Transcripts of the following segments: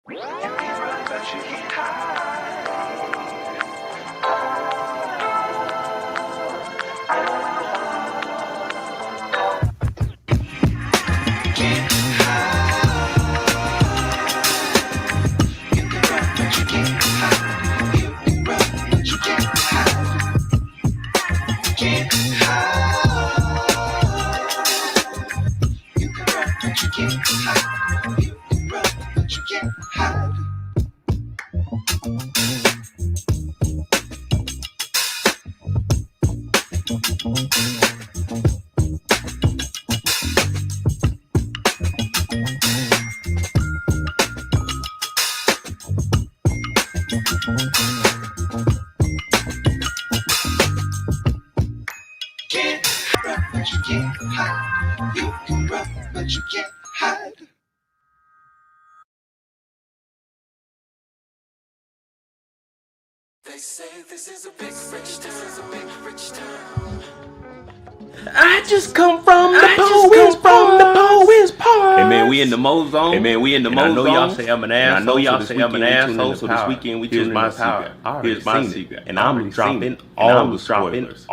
They say this is a big rich town. I just come from the poets part. Hey man, we in the Mo zone. Hey man, we in the Mo zone. I know y'all say I'm an asshole. I know y'all say I'm an asshole. So this weekend we Here's tuning my in the power. secret. Here's my secret. And I'm dropping all the spoilers.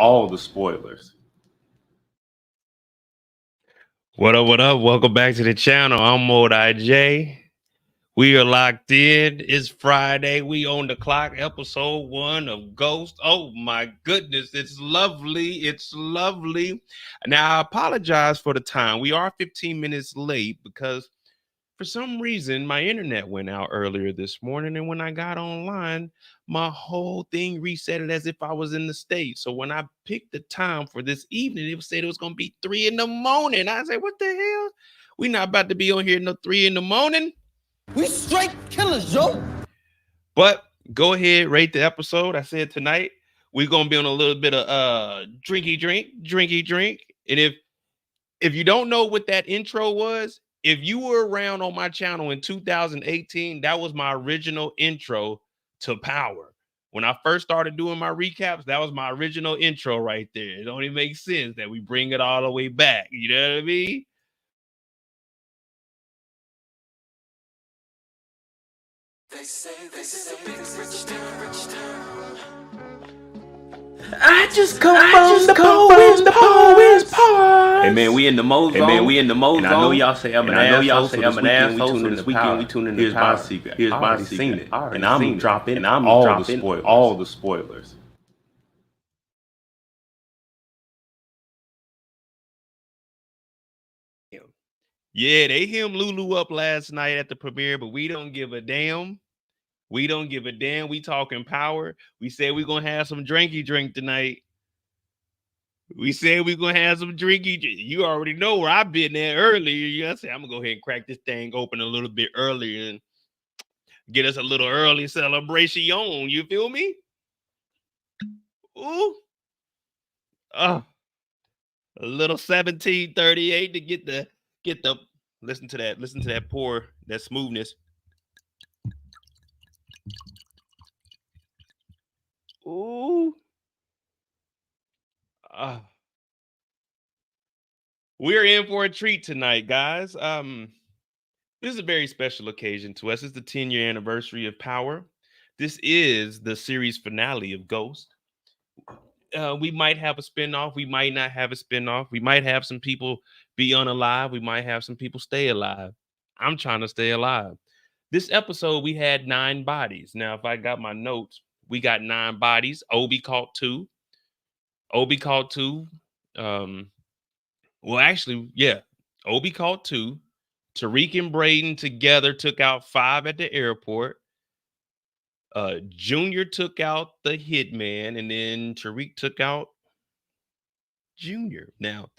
What up, what up? Welcome back to the channel. I'm Monet. We are locked in. It's Friday. We on the clock. Episode 1 of Ghost. Oh my goodness. It's lovely. It's lovely. Now, I apologize for the time. We are 15 minutes late because for some reason, my internet went out earlier this morning. And when I got online, my whole thing reset it as if I was in the States. So when I picked the time for this evening, it said it was going to be 3 in the morning. I said, what the hell? We not about to be on here no 3 in the morning. We straight killers, yo. But go ahead, rate the episode. I said tonight we're gonna be on a little bit of drinky drink. And if you don't know what that intro was, if you were around on my channel in 2018, that was my original intro to Power. When I first started doing my recaps, that was my original intro right there. It only makes sense that we bring it all the way back. You know what I mean? They say this is a big rich town. I just come from the poets part. Hey man, we in the Mo zone. Hey man, we in the Mo zone. And I know y'all say I'm an asshole. So this weekend we tuning in the power. Here's my secret. And I'm dropping all the spoilers. Yeah, they him Lulu up last night at the premiere, but we don't give a damn. We don't give a damn. We talking Power. We said we're going to have some drinky drink tonight. We said we're going to have some drinky drink. You already know where I've been there earlier. You know, I said I'm going to go ahead and crack this thing open a little bit earlier and get us a little early celebration on. You feel me? Ooh. A little 1738 to get the listen to that pour, that smoothness. Ooh. We're in for a treat tonight, guys. This is a very special occasion to us. It's the 10-year anniversary of Power. This is the series finale of Ghost. We might have a spinoff. We might not have a spinoff. We might have some people be unalive. We might have some people stay alive. I'm trying to stay alive. This episode, we had 9 bodies. Now, if I got my notes, we got 9 bodies. Obie caught 2. Obie caught 2. Well, actually, yeah. Obie caught 2. Tariq and Braden together took out 5 at the airport. Junior took out the hitman, and then Tariq took out Junior. Now,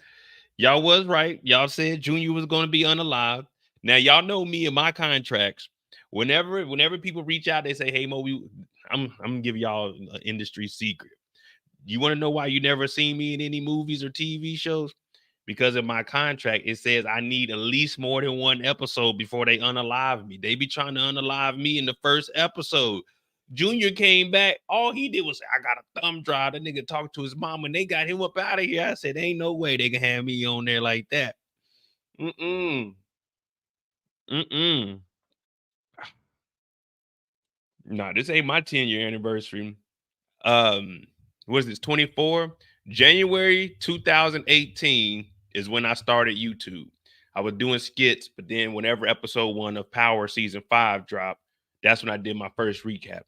y'all was right. Y'all said Junior was going to be unalive. Now, y'all know me and my contracts. Whenever people reach out, they say, "Hey, Mo, I'm gonna give y'all an industry secret. You want to know why you never seen me in any movies or TV shows? Because in my contract, it says I need at least more than 1 episode before they unalive me. They be trying to unalive me in the first episode. Junior came back. All he did was say, I got a thumb drive. The nigga talked to his mom and they got him up out of here. I said, ain't no way they can have me on there like that. Nah, this ain't my 10-year anniversary. Was this 24? January 2018 is when I started YouTube. I was doing skits, but then whenever episode 1 of Power season 5 dropped, that's when I did my first recap.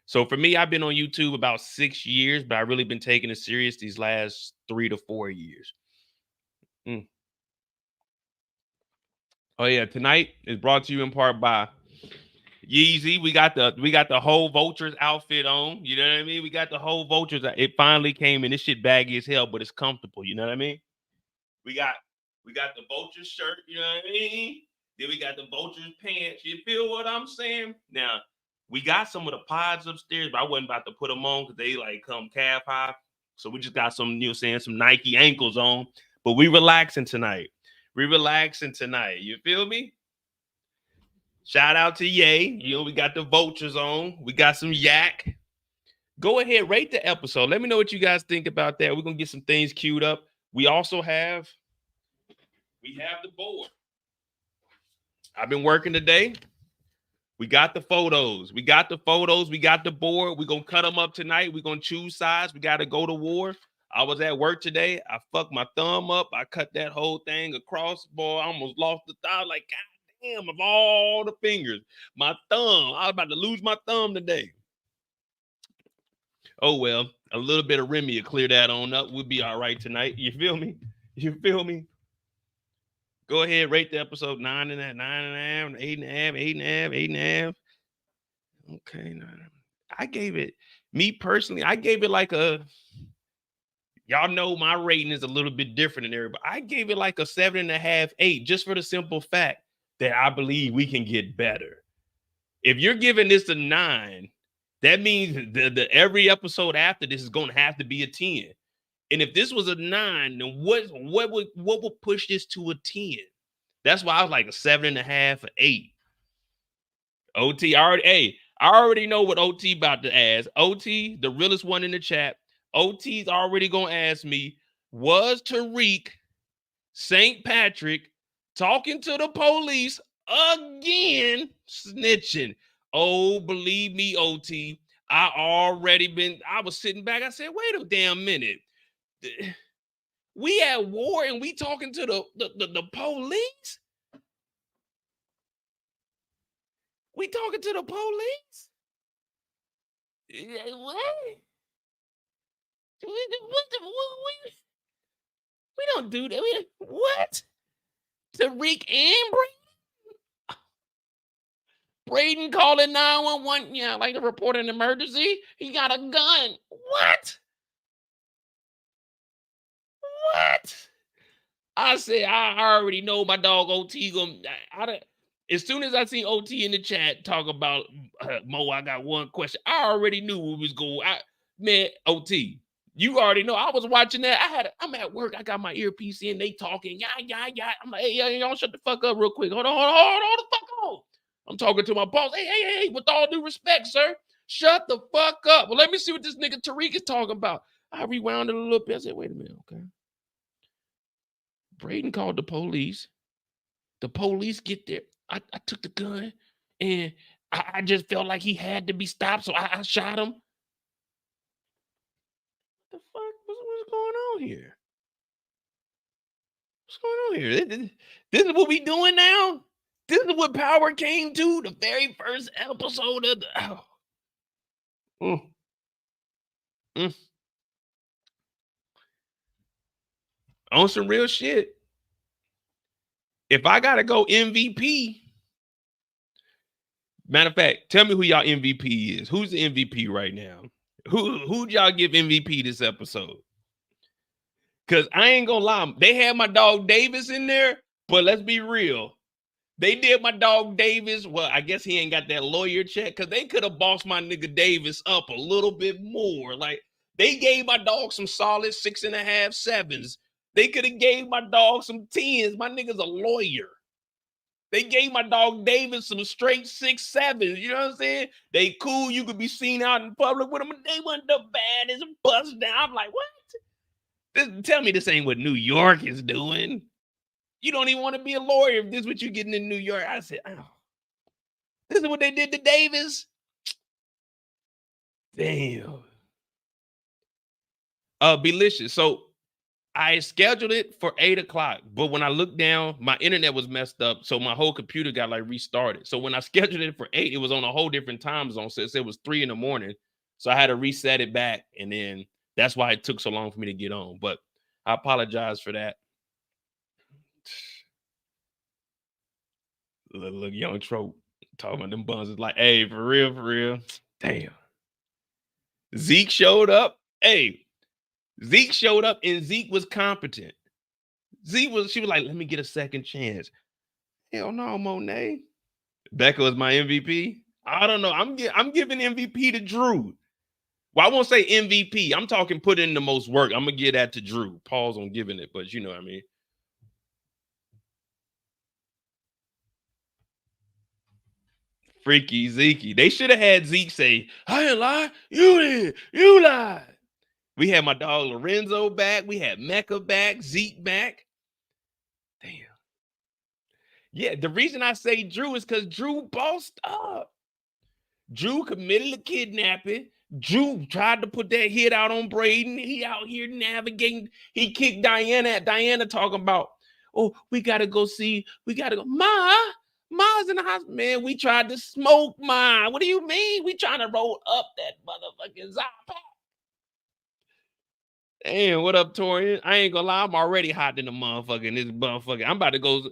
So for me, I've been on YouTube about 6 years, but I've really been taking it serious these last 3 to 4 years. Oh yeah, tonight is brought to you in part by Yeezy. We got the whole Vultures outfit on. You know what I mean? We got the whole Vultures. It finally came in. This shit baggy as hell, but it's comfortable. You know what I mean? We got the Vultures shirt. You know what I mean? Then we got the Vultures pants. You feel what I'm saying? Now we got some of the pods upstairs, but I wasn't about to put them on because they like come calf high. So we just got some, you know, saying some Nike ankles on. But we relaxing tonight. You feel me? Shout out to Ye. You know, we got the Vultures on. We got some yak. Go ahead, rate the episode. Let me know what you guys think about that. We're going to get some things queued up. We also have, the board. I've been working today. We got the photos. We got the board. We're going to cut them up tonight. We're going to choose sides. We got to go to war. I was at work today. I fucked my thumb up. I cut that whole thing across. Boy, I almost lost the thumb. Like, God damn, of all the fingers, my thumb. I was about to lose my thumb today. Oh, well, a little bit of Remy will clear that on up. We'll be all right tonight. You feel me? Go ahead, rate the episode 9.5, 9.5, 8.5, 8.5. Okay, 9. I gave it like a, y'all know my rating is a little bit different than everybody. I gave it like a 7.5, 8, just for the simple fact that I believe we can get better. If you're giving this a 9, that means the every episode after this is going to have to be a 10. And if this was a 9, then what would push this to a 10? That's why I was like a 7.5 or 8. OT, I already know what OT about to ask. OT, the realest one in the chat, OT's already gonna ask me, was Tariq St. Patrick talking to the police again, snitching? Oh, believe me, OT, I was sitting back. I said, wait a damn minute. We at war and we talking to the police? We talking to the police? What? We don't do that. What? Tariq and Braden calling 911. Yeah, like to report an emergency. He got a gun. What? I said, I already know my dog OT gonna. As soon as I seen OT in the chat talk about Mo, I got one question. I already knew we was going. Man, OT, you already know. I was watching that. I'm at work. I got my earpiece in. They talking. Yeah. I'm like, hey, y'all shut the fuck up real quick. Hold on the fuck on. I'm talking to my boss. Hey, with all due respect, sir, shut the fuck up. Well, let me see what this nigga Tariq is talking about. I rewound it a little bit. I said, wait a minute, okay. Brayden called the police. The police get there. I took the gun and I just felt like he had to be stopped, so I shot him. What the fuck? What's going on here? What's going on here? This is what we doing now? This is what Power came to? The very first episode of the... On some real shit. If I gotta go MVP, matter of fact, tell me who y'all MVP is. Who's the MVP right now? Who'd y'all give MVP this episode? Because I ain't gonna lie, they had my dog Davis in there, but let's be real. They did my dog Davis. Well, I guess he ain't got that lawyer check because they could have bossed my nigga Davis up a little bit more. Like, they gave my dog some solid 6.5, 7s. They could have gave my dog some 10s. My nigga's a lawyer. They gave my dog Davis some straight 6, 7s. You know what I'm saying? They cool. You could be seen out in public with them. They wasn't the baddest bust down. I'm like, what? Tell me this ain't what New York is doing. You don't even want to be a lawyer if this is what you're getting in New York. I said, oh, this is what they did to Davis. Damn. Belicious. So I scheduled it for 8 o'clock, but when I looked down, my internet was messed up. So my whole computer got like restarted. So when I scheduled it for 8, it was on a whole different time zone. So it was 3 in the morning. So I had to reset it back. And then that's why it took so long for me to get on. But I apologize for that. Look, young trope talking about them buns is like, hey, for real. Damn. Zeke showed up. Hey, Zeke showed up and Zeke was competent. She was like, let me get a second chance. Hell no, Monet. Becca was my MVP. I don't know. I'm giving MVP to Drew. Well, I won't say MVP. I'm talking put in the most work. I'm gonna give that to Drew. Pause on giving it, but you know what I mean. Freaky Zeke. They should have had Zeke say, I didn't lie. You did. You lied. We had my dog Lorenzo back. We had Mecca back. Zeke back. Damn. Yeah, the reason I say Drew is because Drew bossed up. Drew committed a kidnapping. Drew tried to put that hit out on Brayden. He out here navigating. He kicked Diana talking about, oh, we got to go. Ma's in the hospital. Man, we tried to smoke Ma. What do you mean? We trying to roll up that motherfucking Zappa. Damn, what up, Torian? I ain't gonna lie, I'm already hot in the motherfucker. This motherfucker, I'm about to go.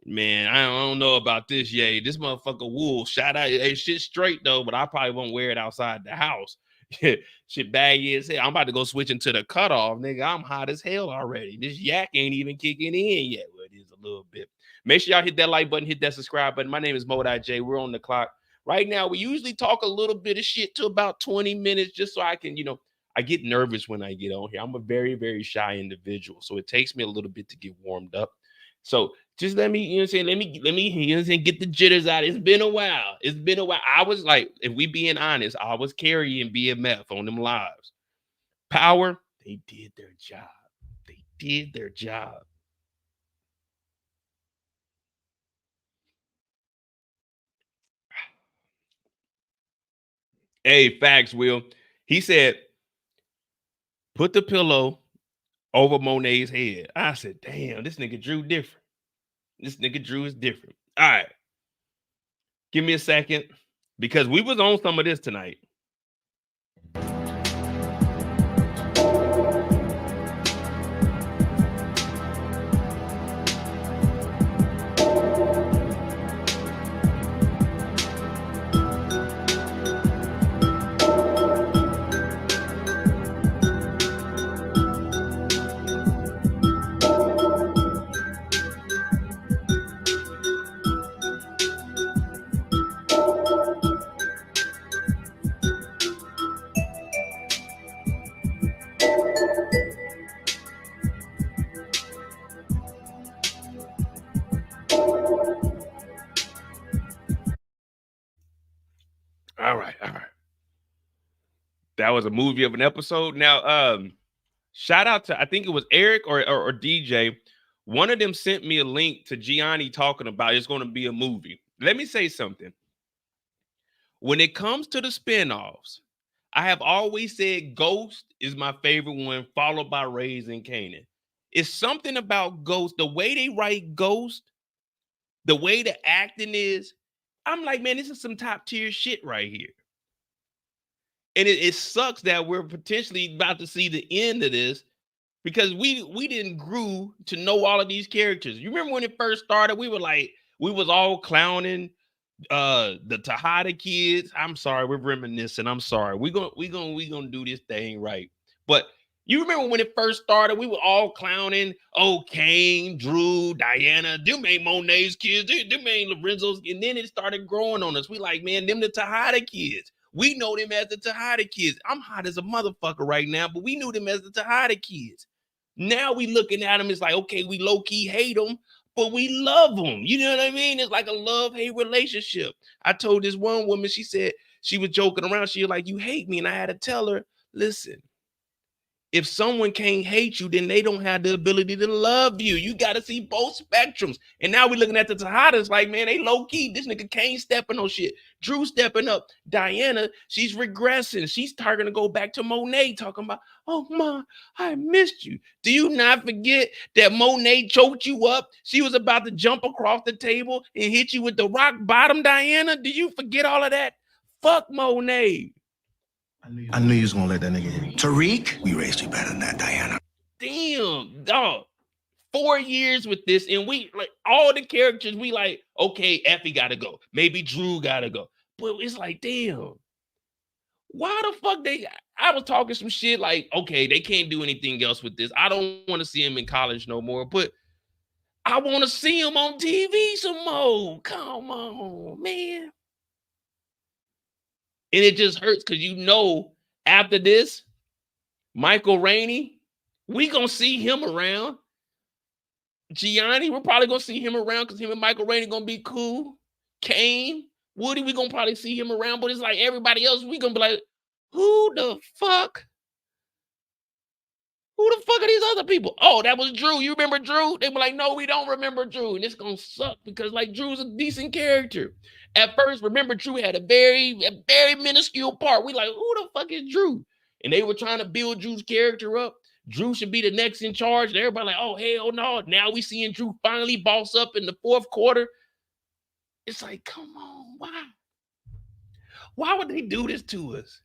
Man, I don't know about this, yay. This motherfucker wool. Shout out. Hey, shit straight though, but I probably won't wear it outside the house. Shit baggy as hell. I'm about to go switch into the cutoff, nigga. I'm hot as hell already. This yak ain't even kicking in yet. Well, it is a little bit. Make sure y'all hit that like button, hit that subscribe button. My name is Monet J. We're on the clock. Right now, we usually talk a little bit of shit to about 20 minutes just so I can, I get nervous when I get on here. I'm a very, very shy individual. So it takes me a little bit to get warmed up. So just let me, let me get the jitters out. It's been a while. I was like, if we being honest, I was carrying BMF on them lives. Power, they did their job. Hey, facts, Will. He said, put the pillow over Monet's head. I said, damn, this nigga Drew different. This nigga Drew is different. All right. Give me a second because we was on some of this tonight. All right. That was a movie of an episode. Now, shout out to, I think it was Eric or DJ. One of them sent me a link to Gianni talking about it's going to be a movie. Let me say something. When it comes to the spinoffs, I have always said Ghost is my favorite one, followed by Raising Kanan. It's something about Ghost, the way they write Ghost, the way the acting is. I'm like, man, this is some top tier shit right here. And it sucks that we're potentially about to see the end of this because we didn't grew to know all of these characters. You remember when it first started, we was all clowning the Tejada kids. I'm sorry, we're reminiscing. I'm sorry. We're gonna do this thing right. But you remember when it first started, we were all clowning. Oh, Kane, Drew, Diana, them ain't Monet's kids, them ain't Lorenzo's, and then it started growing on us. We like, man, them the Tejada kids. We know them as the Tejada kids. I'm hot as a motherfucker right now, but we knew them as the Tejada kids. Now we looking at them, it's like, okay, we low-key hate them, but we love them. You know what I mean? It's like a love-hate relationship. I told this one woman, she said, she was joking around. She was like, you hate me. And I had to tell her, listen, if someone can't hate you, then they don't have the ability to love you. You got to see both spectrums. And now we're looking at the Tejadas like, man, they low key. This nigga Kane stepping on shit. Drew stepping up. Diana, she's regressing. She's starting to go back to Monet talking about, oh, Ma, I missed you. Do you not forget that Monet choked you up? She was about to jump across the table and hit you with the rock bottom, Diana. Do you forget all of that? Fuck Monet. I knew you was gonna let that nigga hit you. Tariq, we raised you better than that, Diana. Damn, dog. 4 years with this, and we like all the characters. We like, okay, Effie gotta go. Maybe Drew gotta go. But it's like, damn, why the fuck I was talking some shit like, okay, they can't do anything else with this. I don't want to see him in college no more, but I want to see him on TV some more. Come on, man. And it just hurts because you know after this, Michael Rainey, we gonna see him around. Gianni, we're probably gonna see him around because him and Michael Rainey gonna be cool. Kane, Woody, we gonna probably see him around, but it's like everybody else, we gonna be like, who the fuck? Who the fuck are these other people? Oh, that was Drew. You remember Drew? They were like, no, we don't remember Drew. And it's gonna suck because like Drew's a decent character. At first, remember Drew had a very minuscule part. We like, who the fuck is Drew? And they were trying to build Drew's character up. Drew should be the next in charge. And everybody like, oh, hell no. Now we seeing Drew finally boss up in the fourth quarter. It's like, come on, why? Why would they do this to us?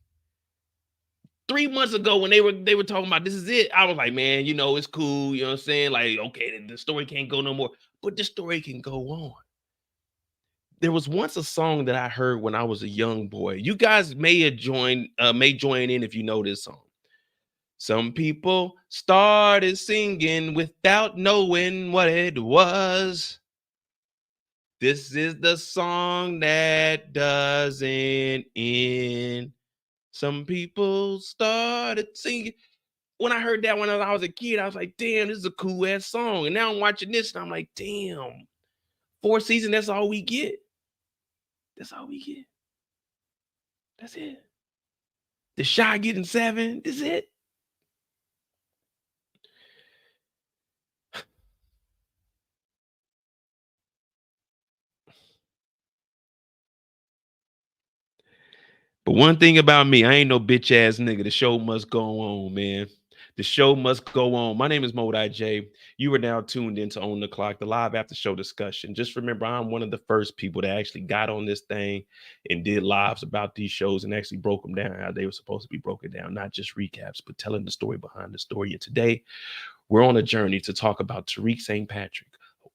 3 months ago when they were talking about this is it, I was like, man, you know, it's cool. You know what I'm saying? Like, okay, the story can't go no more. But the story can go on. There was once a song that I heard when I was a young boy. You guys may join in if you know this song. Some people started singing without knowing what it was. This is the song that doesn't end. Some people started singing. When I heard that when I was a kid, I was like, damn, this is a cool ass song. And now I'm watching this and I'm like, damn, 4 seasons, that's all we get. That's all we get. That's it. The Shy getting 7. This is it. But one thing about me, I ain't no bitch ass nigga. The show must go on, man. The show must go on. My name is Monet. You are now tuned into On the Clock, the live after show discussion. Just remember, I'm one of the first people that actually got on this thing and did lives about these shows and actually broke them down how they were supposed to be broken down, not just recaps, but telling the story behind the story. And today, we're on a journey to talk about Tariq St. Patrick,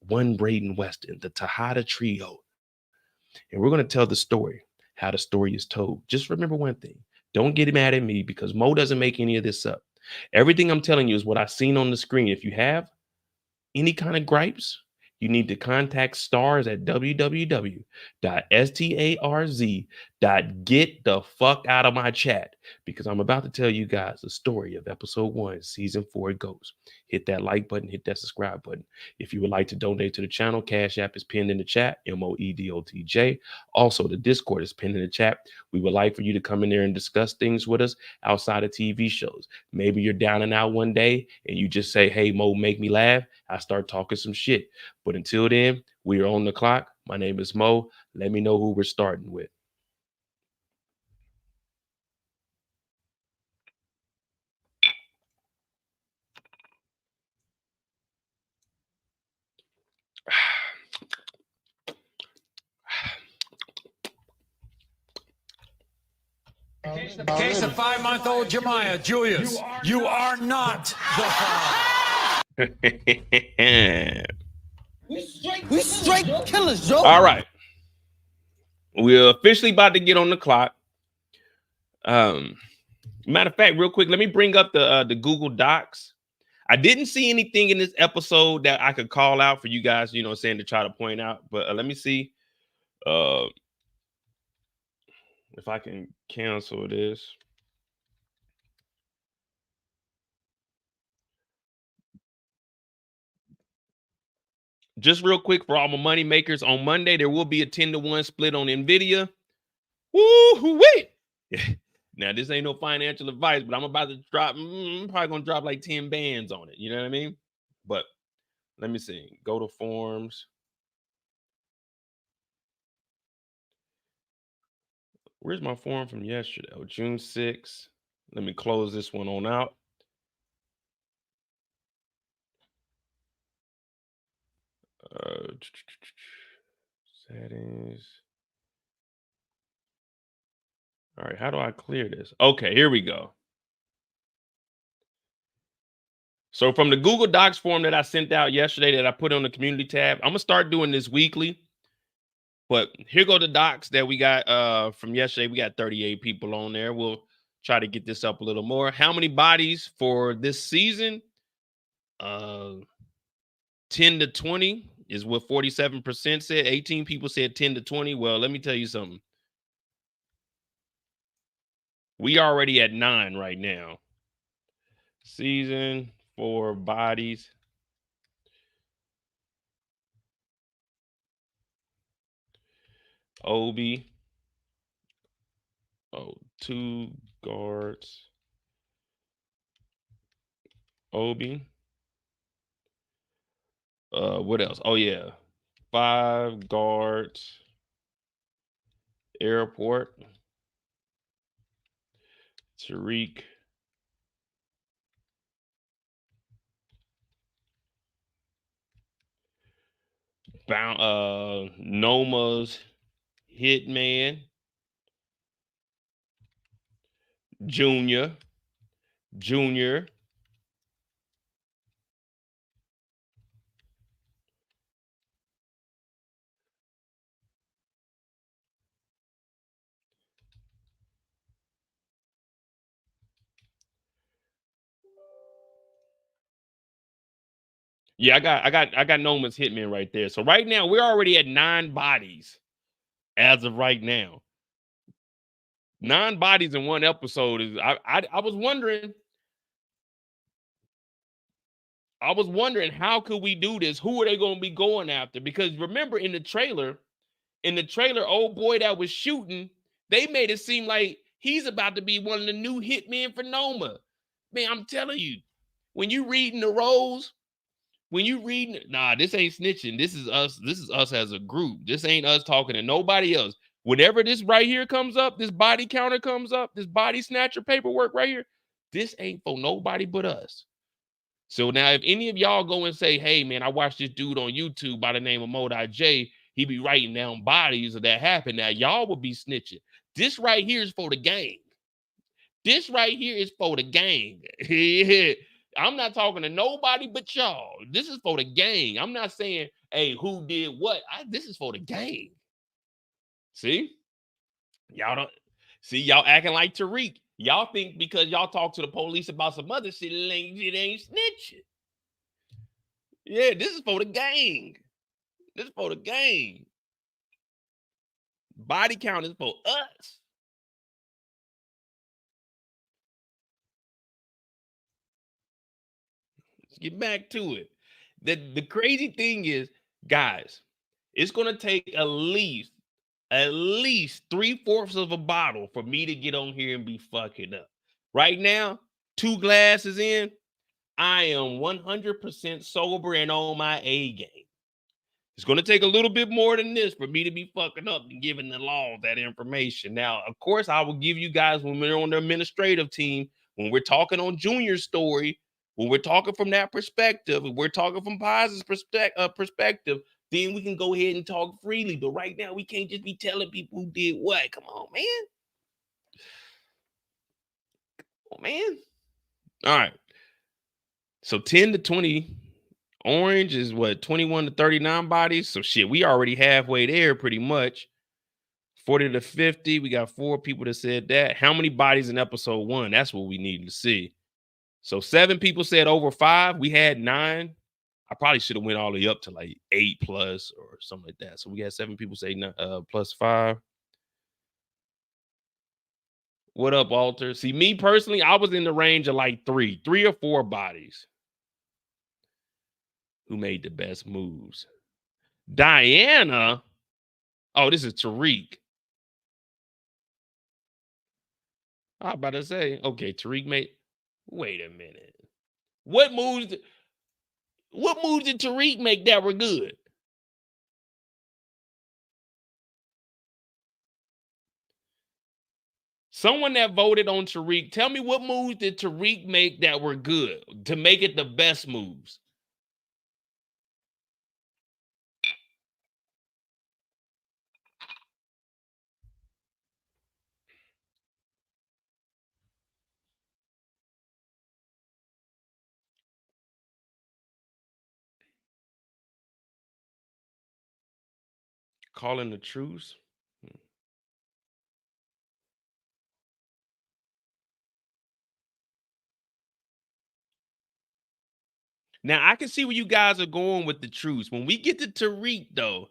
one Brayden Weston, the Tejada trio. And we're going to tell the story, how the story is told. Just remember one thing. Don't get mad at me because Mo doesn't make any of this up. Everything I'm telling you is what I've seen on the screen. If you have any kind of gripes, you need to contact stars at www.starz.get the fuck out of my chat because I'm about to tell you guys the story of episode 1, season 4 goes. Hit that like button, hit that subscribe button. If you would like to donate to the channel, Cash App is pinned in the chat, MOEDOTJ. Also, the Discord is pinned in the chat. We would like for you to come in there and discuss things with us outside of TV shows. Maybe you're down and out one day and you just say, hey, Mo, make me laugh. I start talking some shit. But until then, we are on the clock. My name is Mo. Let me know who we're starting with. Case of 5-month-old Jemiah Julius. You are not the father. We straight killers, Joe. All right. We're officially about to get on the clock. Matter of fact, real quick, let me bring up the Google Docs. I didn't see anything in this episode that I could call out for you guys, you know what I'm saying, to try to point out. But let me see if I can cancel this. Just real quick for all my money makers, on Monday, there will be a 10-to-1 split on NVIDIA. Woo-hoo-wee! Now, this ain't no financial advice, but I'm about to drop, I'm probably going to drop like 10 bands on it. You know what I mean? But let me see. Go to forms. Where's my form from yesterday? Oh, June 6th. Let me close this one on out. Settings. All right, how do I clear this? Okay, here we go. So from the Google Docs form that I sent out yesterday that I put on the community tab, I'm gonna start doing this weekly. But here go the docs that we got from yesterday. We got 38 people on there. We'll try to get this up a little more. How many bodies for this season? 10 to 20 is what 47% said. 18 people said 10 to 20. Well, let me tell you something. We already at 9 right now. Season 4 bodies. Obie. Oh, 2 guards. Obie. What else? Oh, yeah. 5 guards. Airport. Tariq. Noma's hitman. Junior. Yeah, I got Noma's hitman right there. So right now we're already at 9 bodies as of right now. 9 bodies in one episode is I was wondering how could we do this? Who are they going to be going after? Because remember in the trailer, old boy that was shooting, they made it seem like he's about to be one of the new hitmen for Noma. Man, I'm telling you, when you reading the roles, this ain't snitching. This is us. This is us as a group. This ain't us talking to nobody else. Whenever this right here comes up, this body counter comes up, this body snatcher paperwork right here, this ain't for nobody but us. So now if any of y'all go and say, hey, man, I watched this dude on YouTube by the name of Monet J, he be writing down bodies of that happened. Now y'all will be snitching. This right here is for the gang. This right here is for the gang. I'm not talking to nobody but y'all. This is for the gang. I'm not saying, hey, who did what? This is for the gang. See? Y'all acting like Tariq. Y'all think because y'all talk to the police about some other shit, it ain't snitching. Yeah, this is for the gang. This is for the gang. Body count is for us. Let's get back to it. The crazy thing is, guys, it's going to take at least 3/4 of a bottle for me to get on here and be fucking up. Right now, 2 glasses in, I am 100% sober and on my A game. It's going to take a little bit more than this for me to be fucking up and giving the law that information. Now, of course, I will give you guys when we're on the administrative team, when we're talking on Junior's story, when we're talking from that perspective, and we're talking from Pies' perspective, then we can go ahead and talk freely. But right now, we can't just be telling people who did what. Come on, man. Come on, man. All right. So 10 to 20. Orange is what? 21 to 39 bodies. So shit, we already halfway there pretty much. 40 to 50. We got 4 people that said that. How many bodies in episode 1? That's what we need to see. So 7 people said over 5. We had 9. I probably should have went all the way up to like 8 plus or something like that. So we had 7 people say plus 5. What up, Walter? See, me personally, I was in the range of like 3 or 4 bodies. Who made the best moves? Diana. Oh, this is Tariq. I was about to say, okay, Tariq made. Wait a minute. What moves did Tariq make that were good? Someone that voted on Tariq, tell me what moves did Tariq make that were good to make it the best moves? Calling the truce? Now I can see where you guys are going with the truce. When we get to Tariq, though,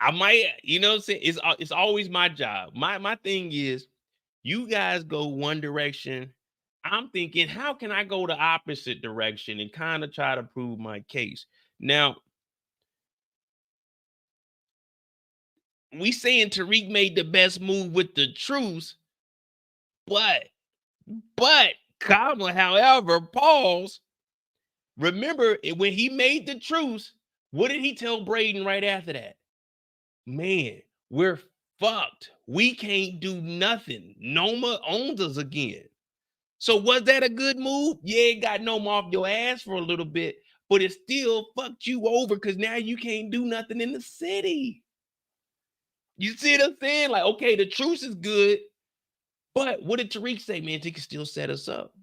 I might, you know what I'm saying? It's always my job. My thing is, you guys go one direction. I'm thinking, how can I go the opposite direction and kind of try to prove my case? Now, we saying Tariq made the best move with the truce, but comma, however, pause. Remember when he made the truce, what did he tell Brayden right after that? Man, we're fucked. We can't do nothing. Noma owns us again. So was that a good move? Yeah, it got Noma off your ass for a little bit, but it still fucked you over because now you can't do nothing in the city. You see what I'm saying? Like, okay, the truce is good, but what did Tariq say, man? They can still set us up.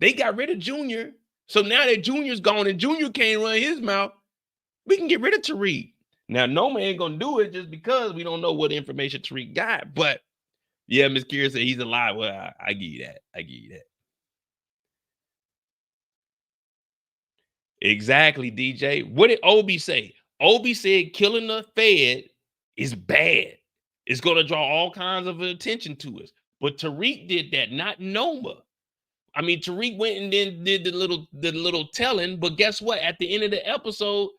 They got rid of Junior. So now that Junior's gone and Junior can't run his mouth, we can get rid of Tariq. Now, Noma ain't gonna do it just because we don't know what information Tariq got. But yeah, Miss Kira said he's alive. Well, I give you that. I give you that. Exactly, DJ. What did Obie say? Obie said killing the Fed is bad. It's gonna draw all kinds of attention to us. But Tariq did that, not Noma. I mean, Tariq went and then did the little telling, but guess what? At the end of the episode,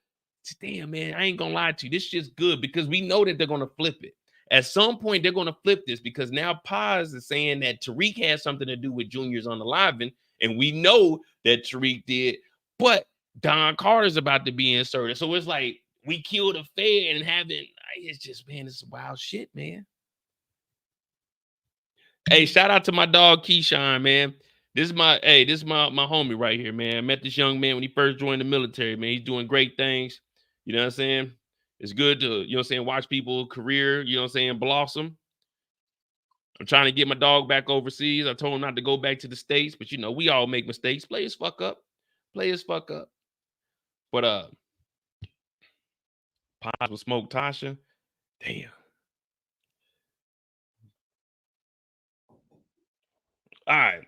damn man, I ain't gonna lie to you. This shit's good because we know that they're gonna flip it. At some point, they're gonna flip this because now Paz is saying that Tariq has something to do with Junior's unaliving, and we know that Tariq did, but Don Carter's about to be inserted. So it's like we killed a Fed and haven't. It's just, man, it's wild shit, man. Hey, shout out to my dog Keyshawn, man. This is my homie right here, man. I met this young man when he first joined the military, man. He's doing great things. You know what I'm saying? It's good to, you know what I'm saying, watch people career, you know what I'm saying, blossom. I'm trying to get my dog back overseas. I told him not to go back to the States, but you know, we all make mistakes. Players fuck up. Players fuck up. But Paz will smoke Tasha. Damn. All right.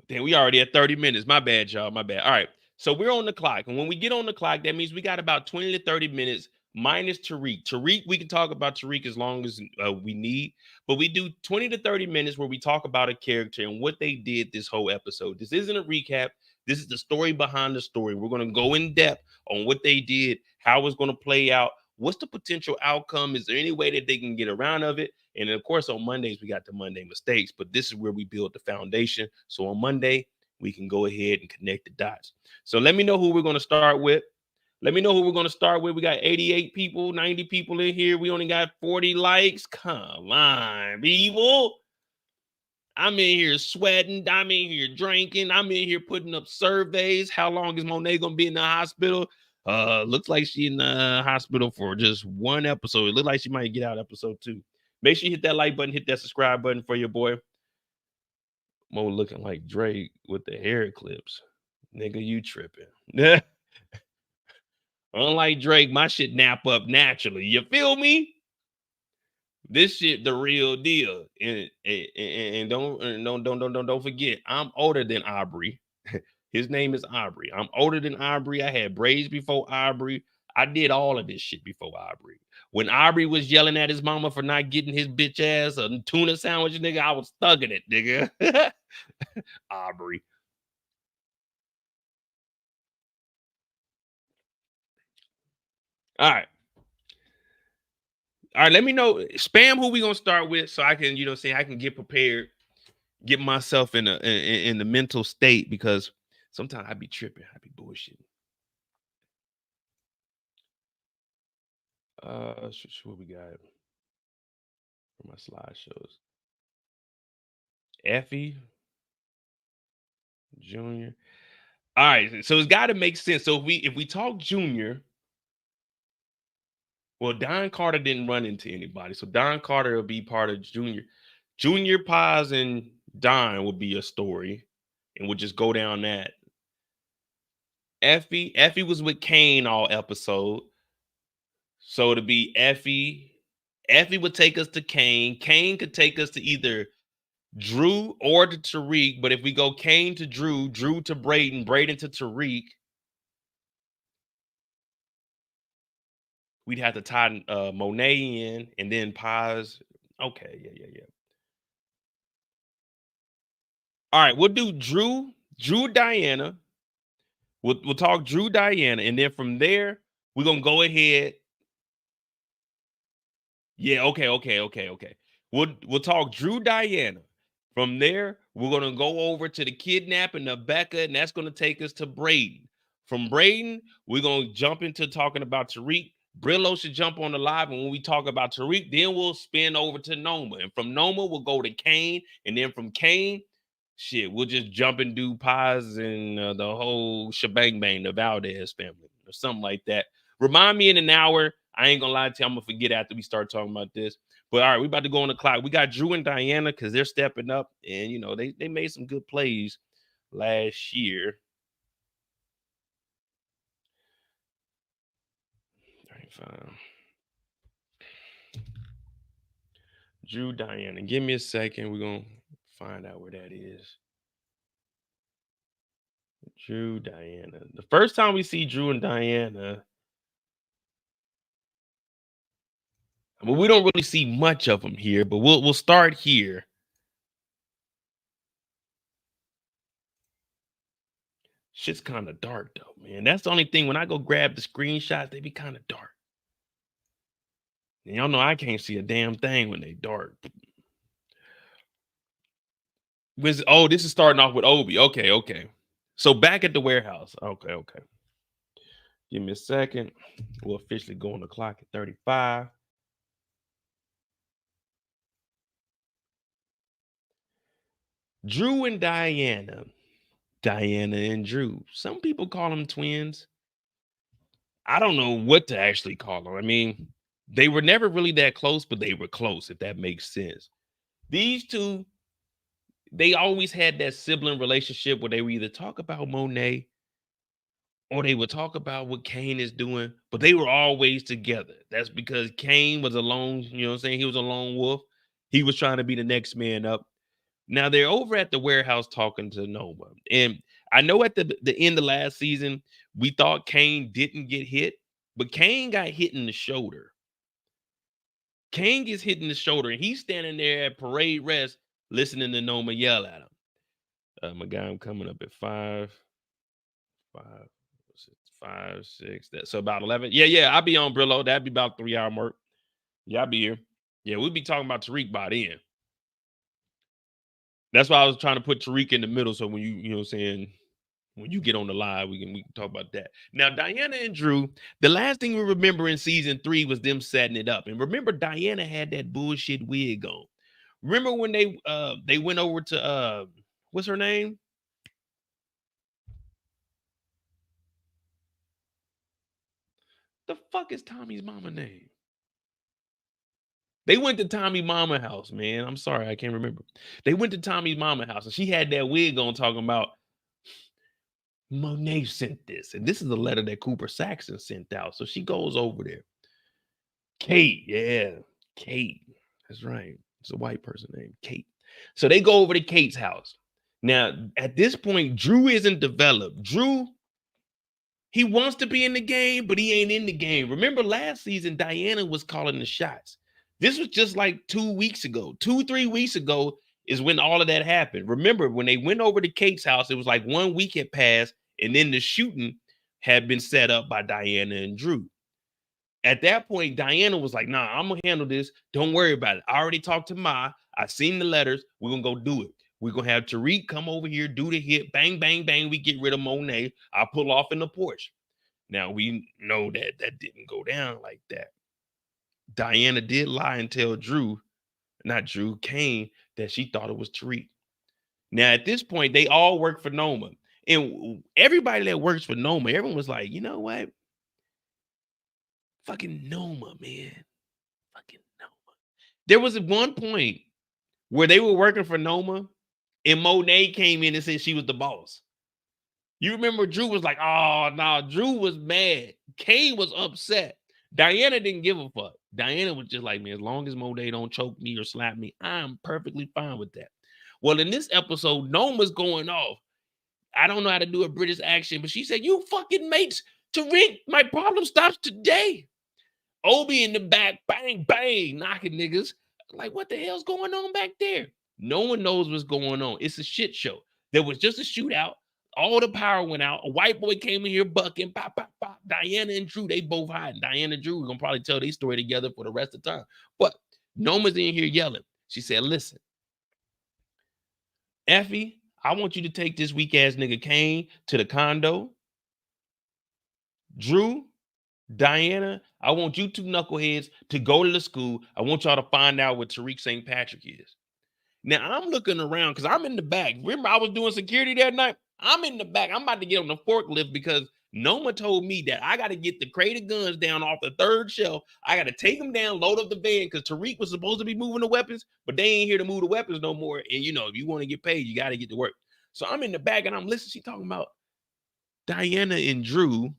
Damn, we already at 30 minutes. My bad, y'all. My bad. All right. So we're on the clock. And when we get on the clock, that means we got about 20 to 30 minutes minus Tariq. Tariq, we can talk about Tariq as long as we need. But we do 20 to 30 minutes where we talk about a character and what they did this whole episode. This isn't a recap. This is the story behind the story. We're going to go in depth on what they did, how it's going to play out. What's the potential outcome? Is there any way that they can get around of it? And of course, on Mondays, we got the Monday mistakes, but this is where we build the foundation. So on Monday, we can go ahead and connect the dots. So let me know who we're going to start with. Let me know who we're going to start with. We got 88 people, 90 people in here. We only got 40 likes. Come on, people. I'm in here sweating. I'm in here drinking. I'm in here putting up surveys. How long is Monet going to be in the hospital? Looks like she's in the hospital for just one episode. It looks like she might get out episode 2. Make sure you hit that like button, hit that subscribe button for your boy. Mo looking like Drake with the hair clips. Nigga, you tripping. Unlike Drake, my shit nap up naturally. You feel me? This shit the real deal. And don't forget, I'm older than Aubrey. His name is Aubrey. I'm older than Aubrey. I had braids before Aubrey. I did all of this shit before Aubrey. When Aubrey was yelling at his mama for not getting his bitch ass a tuna sandwich, nigga, I was thugging it, nigga. Aubrey. All right. All right, let me know. Spam who we gonna start with so I can, I can get prepared, get myself in the mental state because sometimes I be tripping, I be bullshitting. What we got for my slideshows? Effie, Junior. All right, so it's got to make sense. So if we talk Junior, well, Don Carter didn't run into anybody, so Don Carter will be part of Junior. Junior, Paz, and Don will be a story, and we'll just go down that. Effie was with Kane all episode, so it'll be Effie. Effie would take us to Kane. Kane could take us to either Drew or to Tariq, but if we go Kane to Drew, Drew to Brayden, Brayden to Tariq, we'd have to tie Monet in and then Paz. Okay, yeah. All right, we'll do Drew, Diana. We'll talk Drew, Diana, and then from there we're gonna go ahead. Yeah, okay. We'll talk Drew, Diana. From there, we're gonna go over to the kidnapping of Becca, and that's gonna take us to Brayden. From Brayden, we're gonna jump into talking about Tariq. Brillo should jump on the live, and when we talk about Tariq, then we'll spin over to Noma. And from Noma, we'll go to Kane, and then from Kane, we'll just jump and do Paz and the whole shebang bang, the Valdez family, or something like that. Remind me in an hour. I ain't gonna lie to you, I'm gonna forget after we start talking about this. But all right, we about to go on the clock. We got Drew and Diana because they're stepping up, and they made some good plays last year. 35. Drew, Diana. Give me a second. We're gonna find out where that is. Drew, Diana. The first time we see Drew and Diana, well, we don't really see much of them here, but we'll start here. Shit's kind of dark though, man. That's the only thing. When I go grab the screenshots, they be kind of dark. And y'all know I can't see a damn thing when they dark. This is starting off with Obie. Okay. So back at the warehouse. Okay. Give me a second. We'll officially go on the clock at 35. Drew and Diana. Diana and Drew. Some people call them twins. I don't know what to actually call them. I mean, they were never really that close, but they were close, if that makes sense. These two, they always had that sibling relationship where they would either talk about Monet or they would talk about what Kane is doing, but they were always together. That's because Kane was alone, He was a lone wolf. He was trying to be the next man up. Now they're over at the warehouse talking to Noma. And I know at the end of last season, we thought Kane didn't get hit, but Kane got hit in the shoulder. Kane gets hit in the shoulder, and he's standing there at parade rest listening to Noma yell at him. My guy, I'm coming up at 5, 6. So about 11. Yeah, I'll be on Brillo. That'd be about 3-hour mark. Yeah, I'll be here. Yeah, we'll be talking about Tariq by then. That's why I was trying to put Tariq in the middle. So when when you get on the live, we can talk about that. Now, Diana and Drew, the last thing we remember in season 3 was them setting it up. And remember, Diana had that bullshit wig on. Remember when they went over to what's her name? The fuck is Tommy's mama name? They went to Tommy's mama house, man. I'm sorry, I can't remember. They went to Tommy's mama house, and she had that wig on talking about Monet sent this. And this is a letter that Cooper Saxon sent out. So she goes over there. Kate, yeah. Kate. That's right. It's a white person named Kate. So they go over to Kate's house. Now, at this point, Drew isn't developed. Drew, he wants to be in the game, but he ain't in the game. Remember last season, Diana was calling the shots. This was just like 2 weeks ago. 2-3 weeks ago is when all of that happened. Remember, when they went over to Kate's house, it was like 1 week had passed, and then the shooting had been set up by Diana and Drew. At that point, Diana was like, nah, I'm gonna handle this. Don't worry about it. I already talked to Ma. I seen the letters. We're gonna go do it. We're gonna have Tariq come over here, do the hit, bang, bang, bang. We get rid of Monet. I pull off in the Porsche. Now we know that didn't go down like that. Diana did lie and tell Kane, that she thought it was Tariq. Now at this point, they all work for Noma. And everybody that works for Noma, everyone was like, you know what? Fucking Noma, man. Fucking Noma. There was one point where they were working for Noma and Monet came in and said she was the boss. You remember Drew was like, oh, no, Drew was mad. Kane was upset. Diana didn't give a fuck. Diana was just like, man, as long as Monet don't choke me or slap me, I'm perfectly fine with that. Well, in this episode, Noma's going off. I don't know how to do a British accent, but she said, you fucking mates, Tariq, my problem stops today. Obie in the back, bang, bang, knocking niggas. Like, what the hell's going on back there? No one knows what's going on. It's a shit show. There was just a shootout. All the power went out. A white boy came in here bucking, pop, pop, pop. Diana and Drew, they both hiding. Diana and Drew are going to probably tell their story together for the rest of the time. But Noma's in here yelling. She said, listen, Effie, I want you to take this weak-ass nigga Kane to the condo. Drew, Diana, I want you two knuckleheads to go to the school. I want y'all to find out what Tariq St. Patrick is. Now, I'm looking around because I'm in the back. Remember, I was doing security that night? I'm in the back. I'm about to get on the forklift because Noma told me that I got to get the crate of guns down off the third shelf. I got to take them down, load up the van because Tariq was supposed to be moving the weapons, but they ain't here to move the weapons no more. And, you know, if you want to get paid, you got to get to work. So I'm in the back and I'm listening. She talking about Diana and Drew.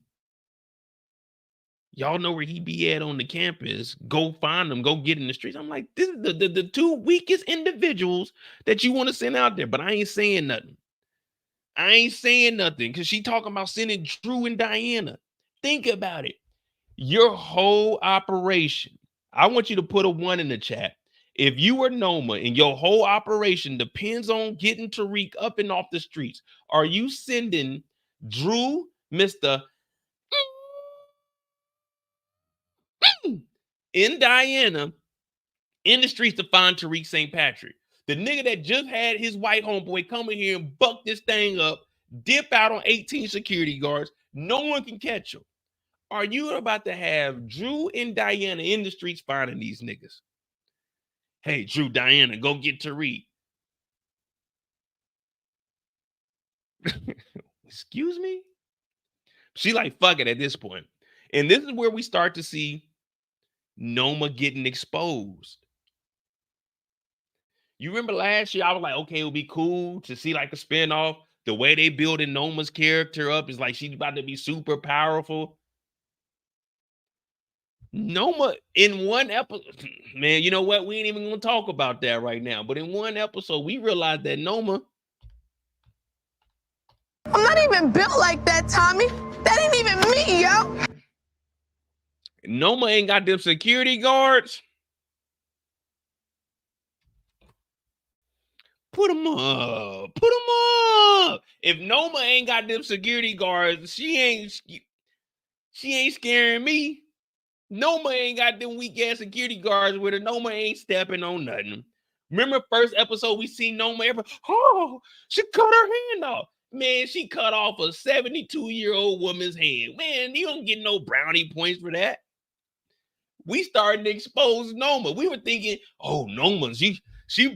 Y'all know where he be at on the campus. Go find them. Go get in the streets. I'm like, this is the two weakest individuals that you want to send out there. But I ain't saying nothing. I ain't saying nothing because she talking about sending Drew and Diana. Think about it. Your whole operation. I want you to put a 1 in the chat. If you were Noma and your whole operation depends on getting Tariq up and off the streets, are you sending Drew, Mr. in Diana in the streets to find Tariq St. Patrick? The nigga that just had his white homeboy come in here and buck this thing up, dip out on 18 security guards. No one can catch him. Are you about to have Drew and Diana in the streets finding these niggas? Hey, Drew, Diana, go get Tariq. Excuse me? She like, fuck it at this point. And this is where we start to see Noma getting exposed. You remember last year, I was like, okay, it would be cool to see like a spinoff. The way they building Noma's character up is like she's about to be super powerful. Noma in one episode, man, you know what? We ain't even gonna talk about that right now. But in one episode, we realized that Noma, I'm not even built like that, Tommy. That ain't even me, yo. Noma ain't got them security guards. Put them up. Put them up. If Noma ain't got them security guards, she ain't scaring me. Noma ain't got them weak ass security guards with her. Noma ain't stepping on nothing. Remember first episode we seen Noma she cut her hand off. Man, she cut off a 72-year-old woman's hand. Man, you don't get no brownie points for that. We started to expose Noma. We were thinking, oh, Noma, she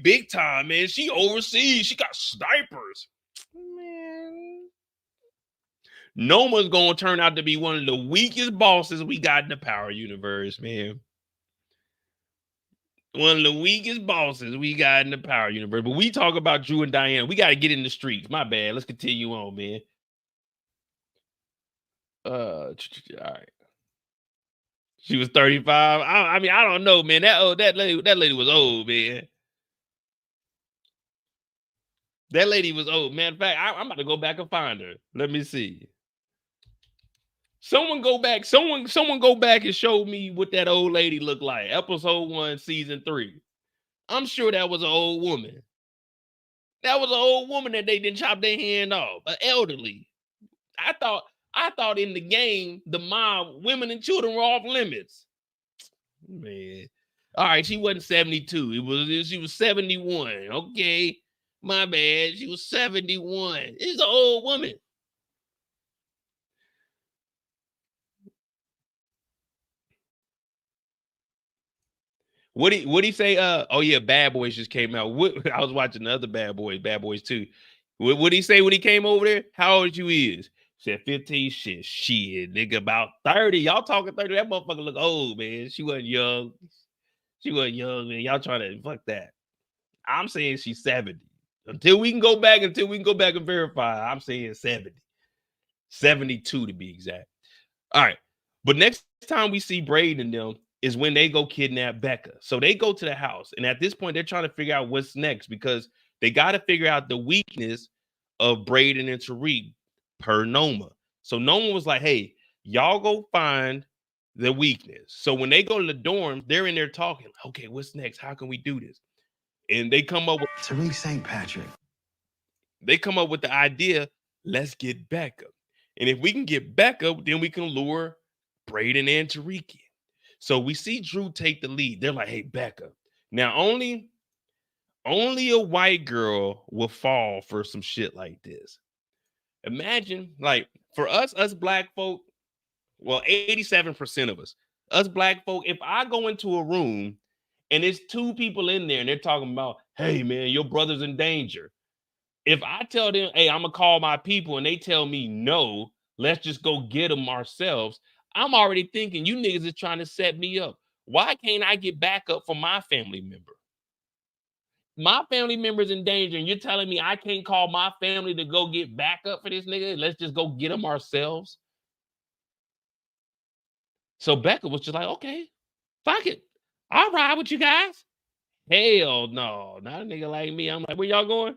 big time, man. She overseas. She got snipers. Man. Noma's going to turn out to be one of the weakest bosses we got in the Power universe, man. One of the weakest bosses we got in the Power universe. But we talk about Drew and Diana. We got to get in the streets. My bad. Let's continue on, man. All right. She was 35. I mean, I don't know, man. That lady was old, man. That lady was old. Matter of fact, I'm about to go back and find her. Let me see. Someone go back and show me what that old lady looked like. Episode 1, season 3. I'm sure that was an old woman. That was an old woman that they didn't chop their hand off. An elderly. I thought I thought in the game, the mob, women and children were off limits. Man. All right, she wasn't 72. She was 71. Okay. My bad. She was 71. It's an old woman. What he say? Oh yeah, Bad Boys just came out. I was watching the other Bad Boys 2. What he say when he came over there? How old you is? Said 15. Shit, nigga, about 30. Y'all talking 30? That motherfucker look old, man. She wasn't young. She wasn't young, man. Y'all trying to fuck that. I'm saying she's 70. Until we can go back and verify, I'm saying 70. 72 to be exact. All right. But next time we see Brayden and them is when they go kidnap Becca. So they go to the house. And at this point, they're trying to figure out what's next because they got to figure out the weakness of Brayden and Tariq per Noma. So Noma was like, hey, y'all go find the weakness. So when they go to the dorm, they're in there talking. Okay, what's next? How can we do this? And they come up with Tariq St. Patrick. They come up with the idea, let's get Becca. And if we can get Becca, then we can lure Brayden and Tariq in. So we see Drew take the lead. They're like, hey, Becca. Now, only a white girl will fall for some shit like this. Imagine, like, for us black folk, well, 87% of us black folk, if I go into a room and there's two people in there and they're talking about, hey, man, your brother's in danger. If I tell them, hey, I'm going to call my people and they tell me, no, let's just go get them ourselves, I'm already thinking you niggas is trying to set me up. Why can't I get backup from my family member? My family member's in danger and you're telling me I can't call my family to go get backup for this nigga? Let's just go get them ourselves. So Becca was just like, okay, fuck it. I'll ride with you guys. Hell no, not a nigga like me. I'm like, where y'all going?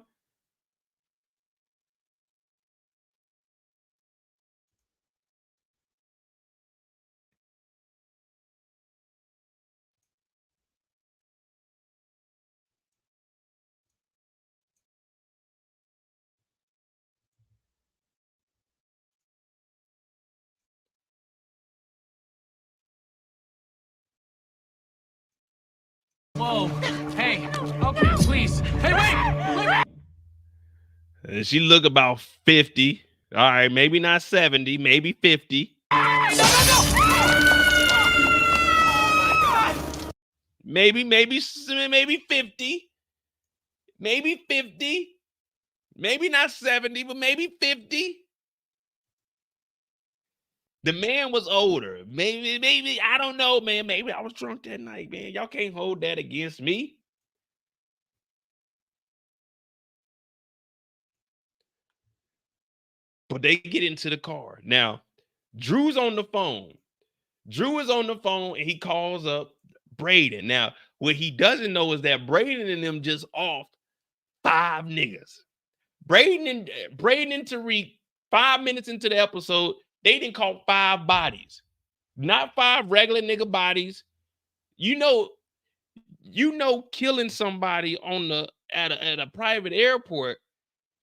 Whoa. Hey. Okay, please. Hey, wait. And she look about 50. All right, maybe not 70, maybe 50. Maybe 50. Maybe 50. Maybe not 70, but maybe 50. The man was older. Maybe, I don't know, man. Maybe I was drunk that night, man. Y'all can't hold that against me. But they get into the car. Now, Drew's on the phone. Drew is on the phone and he calls up Brayden. Now, what he doesn't know is that Brayden and them just off 5 niggas. Brayden and Tariq, 5 minutes into the episode, they didn't call 5 bodies. Not 5 regular nigga bodies. You know, killing somebody at a private airport.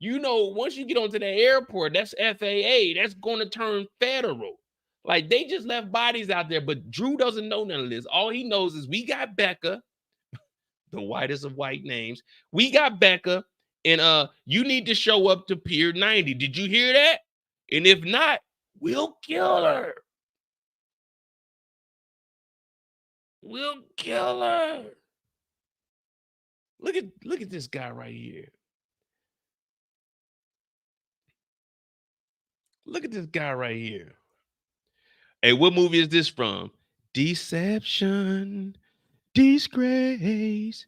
You know, once you get onto the airport, that's FAA. That's going to turn federal. Like, they just left bodies out there, but Drew doesn't know none of this. All he knows is we got Becca, the whitest of white names. We got Becca, and you need to show up to Pier 90. Did you hear that? And if not, we'll kill her. We'll kill her. Look at this guy right here. Look at this guy right here. Hey, what movie is this from? Deception, disgrace,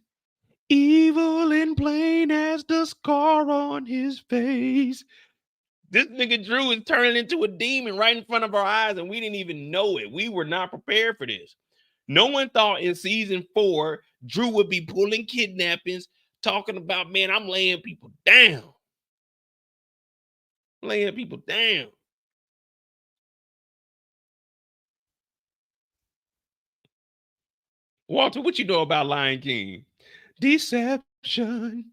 evil and plain as the scar on his face. This nigga Drew is turning into a demon right in front of our eyes, and we didn't even know it. We were not prepared for this. No one thought in season 4, Drew would be pulling kidnappings, talking about, man, I'm laying people down. Laying people down. Walter, what you know about Lion King? Deception,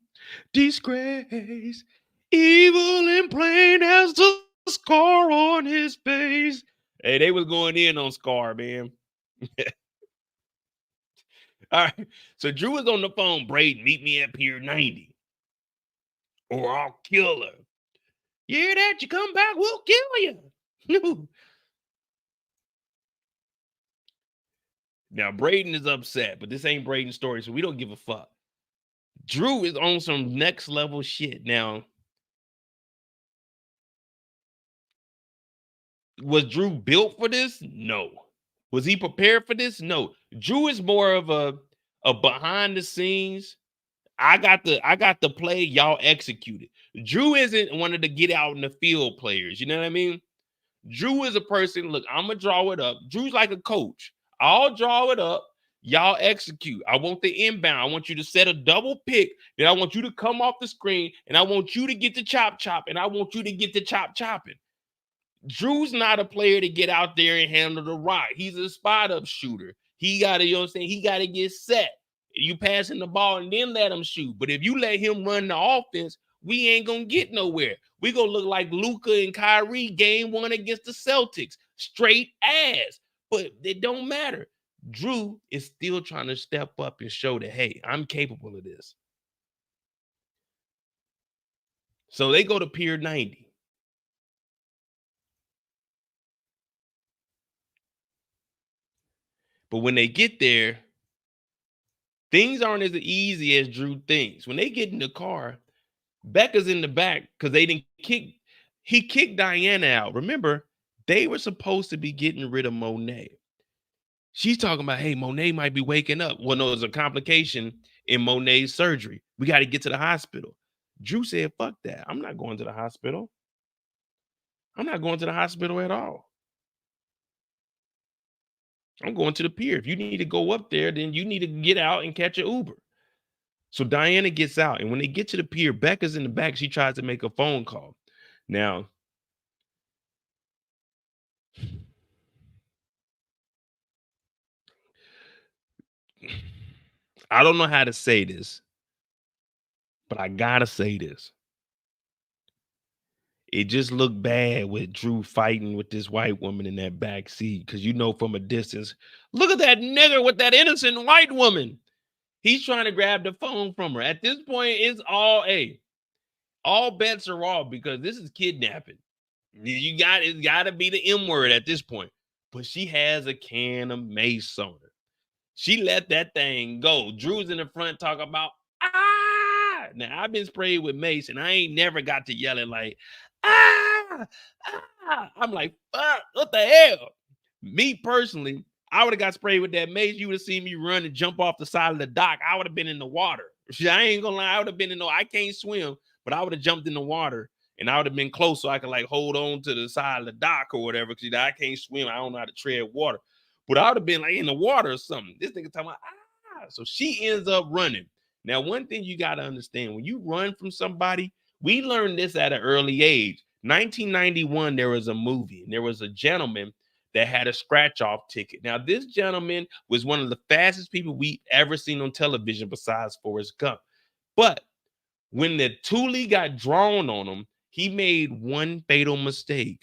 disgrace, evil and plain as the scar on his face. Hey, they was going in on Scar, man. All right. So Drew was on the phone. Braden, meet me at Pier 90. Or I'll kill her. You hear that? You come back, we'll kill you. Now, Brayden is upset, but this ain't Brayden's story, so we don't give a fuck. Drew is on some next level shit. Now, was Drew built for this? No. Was he prepared for this? No. Drew is more of a behind the scenes. I got the play, y'all execute it. Drew isn't one of the get out in the field players. You know what I mean? Drew is a person, look, I'm going to draw it up. Drew's like a coach. I'll draw it up. Y'all execute. I want the inbound. I want you to set a double pick. Then I want you to come off the screen, and I want you to get the chop, and I want you to get the chopping. Drew's not a player to get out there and handle the rock. He's a spot-up shooter. He got to, you know what I'm saying? He got to get set. You passing the ball and then let him shoot. But if you let him run the offense, we ain't going to get nowhere. We going to look like Luka and Kyrie game 1 against the Celtics. Straight ass. But it don't matter. Drew is still trying to step up and show that, hey, I'm capable of this. So they go to Pier 90. But when they get there, things aren't as easy as Drew thinks. When they get in the car, Becca's in the back because he kicked Diana out. Remember, they were supposed to be getting rid of Monet. She's talking about, hey, Monet might be waking up. Well, no, there's a complication in Monet's surgery. We got to get to the hospital. Drew said, fuck that. I'm not going to the hospital. I'm not going to the hospital at all. I'm going to the pier. If you need to go up there, then you need to get out and catch an Uber. So Diana gets out. And when they get to the pier, Becca's in the back. She tries to make a phone call. Now, I don't know how to say this, but I got to say this. It just looked bad with Drew fighting with this white woman in that back seat because you know from a distance, look at that nigger with that innocent white woman. He's trying to grab the phone from her. At this point, it's all bets are off because this is kidnapping. It's got to be the M word at this point. But she has a can of mace on her. She let that thing go. Drew's in the front talking about, ah! Now, I've been sprayed with mace, and I ain't never got to yelling like, ah! I'm like, fuck, what the hell? Me personally, I would have got sprayed with that mace. You would have seen me run and jump off the side of the dock. I would have been in the water. I ain't gonna lie. I would have been I can't swim, but I would have jumped in the water and I would have been close so I could like hold on to the side of the dock or whatever. Because I can't swim. I don't know how to tread water. But I would have been like in the water or something. This nigga talking about, So she ends up running. Now, one thing you got to understand, when you run from somebody, we learned this at an early age. 1991, there was a movie and there was a gentleman that had a scratch-off ticket. Now, this gentleman was one of the fastest people we ever seen on television besides Forrest Gump. But when the Thule got drawn on him, he made one fatal mistake.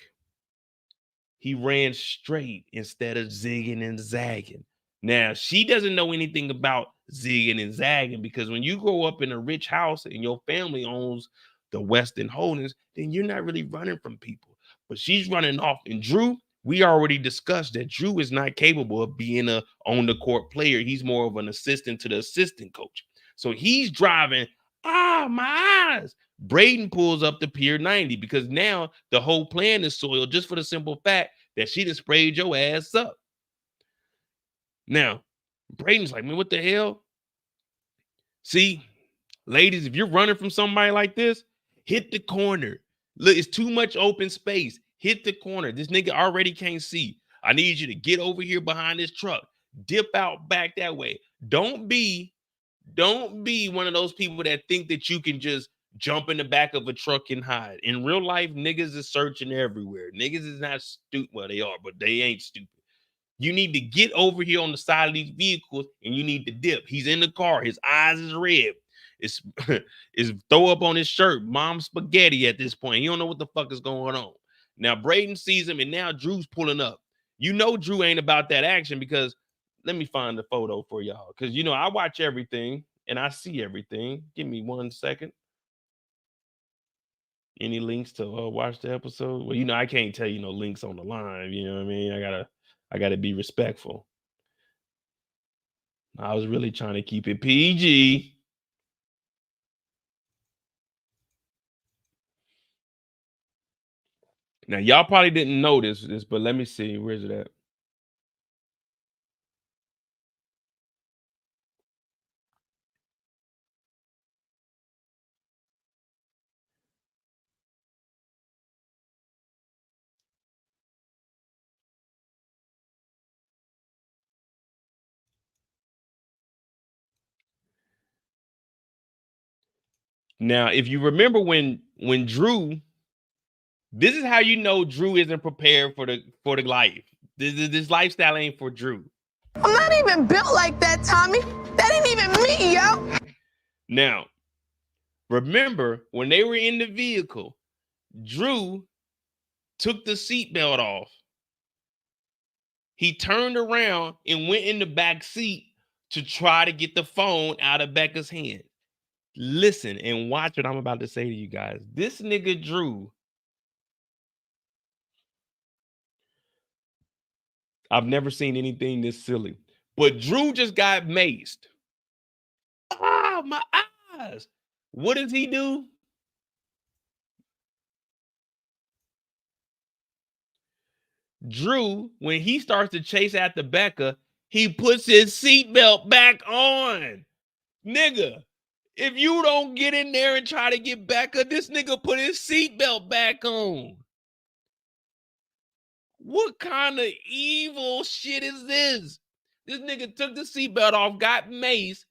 He ran straight instead of zigging and zagging. Now, she doesn't know anything about zigging and zagging because when you grow up in a rich house and your family owns the Weston Holdings, then you're not really running from people. But she's running off. And Drew, we already discussed that Drew is not capable of being a on-the-court player. He's more of an assistant to the assistant coach. So he's driving, my eyes. Brayden pulls up to Pier 90 because now the whole plan is soiled just for the simple fact that she done sprayed your ass up. Now, Brayden's like, man, what the hell? See, ladies, if you're running from somebody like this, hit the corner. Look, it's too much open space. Hit the corner. This nigga already can't see. I need you to get over here behind this truck. Dip out back that way. Don't be one of those people that think that you can just jump in the back of a truck and hide. In real life, niggas is searching everywhere. Niggas is not stupid. Well, they are, but they ain't stupid. You need to get over here on the side of these vehicles and you need to dip. He's in the car. His eyes is red. It's throw up on his shirt. Mom spaghetti at this point. He don't know what the fuck is going on. Now Brayden sees him, and now Drew's pulling up. You know Drew ain't about that action because let me find the photo for y'all. Because, you know, I watch everything and I see everything. Give me 1 second. Any links to watch the episode? Well, you know, I can't tell you no links on the line. You know what I mean? I gotta be respectful. I was really trying to keep it PG. Now, y'all probably didn't notice this, but let me see. Where's it at? Now, if you remember when Drew, this is how you know Drew isn't prepared for the life. This lifestyle ain't for Drew. I'm not even built like that, Tommy. That ain't even me, yo. Now, remember when they were in the vehicle, Drew took the seatbelt off. He turned around and went in the back seat to try to get the phone out of Becca's hand. Listen and watch what I'm about to say to you guys. This nigga Drew, I've never seen anything this silly, but Drew just got maced. Ah, my eyes. What does he do? Drew, when he starts to chase after Becca, he puts his seatbelt back on. Nigga, if you don't get in there and try to get Becca, this nigga put his seatbelt back on. What kind of evil shit is this? This nigga took the seatbelt off, got maced,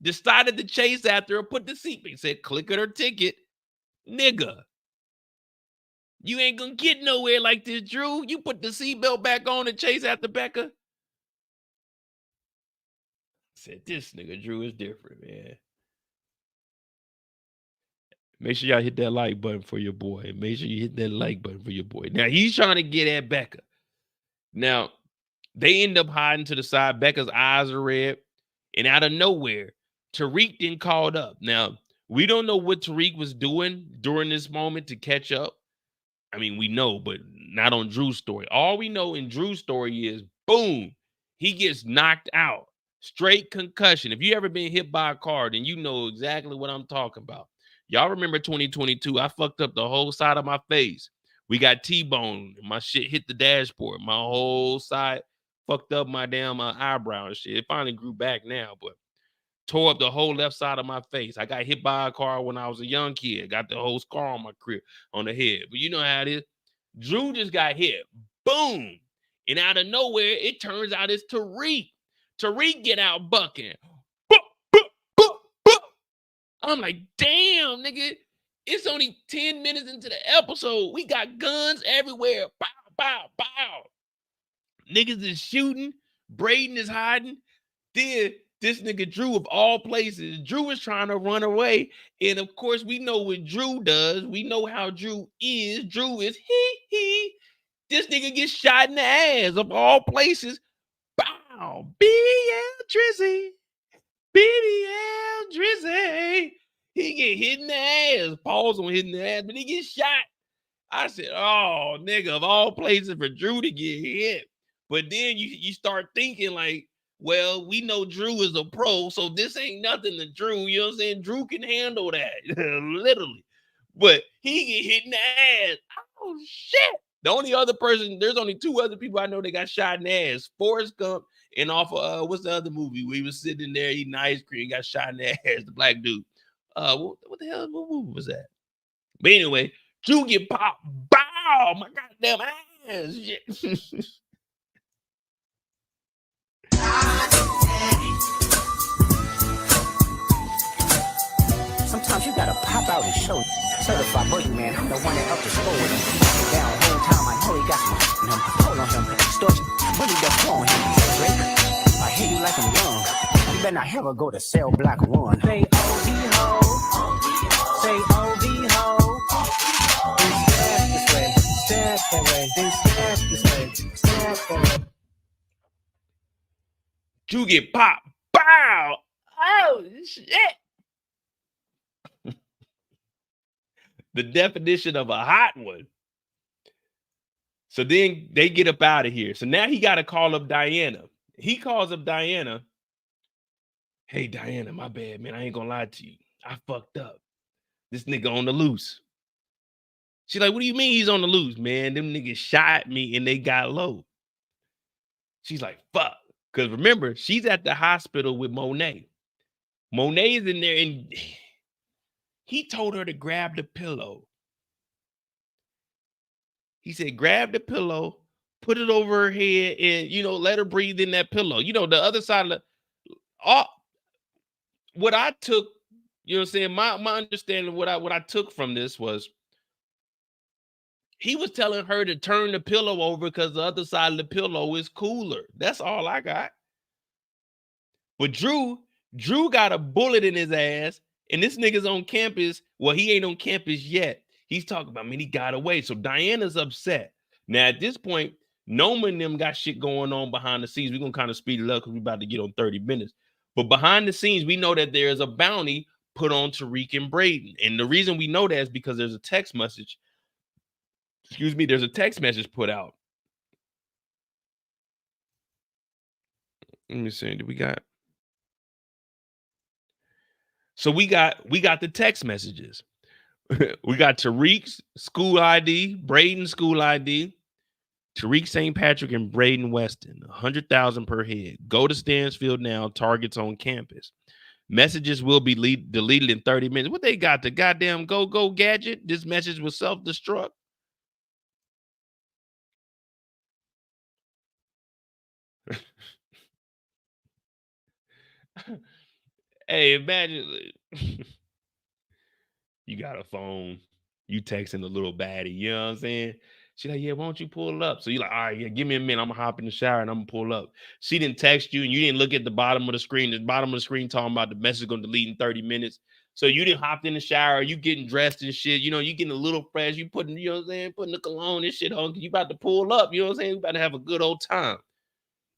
decided to chase after her, put the seatbelt, said, click at her ticket. Nigga, you ain't gonna get nowhere like this, Drew. You put the seatbelt back on and chase after Becca. Said, this nigga Drew is different, man. Make sure y'all hit that like button for your boy. Make sure you hit that like button for your boy. Now, he's trying to get at Becca. Now, they end up hiding to the side. Becca's eyes are red. And out of nowhere, Tariq then called up. Now, we don't know what Tariq was doing during this moment to catch up. I mean, we know, but not on Drew's story. All we know in Drew's story is, boom, he gets knocked out. Straight concussion. If you ever been hit by a car, then you know exactly what I'm talking about. Y'all remember 2022, I fucked up the whole side of my face. We got T-bone. My shit hit the dashboard. My whole side fucked up my damn eyebrow and shit. It finally grew back now, but tore up the whole left side of my face. I got hit by a car when I was a young kid. Got the whole scar on my crib, on the head. But you know how it is. Drew just got hit. Boom. And out of nowhere, it turns out it's Tariq. Tariq get out bucking. I'm like, damn, nigga. It's only 10 minutes into the episode. We got guns everywhere. Bow, bow, bow. Niggas is shooting. Brayden is hiding. Then this nigga Drew, of all places, Drew is trying to run away. And of course, we know what Drew does. We know how Drew is. Drew is he. This nigga gets shot in the ass, of all places. Bow. BBL Drizzy. BBL Drizzy. He get hit in the ass. Pause on hitting the ass, but he gets shot. I said, oh, nigga, of all places for Drew to get hit. But then you start thinking like, well, we know Drew is a pro, so this ain't nothing to Drew. You know what I'm saying? Drew can handle that, literally. But he get hit in the ass. Oh, shit. The only other person, there's only two other people I know that got shot in the ass. Forrest Gump and off of, what's the other movie where he was sitting there eating ice cream, got shot in the ass, the black dude. What the hell, what movie was that? But anyway, Drew get popped. Bow! My goddamn ass. Shit. Sometimes you gotta pop out and show. Certified boogeyman, I'm the one that up the score with him. Down the whole time, I know he got some hold on him. Extortion, really the phone him. Drake, I hear you like I'm young. You better not ever go to cell block 1. Say OB ho. Say OB ho. Step this way, step Drew get popped. Bow. Oh, shit. The definition of a hot one. So then they get up out of here. So now he got to call up Diana. He calls up Diana. Hey, Diana, my bad, man. I ain't gonna lie to you. I fucked up. This nigga on the loose. She's like, what do you mean he's on the loose, man? Them niggas shot me and they got low. She's like, fuck. Because remember, she's at the hospital with Monet. Monet is in there and he told her to grab the pillow. He said, grab the pillow, put it over her head, and, you know, let her breathe in that pillow. You know, the other side of the... what I took, you know what I'm saying? My understanding of what I took from this was he was telling her to turn the pillow over because the other side of the pillow is cooler. That's all I got. But Drew got a bullet in his ass, and this nigga's on campus. Well, he ain't on campus yet. He's talking about, man, he got away. So Diana's upset. Now, at this point, Noma and them got shit going on behind the scenes. We're going to kind of speed it up because we're about to get on 30 minutes. But behind the scenes, we know that there is a bounty put on Tariq and Braden. And the reason we know that is because there's a text message. Excuse me, there's a text message put out. Let me see. Did we got? So we got the text messages. We got Tariq's school ID, Braden's school ID, Tariq St. Patrick and Braden Weston, 100,000 per head. Go to Stansfield now. Targets on campus. Messages will be deleted in 30 minutes. What they got? The goddamn go gadget? This message was self-destruct. Hey, imagine you got a phone, you texting a little baddie, you know what I'm saying? She's like, yeah, why don't you pull up? So you're like, all right, yeah, give me a minute. I'm gonna hop in the shower and I'm gonna pull up. She didn't text you and you didn't look at the bottom of the screen. The bottom of the screen talking about the message gonna delete in 30 minutes. So you didn't hop in the shower, you getting dressed and shit, you know, you getting a little fresh, you putting, you know what I'm saying, putting the cologne and shit on, you about to pull up, you know what I'm saying? You about to have a good old time.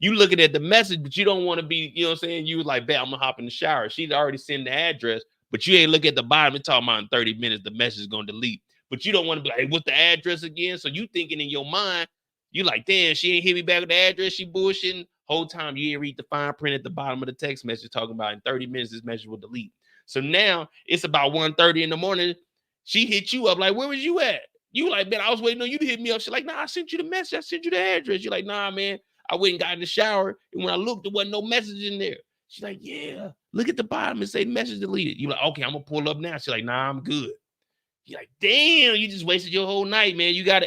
You looking at the message, but you don't want to be, you know what I'm saying? You was like, bet I'm gonna hop in the shower. She'd already sent the address, but you ain't look at the bottom and talking about in 30 minutes, the message is gonna delete. But you don't want to be like, hey, what's the address again? So you thinking in your mind, you like, damn, she ain't hit me back with the address, she bullshitting. Whole time you ain't read the fine print at the bottom of the text message talking about in 30 minutes, this message will delete. So now it's about 1:30 in the morning. She hit you up like, where was you at? You like, man, I was waiting on you to hit me up. She's like, nah, I sent you the message. I sent you the address. You're like, nah, man. I went and got in the shower, and when I looked, there wasn't no message in there. She's like, yeah, look at the bottom and say message deleted. You're like, okay, I'm gonna pull up now. She's like, nah, I'm good. You're like, damn, you just wasted your whole night, man. You gotta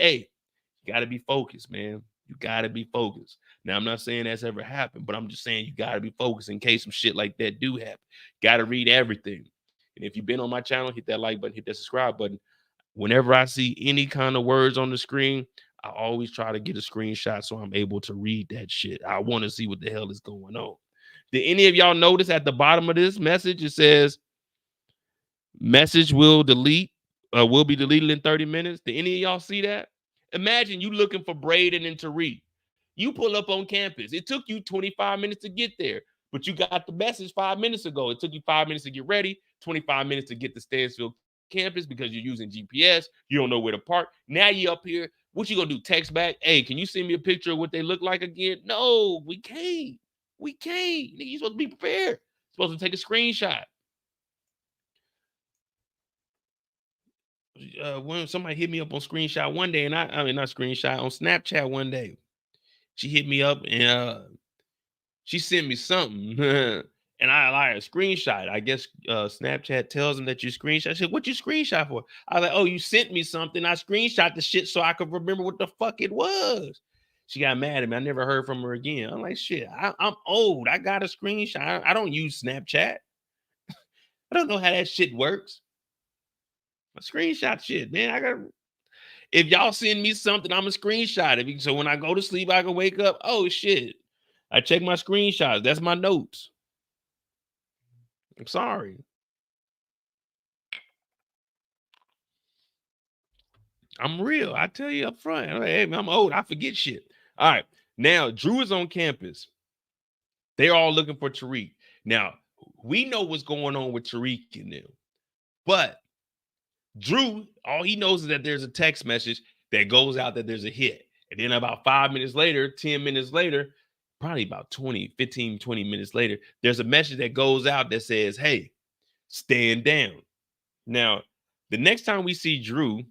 be focused, man. You gotta be focused. Now, I'm not saying that's ever happened, but I'm just saying you gotta be focused in case some shit like that do happen. Gotta read everything. And if you've been on my channel, hit that like button, hit that subscribe button. Whenever I see any kind of words on the screen, I always try to get a screenshot so I'm able to read that shit. I want to see what the hell is going on. Did any of y'all notice at the bottom of this message, it says message will be deleted in 30 minutes? Did any of y'all see that? Imagine you looking for Brayden and Tariq. You pull up on campus. It took you 25 minutes to get there, but you got the message 5 minutes ago. It took you 5 minutes to get ready, 25 minutes to get to Stansfield campus because you're using GPS. You don't know where to park. Now you up here. What you gonna do? Text back? Hey, can you send me a picture of what they look like again? No, we can't. We can't. You're supposed to be prepared. You're supposed to take a screenshot. When somebody hit me up on screenshot one day, and I mean not screenshot, on Snapchat one day, she hit me up and she sent me something. And I like a screenshot. I guess Snapchat tells them that you screenshot. I said, what you screenshot for? I was like, oh, you sent me something. I screenshot the shit so I could remember what the fuck it was. She got mad at me. I never heard from her again. I'm like, shit, I'm old. I got a screenshot. I don't use Snapchat. I don't know how that shit works. A screenshot shit, man. If y'all send me something, I'm a screenshot it. So when I go to sleep, I can wake up. Oh, shit. I check my screenshots. That's my notes. I'm sorry. I'm real. I tell you up front. Hey, I'm old. I forget shit. All right. Now, Drew is on campus. They're all looking for Tariq. Now, we know what's going on with Tariq and them. But Drew, all he knows is that there's a text message that goes out that there's a hit. And then about 5 minutes later, 10 minutes later, probably about 20 minutes later, there's a message that goes out that says, hey, stand down. Now, the next time we see Drew,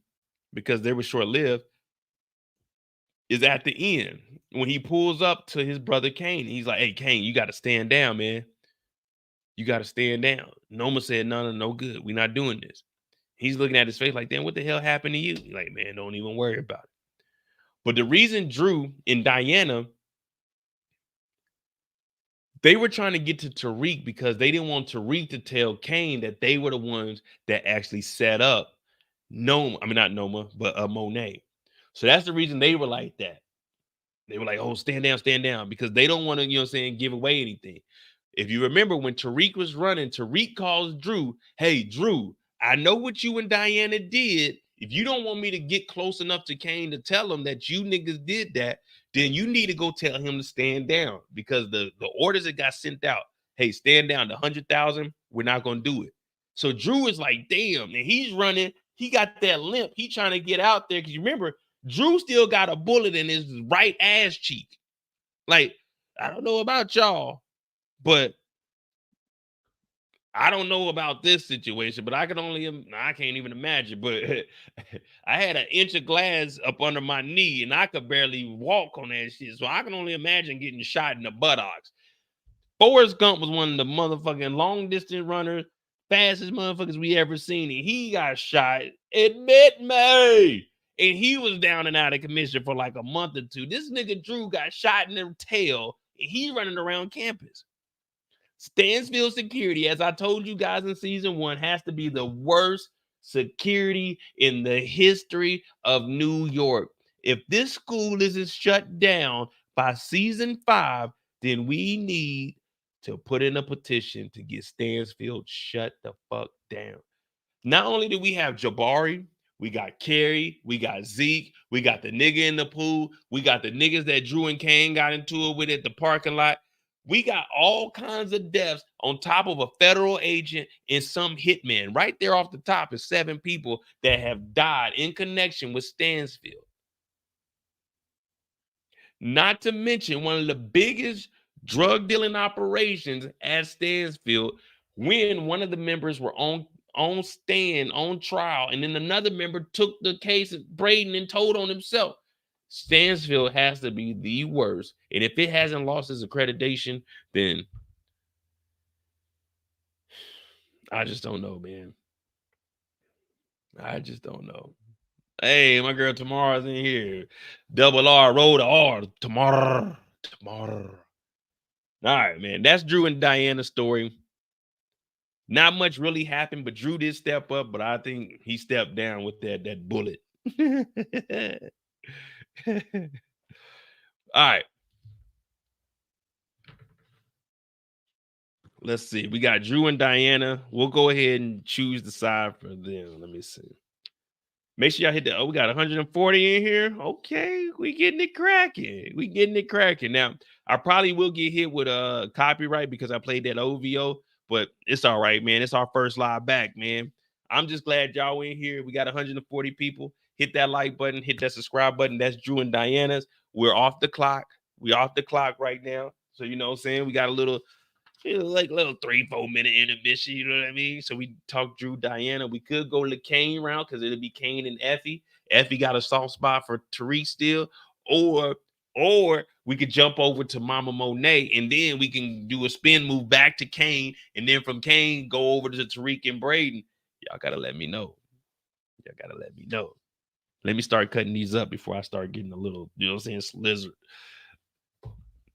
because they were short-lived, is at the end when he pulls up to his brother Kane. He's like, hey, Kane, you got to stand down, man. You got to stand down. Noma said, no good. We're not doing this. He's looking at his face like, damn, what the hell happened to you? He's like, man, don't even worry about it. But the reason Drew and Diana, they were trying to get to Tariq because they didn't want Tariq to tell Kane that they were the ones that actually set up Noma. I mean, not Noma, but Monet. So that's the reason they were like that. They were like, oh, stand down, because they don't want to, you know what I'm saying, give away anything. If you remember when Tariq was running, Tariq calls Drew, hey, Drew, I know what you and Diana did. If you don't want me to get close enough to Kane to tell him that you niggas did that, then you need to go tell him to stand down, because the orders that got sent out, hey, stand down, the 100,000, we're not going to do it. So Drew is like, damn, and he's running. He got that limp. He trying to get out there, because you remember, Drew still got a bullet in his right ass cheek. Like, I don't know about y'all, but I don't know about this situation, but I can't even imagine. But I had an inch of glass up under my knee and I could barely walk on that shit. So I can only imagine getting shot in the buttocks. Forrest Gump was one of the motherfucking long distance runners, fastest motherfuckers we ever seen. And he got shot. Admit me. And he was down and out of commission for like a month or two. This nigga Drew got shot in the tail and he running around campus. Stansfield security, as I told you guys in season 1, has to be the worst security in the history of New York. If this school isn't shut down by season 5, then we need to put in a petition to get Stansfield shut the fuck down. Not only do we have Jabari, we got Carrie, we got Zeke, we got the nigga in the pool, we got the niggas that Drew and Kane got into it with at the parking lot. We got all kinds of deaths on top of a federal agent and some hitman. Right there off the top is 7 people that have died in connection with Stansfield. Not to mention one of the biggest drug dealing operations at Stansfield, when one of the members were on stand, on trial, and then another member took the case of Brayden and told on himself. Stansfield has to be the worst. And if it hasn't lost its accreditation, then I just don't know, man. I just don't know. Hey, my girl Tamara's in here. Double R, roll the R. Tamara. All right, man. That's Drew and Diana's story. Not much really happened, but Drew did step up, but I think he stepped down with that bullet. All right. Let's see. We got Drew and Diana. We'll go ahead and choose the side for them. Let me see. Make sure y'all hit we got 140 in here. Okay, we getting it cracking. Now, I probably will get hit with a copyright because I played that OVO, but it's all right, man. It's our first live back, man. I'm just glad y'all in here. We got 140 people. Hit that like button, hit that subscribe button. That's Drew and Diana's. We're off the clock. We're off the clock right now. So, you know what I'm saying? We got a little 3-4 minute intermission, you know what I mean? So we talk Drew, Diana. We could go to Kane round because it'll be Kane and Effie. Effie got a soft spot for Tariq still. Or we could jump over to Mama Monet and then we can do a spin move back to Kane. And then from Kane, go over to Tariq and Braden. Y'all got to let me know. Let me start cutting these up before I start getting a little, you know what I'm saying, slizzard.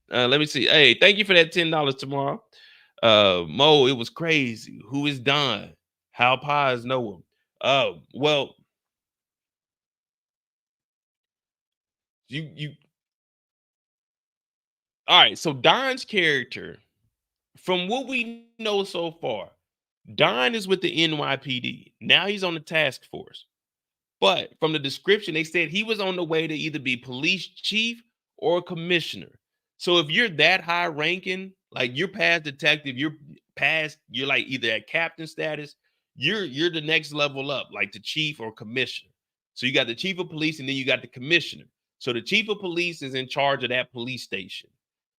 Let me see. Hey, thank you for that $10 tomorrow. Mo, it was crazy. Who is Don? How pies know him? Well, you all right. So Don's character, from what we know so far, Don is with the NYPD. Now he's on the task force. But from the description, they said he was on the way to either be police chief or commissioner. So if you're that high ranking Like you're past detective, you're like either at captain status, you're the next level up, like the chief or commissioner. So you got the chief of police and then you got the commissioner. So the chief of police is in charge of that police station.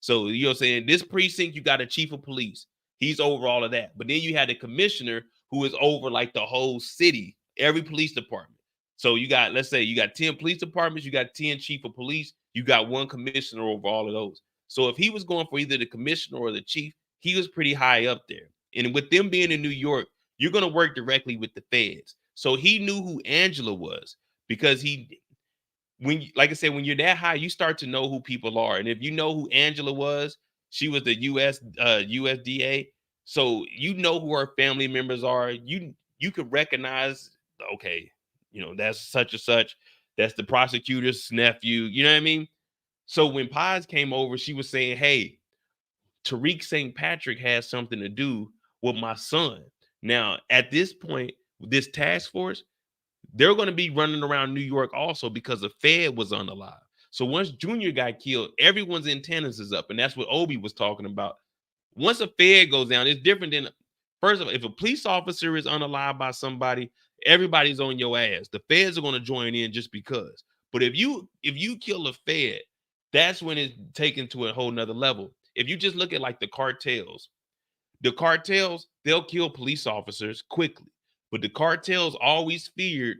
So you know what I'm saying? This precinct, you got a chief of police. He's over all of that. But then you had the commissioner who is over like the whole city, every police department. So you got, let's say you got 10 police departments, you got 10 chief of police, you got one commissioner over all of those. So if he was going for either the commissioner or the chief, he was pretty high up there. And with them being in New York, you're going to work directly with the feds. So he knew who Angela was because like I said, when you're that high, you start to know who people are. And if you know who Angela was, she was the USDA. So you know who her family members are. You could recognize, okay, you know, that's such and such. That's the prosecutor's nephew. You know what I mean? So when Paz came over, she was saying, hey, Tariq St. Patrick has something to do with my son. Now, at this point, this task force, they're going to be running around New York also because the Fed was unalive. So once Junior got killed, everyone's antennas is up. And that's what Obie was talking about. Once a Fed goes down, it's different than, first of all, if a police officer is unalive by somebody, everybody's on your ass. The feds are going to join in just because. But if you kill a Fed, that's when it's taken to a whole nother level. If you just look at like the cartels, they'll kill police officers quickly. But the cartels always feared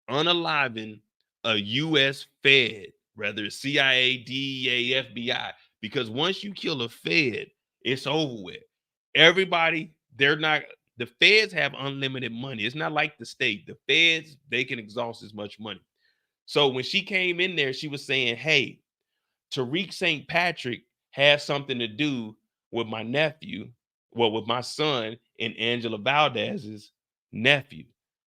unaliving a U.S. Fed, whether it's CIA, DEA, FBI, because once you kill a Fed, it's over with. Everybody, the feds have unlimited money. It's not like the state. The feds, they can exhaust as much money. So when she came in there, she was saying, hey, Tariq St. Patrick has something to do with my nephew, with my son and Angela Valdez's nephew.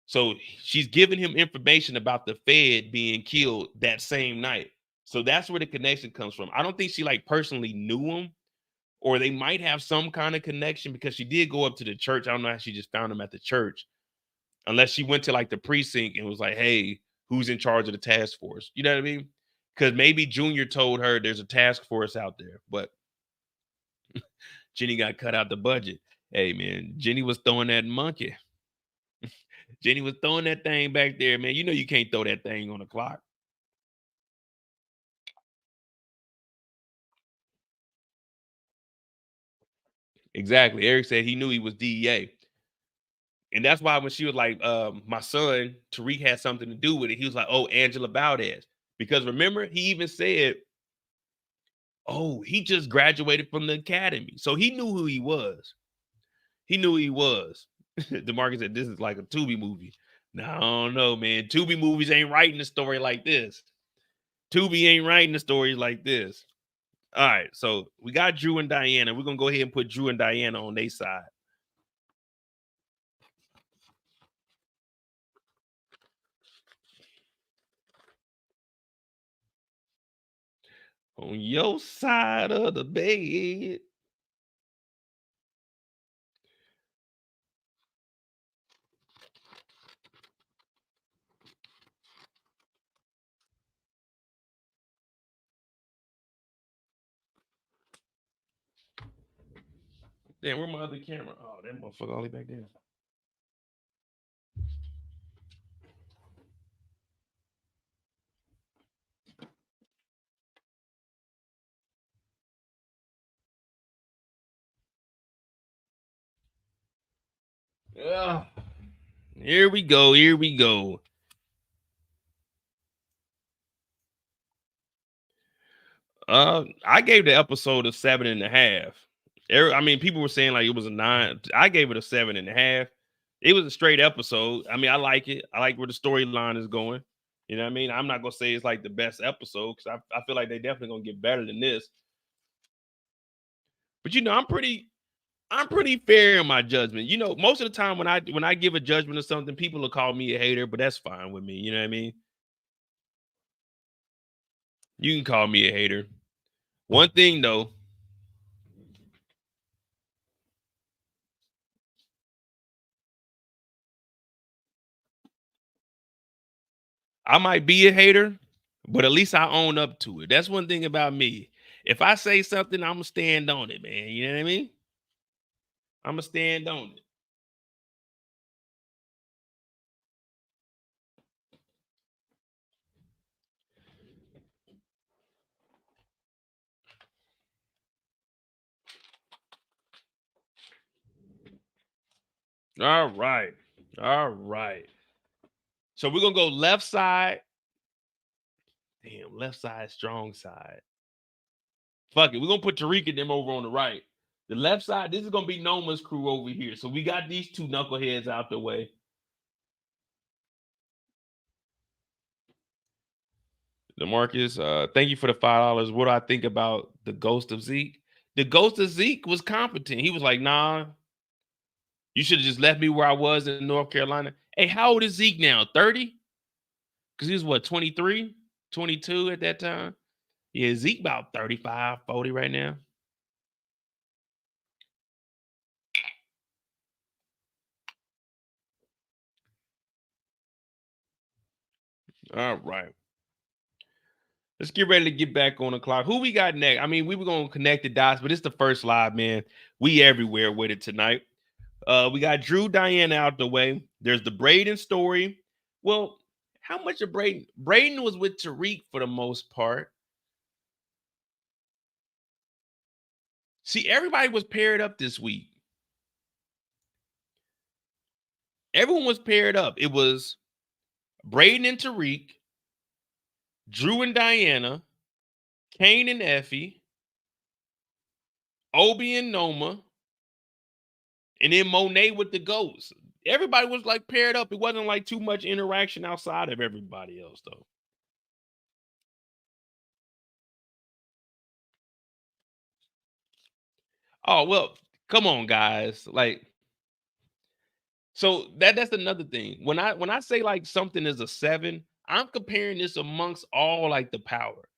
So she's giving him information about the Fed being killed that same night. So that's where the connection comes from. I don't think she like personally knew him, or they might have some kind of connection because she did go up to the church. I don't know how she just found him at the church, unless she went to like the precinct and was like, hey, who's in charge of the task force? You know what I mean? Because maybe Junior told her there's a task force out there, but Jenny got cut out the budget. Hey, man, Jenny was throwing that monkey. Jenny was throwing that thing back there, man. You know you can't throw that thing on the clock. Exactly. Eric said he knew he was DEA. And that's why when she was like, my son, Tariq had something to do with it, he was like, oh, Angela Valdez. Because remember, he even said, oh, he just graduated from the academy. So he knew who he was. He knew who he was. DeMarcus said, this is like a Tubi movie. Now, I don't know, man. Tubi movies ain't writing a story like this. Tubi ain't writing the stories like this. All right, so we got Drew and Diana. We're going to go ahead and put Drew and Diana on their side. On your side of the bed. Damn, where my other camera? Oh, that motherfucker all the way back there. Ugh. Here we go. Here we go. I gave the episode a 7.5. I mean, people were saying like it was a 9. I gave it a 7.5. It was a straight episode. I mean, I like it. I like where the storyline is going. You know what I mean? I'm not gonna say it's like the best episode because I feel like they definitely gonna get better than this. But you know, I'm pretty fair in my judgment. You know, most of the time when I give a judgment of something, people will call me a hater, but that's fine with me. You know what I mean? You can call me a hater. One thing though, I might be a hater, but at least I own up to it. That's one thing about me. If I say something, I'm gonna stand on it, man. You know what I mean? I'm gonna stand on it. All right. All right. So we're gonna go left side. Damn, left side, strong side. Fuck it. We're gonna put Tariq and them over on the right. The left side, this is gonna be Noma's crew over here. So we got these two knuckleheads out the way. DeMarcus, thank you for the $5. What do I think about the ghost of Zeke? The ghost of Zeke was competent. He was like, nah, you should have just left me where I was in North Carolina. Hey, how old is Zeke now? 30? Because he was what, 23, 22 at that time? Yeah, Zeke about 35, 40 right now. All right. Let's get ready to get back on the clock. Who we got next? I mean, we were going to connect the dots, but it's the first live, man. We everywhere with it tonight. We got Drew Diana out the way. There's the Brayden story. Well, how much of Brayden? Brayden was with Tariq for the most part. See, everybody was paired up this week. Everyone was paired up. It was Brayden and Tariq, Drew and Diana, Kane and Effie, Obie and Noma, and then Monet with the ghosts. Everybody was like paired up. It wasn't like too much interaction outside of everybody else, though. Oh, well, come on, guys. Like, so that's another thing. When I say like something is a 7, I'm comparing this amongst all like the Power.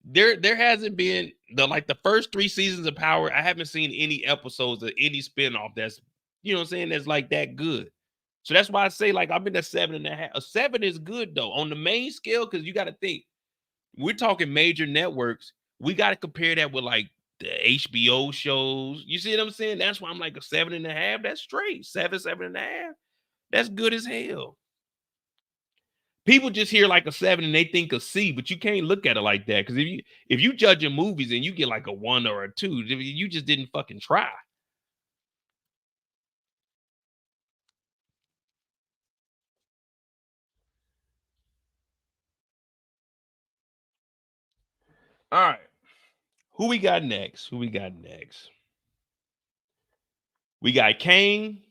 There hasn't been the first 3 seasons of Power. I haven't seen any episodes of any spinoff that's, you know what I'm saying, that's like that good. So that's why I say like I'm in a 7.5. A 7 is good though on the main scale, because you got to think we're talking major networks. We got to compare that with like the HBO shows. You see what I'm saying? That's why I'm like a 7.5. That's straight. 7.5. That's good as hell. People just hear like a 7 and they think a C, but you can't look at it like that. Because if you judging movies and you get like a 1 or a 2, you just didn't fucking try. All right. Who we got next? We got Kane.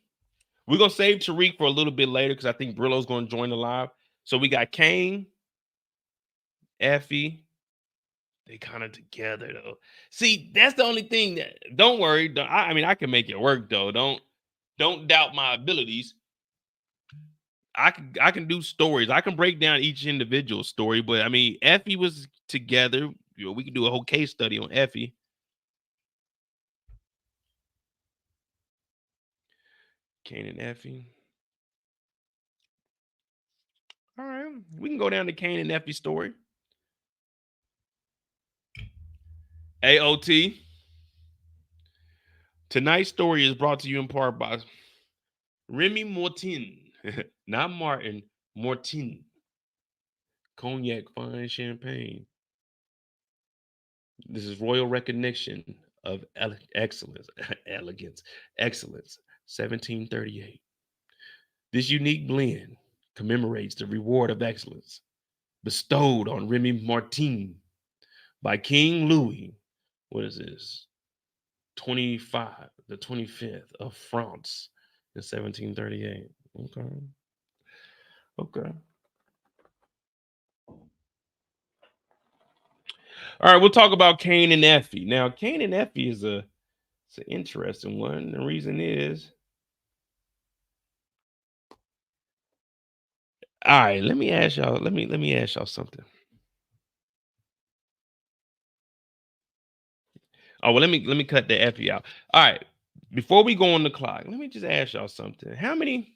We're going to save Tariq for a little bit later because I think Brillo's going to join the live. So we got Kane, Effie. They kind of together, though. See, that's the only thing that, don't worry. I mean, I can make it work, though. Don't doubt my abilities. I can do stories. I can break down each individual story, but I mean, Effie was together. You know, we can do a whole case study on Effie. Kane and Effie. All right, we can go down to Kane and Effie story. AOT. Tonight's story is brought to you in part by Remy Martin, not Martin, Martin. Cognac, fine champagne. This is royal recognition of excellence, elegance, excellence. 1738. This unique blend commemorates the reward of excellence bestowed on Remy Martin by King Louis. What is this? The 25th of France in 1738. Okay. All right, we'll talk about Kane and Effie. Now, Kane and Effie is it's an interesting one. The reason is, all right, let me ask y'all. Let me ask y'all something. Oh, well, let me cut the Effie out. All right, before we go on the clock, let me just ask y'all something. How many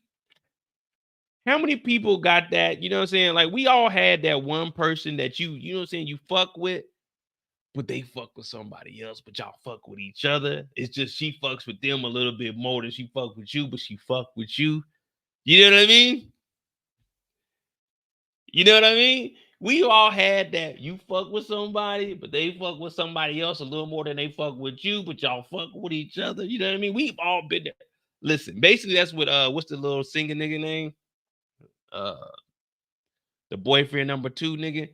people got that? You know what I'm saying? Like, we all had that one person that you know what I'm saying, you fuck with, but they fuck with somebody else, but y'all fuck with each other. It's just she fucks with them a little bit more than she fuck with you, but she fuck with you. You know what I mean? You know what I mean? We all had that. You fuck with somebody, but they fuck with somebody else a little more than they fuck with you, but y'all fuck with each other. You know what I mean? We've all been there. Listen, basically that's what what's the little singing nigga name? The boyfriend number 2 nigga.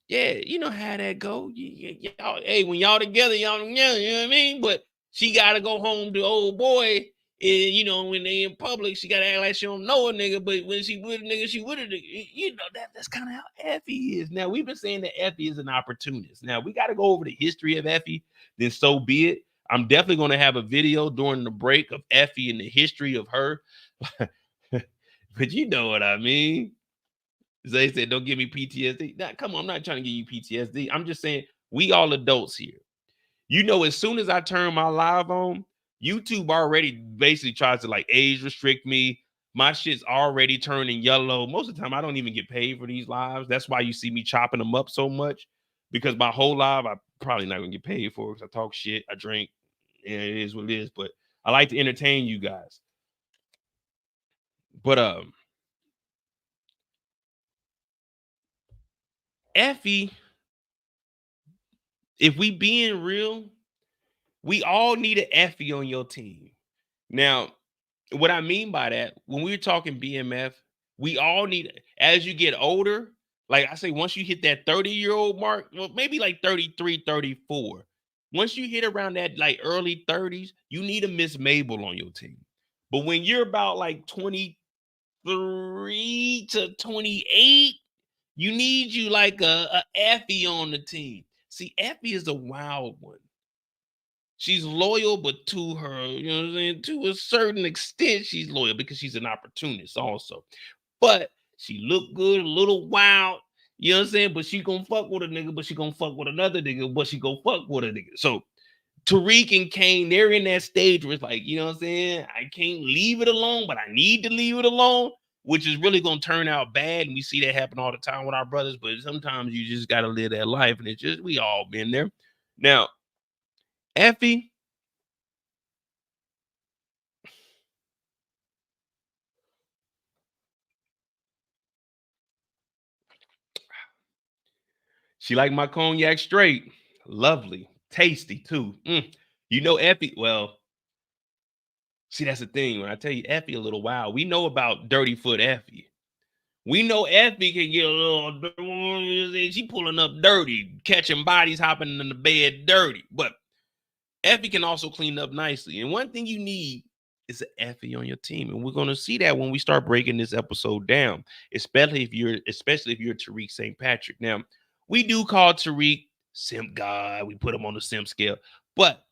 Yeah, you know how that go. Y'all, hey, when y'all together, y'all together, you know what I mean? But she gotta go home to old boy. And you know, when they in public, she gotta act like she don't know a nigga, but when she with a nigga, she with a nigga. You know, that's kind of how Effie is. Now, we've been saying that Effie is an opportunist. Now, we gotta go over the history of Effie, then so be it. I'm definitely gonna have a video during the break of Effie and the history of her. But you know what I mean. They said, don't give me PTSD. Nah, come on, I'm not trying to give you PTSD. I'm just saying, we all adults here. You know, as soon as I turn my live on, YouTube already basically tries to like age restrict me. My shit's already turning yellow. Most of the time, I don't even get paid for these lives. That's why you see me chopping them up so much, because my whole live, I'm probably not gonna get paid for it because I talk shit, I drink, and it is what it is. But I like to entertain you guys. But Effie, if we being real, we all need an Effie on your team. Now, what I mean by that, when we're talking BMF, we all need, as you get older, like I say, once you hit that 30-year-old mark, well, maybe like 33, 34. Once you hit around that like early 30s, you need a Miss Mabel on your team. But when you're about like 23 to 28, you need you like a Effie on the team. See, Effie is a wild one. She's loyal, but to her, you know what I'm saying? To a certain extent, she's loyal because she's an opportunist also. But she look good, a little wild, you know what I'm saying? But she gonna fuck with a nigga, but she gonna fuck with another nigga, but she gonna fuck with a nigga. So Tariq and Kane, they're in that stage where it's like, you know what I'm saying? I can't leave it alone, but I need to leave it alone, which is really gonna turn out bad. And we see that happen all the time with our brothers, but sometimes you just gotta live that life, and it's just, we all been there. Now, Effie, she like my cognac straight. Lovely. Tasty, too. You know Effie, well, see, that's the thing. When I tell you Effie a little wild, we know about Dirty Foot Effie. We know Effie can get a little, she pulling up dirty, catching bodies, hopping in the bed dirty. But Effie can also clean up nicely. And one thing you need is an Effie on your team. And we're going to see that when we start breaking this episode down, especially if you're Tariq St. Patrick. Now, we do call Tariq simp guy. We put him on the simp scale. But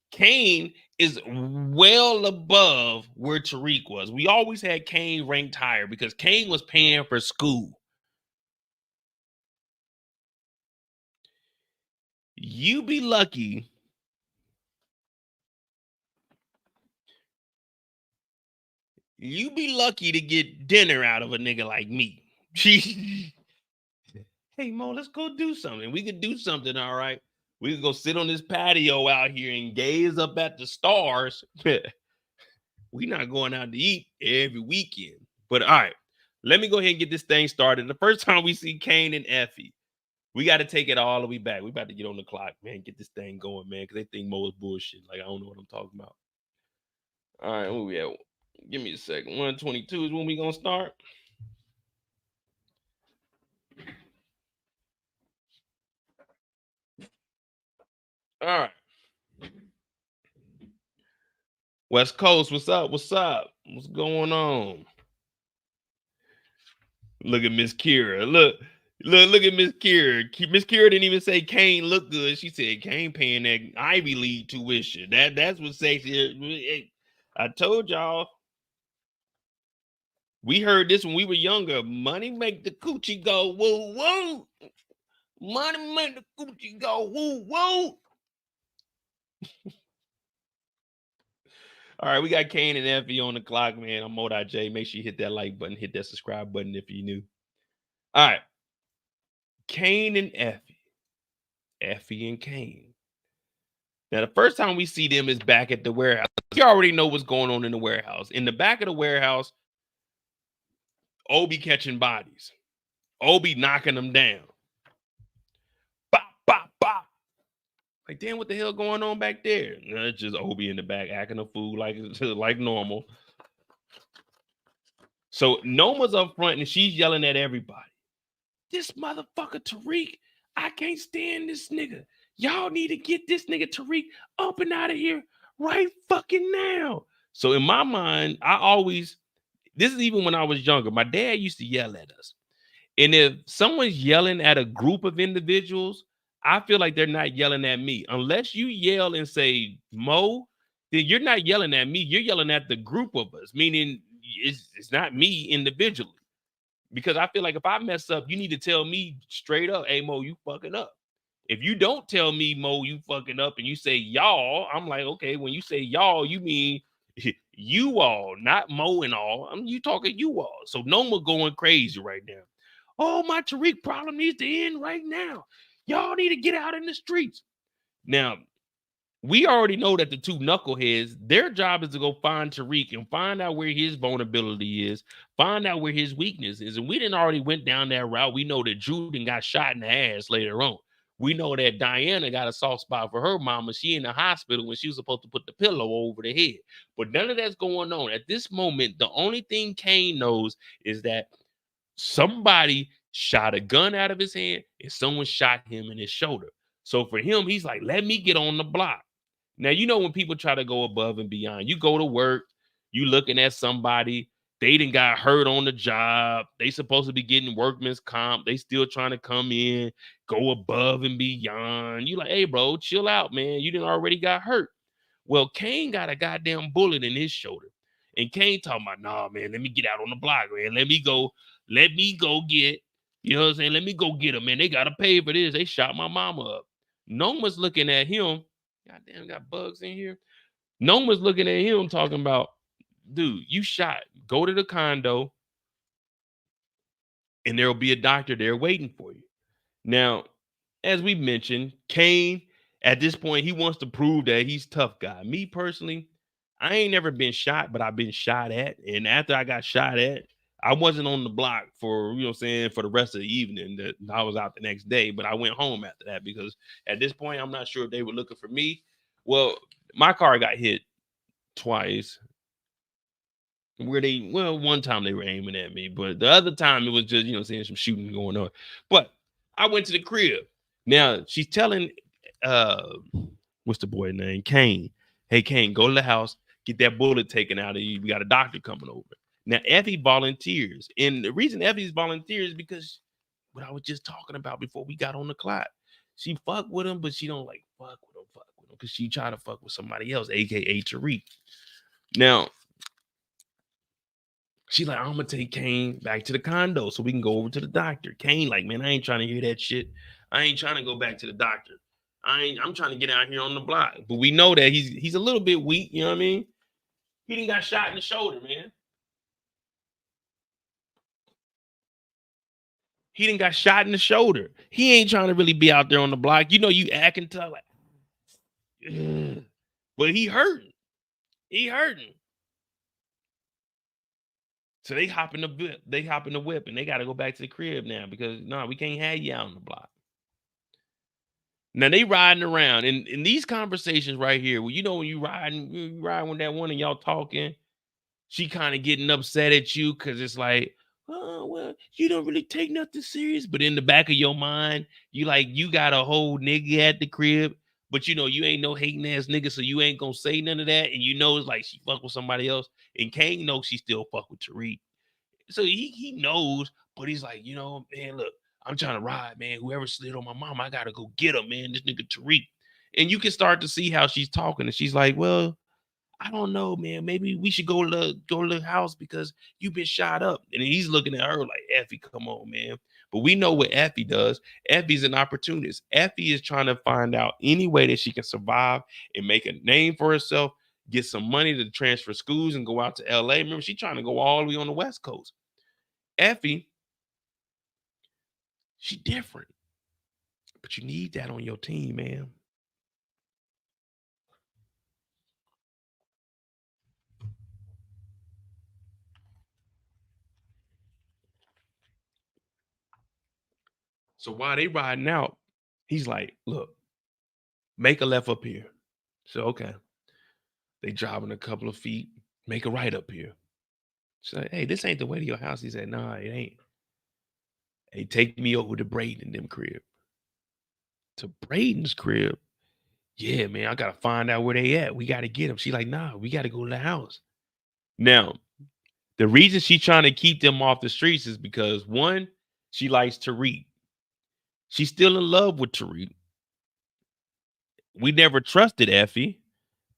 Kane is well above where Tariq was. We always had Kane ranked higher because Kane was paying for school. You be lucky. You be lucky to get dinner out of a nigga like me. Hey, Mo, let's go do something. We could do something, all right? We could go sit on this patio out here and gaze up at the stars. We not going out to eat every weekend. But all right, let me go ahead and get this thing started. The first time we see Kane and Effie, we got to take it all the way back. We about to get on the clock, man. Get this thing going, man, because they think Mo is bullshit. Like, I don't know what I'm talking about. All right, where we at? Give me a second. 122 is when we going to start. All right. West Coast, what's up? What's up? What's going on? Look at Miss Kira. Look at Miss Kira. Miss Kira didn't even say Kane looked good. She said Kane paying that Ivy League tuition. That's what sexy. I told y'all. We heard this when we were younger. Money make the coochie go woo woo. Money make the coochie go woo woo. All right, we got Kane and Effie on the clock, man. I'm Monet J. Make sure you hit that like button, hit that subscribe button if you're new. All right. Kane and Effie. Effie and Kane. Now, the first time we see them is back at the warehouse. You already know what's going on in the warehouse. In the back of the warehouse, Obie catching bodies. Obie knocking them down. Bop, bop, bop. Like, damn, what the hell going on back there? No, it's just Obie in the back acting a fool like normal. So Noma's up front and she's yelling at everybody. This motherfucker Tariq, I can't stand this nigga. Y'all need to get this nigga Tariq up and out of here right fucking now. So in my mind, this is even when I was younger, my dad used to yell at us. And if someone's yelling at a group of individuals, I feel like they're not yelling at me. Unless you yell and say Mo, then you're not yelling at me. You're yelling at the group of us, meaning it's not me individually. Because I feel like if I mess up, you need to tell me straight up, hey, Mo, you fucking up. If you don't tell me, Mo, you fucking up, and you say y'all, I'm like, okay, when you say y'all, you mean you all, not Mo and all. You talking you all. So Noma going crazy right now. Oh, my Tariq problem needs to end right now. Y'all need to get out in the streets. Now, we already know that the two knuckleheads, their job is to go find Tariq and find out where his vulnerability is, find out where his weakness is. And we didn't already went down that route. We know that Juden got shot in the ass later on. We know that Diana got a soft spot for her mama. She in the hospital when she was supposed to put the pillow over the head. But none of that's going on. At this moment, the only thing Kane knows is that somebody shot a gun out of his hand and someone shot him in his shoulder. So for him, he's like, let me get on the block. Now, you know, when people try to go above and beyond, you go to work, you looking at somebody, they done got hurt on the job. They supposed to be getting workman's comp. They still trying to come in, go above and beyond. You like, hey, bro, chill out, man. You done already got hurt. Well, Kane got a goddamn bullet in his shoulder. And Kane talking about, nah, man, let me get out on the block, man. Let me go get, you know what I'm saying? Let me go get him, man. They got to pay for this. They shot my mama up. Noma's looking at him. Goddamn, got bugs in here. Noma's looking at him talking about, dude, you shot. Go to the condo and there'll be a doctor there waiting for you. Now, as we mentioned, Kane, at this point, he wants to prove that he's tough guy. Me personally, I ain't never been shot, but I've been shot at. And after I got shot at, I wasn't on the block for, you know what I'm saying, for the rest of the evening. That I was out the next day, but I went home after that because at this point, I'm not sure if they were looking for me. Well, my car got hit twice. One time they were aiming at me, but the other time it was just, you know, saying some shooting going on. But I went to the crib. Now she's telling, what's the boy name? Kane. Hey, Kane, go to the house, get that bullet taken out of you. We got a doctor coming over. Now Effie volunteers. And the reason Effie's volunteers is because what I was just talking about before we got on the clock. She fuck with him, but she don't like fuck with him because she try to fuck with somebody else, aka Tariq. Now, she's like, I'm gonna take Kane back to the condo so we can go over to the doctor. Kane, like, man, I ain't trying to hear that shit. I ain't trying to go back to the doctor. I'm trying to get out here on the block. But we know that he's a little bit weak, you know what I mean? He done got shot in the shoulder, man. He done got shot in the shoulder. He ain't trying to really be out there on the block. You know, you acting tough like, ugh. But he hurting. He hurting. So they hop in the whip, and they got to go back to the crib now because we can't have you out on the block. Now they riding around, and in these conversations right here, well, you know, when you ride with that one and y'all talking, she kind of getting upset at you because it's like, oh, well, you don't really take nothing serious. But in the back of your mind, you got a whole nigga at the crib, but you know, you ain't no hating ass nigga, so you ain't gonna say none of that. And you know, it's like she fuck with somebody else. And Kane knows she still fuck with Tariq. So he knows, but he's like, you know, man, look, I'm trying to ride, man. Whoever slid on my mom, I gotta go get him, man. This nigga Tariq. And you can start to see how she's talking. And she's like, well, I don't know, man. Maybe we should go to the house because you've been shot up. And he's looking at her like, Effie, come on, man. But we know what Effie does. Effie's an opportunist. Effie is trying to find out any way that she can survive and make a name for herself, get some money to transfer schools and go out to LA. Remember, she's trying to go all the way on the West Coast. Effie, she different. But you need that on your team, man. So while they riding out, he's like, look, make a left up here. So, okay. They driving a couple of feet, make a right up here. She's like, hey, this ain't the way to your house. He said, nah, it ain't. Hey, take me over to Brayden them crib. To Brayden's crib? Yeah, man, I got to find out where they at. We got to get them. She's like, nah, we got to go to the house. Now, the reason she's trying to keep them off the streets is because, one, she likes Tariq. She's still in love with Tariq. We never trusted Effie,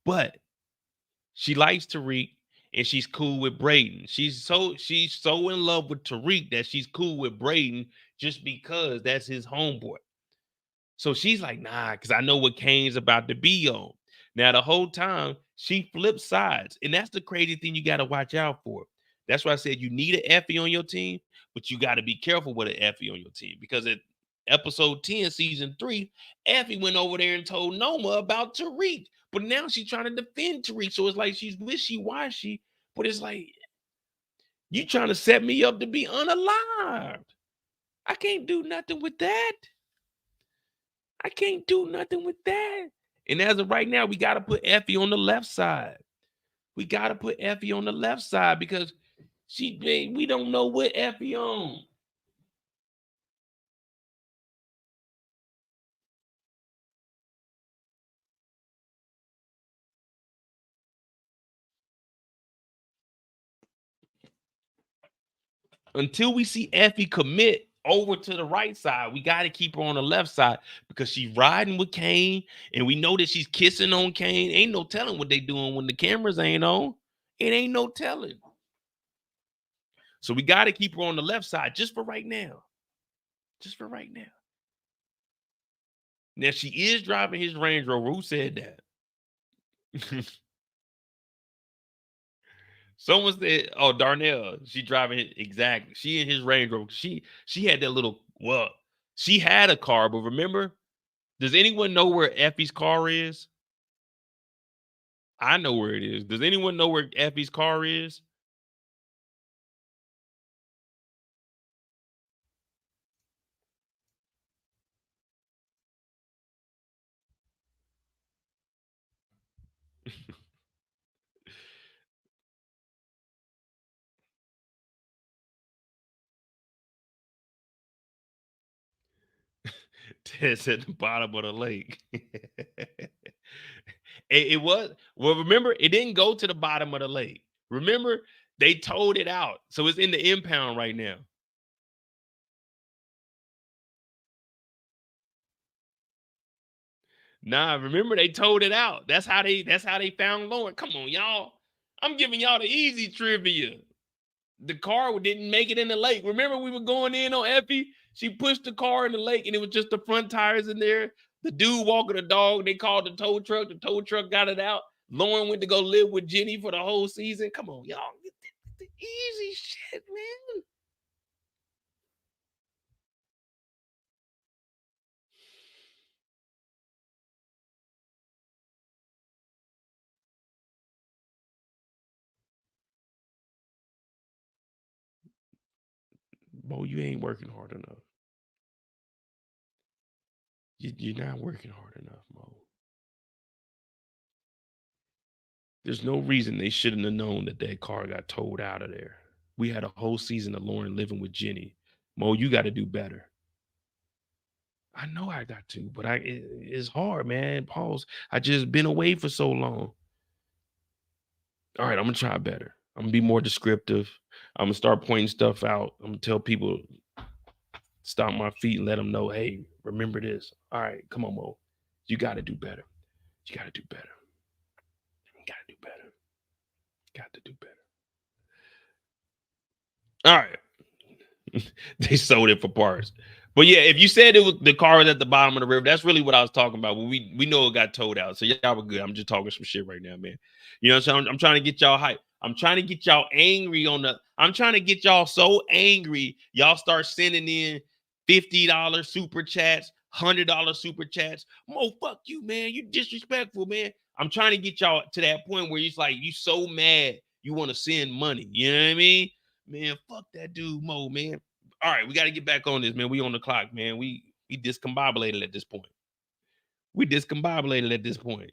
but she likes Tariq and she's cool with Brayden. She's so in love with Tariq that she's cool with Brayden just because that's his homeboy. So she's like, nah, because I know what Kane's about to be on. Now, the whole time, she flips sides. And that's the crazy thing you got to watch out for. That's why I said you need an Effie on your team, but you got to be careful with an Effie on your team. Because at episode 10, season 3, Effie went over there and told Noma about Tariq. But now she's trying to defend Tariq. So it's like she's wishy-washy. But it's like, you trying to set me up to be unalived. I can't do nothing with that. I can't do nothing with that. And as of right now, we got to put Effie on the left side. We got to put Effie on the left side because we don't know what Effie on. Until we see Effie commit over to the right side, we got to keep her on the left side because she's riding with Kane, and we know that she's kissing on Kane. Ain't no telling what they doing when the cameras ain't on. It ain't no telling. So we got to keep her on the left side just for right now. Just for right now. Now, she is driving his Range Rover. Who said that? Someone said, oh, Darnell, she driving it. Exactly. She in his Range Rover. She had that little, well, she had a car, but remember, does anyone know where Effie's car is? I know where it is. Does anyone know where Effie's car is? It's at the bottom of the lake. It was, well, remember, it didn't go to the bottom of the lake. Remember, they towed it out. So it's in the impound right now. Nah, remember, they towed it out. That's how they found Lauren. Come on, y'all. I'm giving y'all the easy trivia. The car didn't make it in the lake. Remember, we were going in on Effie? She pushed the car in the lake, and it was just the front tires in there. The dude walking the dog, they called the tow truck. The tow truck got it out. Lauren went to go live with Jenny for the whole season. Come on, y'all. The easy shit, man. Bo, you ain't working hard enough. You're not working hard enough, Mo. There's no reason they shouldn't have known that car got towed out of there. We had a whole season of Lauren living with Jenny. Mo, you got to do better. I know I got to, but it's hard, man. Pause. I just been away for so long. All right, I'm going to try better. I'm going to be more descriptive. I'm going to start pointing stuff out. I'm going to tell people, stomp my feet and let them know, hey, remember this. All right, come on, Mo. You got to do better. You got to do better. You got to do better. Got to do better. All right. They sold it for parts. But yeah, if you said it was the car was at the bottom of the river, that's really what I was talking about. Well, we know it got towed out. So y'all were good. I'm just talking some shit right now, man. You know, so I'm trying to get y'all hype. I'm trying to get y'all angry I'm trying to get y'all so angry. Y'all start sending in $50 super chats, $100 super chats. Mo, fuck you, man. You disrespectful, man. I'm trying to get y'all to that point where it's like you so mad you want to send money. You know what I mean? Man, fuck that dude, Mo, man. All right, we got to get back on this, man. We on the clock, man. We discombobulated at this point. We discombobulated at this point.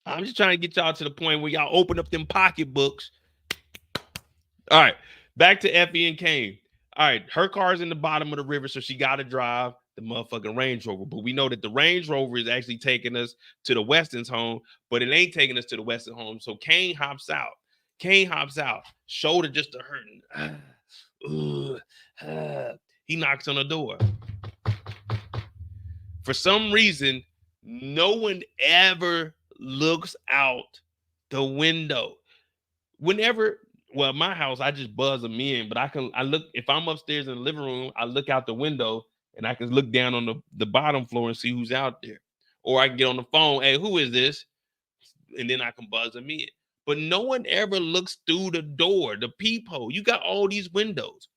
I'm just trying to get y'all to the point where y'all open up them pocketbooks. All right, back to Effie and Kane. All right, her car's in the bottom of the river, so she got to drive the motherfucking Range Rover. But we know that the Range Rover is actually taking us to the Weston's home, but it ain't taking us to the Weston home. So Kane hops out. Shoulder just a hurting. He knocks on the door. For some reason, no one ever looks out the window. My house, I just buzz them in, but I look, if I'm upstairs in the living room, I look out the window and I can look down on the bottom floor and see who's out there. Or I can get on the phone, hey, who is this? And then I can buzz them in. But no one ever looks through the door, the peephole. You got all these windows.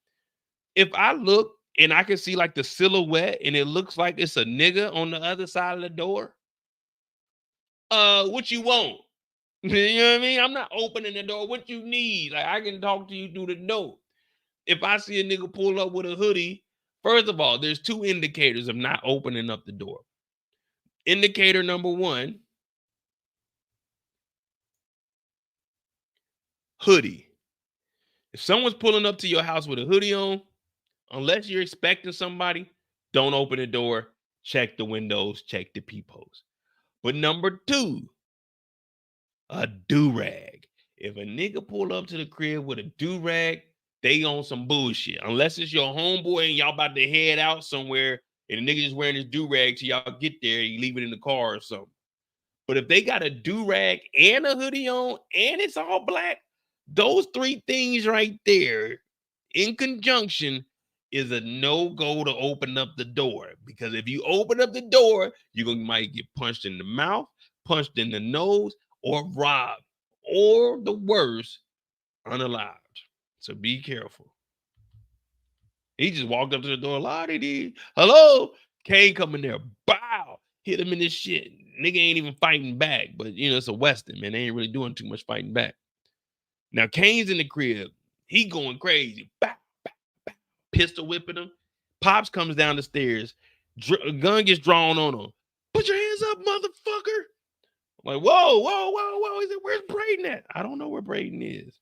If I look and I can see like the silhouette and it looks like it's a nigga on the other side of the door, what you want? You know what I mean? I'm not opening the door. What you need? Like, I can talk to you through the door. If I see a nigga pull up with a hoodie, first of all, there's two indicators of not opening up the door. Indicator number one, hoodie. If someone's pulling up to your house with a hoodie on, unless you're expecting somebody, don't open the door. Check the windows, check the peepholes. But number two, a do-rag. If a nigga pull up to the crib with a do-rag, they on some bullshit. Unless it's your homeboy and y'all about to head out somewhere and the nigga just wearing his do-rag till y'all get there and you leave it in the car or something. But if they got a do-rag and a hoodie on and it's all black, those three things right there in conjunction is a no-go to open up the door. Because if you open up the door, you might get punched in the mouth, punched in the nose, or robbed, or the worst, unalived. So be careful. He just walked up to the door, la-dee-dee. Hello? Kane come in there, bow, hit him in this shit. Nigga ain't even fighting back, but you know, it's a Weston, man. They ain't really doing too much fighting back. Now, Kane's in the crib. He going crazy. Bow, bow, bow. Pistol whipping him. Pops comes down the stairs. Gun gets drawn on him. Put your hands up, motherfucker. I'm like, whoa. He said, where's Brayden at? I don't know where Brayden is.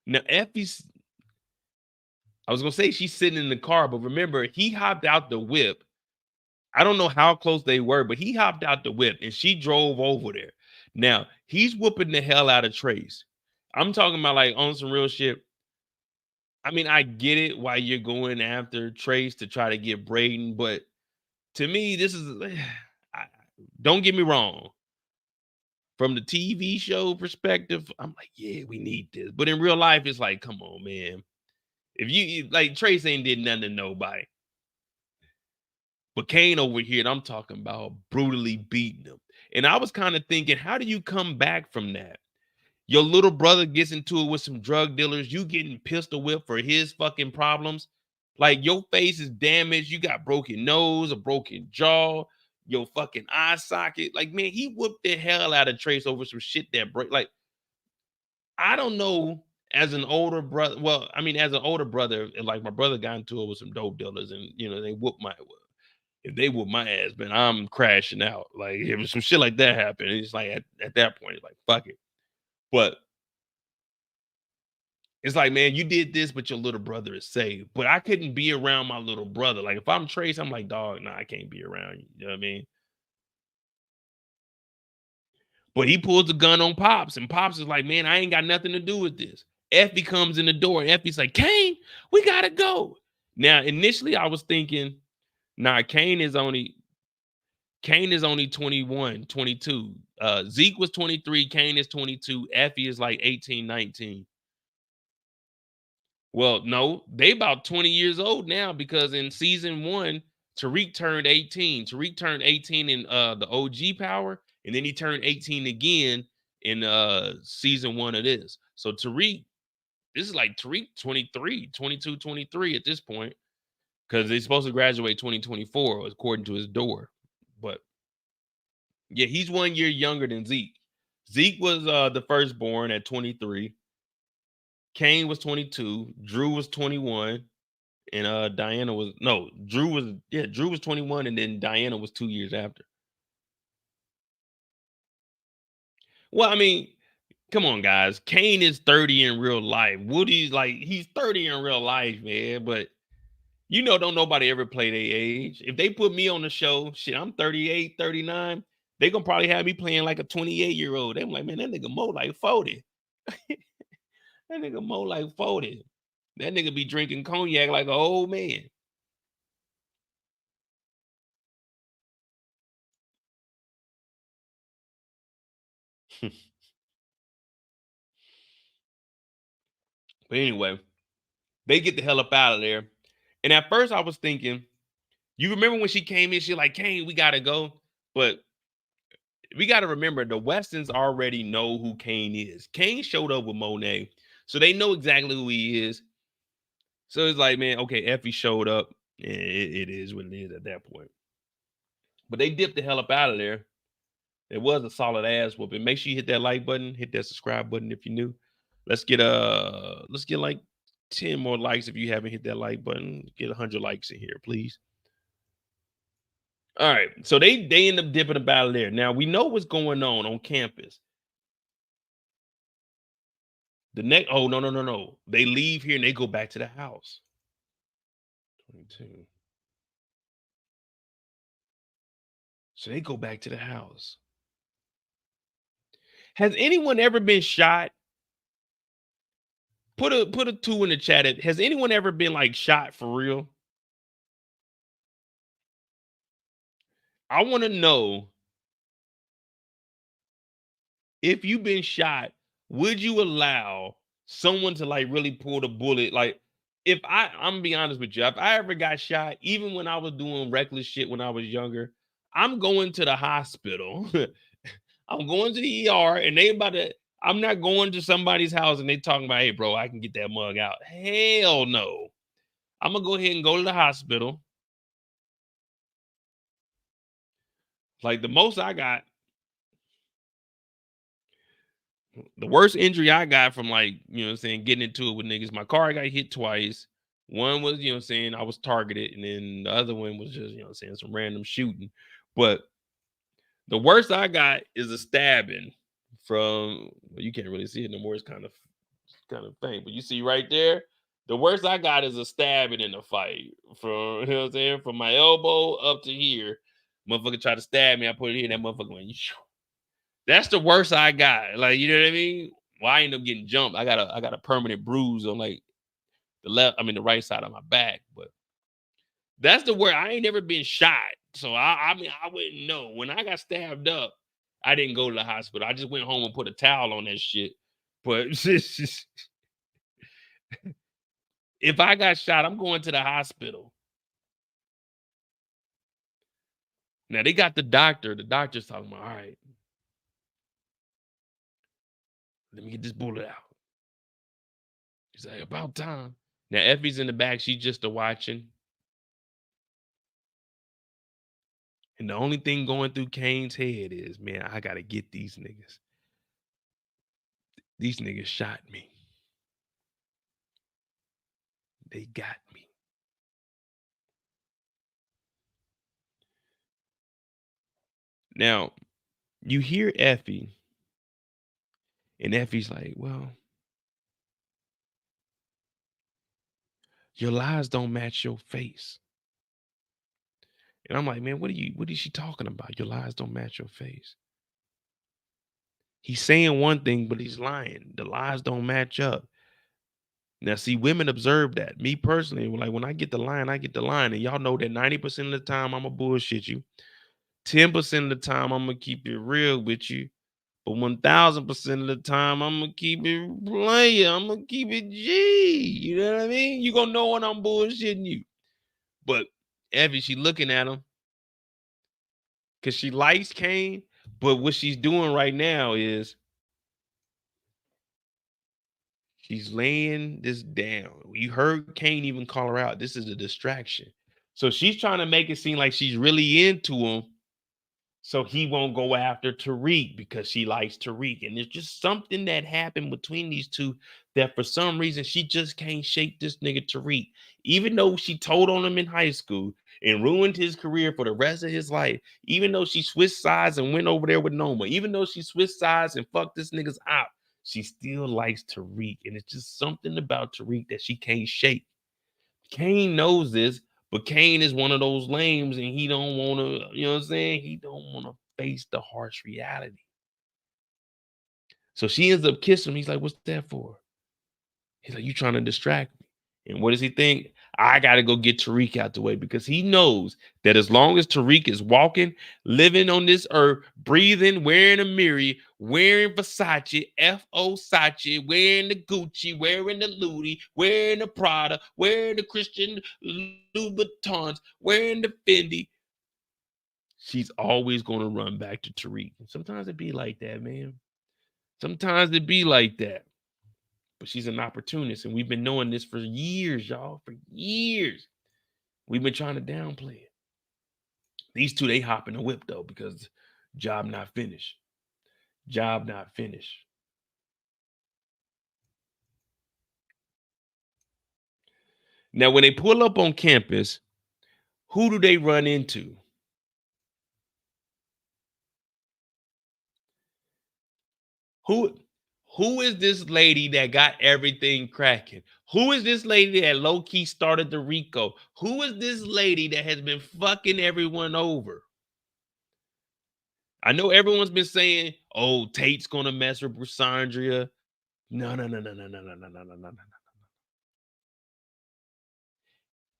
Now, Effie's, I was going to say she's sitting in the car, but remember, he hopped out the whip. I don't know how close they were, but he hopped out the whip and she drove over there. Now, he's whooping the hell out of Trace. I'm talking about like on some real shit. I mean, I get it why you're going after Trace to try to get Brayden, but to me, this is, don't get me wrong. From the TV show perspective, I'm like, yeah, we need this. But in real life, it's like, come on, man. If you, like, Trace ain't did nothing to nobody. But Kane over here, and I'm talking about brutally beating him. And I was kind of thinking, how do you come back from that? Your little brother gets into it with some drug dealers. You getting pistol whipped for his fucking problems. Like, your face is damaged. You got broken nose, a broken jaw, your fucking eye socket. Like, man, he whooped the hell out of Trace over some shit that break. Like, I don't know, as an older brother. Well, I mean, as an older brother, like my brother got into it with some dope dealers, and you know, they whooped my. If they whoop my ass, man, I'm crashing out. Like, if some shit like that happened, it's like at that point, it's like, fuck it. But it's like, man, you did this, but your little brother is saved. But I couldn't be around my little brother. Like, if I'm Trace, I'm like, dog, nah, I can't be around you. You know what I mean? But he pulls the gun on Pops, and Pops is like, man, I ain't got nothing to do with this. Effie comes in the door, and Effie's like, Kane, we gotta go. Now, initially, I was thinking, nah, Kane is only 21, 22. Zeke was 23. Kane is 22. Effie is like 18, 19. Well, no, they about 20 years old now because in season 1, Tariq turned 18. Tariq turned 18 in the OG Power, and then he turned 18 again in season 1 of this. So Tariq, this is like Tariq 23, 22, 23 at this point, because they're supposed to graduate 2024 according to his door. But yeah, he's 1 year younger than Zeke. Zeke was the firstborn at 23. Kane was 22. Drew was 21. And Diana was Drew was 21, and then Diana was 2 years after. Well, I mean, come on, guys. Kane is 30 in real life. Woody's he's 30 in real life, man. But don't nobody ever play their age. If they put me on the show, shit, I'm 38, 39. They gonna probably have me playing like a 28-year-old. They're like, man, that nigga Mo like 40. That nigga Mo like 40. That nigga be drinking cognac like an old man. But anyway, they get the hell up out of there. And at first I was thinking, you remember when she came in, she like, Kane, we gotta go. But we gotta remember the Westons already know who Kane is. Kane showed up with Monet, so they know exactly who he is. So it's like, man, okay, Effie showed up, and it is what it is at that point. But they dipped the hell up out of there. It was a solid ass whooping. Make sure you hit that like button, hit that subscribe button if you're new. Let's get like 10 more likes if you haven't hit that like button. Get 100 likes in here, please. All right, so they end up dipping up out of there. Now we know what's going on campus. No. They leave here and they go back to the house. 22. So they go back to the house. Has anyone ever been shot? Put a 2 in the chat. Has anyone ever been like shot for real? I want to know, if you've been shot, would you allow someone to like really pull the bullet? Like, if I'm gonna be honest with you, if I ever got shot, even when I was doing reckless shit when I was younger, I'm going to the hospital. I'm going to the ER, and I'm not going to somebody's house and they talking about, hey, bro, I can get that mug out. Hell no. I'm gonna go ahead and go to the hospital. Like, the most I got, the worst injury I got from, like, getting into it with niggas, my car got hit twice. One was, I was targeted, and then the other one was just, some random shooting. But the worst I got is a stabbing from, you can't really see it no more. It's kind of faint, but you see right there, the worst I got is a stabbing in a fight from, from my elbow up to here. Motherfucker tried to stab me. I put it in, that motherfucker went, that's the worst I got. Like, you know what I mean? Well, I ended up getting jumped. I got a permanent bruise on like the right side of my back. But that's the word. I ain't never been shot. So I wouldn't know. When I got stabbed up, I didn't go to the hospital. I just went home and put a towel on that shit. But if I got shot, I'm going to the hospital. Now they got the doctor. The doctor's talking about, all right, let me get this bullet out. He's like, about time. Now Effie's in the back. She's just watching. And the only thing going through Kane's head is, man, I got to get these niggas. These niggas shot me. They got me. Now, you hear Effie, and Effie's like, well, your lies don't match your face. And I'm like, man, what is she talking about? Your lies don't match your face. He's saying one thing, but he's lying. The lies don't match up. Now, see, women observe that. Me personally, like, when I get the line, I get the line. And y'all know that 90% of the time, I'm going to bullshit you. 10% of the time, I'm going to keep it real with you. But 1,000% of the time, I'm going to keep it player. I'm going to keep it G. You know what I mean? You're going to know when I'm bullshitting you. But Effie, she looking at him because she likes Kane, but what she's doing right now is she's laying this down. You heard Kane even call her out. This is a distraction. So she's trying to make it seem like she's really into him so he won't go after Tariq because she likes Tariq. And there's just something that happened between these two that for some reason she just can't shake this nigga Tariq. Even though she told on him in high school and ruined his career for the rest of his life, even though she switched sides and went over there with Noma, even though she switched sides and fucked this nigga's out, she still likes Tariq. And it's just something about Tariq that she can't shake. Kane knows this, but Kane is one of those lames and he don't want to, you know what I'm saying? He don't want to face the harsh reality. So she ends up kissing him. He's like, what's that for? He's like, you trying to distract me. And what does he think? I got to go get Tariq out the way because he knows that as long as Tariq is walking, living on this earth, breathing, wearing a mirror, wearing Versace, F.O. Sachi, wearing the Gucci, wearing the Louis, wearing the Prada, wearing the Christian Louboutins, wearing the Fendi, she's always going to run back to Tariq. Sometimes it be like that, man. Sometimes it be like that. But she's an opportunist, and we've been knowing this for years, y'all. For years. We've been trying to downplay it. These two, they hop in the whip, though, because job not finished. Job not finished. Now, when they pull up on campus, who do they run into? Who is this lady that got everything cracking? Who is this lady that low-key started the RICO? Who is this lady that has been fucking everyone over? I know everyone's been saying, oh, Tate's gonna mess with Brous Andre. No.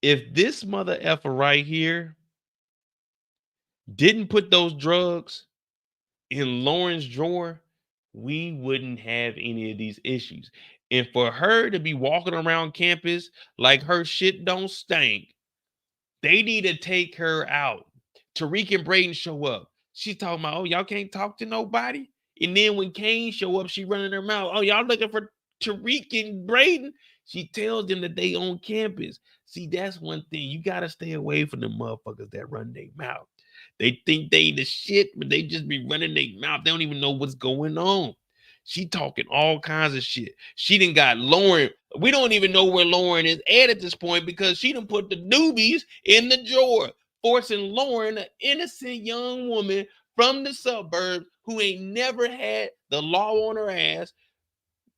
If this mother effer right here didn't put those drugs in Lauren's drawer, we wouldn't have any of these issues. And for her to be walking around campus like her shit don't stink, they need to take her out. Tariq and Braden show up. She's talking about, oh, y'all can't talk to nobody. And then when Kane show up, she running her mouth. Oh, y'all looking for Tariq and Braden? She tells them that they on campus. See, that's one thing. You got to stay away from the motherfuckers that run their mouth. They think they the shit, but they just be running their mouth. They don't even know what's going on. She talking all kinds of shit. She done got Lauren. We don't even know where Lauren is at this point because she done put the newbies in the drawer, forcing Lauren, an innocent young woman from the suburbs who ain't never had the law on her ass.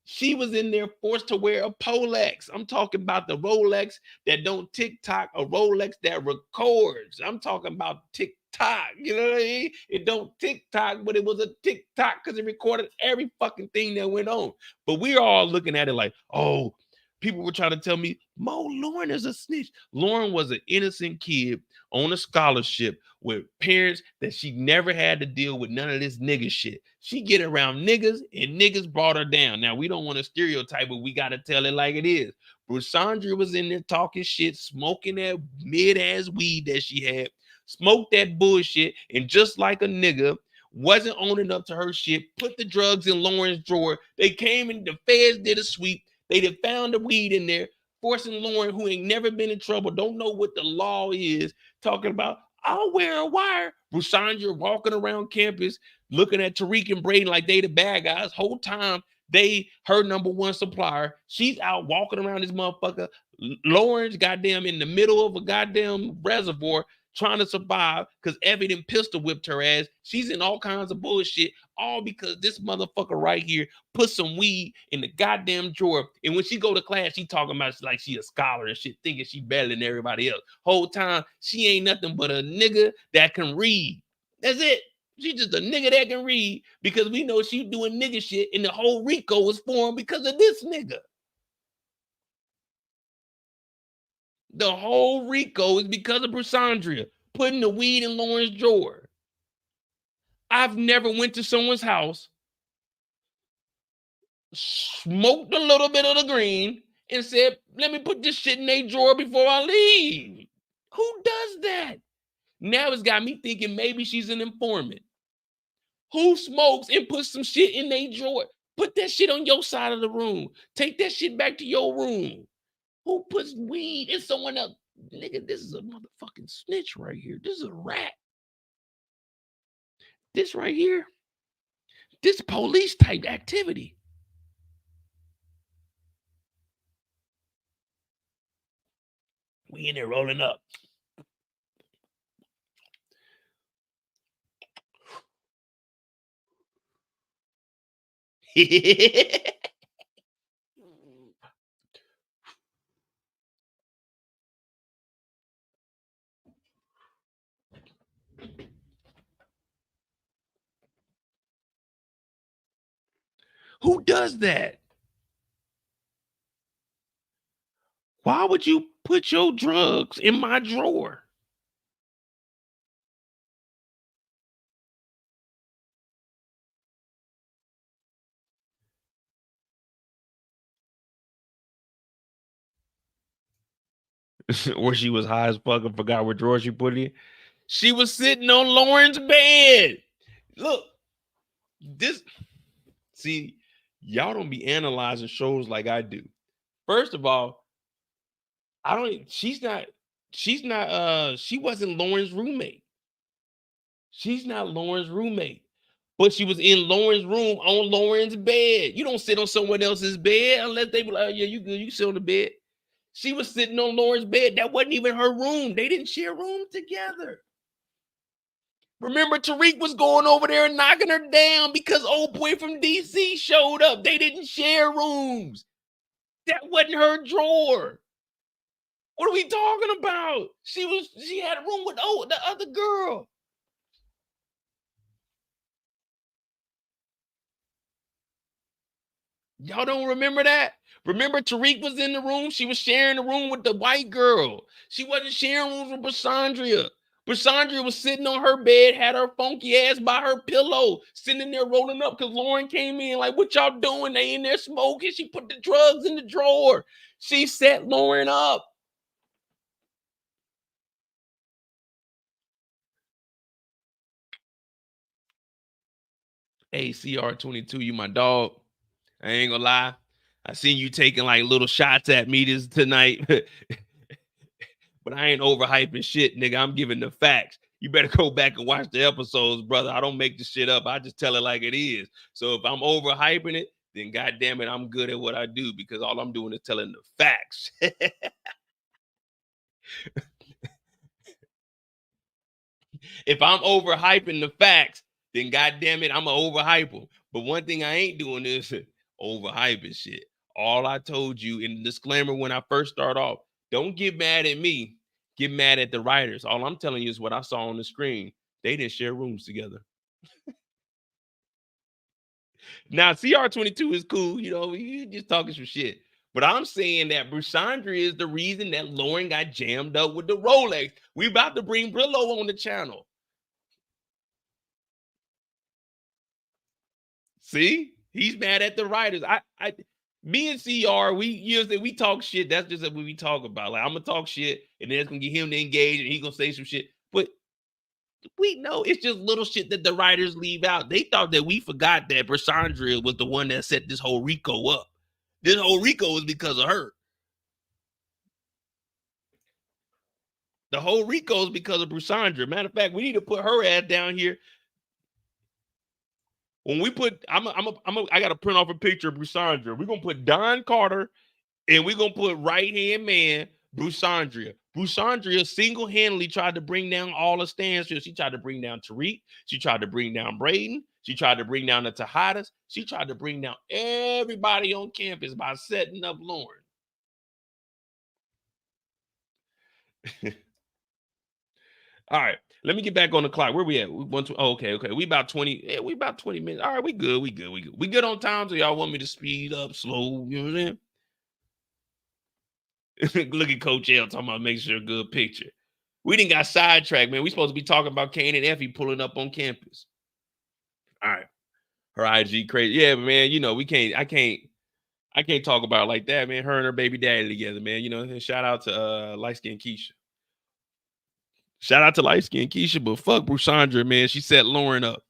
She was in there forced to wear a Polex. I'm talking about the Rolex that don't tick-tock, a Rolex that records. I'm talking about tick-tock. You know what I mean? It don't tick-tock, but it was a tick-tock because it recorded every fucking thing that went on. But we're all looking at it like, oh, people were trying to tell me, Lauren is a snitch. Lauren was an innocent kid on a scholarship with parents that she never had to deal with none of this nigga shit. She get around niggas and niggas brought her down. Now, we don't want to stereotype, but we got to tell it like it is. Brous Andre was in there talking shit, smoking that mid-ass weed that she had, smoked that bullshit, and just like a nigga, wasn't owning up to her shit, put the drugs in Lauren's drawer. They came in, the feds did a sweep. They done found the weed in there, forcing Lauren, who ain't never been in trouble, don't know what the law is, talking about, I'll wear a wire. Brous Andre walking around campus, looking at Tariq and Braden like they the bad guys. Whole time, they her number one supplier. She's out walking around this motherfucker. Lauren's goddamn in the middle of a goddamn reservoir trying to survive because Effie done pistol whipped her ass. She's in all kinds of bullshit, all because this motherfucker right here put some weed in the goddamn drawer. And when she go to class, she talking about like she a scholar and shit, thinking she better than everybody else. Whole time, she ain't nothing but a nigga that can read. That's it. She just a nigga that can read because we know she doing nigga shit and the whole RICO was formed because of this nigga. The whole RICO is because of Brous Andre putting the weed in Lauren's drawer. I've never went to someone's house, smoked a little bit of the green, and said, let me put this shit in their drawer before I leave. Who does that? Now it's got me thinking maybe she's an informant. Who smokes and puts some shit in their drawer? Put that shit on your side of the room. Take that shit back to your room. Who puts weed in someone else? Nigga, this is a motherfucking snitch right here. This is a rat. This right here, this police type activity. We in there rolling up. Who does that? Why would you put your drugs in my drawer? Or she was high as fuck and forgot what drawer she put in. She was sitting on Lauren's bed. Look, this. See, y'all don't be analyzing shows like I do. First of all, she wasn't Lauren's roommate. She's not Lauren's roommate. But she was in Lauren's room on Lauren's bed. You don't sit on someone else's bed unless they be like, oh, yeah, you good. You sit on the bed. She was sitting on Lauren's bed. That wasn't even her room. They didn't share room together. Remember, Tariq was going over there and knocking her down because old boy from DC showed up. They didn't share rooms. That wasn't her drawer. What are we talking about? She had a room with the other girl. Y'all don't remember that? Remember, Tariq was in the room. She was sharing the room with the white girl. She wasn't sharing rooms with Brous Andre. Brous Andre was sitting on her bed, had her funky ass by her pillow, sitting there rolling up because Lauren came in like, what y'all doing? They in there smoking. She put the drugs in the drawer. She set Lauren up. Hey, CR22, you my dog. I ain't gonna lie. I seen you taking like little shots at me tonight. But I ain't overhyping shit, nigga. I'm giving the facts. You better go back and watch the episodes, brother. I don't make the shit up. I just tell it like it is. So if I'm overhyping it, then goddamn it, I'm good at what I do because all I'm doing is telling the facts. If I'm overhyping the facts, then goddamn it, I'm gonna overhype them. But one thing I ain't doing is overhyping shit. All I told you in the disclaimer when I first start off, don't get mad at me. Get mad at the writers. All I'm telling you is what I saw on the screen. They didn't share rooms together. Now, CR22 is cool. You know, you just talking some shit. But I'm saying that Brous Andre is the reason that Lauren got jammed up with the Rolex. We about to bring Brillo on the channel. See? He's mad at the writers. Me and CR, we talk shit. That's just what we talk about. Like, I'm gonna talk shit, and then it's gonna get him to engage, and he's gonna say some shit. But we know it's just little shit that the writers leave out. They thought that we forgot that Brous Andre was the one that set this whole RICO up. This whole RICO is because of her. The whole RICO is because of Brous Andre. Matter of fact, we need to put her ass down here. When we put, I got to print off a picture of Brous Andre. We're going to put Don Carter and we're going to put right-hand man Brous Andre. Brous Andre single-handedly tried to bring down all the stands. She tried to bring down Tariq. She tried to bring down Brayden. She tried to bring down the Tejadas. She tried to bring down everybody on campus by setting up Lauren. All right, let me get back on the clock. Where we at? Okay. We about 20. Yeah, we about 20 minutes. All right, we good. We good on time. So y'all want me to speed up, slow? You know what I'm saying? Look at Coach L talking about making sure a good picture. We didn't got sidetracked, man. We supposed to be talking about Kane and Effie pulling up on campus. All right, her IG crazy. Yeah, but man, you know I can't talk about it like that, man. Her and her baby daddy together, man. You know, and shout out to light skin Keisha. Shout out to light skin Keisha, but fuck Brous Andre, man. She set Lauren up.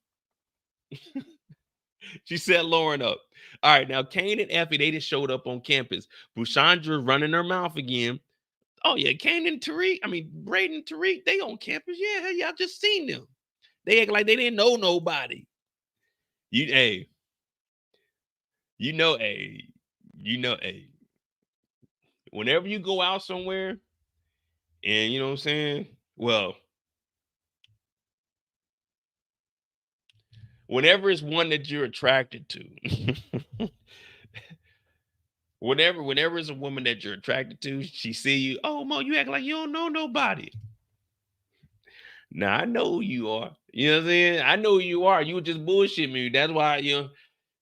She set Lauren up. All right, now Kane and Effie, they just showed up on campus. Brous Andre running her mouth again. Oh yeah, Kane and Braden and Tariq, they on campus. Yeah, y'all just seen them. They act like they didn't know nobody. Whenever you go out somewhere, and you know what I'm saying? Well, whenever it's one that you're attracted to, whenever it's a woman that you're attracted to, she see you, oh Mo, you act like you don't know nobody. Now I know who you are. You know what I'm saying? I know who you are. You just bullshit me. That's why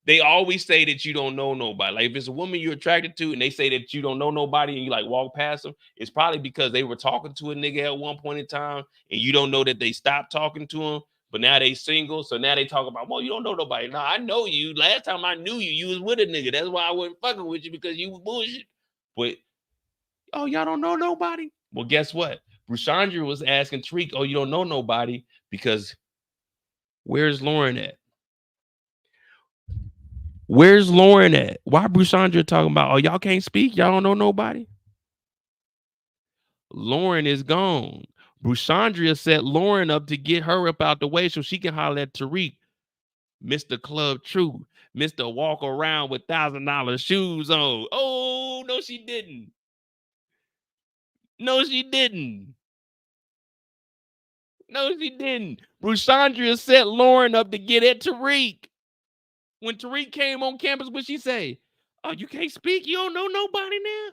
they always say that you don't know nobody. Like if it's a woman you're attracted to and they say that you don't know nobody and you like walk past them, it's probably because they were talking to a nigga at one point in time and you don't know that they stopped talking to him, but now they single. So now they talk about, well, you don't know nobody. No, I know you. Last time I knew you, you was with a nigga. That's why I wasn't fucking with you, because you was bullshit. But, oh, y'all don't know nobody? Well, guess what? Brous Andre was asking Tariq, oh, you don't know nobody, because where's Lauren at? Where's Lauren at? Why Brous Andre talking about, oh, y'all can't speak? Y'all don't know nobody? Lauren is gone. Brous Andre set Lauren up to get her up out the way so she can holler at Tariq, Mr. Club True, Mr. Walk Around with $1,000 shoes on. Oh, no, she didn't. No, she didn't. No, she didn't. Brous Andre set Lauren up to get at Tariq. When Tariq came on campus, what she say? Oh, you can't speak? You don't know nobody now?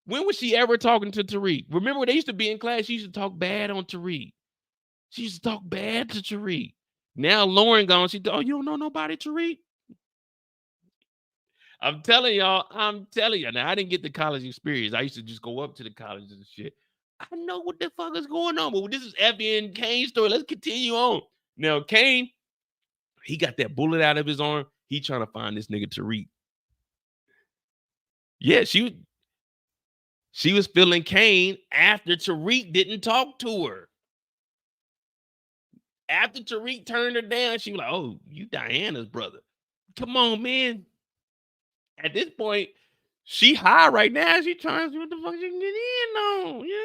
When was she ever talking to Tariq? Remember, they used to be in class. She used to talk bad on Tariq. She used to talk bad to Tariq. Now Lauren gone. She, oh, you don't know nobody, Tariq? I'm telling y'all. Now, I didn't get the college experience. I used to just go up to the colleges and shit. I know what the fuck is going on, but this is Effie and Kane's story. Let's continue on. Now, Kane, he got that bullet out of his arm. He trying to find this nigga Tariq. Yeah, she was feeling Kane after Tariq didn't talk to her. After Tariq turned her down, she was like, oh, you Diana's brother. Come on, man. At this point, she high right now. She trying to see what the fuck she can get in on. You know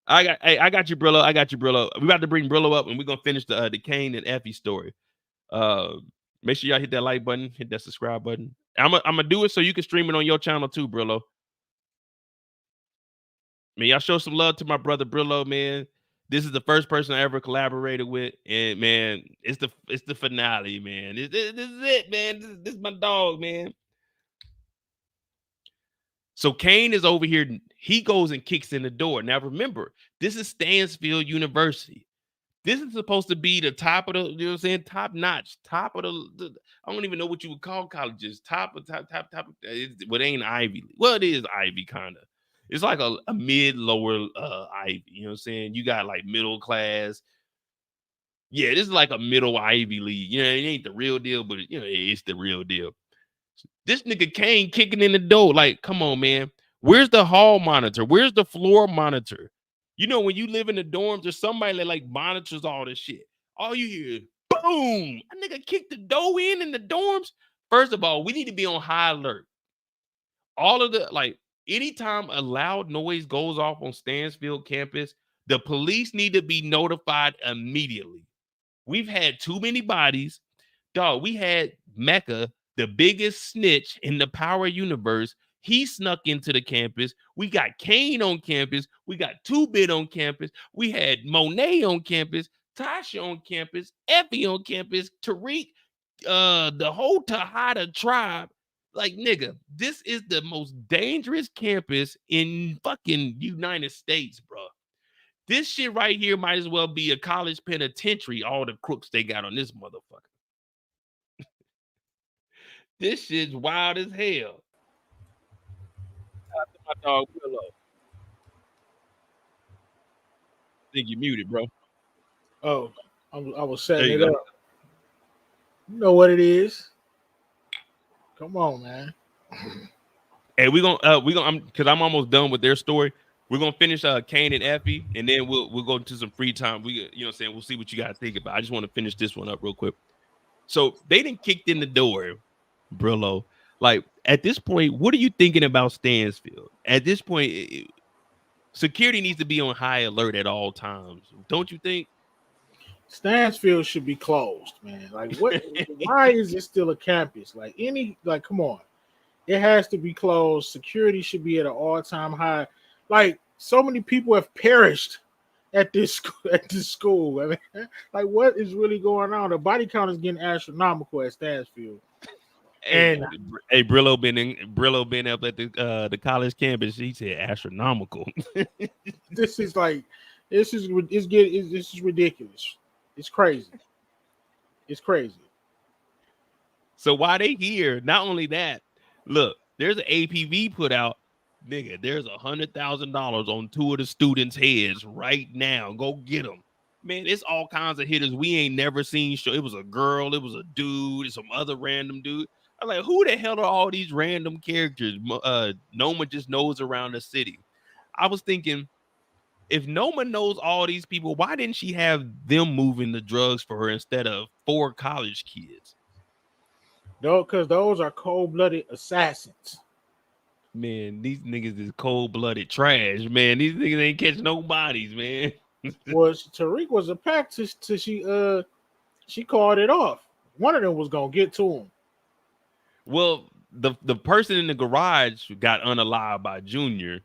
what I mean? I got you, Brillo. I got you, Brillo. We about to bring Brillo up, and we're gonna finish the Kane and Effie story. Make sure y'all hit that like button, hit that subscribe button. I'm gonna do it so you can stream it on your channel too, Brillo. Man, y'all show some love to my brother Brillo, man. This is the first person I ever collaborated with, and man, it's the finale, man. This is it, man. This is my dog, man. So Kane is over here. He goes and kicks in the door. Now remember, this is Stansfield University. This is supposed to be the top of the, you know what I'm saying, top notch, top of the I don't even know what you would call colleges. Top. Well, it ain't Ivy. Well, it is Ivy, kind of. It's like a mid lower Ivy. You know what I'm saying? You got like middle class. Yeah, this is like a middle Ivy League. You know, it ain't the real deal, but you know, it's the real deal. This nigga Kane kicking in the door. Like, come on, man. Where's the hall monitor? Where's the floor monitor? You know, when you live in the dorms, there's somebody that like monitors all this shit. All you hear is boom. A nigga kicked the door in the dorms. First of all, we need to be on high alert. All of the, like, anytime a loud noise goes off on Stansfield campus, the police need to be notified immediately. We've had too many bodies. Dog, we had Mecca, the biggest snitch in the power universe. He snuck into the campus. We got Kane on campus. We got 2-Bit on campus. We had Monet on campus, Tasha on campus, Effie on campus, Tariq, the whole Tejada tribe. Like, nigga, this is the most dangerous campus in fucking United States, bro. This shit right here might as well be a college penitentiary, all the crooks they got on this motherfucker. This shit's wild as hell. Shout out to my dog Willow. I think you muted, bro. Oh, I was setting it up. You know what it is. Come on, man. Hey, we gonna because I'm almost done with their story. We're gonna finish Kane and Effie, and then we'll go into some free time. We, you know what I'm saying, we'll see what you gotta think about. I just want to finish this one up real quick. So they didn't kicked in the door, Brillo. Like at this point, what are you thinking about Stansfield? At this point, security needs to be on high alert at all times, don't you think? Stansfield should be closed, man. Like, what? Why is it still a campus? Like, come on, it has to be closed. Security should be at an all-time high. Like, so many people have perished at this school. I mean, like, what is really going on? The body count is getting astronomical at Stansfield. And hey, Brillo been up at the college campus. He said astronomical. This is ridiculous. It's crazy. It's crazy. So why they here? Not only that, look, there's an APV put out, nigga. There's $100,000 on 2 of the students' heads right now. Go get them, man. It's all kinds of hitters we ain't never seen. Show it was a girl, it was a dude, some other random dude. I'm like, who the hell are all these random characters? Noma just knows around the city. I was thinking, if Noma knows all these people, why didn't she have them moving the drugs for her instead of 4 college kids? No, because those are cold-blooded assassins. Man, these niggas is cold-blooded trash, man. These niggas ain't catch no bodies, man. Well, Tariq was a pack till she called it off. One of them was gonna get to him. Well, the person in the garage got unalived by Junior,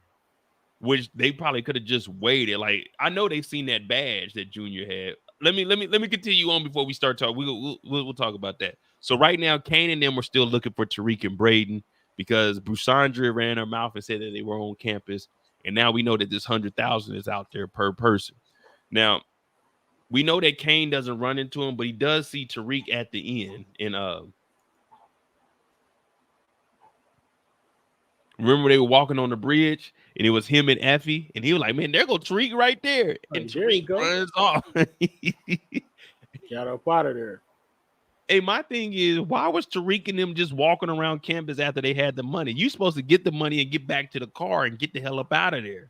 which they probably could have just waited. Like, I know they've seen that badge that Junior had. Let me continue on before we start talking. We'll talk about that. So right now, Kane and them were still looking for Tariq and Braden because Brous Andre ran her mouth and said that they were on campus, and now we know that this 100,000 is out there per person. Now, we know that Kane doesn't run into him, but he does see Tariq at the end. And remember they were walking on the bridge, and it was him and Effie, and he was like, "Man, there go Tariq right there," and Tariq runs off. Got up out of there. Hey, my thing is, why was Tariq and them just walking around campus after they had the money? You supposed to get the money and get back to the car and get the hell up out of there.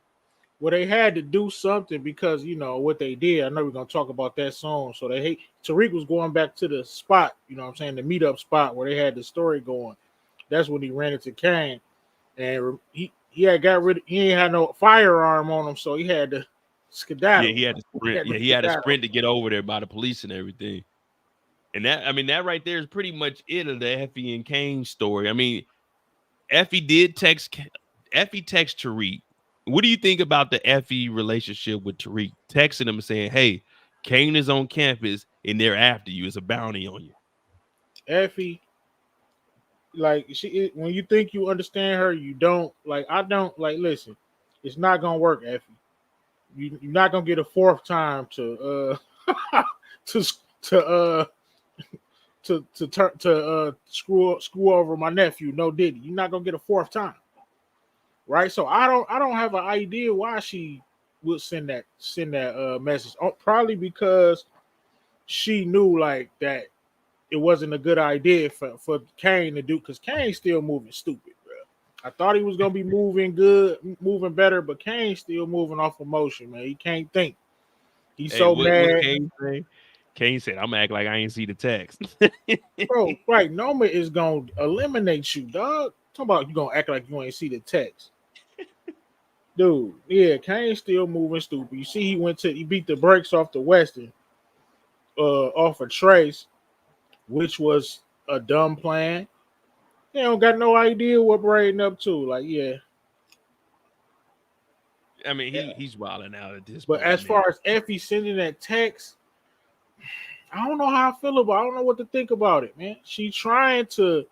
Well, they had to do something because, you know, what they did. I know we're going to talk about that soon. So Tariq was going back to the spot, you know what I'm saying, the meetup spot where they had the story going. That's when he ran into Kane. And he ain't had no firearm on him, so he had to skedaddle. Yeah, he had to sprint. He had to sprint to get over there by the police and everything. And that right there is pretty much it of the Effie and Kane story. I mean, Effie text Tariq. What do you think about the Effie relationship with Tariq? Texting him and saying, "Hey, Kane is on campus and they're after you. It's a bounty on you." Effie, like, when you think you understand her, you don't. Like, I don't. Like, listen, it's not gonna work, Effie. You're not gonna get a 4th time to screw over my nephew. No Diddy. You're not gonna get a 4th time, right? So I don't have an idea why she would send that message. Probably because she knew like that it wasn't a good idea for Kane to do, because Kane's still moving stupid, bro. I thought he was gonna be moving better, but Kane's still moving off emotion, man. He can't think. He's so mad. Kane said, "I'm gonna act like I ain't see the text." Bro, right. Noma is gonna eliminate you, dog. Talk about you gonna act like you ain't see the text. Dude, yeah, Kane's still moving stupid. You see, he beat the brakes off the Weston, off of Trace, which was a dumb plan. They don't got no idea what Brayden up to. Like, yeah. I mean, he's wilding out at this point. But as far as Effie sending that text, I don't know how I feel about it. I don't know what to think about it, man. She's trying to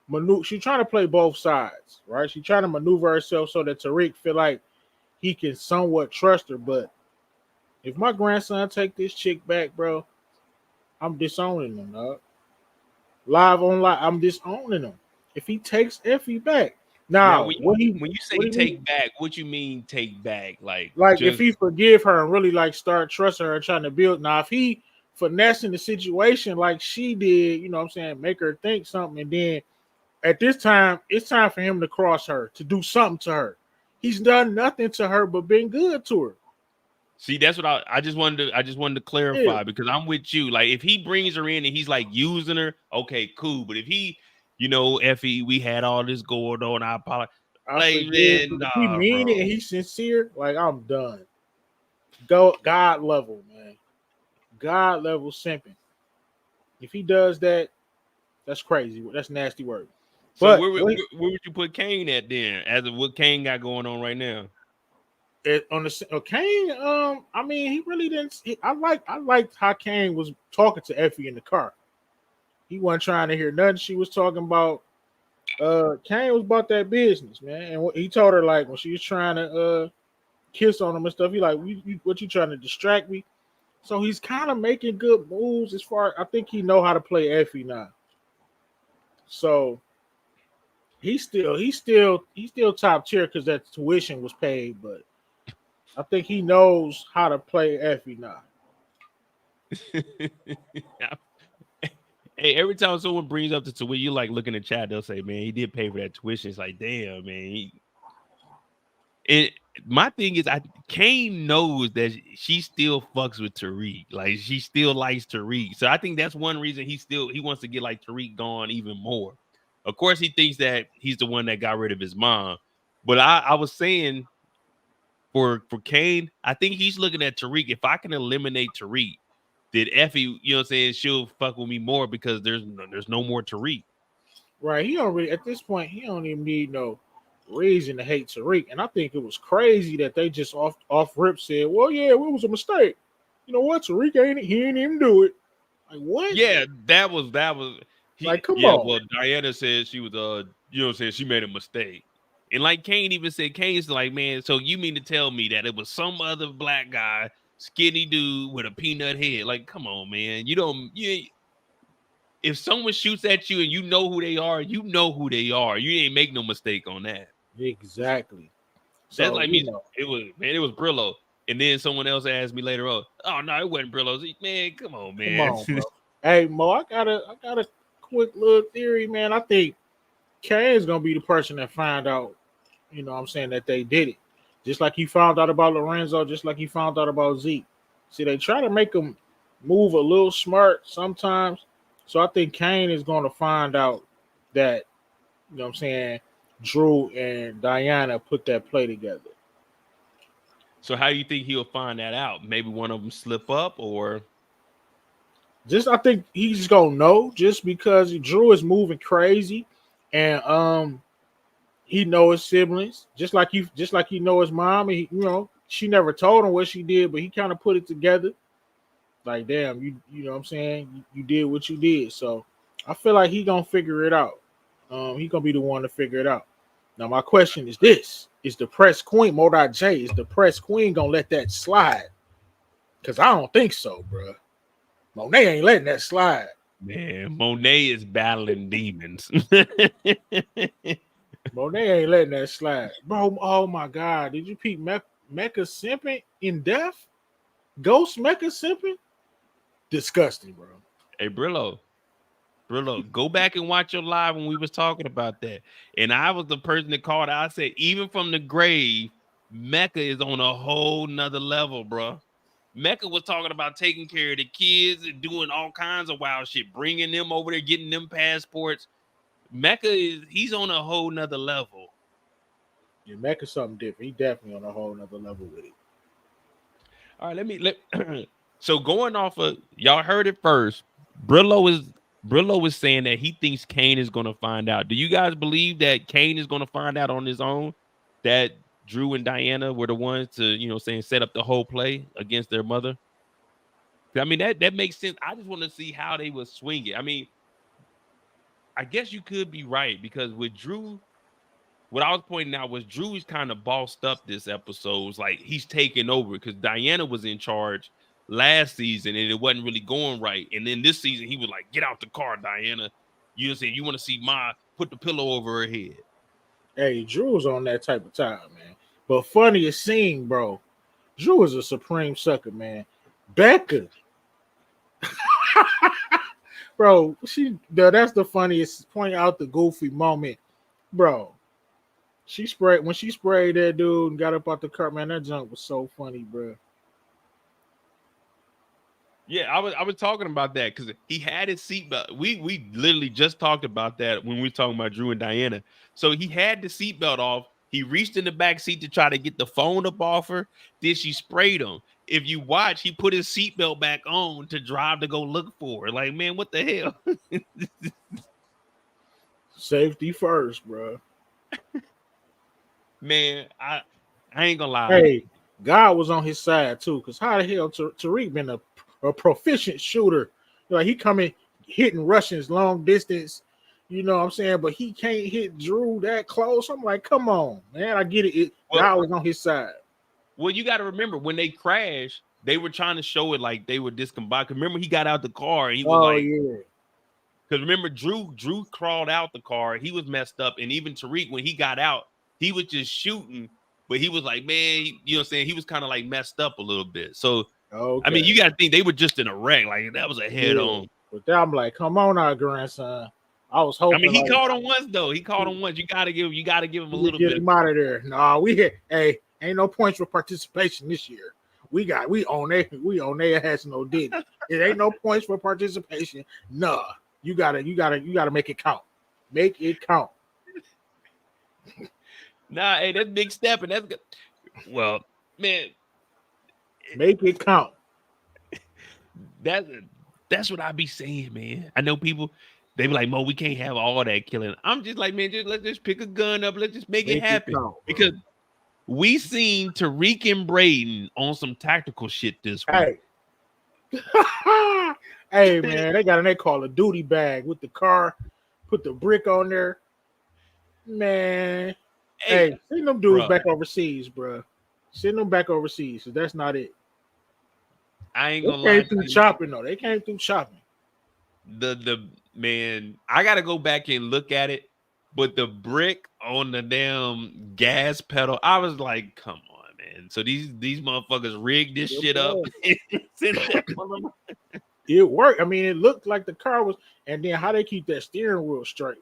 play both sides, right? She's trying to maneuver herself so that Tariq feel like he can somewhat trust her. But if my grandson take this chick back, bro, I'm disowning him, dog. Live on live, I'm disowning him. If he takes Effie back. Now when you say take back, what you mean take back? Like if he forgive her and really like start trusting her and trying to build. Now, if he finessing the situation like she did, you know what I'm saying, make her think something, and then at this time, it's time for him to cross her, to do something to her. He's done nothing to her but been good to her. See, that's what I just wanted to clarify because I'm with you. Like, if he brings her in and he's like using her, okay, cool. But if he, Effie, we had all this going on, I apologize. Like, man, if he mean bro. it and he's sincere, like, I'm done. Go God level, man. God level simping. If he does that, that's crazy. That's nasty word. So but where would you put Kane at then? As of what Kane got going on right now? On the Kane, I mean, he really didn't. I liked how Kane was talking to Effie in the car. He wasn't trying to hear nothing she was talking about. Kane was about that business, man. And he told her, like, when she was trying to kiss on him and stuff, he like, what you trying to distract me? So he's kind of making good moves as far. I think he know how to play Effie now. So he's still top tier because that tuition was paid, but I think he knows how to play Effie now. Hey, every time someone brings up the tuition, you like looking at chat, they'll say, man, he did pay for that tuition. It's like, damn, man. My thing is, Kane knows that she still fucks with Tariq. Like, she still likes Tariq. So I think that's one reason he wants to get like Tariq gone even more. Of course, he thinks that he's the one that got rid of his mom. But I was saying for Kane, I think he's looking at Tariq. If I can eliminate Tariq, did Effie, she'll fuck with me more because there's no more Tariq. Right. He don't really, at this point, he don't even need no reason to hate Tariq. And I think it was crazy that they just off rip said, well, yeah, it was a mistake. You know what? Tariq he didn't even do it. Like, what? Yeah, that was like, come on. Well, Diana said she was she made a mistake. And like Kane even said, Kane's like, man, so you mean to tell me that it was some other black guy, skinny dude with a peanut head? Like, come on, man. If someone shoots at you and you know who they are, you know who they are. You ain't make no mistake on that. Exactly. That's like me. It was Brillo. And then someone else asked me later on, oh no, it wasn't Brillo. Man, come on, man. Come on, bro. Hey, Mo, I got a quick little theory, man. I think Kane is gonna be the person that find out, you know what I'm saying, that they did it. Just like he found out about Lorenzo, just like he found out about Zeke. See, they try to make him move a little smart sometimes. So I think Kane is going to find out that, you know what I'm saying, Drew and Diana put that play together. So how do you think he'll find that out? Maybe one of them slip up, or I think he's just gonna know just because Drew is moving crazy, and he know his siblings just like he know his mom. And she never told him what she did, but he kind of put it together. Like, damn, you know what I'm saying? You did what you did. So I feel like he gonna figure it out. He gonna be the one to figure it out. Now, my question is this. Is the press queen, Monet J, is the press queen gonna let that slide? Because I don't think so, bro. Monet ain't letting that slide. Man, Monet is battling demons. Monet ain't letting that slide. Bro, oh my God. Did you peep Mecca simping in death? Ghost Mecca simping? Disgusting, bro. Hey, Brillo, go back and watch your live when we was talking about that. And I was the person that called out. I said, even from the grave, Mecca is on a whole nother level, bro. Mecca was talking about taking care of the kids and doing all kinds of wild shit, bringing them over there, getting them passports. Mecca he's on a whole nother level. Yeah, Mecca's something different. He definitely on a whole nother level with it. All right, so going off of, y'all heard it first. Brillo is saying that he thinks Kane is going to find out. Do you guys believe that Kane is going to find out on his own that Drew and Diana were the ones to, set up the whole play against their mother? I mean, that makes sense. I just want to see how they would swing it. I mean, I guess you could be right, because with Drew, what I was pointing out was Drew is kind of bossed up this episode. It's like he's taking over because Diana was in charge last season and it wasn't really going right. And then this season, he was like, get out the car, Diana. You say you want to see Ma put the pillow over her head. Hey, Drew's on that type of time, man. But funniest scene, bro. Drew is a supreme sucker, man. Becca. Bro, that's the funniest. Point out the goofy moment. Bro, She sprayed when she sprayed that dude and got up out the car. Man, that junk was so funny, bro. Yeah, I was talking about that because he had his seatbelt. We literally just talked about that when we were talking about Drew and Diana. So he had the seatbelt off. He reached in the back seat to try to get the phone up off her. Then she sprayed him. If you watch, he put his seatbelt back on to drive to go look for her. Like, man, what the hell? Safety first, bro. Man, I ain't gonna lie. Hey, God was on his side too. Cause how the hell Tariq been a proficient shooter? Like he coming hitting Russians long distance. You know what I'm saying? But he can't hit Drew that close. I'm like, come on, man. I get it. God was on his side. Well, you got to remember when they crashed, they were trying to show it like they were discombobulated. Remember, he got out the car and he was yeah. Because remember, Drew crawled out the car. He was messed up. And even Tariq, when he got out, he was just shooting. But he was like, man, you know what I'm saying? He was kind of like messed up a little bit. So, I mean, you got to think they were just in a wreck. Like, that was a head on. But then I'm like, come on now, grandson. I was hoping. I mean, he called him once, though. He called him once. You got to give him a little bit. Get him out of there. Nah, ain't no points for participation this year. We own their ass no did. It ain't no points for participation. Nah. You gotta make it count. Make it count. Nah, hey, that's big step, and that's good. Well, man, make it count. That's what I be saying, man. I know people they be like, Mo, we can't have all that killing. I'm just like, man, let's just pick a gun up, let's just make it happen. Count, because we seen Tariq and Braden on some tactical shit this week. Hey, man, they got in their Call of Duty bag with the car, put the brick on there. Man, hey send them dudes back overseas, bro. Send them back overseas. So that's not it. I ain't gonna lie. They came through chopping, though. They came through chopping. The man, I gotta go back and look at it, but the brick on the damn gas pedal, I was like, come on, man. So these motherfuckers rigged this shit up. It worked. I mean, it looked like the car was, and then how they keep that steering wheel straight.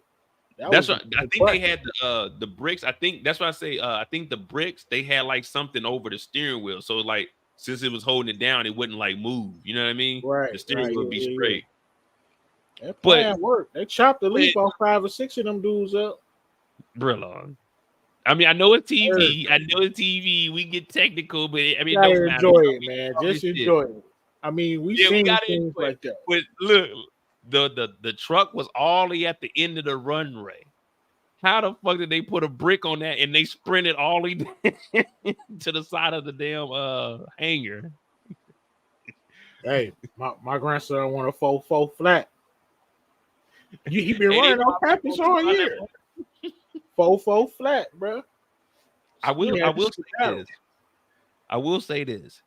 That's what I think they had the bricks. I think that's what I say. I think the bricks they had like something over the steering wheel, so like since it was holding it down, it wouldn't like move. You know what I mean? Right. The steering wheel would be straight. Yeah. That plan worked. They chopped the leaf off 5 or 6 of them dudes up. Brillo. I mean, I know it's TV. I know it's TV. We get technical, but I mean, you gotta enjoy it, man. Just enjoy it. I mean, we seen things like that. But look, the truck was all the way at the end of the runway. How the fuck did they put a brick on that and they sprinted all the way to the side of the damn hangar? Hey, my grandson won a 4-4 flat. He been running on campus all year. 4-4 flat, bro. I will say this.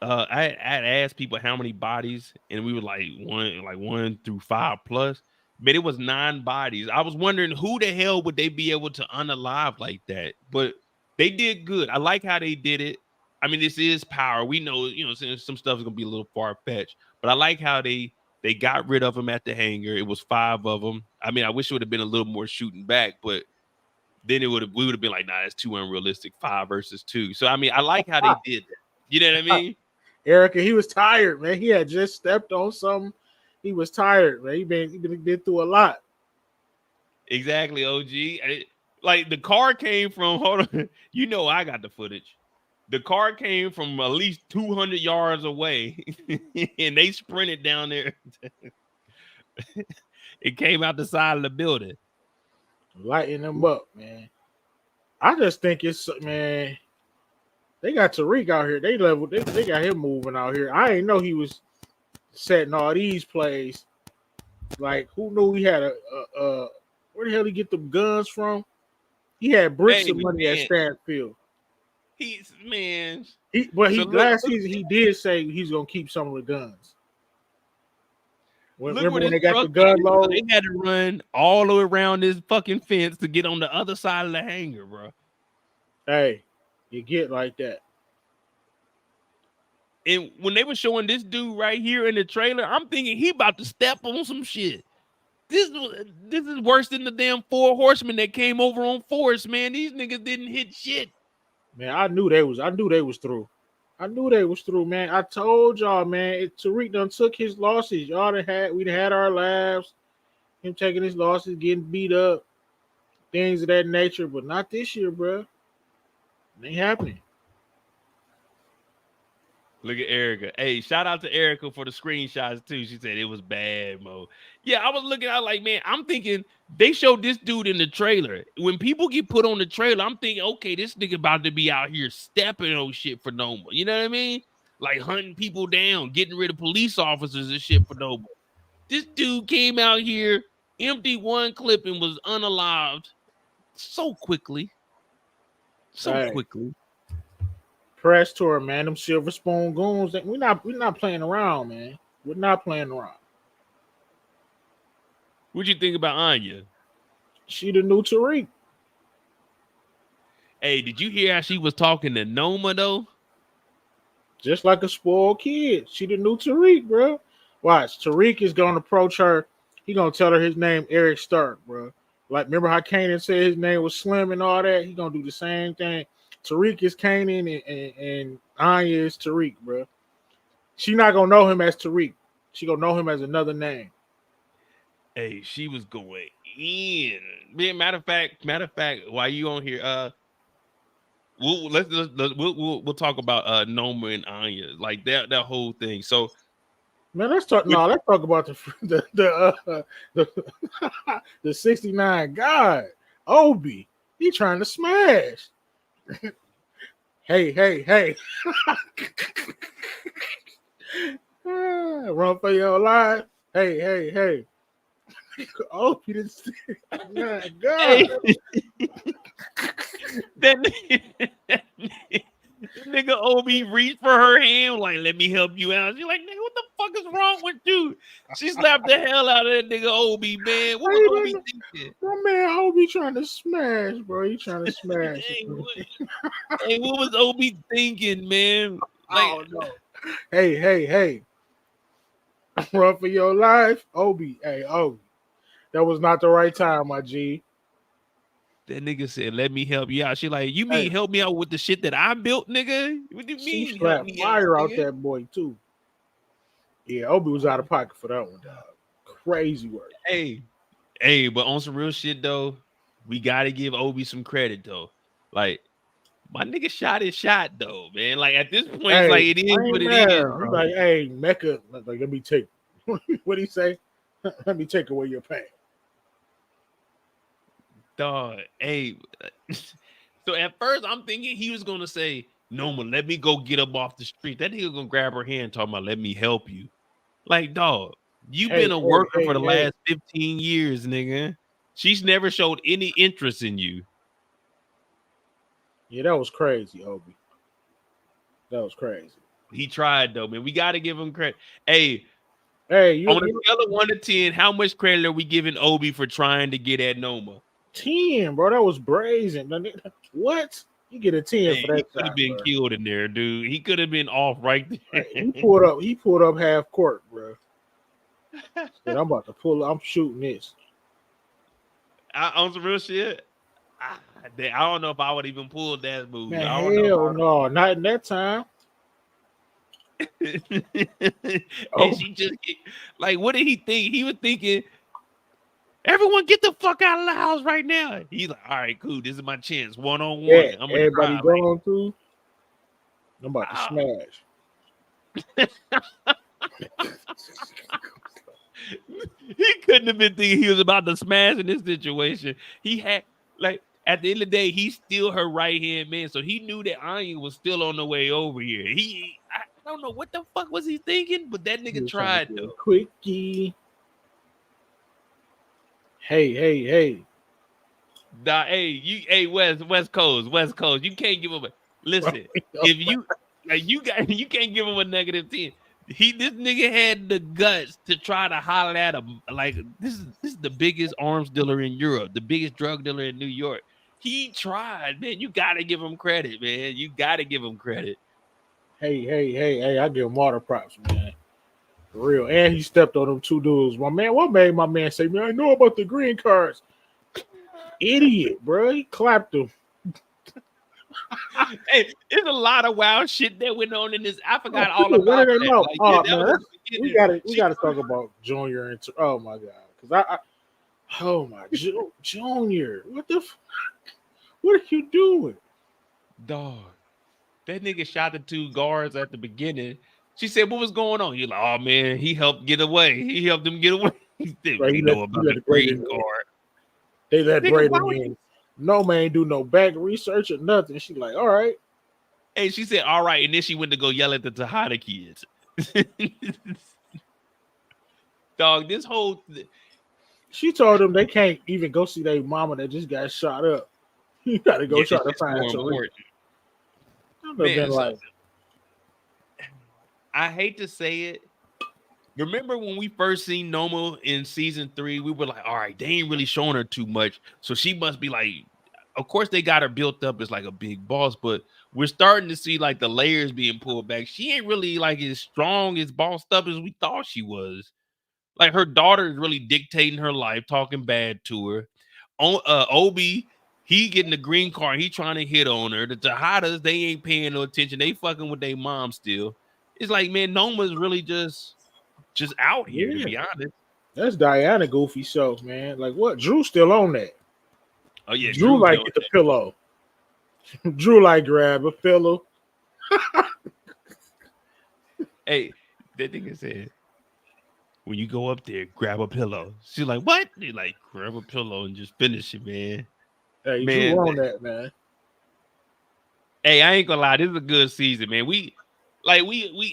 I asked people how many bodies, and we were like 1 through 5 plus. But it was 9 bodies. I was wondering who the hell would they be able to unalive like that? But they did good. I like how they did it. I mean, this is power. We know, some stuff is gonna be a little far fetched, but I like how they got rid of them at the hangar. It was 5 of them. I mean, I wish it would have been a little more shooting back, but then we would have been like, nah, that's too unrealistic. 5 versus 2. So I mean, I like how they did that. You know what I mean? Erica, he was tired, man. He had just stepped on something. He was tired, man. He been through a lot. Exactly, OG. Like the car came from. Hold on, I got the footage. The car came from at least 200 yards away, and they sprinted down there. It came out the side of the building, lighting them up, man. I just think it's man. They got Tariq out here. They got him moving out here. I didn't know he was setting all these plays. Like, who knew he had a where the hell did he get them guns from? He had bricks of money at Stanfield. Last season he did say he's gonna keep some of the guns. Remember when they got the gun load? They had to run all the way around this fucking fence to get on the other side of the hangar, bro. Hey. You get like that. And when they were showing this dude right here in the trailer, I'm thinking he about to step on some shit. This is worse than the damn 4 horsemen that came over on force, man. These niggas didn't hit shit. Man, I knew they was through. I knew they was through, man. I told y'all, man. Tariq done took his losses. We'd had our laughs. Him taking his losses, getting beat up, things of that nature, but not this year, bro. It ain't happening. Look at Erica. Hey, shout out to Erica for the screenshots too. She said it was bad, Mo. Yeah, I was looking out like, man, I'm thinking they showed this dude in the trailer. When people get put on the trailer, I'm thinking, okay, this nigga about to be out here stepping on shit for Noma. You know what I mean? Like hunting people down, getting rid of police officers and shit for Noma. This dude came out here, emptied one clip and was unalived so quickly. So quickly. Press tour, man. Them Silver Spoon goons. We're not playing around, man. We're not playing around. What'd you think about Anya? She the new Tariq. Hey, did you hear how she was talking to Noma though? Just like a spoiled kid. She the new Tariq, bro. Watch, Tariq is gonna approach her. He gonna tell her his name Eric Stark, bro. Like, remember how Kanan said his name was Slim and all that? He gonna do the same thing. Tariq is Kanan and Anya is Tariq, bro. She not gonna know him as Tariq. She gonna know him as another name. Hey, she was going in. Man, matter of fact, while you on here, we'll talk about Noma and Anya, like that whole thing. So, man, let's talk about the 69 guy, Obie. He trying to smash. Hey. Run for your life. Hey. Oh, he didn't see it. God. That nigga Obie reached for her hand, like, let me help you out. She's like, nigga, what the fuck is wrong with you? She slapped the hell out of that nigga Obie, man. What was Obie thinking? My man Obie trying to smash, bro. He trying to smash. Hey, what was Obie thinking, man? Like, oh, no. Hey. Run for your life. Obie. Hey, Obie. That was not the right time, my G. That nigga said, let me help you out. She like, you mean help me out with the shit that I built, nigga? What do you mean? She slapped fire out that boy, too. Yeah, Obie was out of pocket for that one, dog. Crazy work. Hey, but on some real shit, though, we got to give Obie some credit, though. Like, my nigga shot his shot, though, man. Like, at this point, it's like, it is what it is, bro. Like, hey, Mecca, like, let me take, what do you say? Let me take away your pain. Dog, hey. So at first I'm thinking he was gonna say, Noma, let me go get up off the street. That nigga gonna grab her hand talking about let me help you. Like, dog, you've been a worker for the last 15 years, nigga. She's never showed any interest in you. Yeah, that was crazy, Obie. That was crazy. He tried though, man. We gotta give him credit. Hey, on a scale of 1 to 10, how much credit are we giving Obie for trying to get at Noma? 10, bro. That was brazen. What? You get a 10 for that. He could have been killed in there, dude. He could have been off right there. He pulled up half court, bro. And I'm about to pull. I'm shooting this. On some real shit. I don't know if I would even pull that move. Man, hell no, not in that time. And she just like, what did he think? He was thinking, everyone get the fuck out of the house right now. He's like, all right, cool. This is my chance. 1-on-1. Yeah, everybody going through. I'm about to smash. He couldn't have been thinking he was about to smash in this situation. He had, like, at the end of the day, he's still her right hand man. So he knew that Anya was still on the way over here. I don't know what the fuck was he thinking, but that nigga tried though. Quickie. Hey. Nah, hey, West Coast. You can't give him listen. If you can't give him a negative 10. This nigga had the guts to try to holler at him. Like, this is the biggest arms dealer in Europe, the biggest drug dealer in New York. He tried, man. You gotta give him credit, man. You gotta give him credit. Hey, I give him water props, man. For real. And he stepped on them 2 dudes. My man, what made my man say, man, I know about the green cards? Idiot, bro. He clapped him. Hey, there's a lot of wild shit that went on in this. I forgot all What about did that. they know? Like, Oh, that man, was the we beginning. gotta talk about Junior and oh my god. Because oh my Junior. What are you doing? Dog. That nigga shot the 2 guards at the beginning. She said, what was going on? You're like, oh man, he helped get away. He helped them get away. He didn't really know about the green card. They let Nigga, Brayden in. No man do no back research or nothing. She like, all right. Hey, she said, all right. And then she went to go yell at the Tejada kids. Dog, this whole She told them they can't even go see their mama that just got shot up. You gotta go try to find Tariq. Man, like, I hate to say it. Remember when we first seen Noma in season 3, we were like, all right, they ain't really showing her too much. So she must be like, of course they got her built up as like a big boss, but we're starting to see like the layers being pulled back. She ain't really like as strong, as bossed up as we thought she was. Like her daughter is really dictating her life, talking bad to her. Obie, he getting the green card. He trying to hit on her. The Tejadas, they ain't paying no attention. They fucking with their mom still. It's like, man, Noma's really just out here, to be honest. That's Diana goofy show, man. Like what? Drew's still on that. Oh yeah, Drew like get the pillow. Drew like grab a pillow. Hey, that nigga said, when you go up there, grab a pillow. She's like, what? They like, grab a pillow and just finish it, man. Hey, man, Drew on that, man. Hey, I ain't gonna lie, this is a good season, man. We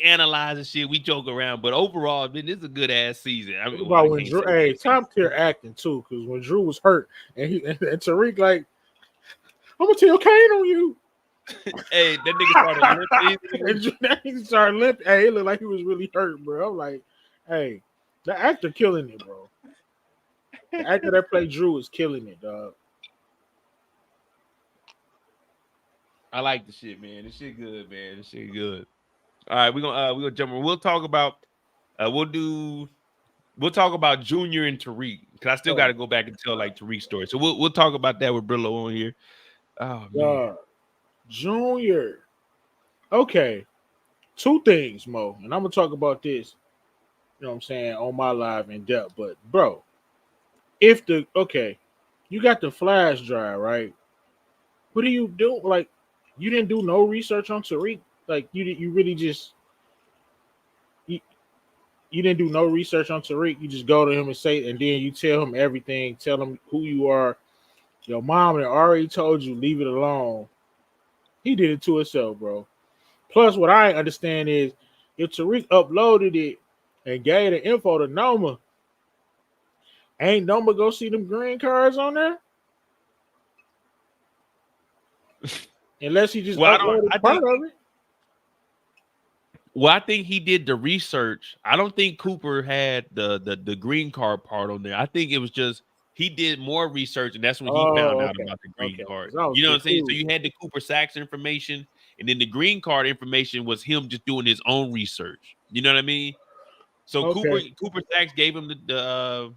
analyze and shit, we joke around, but overall, man, this is a good ass season. I mean, about when Drew, hey, top tier acting too, because when Drew was hurt and Tariq like, I'm gonna tell Kane on you. Hey, that nigga started limping. He started limping. Hey, it looked like he was really hurt, bro. I'm like, hey, the actor killing it, bro. The actor that played Drew is killing it, dog. I like the shit, man. This shit good, man. This shit good. All right, we're gonna jump in. We'll talk about we'll talk about Junior and Tariq, because I still got to go back and tell like Tariq's story. So we'll talk about that with Brillo on here. Oh man, Junior. Okay, 2 things, Mo, and I'm gonna talk about this. You know what I'm saying, on my live in depth. But bro, you got the flash drive, right? What do you do? Like, you didn't do no research on Tariq. Like you really just you didn't do no research on Tariq. You just go to him and say, and then you tell him everything. Tell him who you are. Your mom had already told you, leave it alone. He did it to himself, bro. Plus, what I understand is if Tariq uploaded it and gave the info to Noma, ain't Noma go see them green cards on there? Unless he just uploaded part of it. Well, I think he did the research. I don't think Cooper had the green card part on there. I think it was just he did more research, and that's when he found out about the green card. You know what I'm saying? So you had the Cooper Sachs information, and then the green card information was him just doing his own research. You know what I mean? So Cooper Sachs gave him the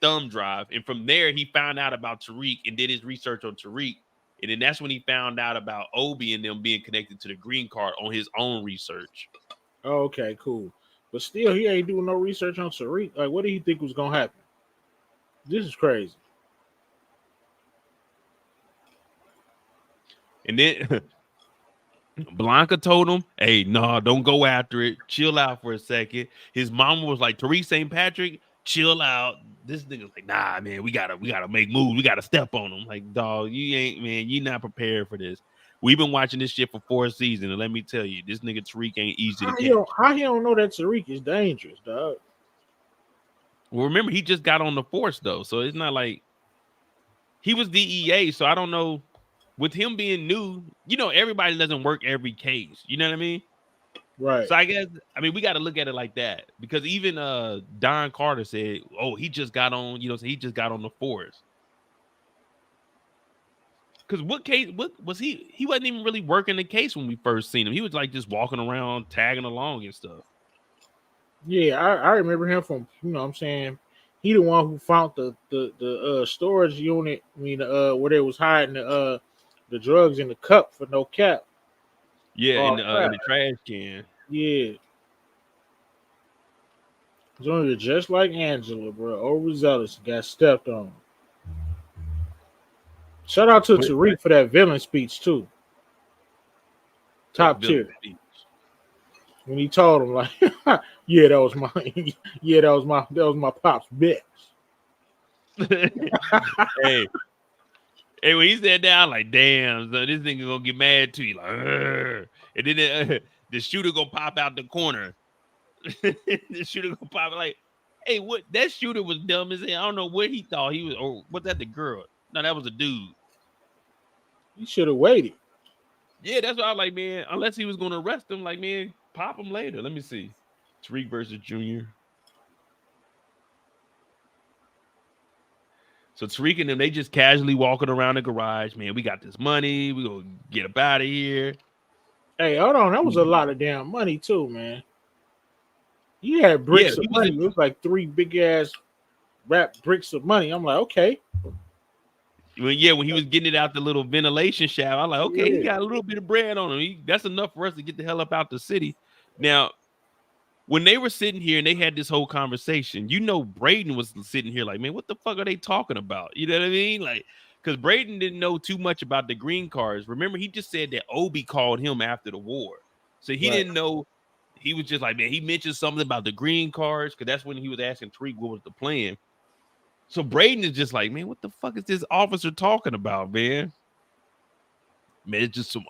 thumb drive, and from there he found out about Tariq and did his research on Tariq. And then that's when he found out about Obie and them being connected to the green card on his own research. Okay, cool. But still, he ain't doing no research on Tariq. Like, what did he think was going to happen? This is crazy. And then Blanca told him, hey, no, don't go after it. Chill out for a second. His mama was like, Tariq St. Patrick, chill out. This nigga's like, nah, man, we gotta make moves. We gotta step on him. Like, dog, you not prepared for this. We've been watching this shit for 4 seasons, and let me tell you, this nigga Tariq ain't easy to catch. How he don't know that Tariq is dangerous, dog? Well, remember, he just got on the force, though, so it's not like he was DEA, so I don't know. With him being new, everybody doesn't work every case. You know what I mean? Right. So I guess, we got to look at it like that, because even Don Carter said, oh, he just got on, he just got on the force. Because what was he? He wasn't even really working the case when we first seen him. He was like just walking around, tagging along and stuff. Yeah, I remember him from, you know what I'm saying, he the one who found the storage unit, I mean where they was hiding the drugs in the cup for no cap. Yeah, Oh in crap. the trash can. Yeah. Junior just like Angela, bro. Overzealous, got stepped on. Shout out to But Tariq for that villain speech too. what Top villain tier. speech? When he told him like, yeah, that was my yeah, that was my pop's bitch. Hey, when he said that, I'm like, damn, so this nigga gonna get mad too. He like, "Ugh." And then the shooter gonna pop out the corner. The shooter gonna pop like, hey, what? That shooter was dumb as hell. I don't know what he thought he was. Or was that the girl? No, that was a dude. He should have waited. Yeah, that's what I was like, man. Unless he was gonna arrest him, like, man, pop him later. Let me see. Tariq versus Junior. So Tariq and them, they just casually walking around the garage. Man, we got this money. We gonna get up out of here. Hey, hold on. That was a lot of damn money too, man. He had bricks of money. It was like 3 big ass wrapped bricks of money. I'm like, okay. When he was getting it out the little ventilation shaft, I'm like, okay, he got a little bit of bread on him. That's enough for us to get the hell up out the city. Now, when they were sitting here and they had this whole conversation, you know, Brayden was sitting here like, man, what the fuck are they talking about? You know what I mean? Like, because Brayden didn't know too much about the green cards. Remember, he just said that Obie called him after the war. So he didn't know. He was just like, man, he mentioned something about the green cards because that's when he was asking Tariq what was the plan. So Brayden is just like, man, what the fuck is this officer talking about, man? Man, it's just some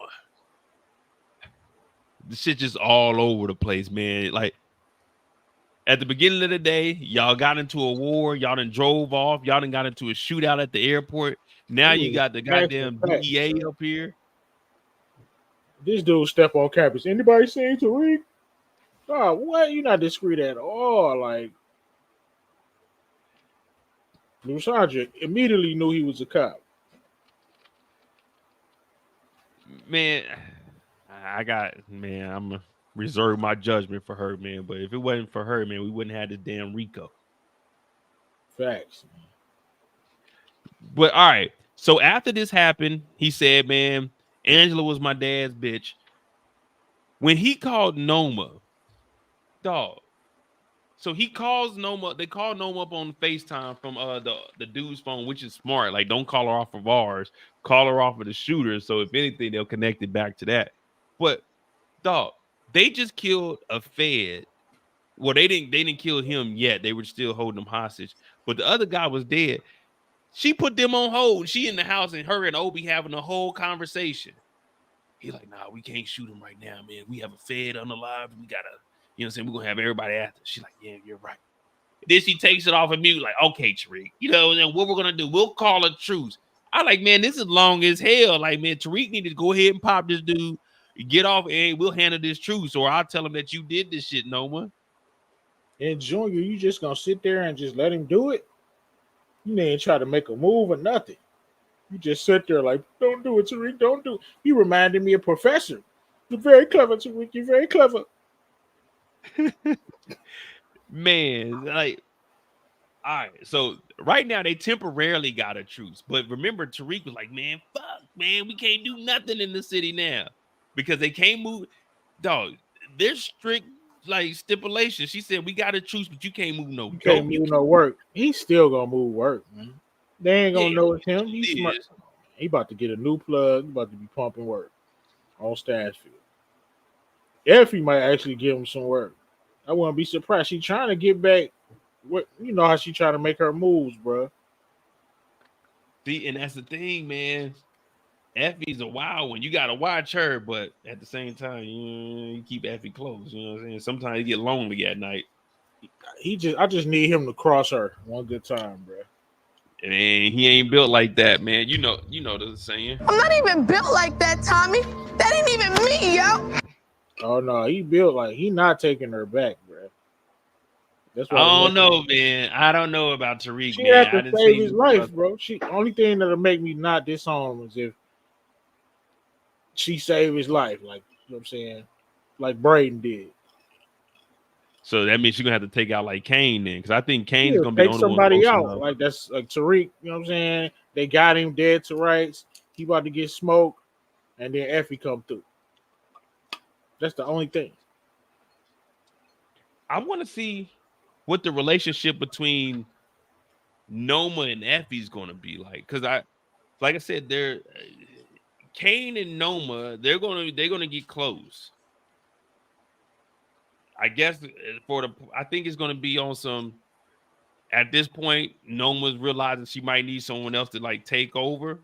the shit just all over the place, man. Like at the beginning of the day, y'all got into a war, y'all done drove off, y'all done got into a shootout at the airport. Now you got the goddamn DEA up here. This dude step on campus. Anybody seen Tariq? Oh, what? You're not discreet at all. Like, Brous Andre immediately knew he was a cop. Man, I'm gonna reserve my judgment for her, man. But if it wasn't for her, man, we wouldn't have this damn RICO. Facts. But all right. So after this happened, he said, man, Angela was my dad's bitch. When he called Noma, dog. So he calls Noma. They call Noma up on FaceTime from the dude's phone, which is smart. Like, don't call her off of ours. Call her off of the shooter. So if anything, they'll connect it back to that. But dog, they just killed a Fed. Well, they didn't kill him yet. They were still holding him hostage. But the other guy was dead. She put them on hold. She in the house and her and Obie having a whole conversation. He's like, nah, we can't shoot him right now, man. We have a Fed unalive. We gotta, you know what I'm saying? We're gonna have everybody after. She's like, yeah, you're right. Then she takes it off of mute, like, okay, Tariq, you know, and what we're gonna do, we'll call a truce. I like, man, this is long as hell. Like, man, Tariq need to go ahead and pop this dude, get off, and we'll handle this truce, or I'll tell him that you did this shit, Noma. And Junior, you just gonna sit there and just let him do it? You ain't try to make a move or nothing. You just sit there like, don't do it, Tariq, don't do it. You reminded me of Professor. You're very clever, Tariq. You're very clever. Man, like, all right. So right now they temporarily got a truce, but remember, Tariq was like, man, fuck, man, we can't do nothing in the city now because they can't move. Dog, there's strict like stipulations. She said we got a truce, but you can't move no. You can't move no work. He's still gonna move work, man. They ain't gonna know it's him. He's smart. He about to get a new plug. He about to be pumping work on Stashfield. Effie might actually give him some work. I wouldn't be surprised. She trying to get back. What you know how she trying to make her moves, bro. See, and that's the thing, man. Effie's a wild one. You gotta watch her, but at the same time, you keep Effie close. You know what I'm saying? Sometimes you get lonely at night. I just need him to cross her one good time, bro. And he ain't built like that, man. You know the saying. I'm not even built like that, Tommy. That ain't even me, yo. Oh no, he built like he not taking her back, bro. That's what I don't know, man. I don't know about Tariq. She had to save his life, bro. Only thing that'll make me not disown him is if she saved his life, like you know what I'm saying, like Brayden did. So that means she's gonna have to take out like Kane then, because I think Kane's Yeah, gonna be take the only one somebody close out. enough. Like that's like Tariq, you know what I'm saying? They got him dead to rights. He about to get smoked, and then Effie come through. That's the only thing. I want to see what the relationship between Noma and Effie is gonna be like, because like I said, they're Kane and Noma, they're gonna get close. I guess I think it's gonna be on some. At this point, Noma's realizing she might need someone else to like take over.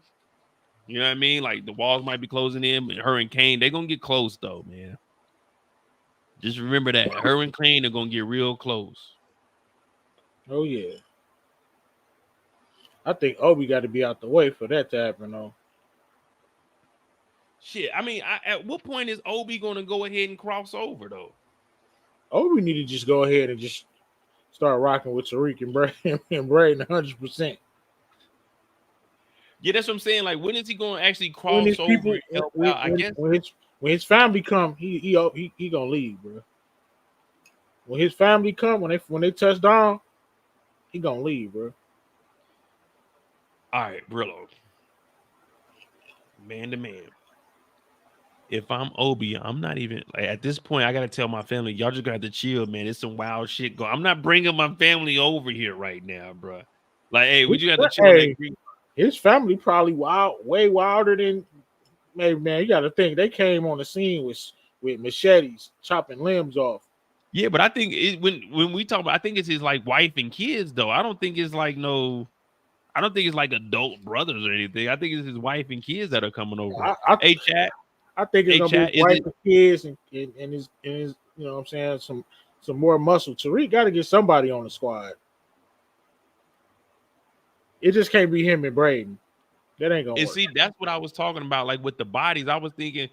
You know what I mean? Like the walls might be closing in, and her and Kane, they're gonna get close though, man. Just remember that her and Kane are gonna get real close. Oh yeah. I think Obie got to be out the way for that to happen, though. Shit, I mean, at what point is Obie gonna go ahead and cross over though? Obie need to just go ahead and just start rocking with Tariq and Braden 100%. Yeah, that's what I'm saying. Like, when is he gonna actually cross over and help out? I guess when his family come, he gonna leave, bro. When his family come, when they touch down, he gonna leave, bro. All right, Brillo. Man to man. If I'm Obie, I'm not even like at this point. I gotta tell my family, y'all just got to chill, man. It's some wild shit going. I'm not bringing my family over here right now, bro. Like, hey, we just got to chill. Hey, his family probably way wilder than maybe. Man, you got to think they came on the scene with machetes chopping limbs off. Yeah, but I think when we talk about, I think it's his like wife and kids though. I don't think it's like I don't think it's like adult brothers or anything. I think it's his wife and kids that are coming over. Hey, chat. I think it's gonna be his wife and kids and his you know what I'm saying, some more muscle. Tariq got to get somebody on the squad. It just can't be him and Brayden. That ain't gonna work. See, that's what I was talking about. Like with the bodies, I was thinking,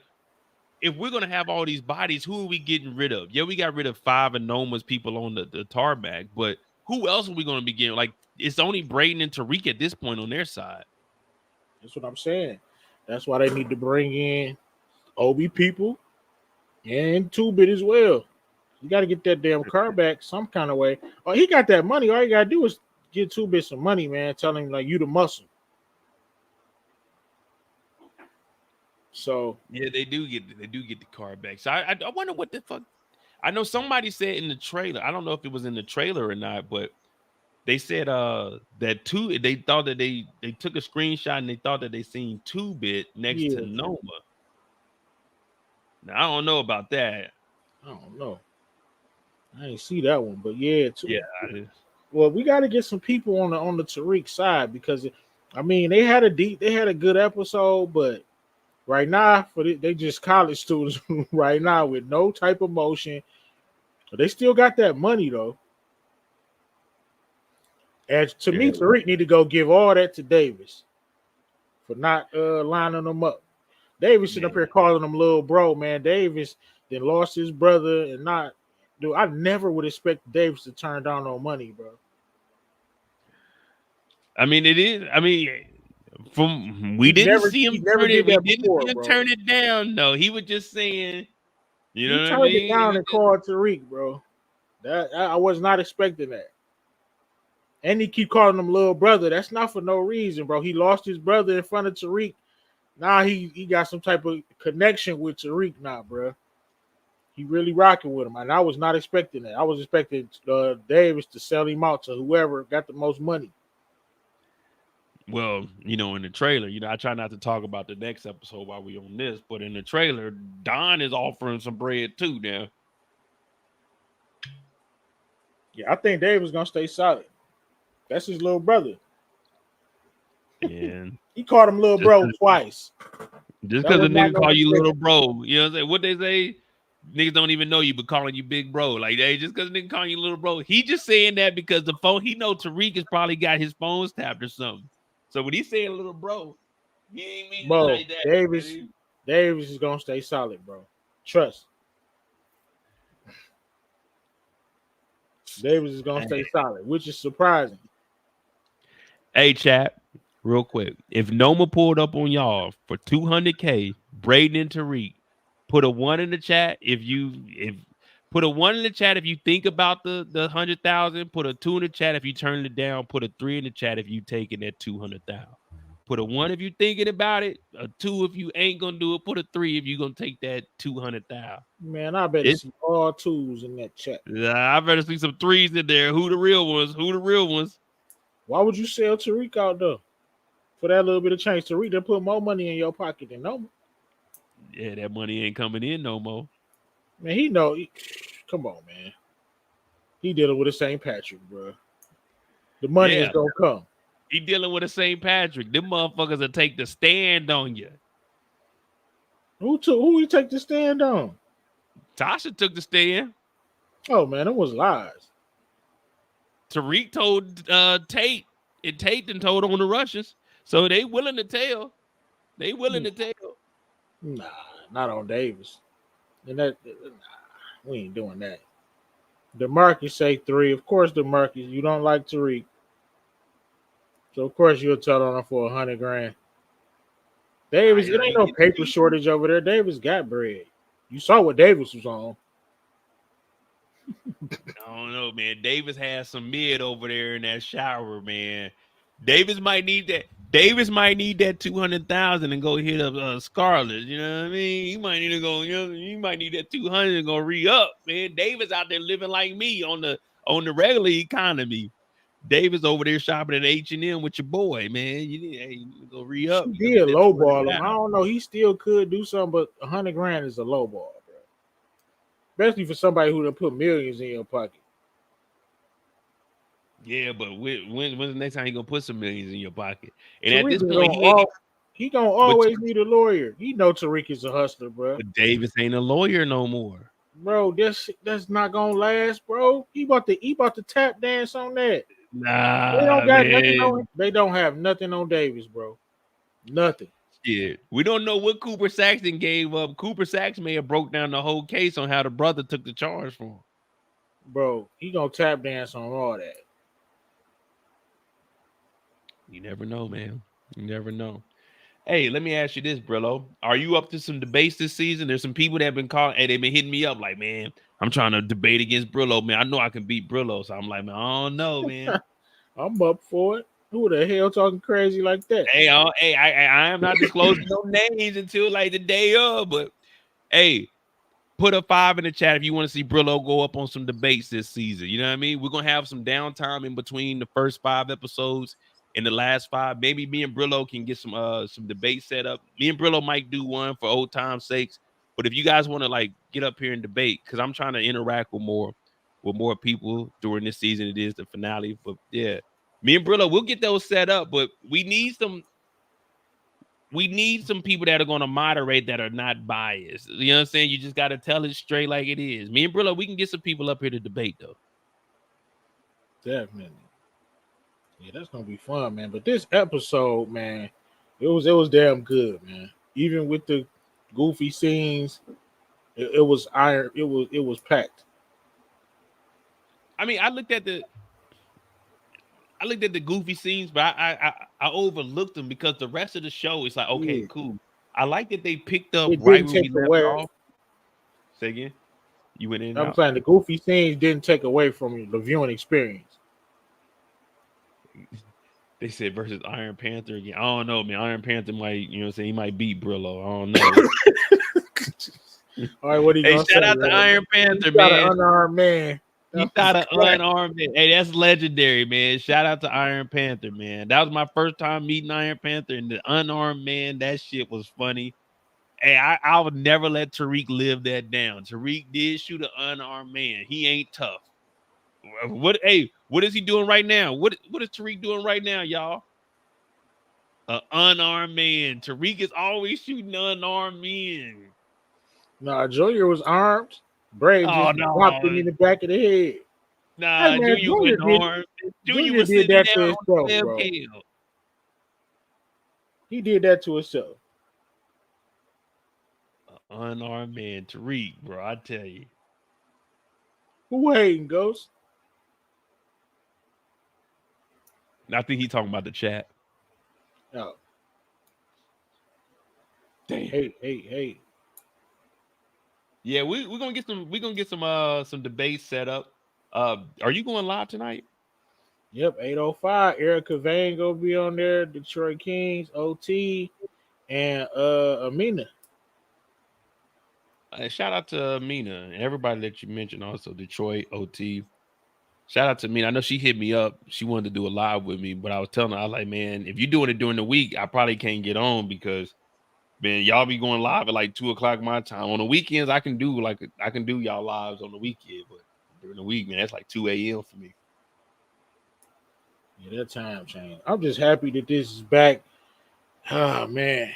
if we're gonna have all these bodies, who are we getting rid of? Yeah, we got rid of 5 of Noma's people on the tarmac, but who else are we gonna be getting? Like, it's only Brayden and Tariq at this point on their side. That's what I'm saying. That's why they need to bring in Obie people and 2-Bit as well. You got to get that damn car back some kind of way. Oh, he got that money. All you got to do is get 2-Bit some money, man. Tell him like you the muscle. So yeah, they do get the car back. So I wonder what the fuck. I know somebody said in the trailer. I don't know if it was in the trailer or not, but they said that they thought that they took a screenshot and they thought that they seen 2-Bit next to Noma. Now I don't know about that. I don't know. I didn't see that one, but yeah, yeah. Well, we got to get some people on the Tariq side because I mean they had a good episode, but right now they just college students right now with no type of motion. But they still got that money though. And to me, Tariq need to go give all that to Davis for not lining them up. Davis sitting up here calling him little bro, man. Davis then lost his brother and not. Dude, I never would expect Davis to turn down no money, bro. I mean, it is. I mean, we didn't see him turn it down. No, he was just saying, you know what I mean? He turned it down and called Tariq, bro. That I was not expecting that. And he keep calling him little brother. That's not for no reason, bro. He lost his brother in front of Tariq. Now he got some type of connection with Tariq now, bro. He really rocking with him, and I was not expecting that. I was expecting Davis to sell him out to whoever got the most money. Well, you know, in the trailer, you know, I try not to talk about the next episode while we on this, but in the trailer, Don is offering some bread too now. Yeah, I think Davis gonna stay solid. That's his little brother. And he called him little bro twice. Just because a nigga call you little bro, you know what I'm saying? What they say? Niggas don't even know you, but calling you big bro. Like, hey, just because a nigga calling you little bro, he just saying that because the phone, he know Tariq has probably got his phones tapped or something. So when he's saying little bro, he ain't mean to say that. Davis is gonna stay solid, bro. Trust. Davis is gonna stay solid, which is surprising. Hey, chat, real quick. If Noma pulled up on y'all for $200K, Brayden and Tariq, put a 1 in the chat. If Put a 1 in the chat if you think about the 100,000. Put a 2 in the chat if you turn it down. Put a 3 in the chat if you taking that 200,000. Put a 1 if you thinking about it. A 2 if you ain't gonna do it. Put a 3 if you gonna take that 200,000. Man, I better see all 2s in that chat. I better see some 3s in there. Who the real ones? Who the real ones? Why would you sell Tariq out though? For that little bit of change, Tariq done put more money in your pocket than Noma. Yeah, that money ain't coming in no more. Man, he know. Come on, man. He dealing with a St. Patrick, bro. The money is gonna come. He dealing with a St. Patrick. Them motherfuckers will take the stand on you. Who he take the stand on? Tasha took the stand. Oh man, it was lies. Tariq told Tate, and Tate then told on the Russians. So they willing to tell. They willing to tell. Nah, not on Davis. And that we ain't doing that. DeMarcus say 3. Of course, DeMarcus, you don't like Tariq. So of course you'll tell on him for $100,000. Davis, it ain't no paper shortage over there. Davis got bread. You saw what Davis was on. I don't know, man. Davis has some mid over there in that shower, man. Davis might need that. Davis might need that 200,000 and go hit up Scarlett. You know what I mean? He might need to go. You might need that 200 and go re-up, man. Davis out there living like me on the regular economy. Davis over there shopping at H&M with your boy, man. You need to go re-up. He did lowball him. I don't know. He still could do something, but $100,000 is a lowball, bro. Especially for somebody who done put millions in your pocket. Yeah, but when's the next time he gonna put some millions in your pocket? And Tariq at this point, he gonna always need a lawyer. He know Tariq is a hustler, bro. But Davis ain't a lawyer no more, bro. That's not gonna last, bro. He about to tap dance on that. Nah, they don't got nothing on. They don't have nothing on Davis, bro. Nothing. Yeah, we don't know what Cooper Saxton gave up. Cooper Saxton may have broke down the whole case on how the brother took the charge for him. Bro, he gonna tap dance on all that. You never know, man. You never know. Hey, let me ask you this, Brillo. Are you up to some debates this season? There's some people that have been calling, and they've been hitting me up like, man, I'm trying to debate against Brillo, man. I know I can beat Brillo. So I'm like, man, I don't know, man. I'm up for it. Who the hell talking crazy like that? Hey, I am not disclosing no names until like the day of, but hey, put a 5 in the chat if you want to see Brillo go up on some debates this season. You know what I mean? We're gonna have some downtime in between the first 5 episodes. In the last 5, maybe me and Brillo can get some debate set up. Me and Brillo might do one for old time's sakes. But if you guys want to like get up here and debate, because I'm trying to interact with more people during this season. It is the finale. But yeah, me and Brillo, we'll get those set up. But we need some people that are going to moderate that are not biased. You know what I'm saying? You just got to tell it straight like it is. Me and Brillo, we can get some people up here to debate though. Definitely. Yeah, that's gonna be fun, man. But this episode, man, it was damn good, man. Even with the goofy scenes, it was iron. It was packed. I mean, I looked at the goofy scenes, but I overlooked them because the rest of the show is like, okay, cool. I like that they picked up right where we left off. Say again. You went in. I'm saying the goofy scenes didn't take away from the viewing experience. They said versus Iron Panther again. I don't know, man. Iron Panther might, you know what I'm saying? He might beat Brillo. I don't know. All right, what are you gonna say? Shout out to Iron Panther, man. An unarmed man. He shot an unarmed man. Hey, that's legendary, man. Shout out to Iron Panther, man. That was my first time meeting Iron Panther, and the unarmed man, that shit was funny. Hey, I would never let Tariq live that down. Tariq did shoot an unarmed man. He ain't tough. What is he doing right now? What is Tariq doing right now, y'all? An unarmed man. Tariq is always shooting unarmed men. Nah, Junior was armed. Brayden just dropped him in the back of the head. Nah, hey, man, Junior was armed. Junior was did that to himself, bro. He did that to himself. An unarmed man. Tariq, bro, I tell you. Who hating, Ghost? I think he's talking about the chat. Oh. Damn. Hey. Yeah, we're gonna get some debates set up. Are you going live tonight? Yep, 8:05. Erica Vane gonna be on there. Detroit Kings, OT, and Amina. Shout out to Mina and everybody that you mentioned. Also, Detroit OT. Shout out to Mina. I know she hit me up. She wanted to do a live with me, but I was telling her, I was like, man, if you're doing it during the week, I probably can't get on because, man, y'all be going live at like 2:00 my time. On the weekends, I can do y'all lives on the weekend, but during the week, man, that's like 2 a.m. for me. Yeah, that time change. I'm just happy that this is back. Oh man,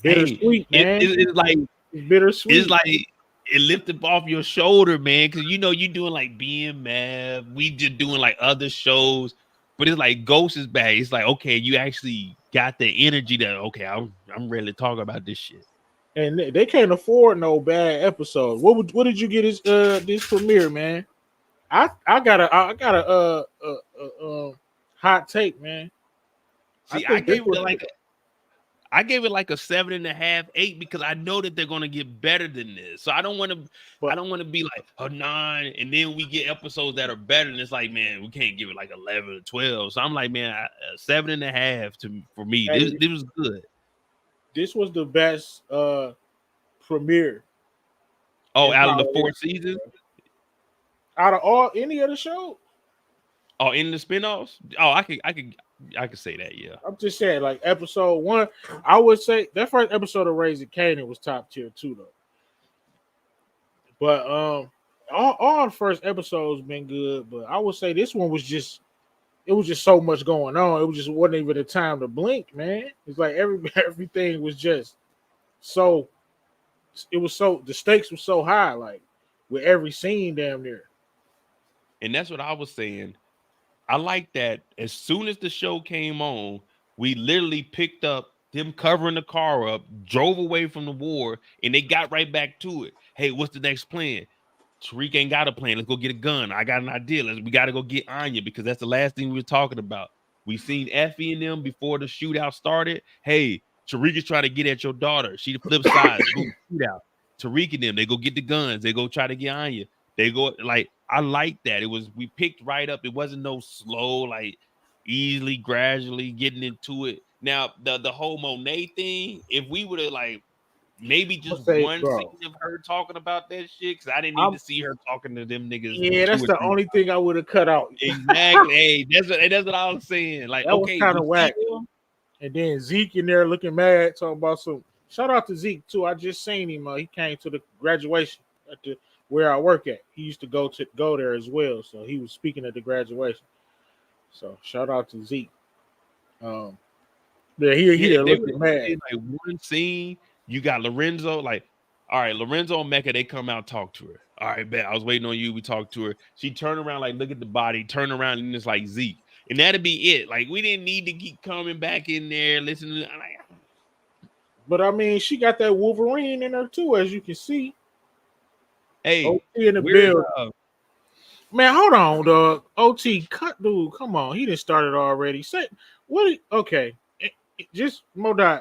bittersweet, man. It's like it's bittersweet. It's like it lifted off your shoulder, man, because you know you're doing like BMF. We just doing like other shows, but it's like Ghost is back. It's like, okay, you actually got the energy that okay, I'm ready to talk about this shit. And they can't afford no bad episode. What did you get this premiere, man? I got a hot take, man. See, I gave it like a 7.5, 8 because I know that they're gonna get better than this. So I don't want to be like a 9, and then we get episodes that are better, and it's like, man, we can't give it like 11 or 12. So I'm like, man, 7.5 for me. This was good. This was the best premiere. Oh, out of the 4 seasons? Out of any of the show? Oh, in the spinoffs? Oh, I could say that, yeah. I'm just saying, like episode 1, I would say that first episode of Raising Kane was top tier too, though. But all the first episodes been good, but I would say this one was just so much going on. It wasn't even the time to blink, man. It's like everything was just so. It was so the stakes were so high, like with every scene damn near. And that's what I was saying. I like that as soon as the show came on, we literally picked up them covering the car up, drove away from the war, and they got right back to it. Hey, what's the next plan? Tariq ain't got a plan. Let's go get a gun. I got an idea. We got to go get Anya because that's the last thing we were talking about. We seen Effie and them before the shootout started. Hey, Tariq is trying to get at your daughter. She the flip side. Shootout. Tariq and them, they go get the guns. They go try to get Anya. They go like, I like that. We picked right up. It wasn't no slow, like easily, gradually getting into it. Now, the whole Monet thing, if we would have like maybe just one scene of her talking about that shit, because I didn't need to see her talking to them niggas. Yeah, that's the only thing I would have cut out. Exactly. Hey, that's what I was saying. Like, that okay, was kind of whack. And then Zeke in there looking mad, talking about some. Shout out to Zeke too. I just seen him. He came to the graduation at where I work at. He used to go there as well, so he was speaking at the graduation. So shout out to Zeke. Yeah, he looking mad. Like one scene, you got Lorenzo. Like, all right, Lorenzo and Mecca, they come out, talk to her. All right, bet I was waiting on you. We talked to her. She turned around, like look at the body, turn around, and it's like Zeke, and that'd be it. Like we didn't need to keep coming back in there, listening. But I mean, she got that Wolverine in her too, as you can see. Hey, OT in the build. Man, hold on, dog. OT, cut, dude. Come on, he didn't start it already. Say what? Okay, just Monet.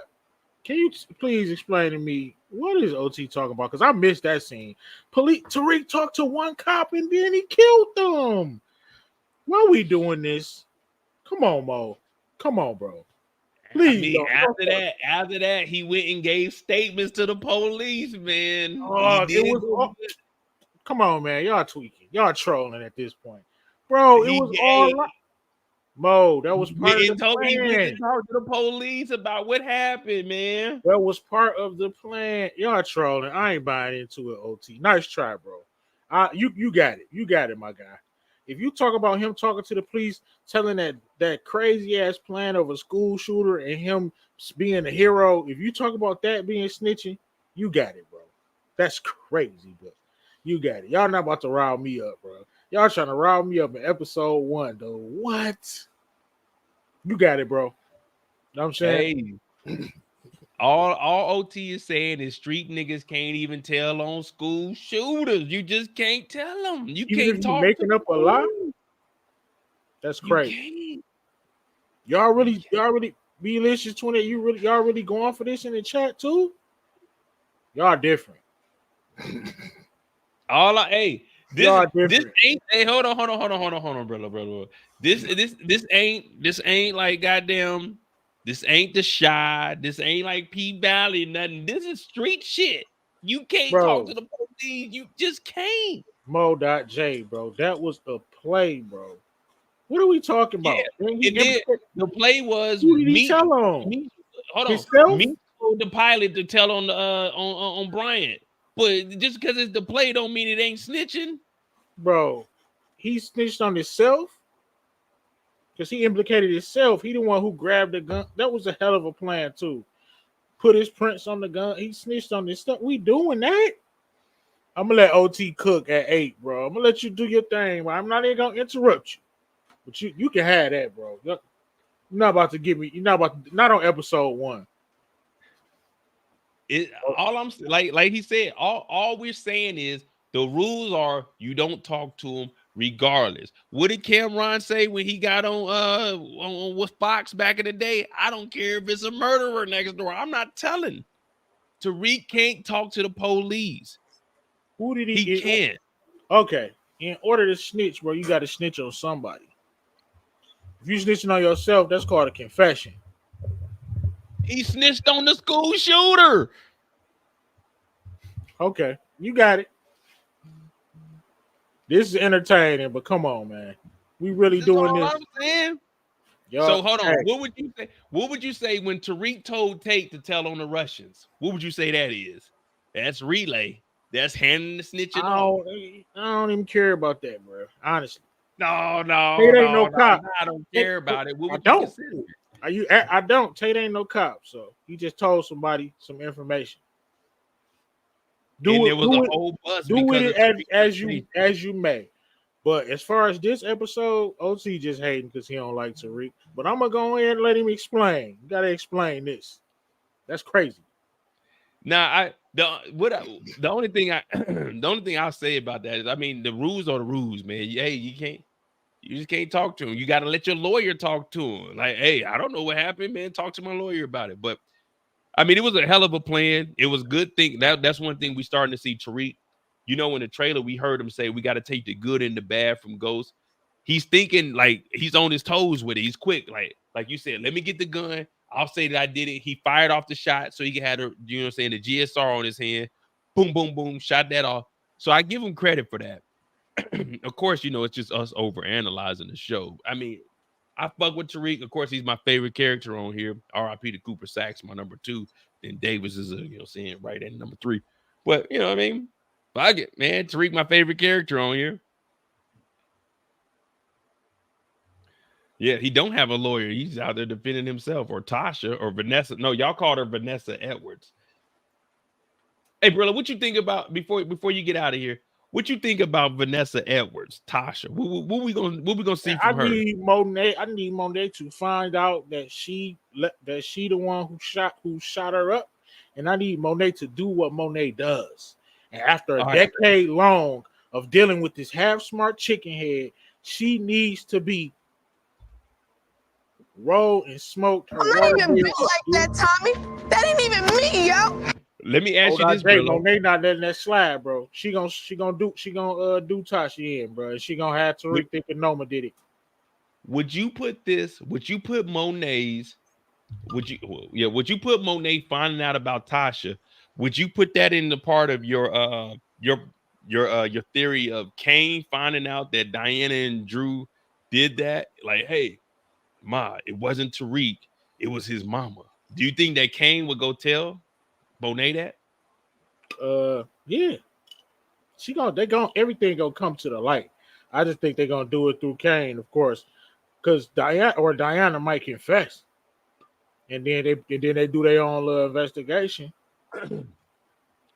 Can you please explain to me what is OT talking about? Because I missed that scene. Tariq talked to one cop and then he killed them. Why are we doing this? Come on, Mo. Come on, bro. Please. I mean, after that, he went and gave statements to the police, man. Come on, man. Y'all tweaking. Y'all trolling at this point. Bro, it was all right. Mo, that was part of the plan. He went to talk to the police about what happened, man. That was part of the plan. Y'all trolling. I ain't buying into it, OT. Nice try, bro. You got it. You got it, my guy. If you talk about him talking to the police, telling that crazy ass plan of a school shooter and him being a hero, if you talk about that being snitching, you got it, bro. That's crazy, but you got it. Y'all not about to rile me up, bro. Y'all trying to rile me up in episode 1, though. What? You got it, bro. Know what I'm saying? Hey, all OT is saying is street niggas can't even tell on school shooters. You just can't tell them. You can't talk. Making up a lie. That's crazy. Y'all really be delicious 20. Y'all really going for this in the chat too? Y'all different. This Y'all this different. ain't. Hey, hold on, brother. This ain't like goddamn. This ain't the Shy. This ain't like P Valley. Nothing. This is street shit. You can't talk to Bro. the police. You just can't. Mo.J, bro. That was a play, bro. What are we talking Yeah, about? and then the play was Who did he me. tell on? Hold on, Himself? me told the pilot to tell on the on Bryant, but just because it's the play don't mean it ain't snitching. Bro, he snitched on himself because he implicated himself. He the one who grabbed the gun. That was a hell of a plan too. Put his prints on the gun. He snitched on this stuff. We doing that? I'm gonna let OT cook at 8, bro. I'm gonna let you do your thing, but I'm not even gonna interrupt you. But you can have that, bro. You're not about to give me. You're not about to, not on episode 1. All I'm like he said, all we're saying is the rules are you don't talk to him regardless. What did Cameron say when he got on with Fox back in the day? I don't care if it's a murderer next door. I'm not telling. Tariq can't talk to the police. Who did he can't? Okay. In order to snitch, bro, you got to snitch on somebody. If you snitching on yourself, that's called a confession. He snitched on the school shooter. Okay, you got it. This is entertaining, but come on, man. We really doing this. I'm saying. Y'all, so hold on. Hey. What would you say? What would you say when Tariq told Tate to tell on the Russians? What would you say that is? That's relay. That's handing the snitching on. I don't even care about that, bro. Honestly. No. Tate ain't no cop. I don't care about it. What would I you don't. consider? I don't. Tate ain't no cop, so he just told somebody some information. Do it as you may. But as far as this episode, OT just hating because he don't like Tariq. But I'm gonna go in and let him explain. You gotta explain this. That's crazy. Now, the only thing I'll say about that is, I mean, the rules are the rules, man. Hey, you just can't talk to him. You got to let your lawyer talk to him. Like, hey, I don't know what happened, man. Talk to my lawyer about it. But I mean, it was a hell of a plan. It was a good thing. That's one thing we starting to see Tariq. You know, in the trailer, we heard him say we got to take the good and the bad from Ghost. He's thinking like he's on his toes with it. He's quick, like you said. Let me get the gun. I'll say that I did it. He fired off the shot so he had the GSR on his hand. Boom, boom, boom. Shot that off. So I give him credit for that. Of course, it's just us overanalyzing the show. I mean, I fuck with Tariq. Of course, he's my favorite character on here. R.I.P. to Cooper Sacks, my number 2. Then Davis is right at number 3. But you know what I mean? Fuck it, man. Tariq, my favorite character on here. Yeah, he don't have a lawyer. He's out there defending himself, or Tasha, or Vanessa. No, y'all called her Vanessa Edwards. Hey, brother, what you think about before you get out of here? What you think about Vanessa Edwards, Tasha? What we gonna see from her? I need Monet to find out that she the one who shot her up, and I need Monet to do what Monet does. And after a decade long of dealing with this half smart chicken head, she needs to be rolled and smoked. I'm not even built like that, Tommy. That ain't even me, yo. Let me ask you this, bro. Monet not letting that slide, bro. She gonna do Tasha in, bro. She gonna have Tariq thinking Noma did it. Would you put Monet's? Would you put Monet finding out about Tasha? Would you put that in the part of your theory of Kane finding out that Diana and Drew did that? Like, hey, Ma, it wasn't Tariq, it was his mama. Do you think that Kane would go tell Monet that? Yeah. Everything gonna come to the light. I just think they're gonna do it through Kane, of course, because Diana might confess, and then they do their own little investigation.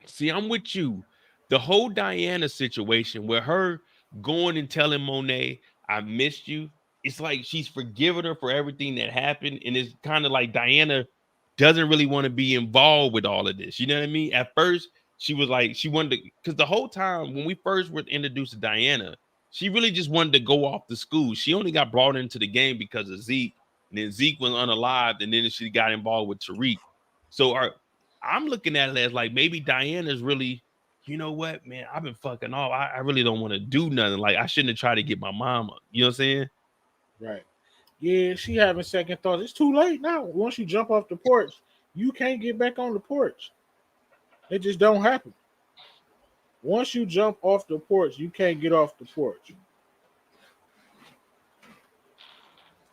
See, I'm with you. The whole Diana situation where her going and telling Monet, I missed you. It's like she's forgiven her for everything that happened. And it's kind of like Diana doesn't really want to be involved with all of this. You know what I mean? At first, she was like, she wanted to, because the whole time when we first were introduced to Diana, she really just wanted to go off to school. She only got brought into the game because of Zeke. And then Zeke was unalived. And then she got involved with Tariq. So I'm looking at it as like maybe Diana's really you know what, man, I've been fucking off. I really don't want to do nothing. Like, I shouldn't have tried to get my mama. You know what I'm saying? Right. Yeah, she having second thoughts. It's too late now. Once you jump off the porch, you can't get back on the porch. It just don't happen. Once you jump off the porch, you can't get off the porch.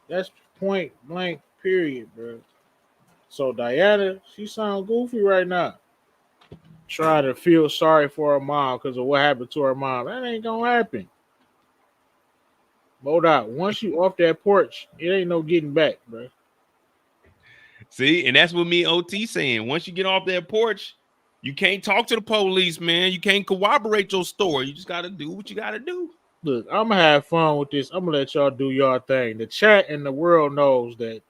That's point blank, period, bro. So Diana, she sound goofy right now. Trying to feel sorry for her mom because of what happened to her mom. That ain't gonna happen. Moda, once you off that porch, it ain't no getting back, bro. See, and that's what me and OT saying. Once you get off that porch, you can't talk to the police, man. You can't corroborate your story. You just got to do what you got to do. Look, I'm going to have fun with this. I'm going to let y'all do y'all thing. The chat and the world knows that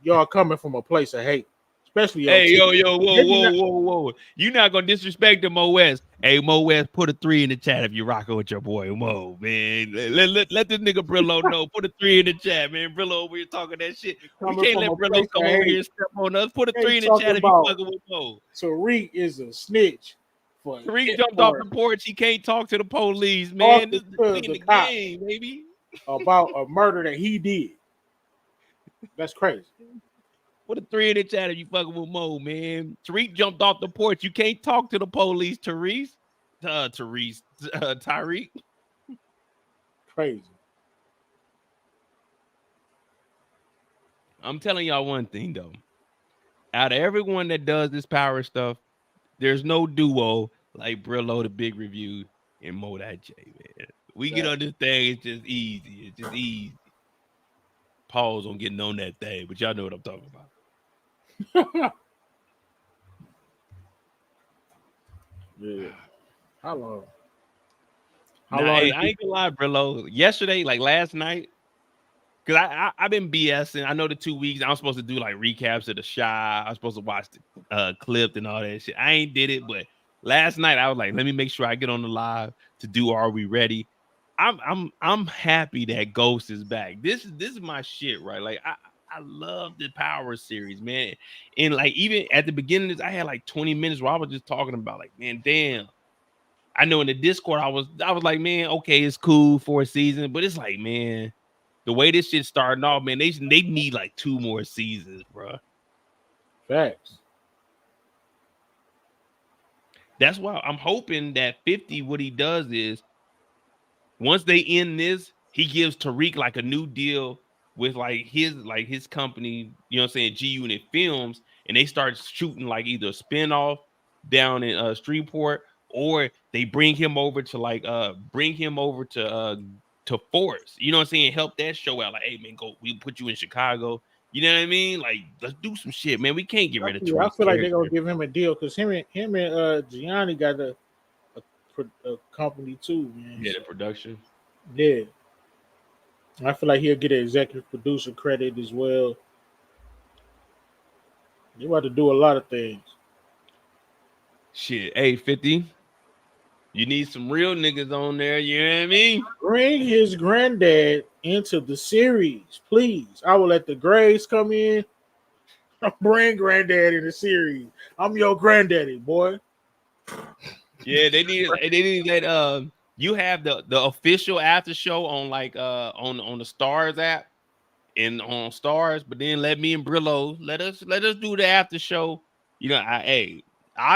y'all coming from a place of hate. Especially hey, OT. whoa. You not going to disrespect the Mo West. Hey, Mo West, put a 3 in the chat if you're rocking with your boy Mo, man. Let this nigga Brillo know. Put a 3 in the chat, man. Brillo over here talking that shit. We can't let Brillo come over here and step on us. Put a 3 in the chat if you're fucking with Mo. Tariq is a snitch. Tariq jumped off the porch. He can't talk to the police, man. This is the game, baby. About a murder that he did. That's crazy. Put a 3 in the chat if you fucking with Mo, man. Tariq jumped off the porch. You can't talk to the police, Tariq. Crazy. I'm telling y'all one thing, though. Out of everyone that does this power stuff, there's no duo like Brillo, the Big Review, and Mo that J, man. We get on this thing, it's just easy. It's just easy. Pause on getting on that thing, but y'all know what I'm talking about. Yeah. How long? Hey, I ain't gonna lie, Brillo. Yesterday, like last night, because I've been BSing. I know the 2 weeks I'm supposed to do like recaps of the Shy. I was supposed to watch the clip and all that shit. I ain't did it, but last night I was like, let me make sure I get on the live to do Are We Ready? I'm happy that Ghost is back. This is my shit, right? Like I love the Power series, man. And like even at the beginning of this, I had like 20 minutes where I was just talking about like, man, damn. I know in the Discord I was like, man, okay, it's cool for a season, but it's like, man, the way this shit's starting off, man, they need like 2 more seasons, bro. Facts. That's why I'm hoping that 50, what he does is once they end this, he gives Tariq like a new deal with like his company, you know what I'm saying, G Unit Films, and they start shooting like either a spinoff down in Streetport, or they bring him over to Force, you know what I'm saying, help that show out. Like, hey man, we put you in Chicago. You know what I mean? Like, let's do some shit, man. We can't get rid of Tariq. I feel like they're gonna give him a deal because him and Gianni got a company too, man. Yeah, the production. Yeah. I feel like he'll get an executive producer credit as well. You about to do a lot of things. Shit, hey 50. You need some real niggas on there, you know what I mean? Bring his granddad into the series, please. I will let the Grays come in. Bring granddad in the series. I'm your granddaddy, boy. Yeah, they need that. You have the official after show on like on the Stars app and on Stars, but then let me and Brillo let us do the after show. You know, I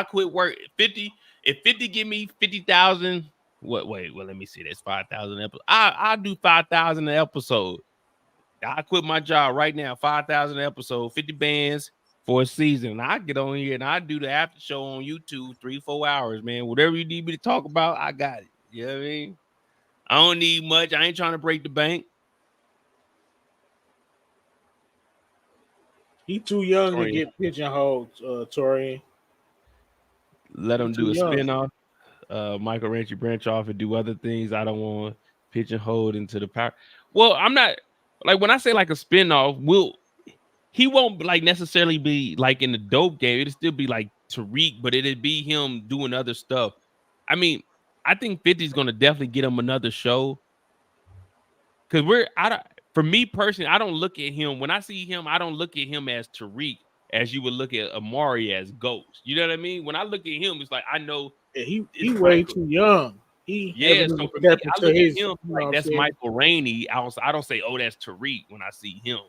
quit work 50. If 50 give me 50,000, let me see. That's 5,000 episodes. I'll do 5,000 an episode. I quit my job right now. 5,000 episode, 50 bands for a season. I get on here and I do the after show on YouTube 3-4 hours, man. Whatever you need me to talk about, I got it. You know what I mean? I don't need much. I ain't trying to break the bank. He too young to get pigeonholed, Torian. Let him do a spinoff. Michael Ranchi branch off and do other things. I don't want pigeonholed into the power. Well, I'm not like when I say like a spinoff, he won't like necessarily be like in the dope game. It'll still be like Tariq, but it'd be him doing other stuff. I mean, I think 50 is gonna definitely get him another show. Cause for me personally, I don't look at him when I see him, I don't look at him as Tariq as you would look at Amari as Ghost. You know what I mean? When I look at him, it's like I know He way too young. He Yeah, so for me, I look at him like that's Michael Rainey. I don't say, oh, that's Tariq when I see him.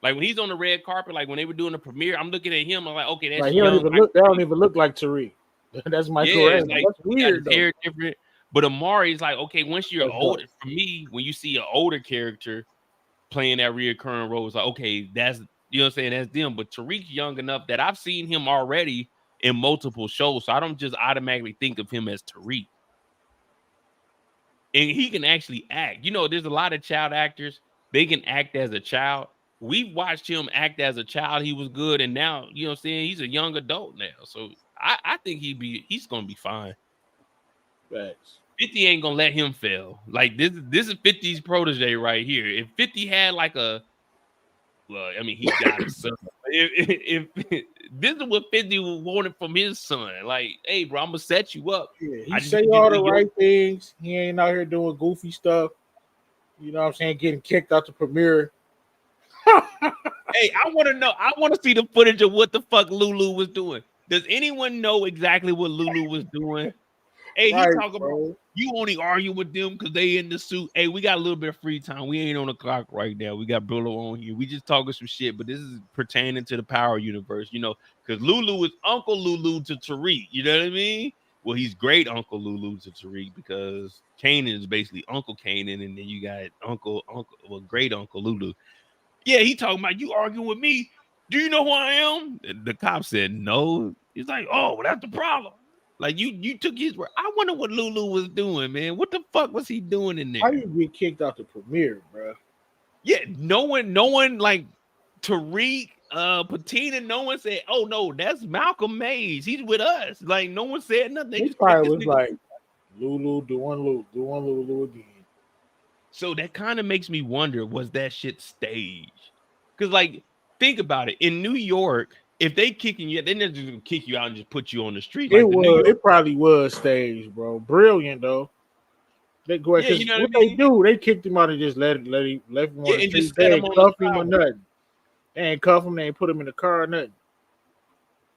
Like when he's on the red carpet, like when they were doing the premiere, I'm looking at him. I'm like, okay, that's like young. They don't even look like Tariq. That's Michael Rainey. Like, that's weird. Hair different. But Amari's like, okay, once you're older, for me, when you see an older character playing that reoccurring role, it's like, okay, that's, you know what I'm saying, that's them. But Tariq's young enough that I've seen him already in multiple shows, so I don't just automatically think of him as Tariq. And he can actually act. You know, there's a lot of child actors, they can act as a child. We've watched him act as a child. He was good, and now, you know what I'm saying, he's a young adult now. So I think he's gonna be fine. Thanks. 50 ain't gonna let him fail. Like this is 50's protege right here. If 50 had like a, well, I mean, he got a son. If this is what 50 wanted from his son, like, hey, bro, I'm gonna set you up. Yeah, he say all the right things. He ain't out here doing goofy stuff. You know what I'm saying? Getting kicked out the premiere. Hey, I want to know. I want to see the footage of what the fuck Lulu was doing. Does anyone know exactly what Lulu was doing? Hey, right, he talking about you only argue with them because they in the suit. Hey, we got a little bit of free time. We ain't on the clock right now. We got Brillo on here. We just talking some shit, but this is pertaining to the Power universe, you know, because Lulu is Uncle Lulu to Tariq. You know what I mean? Well, he's great Uncle Lulu to Tariq because Kanan is basically Uncle Kanan, and then you got great Uncle Lulu. Yeah, he talking about you arguing with me. Do you know who I am? The cop said no. He's like, oh, well, that's the problem. Like you took his word. I wonder what Lulu was doing, man. What the fuck was he doing in there? How you get kicked out the premiere, bro? Yeah, no one like Tariq, Patina. No one said, "Oh no, that's Malcolm Mays. He's with us." Like no one said nothing. He probably was like, "Lulu doing Lulu again." So that kind of makes me wonder: was that shit staged? Because like, think about it. In New York, if they kicking you, they're not just gonna kick you out and just put you on the street. It probably was staged, bro. Brilliant though. They go ahead, you know what they do? They kicked him out and just left him on the street. They ain't cuff him or nothing. They ain't cuff him. They ain't put him in the car or nothing.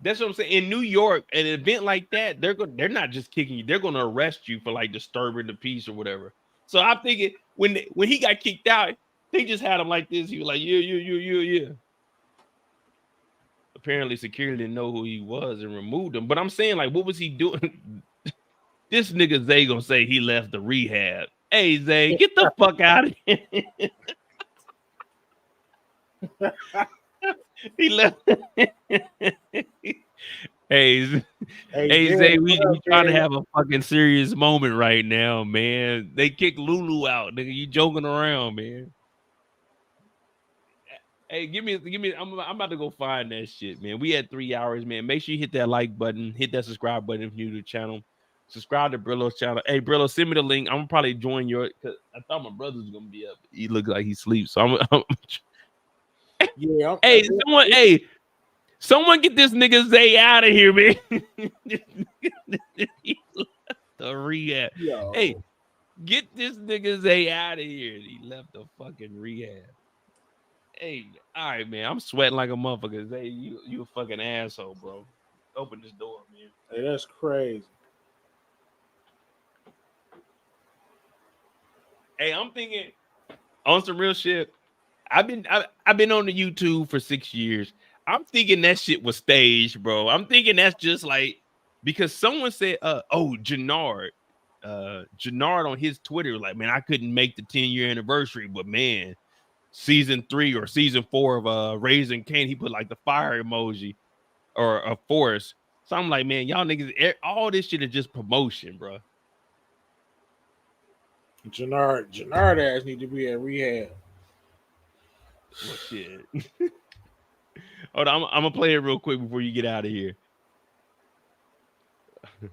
That's what I'm saying. In New York, an event like that, they're not just kicking you. They're going to arrest you for like disturbing the peace or whatever. So I'm thinking when he got kicked out, they just had him like this. He was like, yeah. Apparently, security didn't know who he was and removed him. But I'm saying, like, what was he doing? This nigga Zay gonna say he left the rehab. Hey, Zay, get the fuck out of here. He left. Hey, Zay, we trying to have a fucking serious moment right now, man. They kicked Lulu out, nigga. You joking around, man. Hey, give me. I'm about to go find that shit, man. We had 3 hours, man. Make sure you hit that like button, hit that subscribe button if you're new to the channel. Subscribe to Brillo's channel. Hey, Brillo, send me the link. I'm gonna probably join your. Cause I thought my brother was gonna be up. He looked like he sleeps. So I'm yeah. Someone get this nigga Zay out of here, man. The rehab. Yo. Hey, get this nigga Zay out of here. He left the fucking rehab. Hey, all right, man. I'm sweating like a motherfucker. Zay, you a fucking asshole, bro. Open this door, man. Hey, that's crazy. Hey, I'm thinking on some real shit. I've been on the YouTube for 6 years. I'm thinking that shit was staged, bro. I'm thinking that's just like because someone said, Jannard on his Twitter was like, man, I couldn't make the 10-year anniversary, but man, season 3 or season 4 of Raising Kane, he put like the fire emoji or a forest. So I'm like, man, y'all niggas, all this shit is just promotion, bro. Jannard ass need to be at rehab. Well, shit. Hold on, I'm gonna play it real quick before you get out of here. If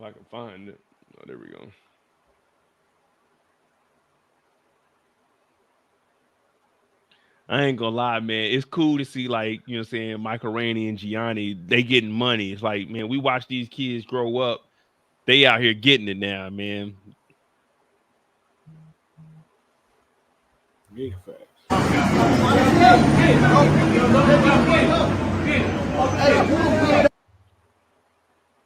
I can find it. Oh, there we go. I ain't gonna lie, man. It's cool to see, like, you know what I'm saying, Michael Rainey and Gianni, they getting money. It's like, man, we watch these kids grow up. They out here getting it now, man. Big facts.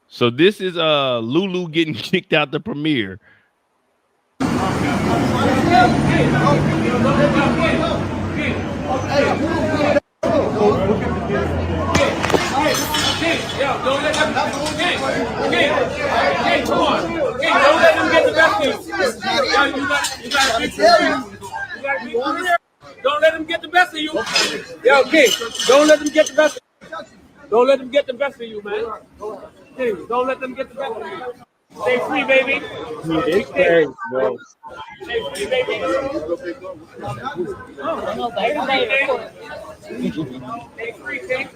So this is Lulu getting kicked out the premiere. Don't let them get the best of you. Don't let them get the best of you. Yo, King, don't let them get the best of you. Don't let them get the best of you, man. King, don't let them get the best of you. Stay free, baby. It's crazy, bro. Stay free, baby. Stay free, King.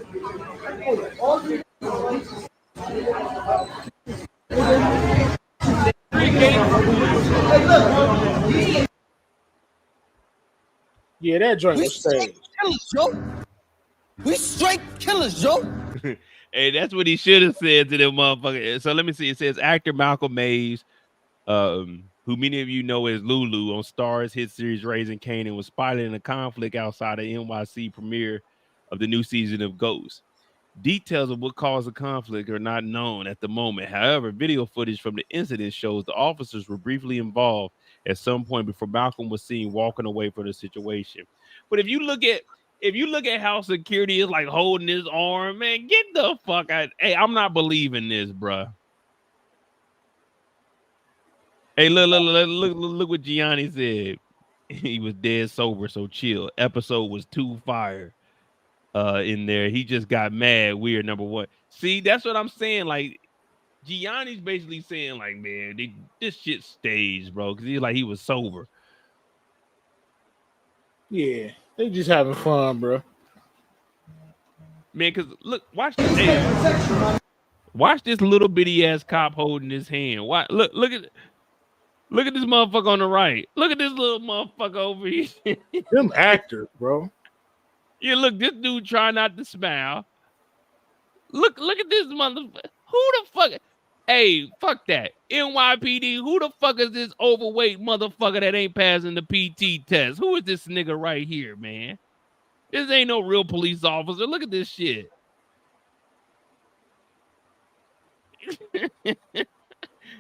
Yeah, that joint was staged. We straight killers, Joe. Hey, that's what he should have said to them motherfuckers. So let me see. It says actor Malcolm Mays, who many of you know as Lulu on Starz hit series Raising Kane, was spotted in a conflict outside the NYC premiere of the new season of Ghost. Details of what caused the conflict are not known at the moment. However, video footage from the incident shows the officers were briefly involved at some point before Malcolm was seen walking away from the situation. But if you look at how security is like holding his arm, man, get the fuck out. Hey, I'm not believing this, bruh. Hey, look what Gianni said. He was dead sober, so chill. Episode was too fire. In there, he just got mad. Weird number one. See, that's what I'm saying. Like, Gianni's basically saying, like, man, this shit staged, bro, because he was sober. Yeah, they just having fun, bro. Man, because look, watch this. Hey, watch this little bitty ass cop holding his hand. Look at this motherfucker on the right. Look at this little motherfucker over here. Them actors, bro. Yeah, look, this dude trying not to smile. Look at this motherfucker. Who the fuck? Hey, fuck that. NYPD, who the fuck is this overweight motherfucker that ain't passing the PT test? Who is this nigga right here, man? This ain't no real police officer. Look at this shit.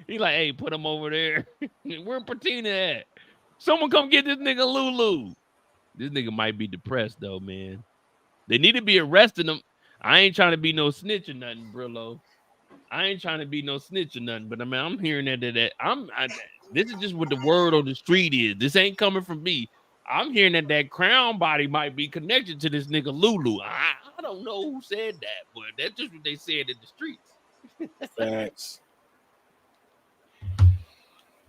He like, hey, put him over there. Where Patina at? Someone come get this nigga Lulu. This nigga might be depressed though, man. They need to be arresting him. I ain't trying to be no snitch or nothing, Brillo. I ain't trying to be no snitch or nothing, but I mean, I'm hearing that this is just what the word on the street is. This ain't coming from me. I'm hearing that crown body might be connected to this nigga Lulu. I don't know who said that, but that's just what they said in the streets. Facts.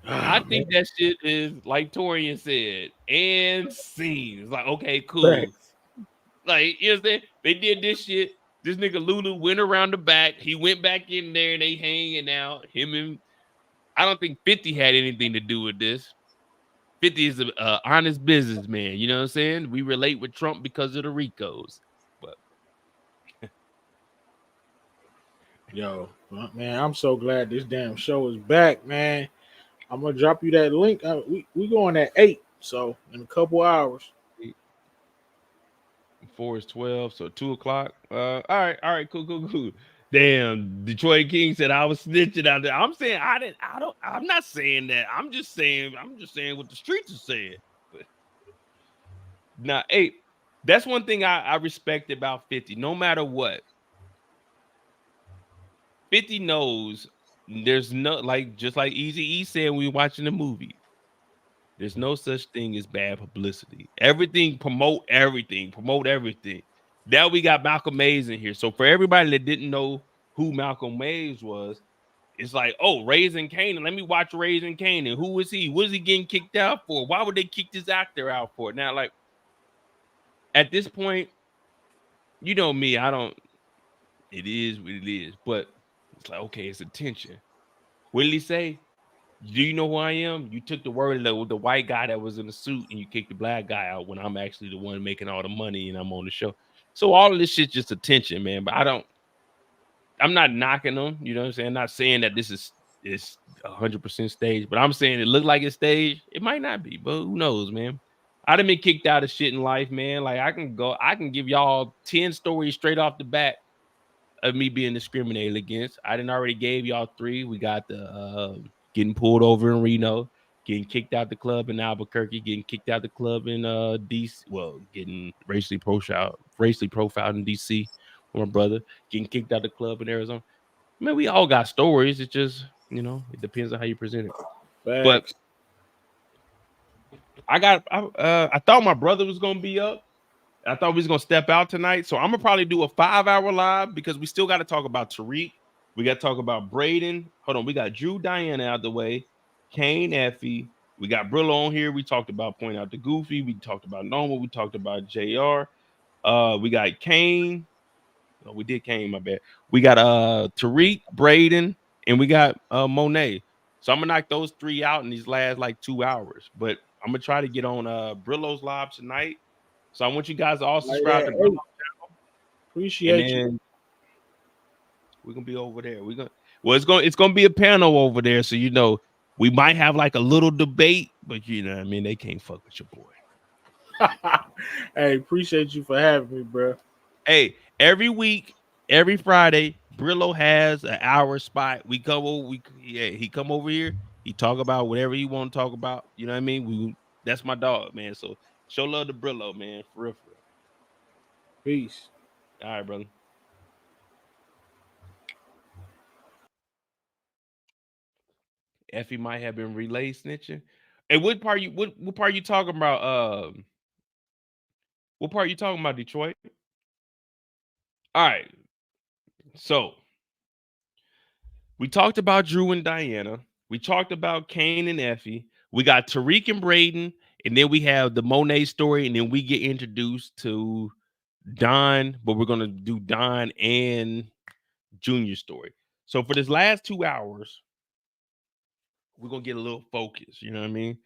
I think that shit is like Torian said, and scenes. Like, okay, cool. Facts. Like, you know what I'm saying? They did this shit. This nigga Lulu went around the back. He went back in there and they hanging out. Him and I don't think 50 had anything to do with this. 50 is an honest businessman. You know what I'm saying? We relate with Trump because of the RICOs. But yo, man, I'm so glad this damn show is back, man. I'm gonna drop you that link. We going at 8, so in a couple hours. 4 is 12, so 2 o'clock. All right, cool. Damn, Detroit King said I was snitching out there. I'm saying I'm not saying that. I'm just saying what the streets are saying. But now, hey, that's one thing I respect about 50. No matter what, 50 knows there's no, like, just like Eazy-E said when we were watching the movie, there's no such thing as bad publicity. Promote everything. Now we got Malcolm Mays in here. So for everybody that didn't know who Malcolm Mays was, it's like, oh, Raising Kane. Let me watch Raising Kane. Who is he? What is he getting kicked out for? Why would they kick this actor out for? Now, like, at this point, you know me, it is what it is. But it's like, okay, it's attention. What did he say? Do you know who I am? You took the word of the white guy that was in the suit and you kicked the black guy out when I'm actually the one making all the money and I'm on the show. So all of this shit's just attention, man. But I'm not knocking them. You know what I'm saying? I'm not saying that this is 100% staged, but I'm saying it looked like it's staged. It might not be, but who knows, man? I done been kicked out of shit in life, man. Like I can give y'all 10 stories straight off the bat of me being discriminated against. I done already gave y'all 3. We got the getting pulled over in Reno, getting kicked out the club in Albuquerque, getting kicked out the club in DC. Well, getting racially profiled in DC with my brother, getting kicked out the club in Arizona. Man, we all got stories. It's just, it depends on how you present it. Facts. But I thought my brother was gonna be up. I thought we was gonna step out tonight. So I'm gonna probably do a 5-hour live because we still got to talk about Tariq. We got to talk about Brayden. Hold on, we got Drew Diana out the way, Kane Effie. We got Brillo on here. We talked about Point Out the Goofy. We talked about Noma. We talked about JR. We got Kane. Oh, we did Kane, my bad. We got Tariq, Brayden, and we got Monet. So I'm gonna knock those 3 out in these last like 2 hours. But I'm gonna try to get on Brillo's live tonight. So I want you guys to all subscribe to Brillo's channel. Appreciate you. We're gonna be over there. It's gonna be a panel over there. So we might have like a little debate, but they can't fuck with your boy. Hey, appreciate you for having me, bro. Hey, every week, every Friday, Brillo has an hour spot. He come over here. He talk about whatever he want to talk about. You know what I mean? That's my dog, man. So show love to Brillo, man. For real. Peace. All right, brother. Effie might have been relay snitching. Hey, what part you talking about? What part you talking about, Detroit? All right. So we talked about Drew and Diana. We talked about Kane and Effie. We got Tariq and Braden, and then we have the Monet story, and then we get introduced to Don, but we're gonna do Don and Junior's story. So for this last 2 hours, we're gonna get a little focused. You know what I mean?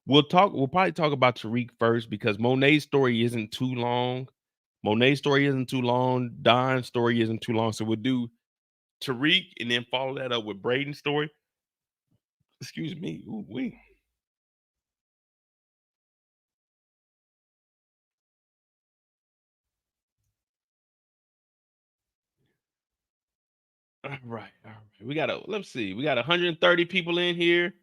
We'll probably talk about Tariq first because Monet's story isn't too long. Don's story isn't too long. So we'll do Tariq and then follow that up with Braden's story. Excuse me. Ooh, wee. All right. Let's see. We got 130 people in here.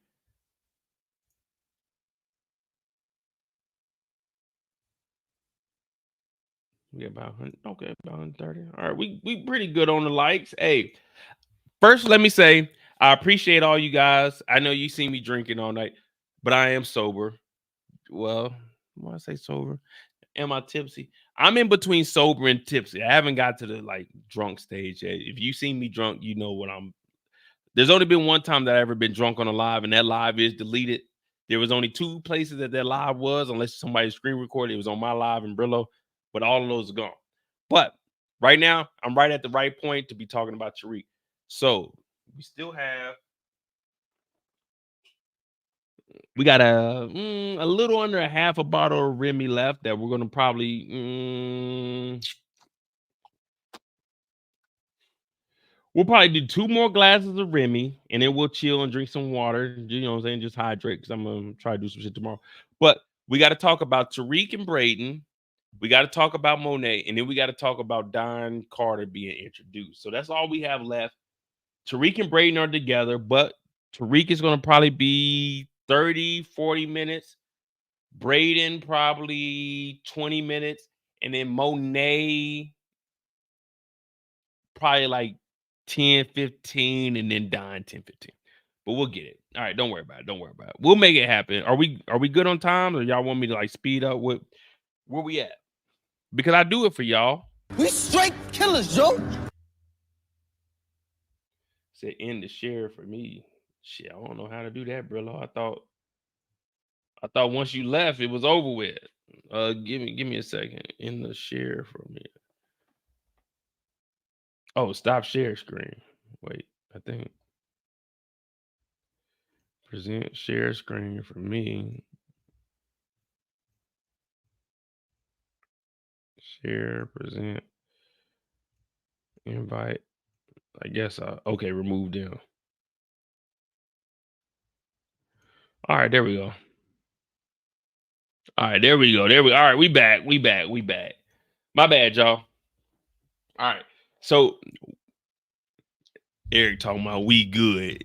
We got about 130. All right, we pretty good on the likes. Hey, first let me say I appreciate all you guys. I know you see me drinking all night, but I am sober. Well, when I say sober, am I tipsy? I'm in between sober and tipsy. I haven't got to the like drunk stage yet. If you see me drunk, you know what I'm. There's only been one time that I ever been drunk on a live, and that live is deleted. There was only 2 places that live was, unless somebody screen recorded. It was on my live in Brillo, but all of those are gone. But right now, I'm right at the right point to be talking about Tariq. So we got a little under a half a bottle of Remy left that we're gonna probably we'll probably do 2 more glasses of Remy, and then we'll chill and drink some water. You know what I'm saying? Just hydrate because I'm gonna try to do some shit tomorrow. But we got to talk about Tariq and Braden. We got to talk about Monet, and then we got to talk about Don Carter being introduced. So that's all we have left. Tariq and Braden are together, but Tariq is going to probably be 30, 40 minutes. Brayden probably 20 minutes. And then Monet probably like 10, 15, and then Don 10, 15. But we'll get it. All right, don't worry about it. We'll make it happen. Are we good on time, or y'all want me to like speed up? Where we at? Because I do it for y'all. We straight killers, Joe. Said end the share for me. Shit, I don't know how to do that, Brillo. I thought once you left, it was over with. Give me a second. End the share for me. Oh, stop share screen. Wait, I think present share screen for me. Share, present, invite. I guess okay, remove them. All right, there we go. All right, there we go. All right, we back. My bad, y'all. All right. So Eric talking about we good.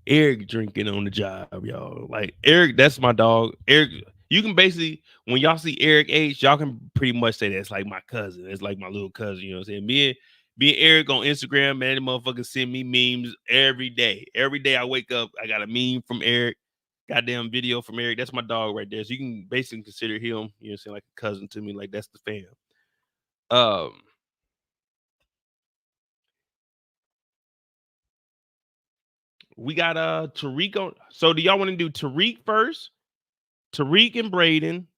Eric drinking on the job, y'all. Like Eric, that's my dog. Eric, you can basically when y'all see Eric H, y'all can pretty much say that's like my cousin. It's like my little cousin. You know what I'm saying? Me and Eric on Instagram, man, the motherfucker send me memes every day. Every day I wake up, I got a meme from Eric. Goddamn video from Eric. That's my dog right there. So you can basically consider him, you know what I'm saying, like a cousin to me. Like that's the fam. We got Tariq on. So do y'all want to do Tariq first? Tariq and Braden,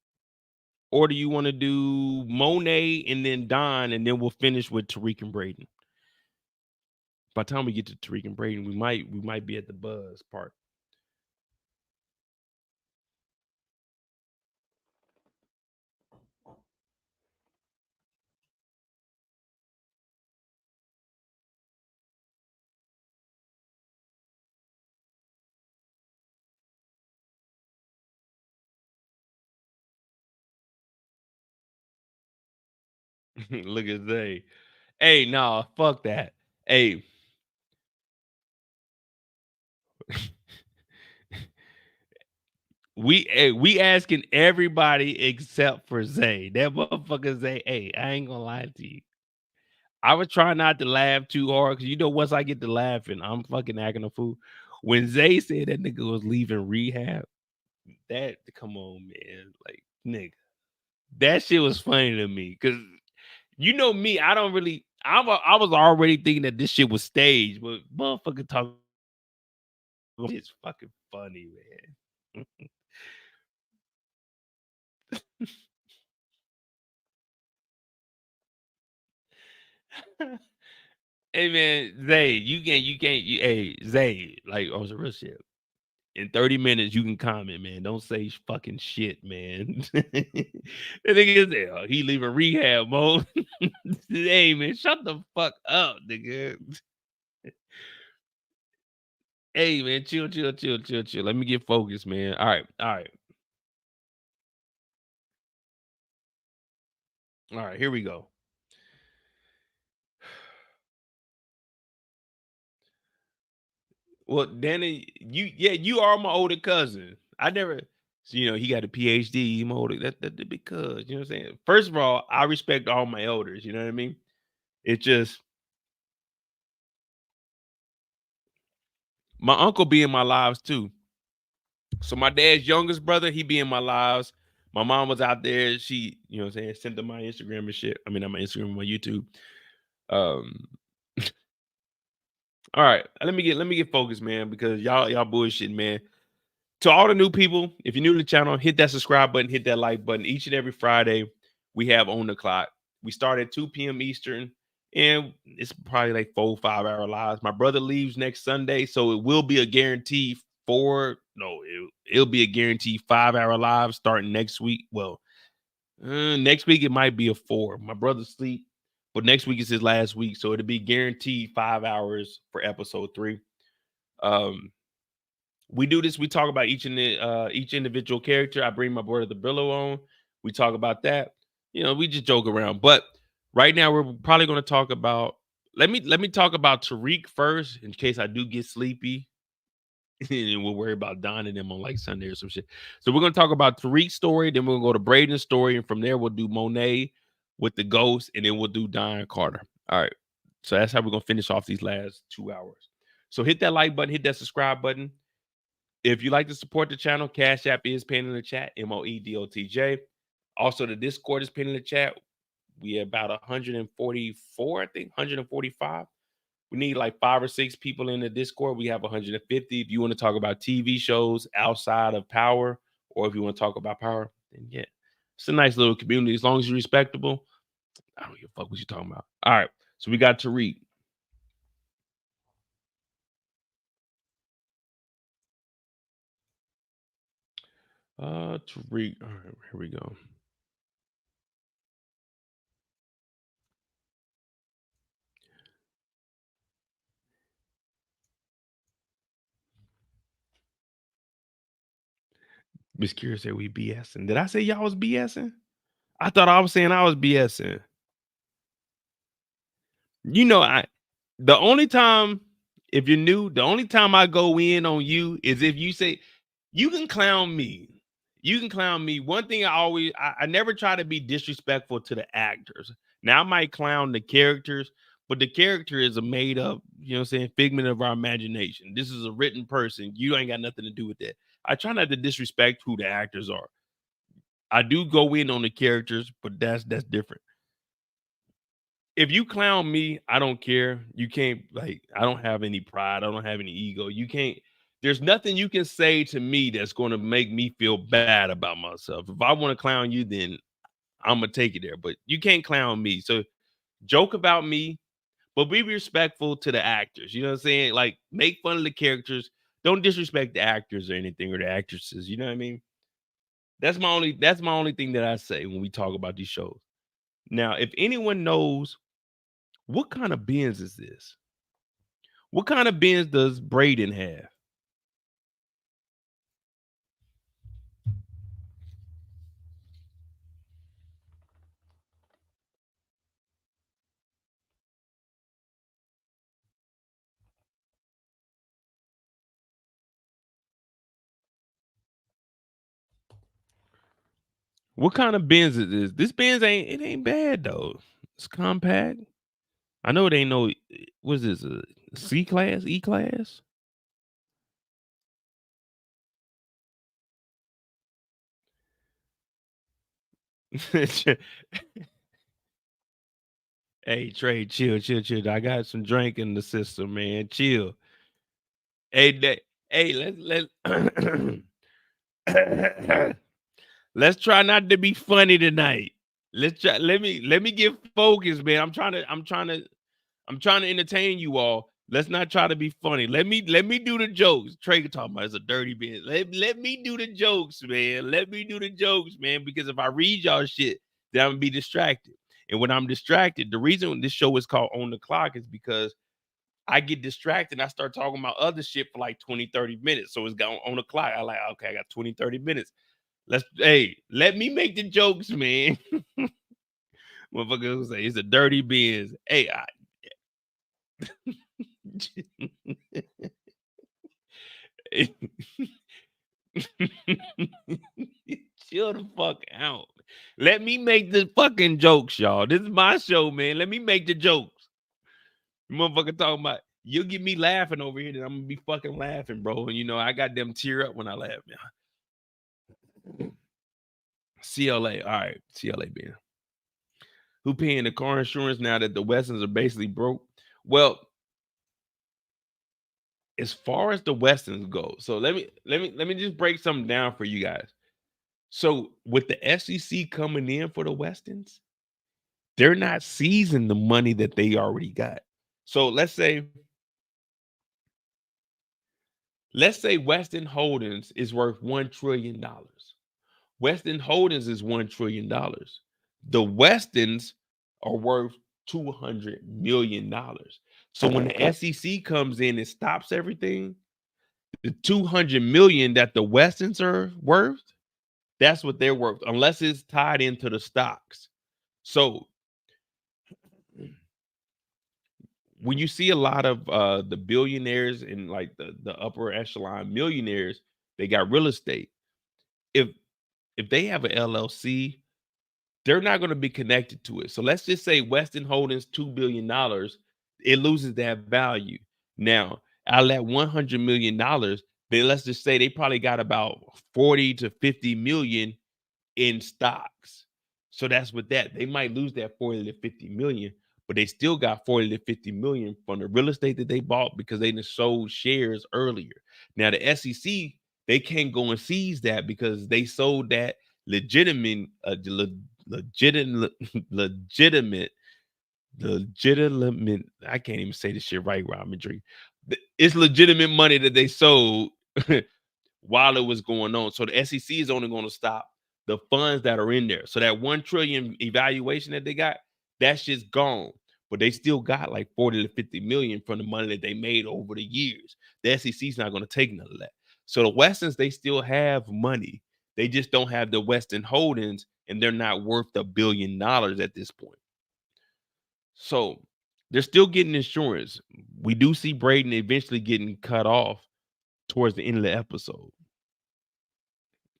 or do you want to do Monet and then Don, and then we'll finish with Tariq and Braden? By the time we get to Tariq and Braden, we might be at the buzz part. Look at they. Hey, nah, fuck that. Hey. We asking everybody except for Zay. That motherfucker Zay. Hey, I ain't gonna lie to you. I was trying not to laugh too hard because once I get to laughing, I'm fucking acting a fool. When Zay said that nigga was leaving rehab, that come on, man. Like, nigga. That shit was funny to me. Cause you know me, I was already thinking that this shit was staged, but motherfucker talking it's fucking funny, man. Hey man, Zay, hey Zay, like on some real shit. In 30 minutes, you can comment, man. Don't say fucking shit, man. The nigga is he leaving rehab mode. Hey man, shut the fuck up, nigga. Hey man, chill. Let me get focused, man. All right. All right, here we go. Well, Danny, you are my older cousin. I never, he got a PhD. My older, that because you know what I'm saying. First of all, I respect all my elders. You know what I mean. It's just my uncle be in my lives too. So my dad's youngest brother, he be in my lives. My mom was out there. She, you know what I'm saying, sent them my Instagram and shit. I mean, on my Instagram, my YouTube. All right, let me get focused, man, because y'all bullshitting, man. To all the new people, if you're new to the channel, hit that subscribe button, hit that like button. Each and every Friday, we have On the Clock. We start at 2 p.m. Eastern, and it's probably like 4 5-hour lives. My brother leaves next Sunday, so it will be a guarantee it'll be a guaranteed 5-hour live starting next week. Well, next week it might be a 4. My brother sleep, but next week is his last week, so it'll be guaranteed 5 hours for episode 3. We do this. We talk about each individual character. I bring my brother the Billow on. We talk about that. We just joke around. But right now, we're probably going to talk about. Let me talk about Tariq first, in case I do get sleepy, and we'll worry about Don and them on like Sunday or some shit. So we're going to talk about Tariq's story. Then we're going to go to Braden's story, and from there we'll do Monet with the ghost, and then we'll do Don Carter. All right. So that's how we're going to finish off these last 2 hours. So hit that like button, hit that subscribe button. If you like to support the channel, Cash App is pinned in the chat, MOEDOTJ. Also, the Discord is pinned in the chat. We have about 144, I think, 145. We need like 5 or 6 people in the Discord. We have 150. If you want to talk about TV shows outside of Power, or if you want to talk about Power, then yeah. It's a nice little community. As long as you're respectable, I don't give a fuck what you're talking about. All right, so we got Tariq. Tariq. All right, here we go. Miss Curious said we BSing. Did I say y'all was BSing? I thought I was saying I was BSing. You know, the only time, if you're new, the only time I go in on you is if you say, you can clown me. You can clown me. One thing I never try to be disrespectful to the actors. Now I might clown the characters, but the character is a made up, you know what I'm saying, figment of our imagination. This is a written person. You ain't got nothing to do with that. I try not to disrespect who the actors are. I do go in on the characters, but that's different. If you clown me, I don't care. You can't, like, I don't have any pride. I don't have any ego. You can't, there's nothing you can say to me that's going to make me feel bad about myself. If I want to clown you, then I'm going to take it there. But you can't clown me. So joke about me, but be respectful to the actors. You know what I'm saying? Like, make fun of the characters. Don't disrespect the actors or anything, or the actresses. You know what I mean? That's my only thing that I say when we talk about these shows. Now, if anyone knows, what kind of Benz is this? What kind of Benz does Brayden have? What kind of Benz is this? This Benz ain't bad though. It's compact. I know it ain't no, what is this, a C class, E class? Hey, Trey, chill. I got some drink in the system, man. Chill. Hey, let's try not to be funny tonight. Let me get focused, man. I'm trying to entertain you all. Let's not try to be funny. Let me do the jokes. Trey talking about it's a dirty bit. Let me do the jokes, man. Let me do the jokes, man. Because if I read y'all shit, then I'm gonna be distracted. And when I'm distracted, the reason this show is called On the Clock is because I get distracted and I start talking about other shit for like 20, 30 minutes. So it's gone on the clock. I like, okay, I got 20, 30 minutes. Let me make the jokes, man. Motherfucker will say it's a dirty Benz. Hey, chill the fuck out. Let me make the fucking jokes, y'all. This is my show, man. Let me make the jokes. Motherfucker talking about, you'll get me laughing over here, then I'm gonna be fucking laughing, bro. And you know, I got them tear up when I laugh, man. CLA, all right, CLA, man. Who paying the car insurance now that the Westons are basically broke? Well, as far as the Westons go, so let me just break something down for you guys. So with the SEC coming in for the Westons, they're not seizing the money that they already got. So let's say Weston Holdings is worth $1 trillion. Weston Holdings is $1 trillion. The Westons are worth $200 million. So when the SEC comes in and stops everything, the $200 million that the Westons are worth, that's what they're worth, unless it's tied into the stocks. So when you see a lot of the billionaires and like the upper echelon millionaires, they got real estate. If they have an LLC, they're not going to be connected to it. So let's just say Weston Holdings $2 billion, it loses that value. Now, out of that $100 million, then let's just say they probably got about 40 to 50 million in stocks. So that's what that, they might lose that 40 to 50 million, but they still got 40 to 50 million from the real estate that they bought because they just sold shares earlier. Now the SEC, they can't go and seize that because they sold that legitimate, I can't even say this shit right, Robin Drake. It's legitimate money that they sold while it was going on. So the SEC is only going to stop the funds that are in there. So that 1 trillion evaluation that they got, that shit's gone. But they still got like 40 to 50 million from the money that they made over the years. The SEC's not going to take none of that. So the Westons, they still have money They just don't have the Weston holdings, and they're not worth $1 billion at this point. So they're still getting insurance. We do see Brayden eventually getting cut off towards the end of the episode.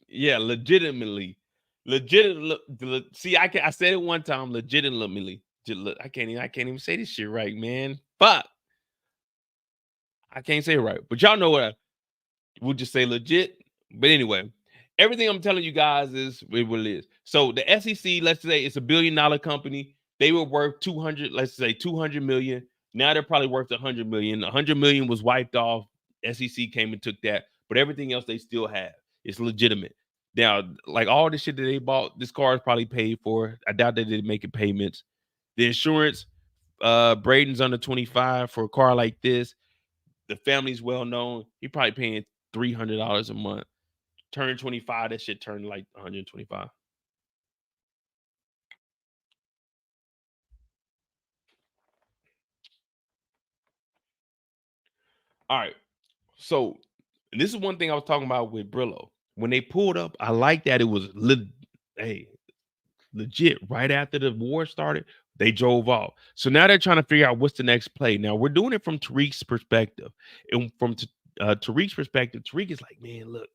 Yeah, legitimately. See, I said it one time, legitimately. I can't even say this shit right, man. Fuck. I can't say it right. But y'all know what we'll just say legit. But anyway, everything I'm telling you guys is what it is. So the SEC, let's say it's $1 billion company. They were worth 200 million. Now they're probably worth 100 million. 100 million was wiped off. SEC came and took that, but everything else they still have. It's legitimate. Now, like all the shit that they bought, this car is probably paid for. I doubt they did making payments. The insurance, Braden's under 25 for a car like this. The family's well known. He probably paying $300 a month. Turn 25, that shit turned like 125. All right. So this is one thing I was talking about with Brillo. When they pulled up, I like that it was legit. Right after the war started, they drove off. So now they're trying to figure out what's the next play. Now we're doing it from Tariq's perspective. And from Tariq's perspective, Tariq is like, man, look,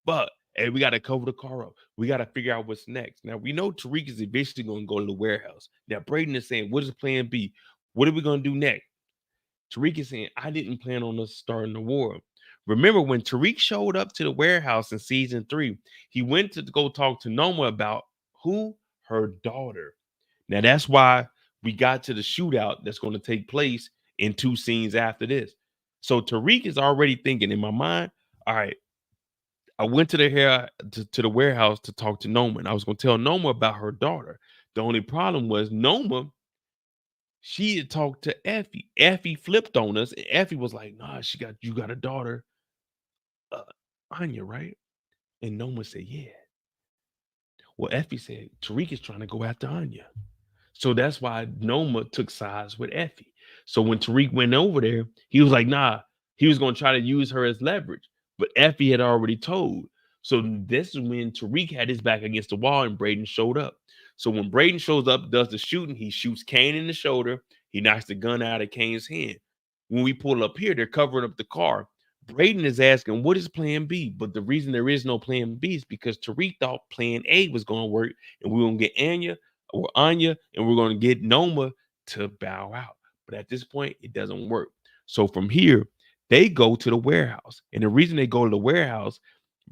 but hey, we got to cover the car up. We got to figure out what's next. Now we know Tariq is eventually going to go to the warehouse. Now Brayden is saying, what is plan B? What are we going to do next? Tariq is saying, I didn't plan on us starting the war. Remember when Tariq showed up to the warehouse in season 3, he went to go talk to Noma about who? Her daughter. Now that's why we got to the shootout that's going to take place in 2 scenes after this. So Tariq is already thinking in my mind, all right, I went to the warehouse to talk to Noma, and I was going to tell Noma about her daughter. The only problem was Noma, she had talked to Effie. Effie flipped on us, and Effie was like, nah, you got a daughter, Anya, right? And Noma said, yeah. Well, Effie said, Tariq is trying to go after Anya. So that's why Noma took sides with Effie. So when Tariq went over there, he was like, nah, he was going to try to use her as leverage. But Effie had already told. So this is when Tariq had his back against the wall and Brayden showed up. So when Brayden shows up, does the shooting, he shoots Kane in the shoulder. He knocks the gun out of Kane's hand. When we pull up here, they're covering up the car. Brayden is asking, what is plan B? But the reason there is no plan B is because Tariq thought plan A was going to work and we were going to get Anya, and we're going to get Noma to bow out. But at this point, it doesn't work. So from here, they go to the warehouse. And the reason they go to the warehouse,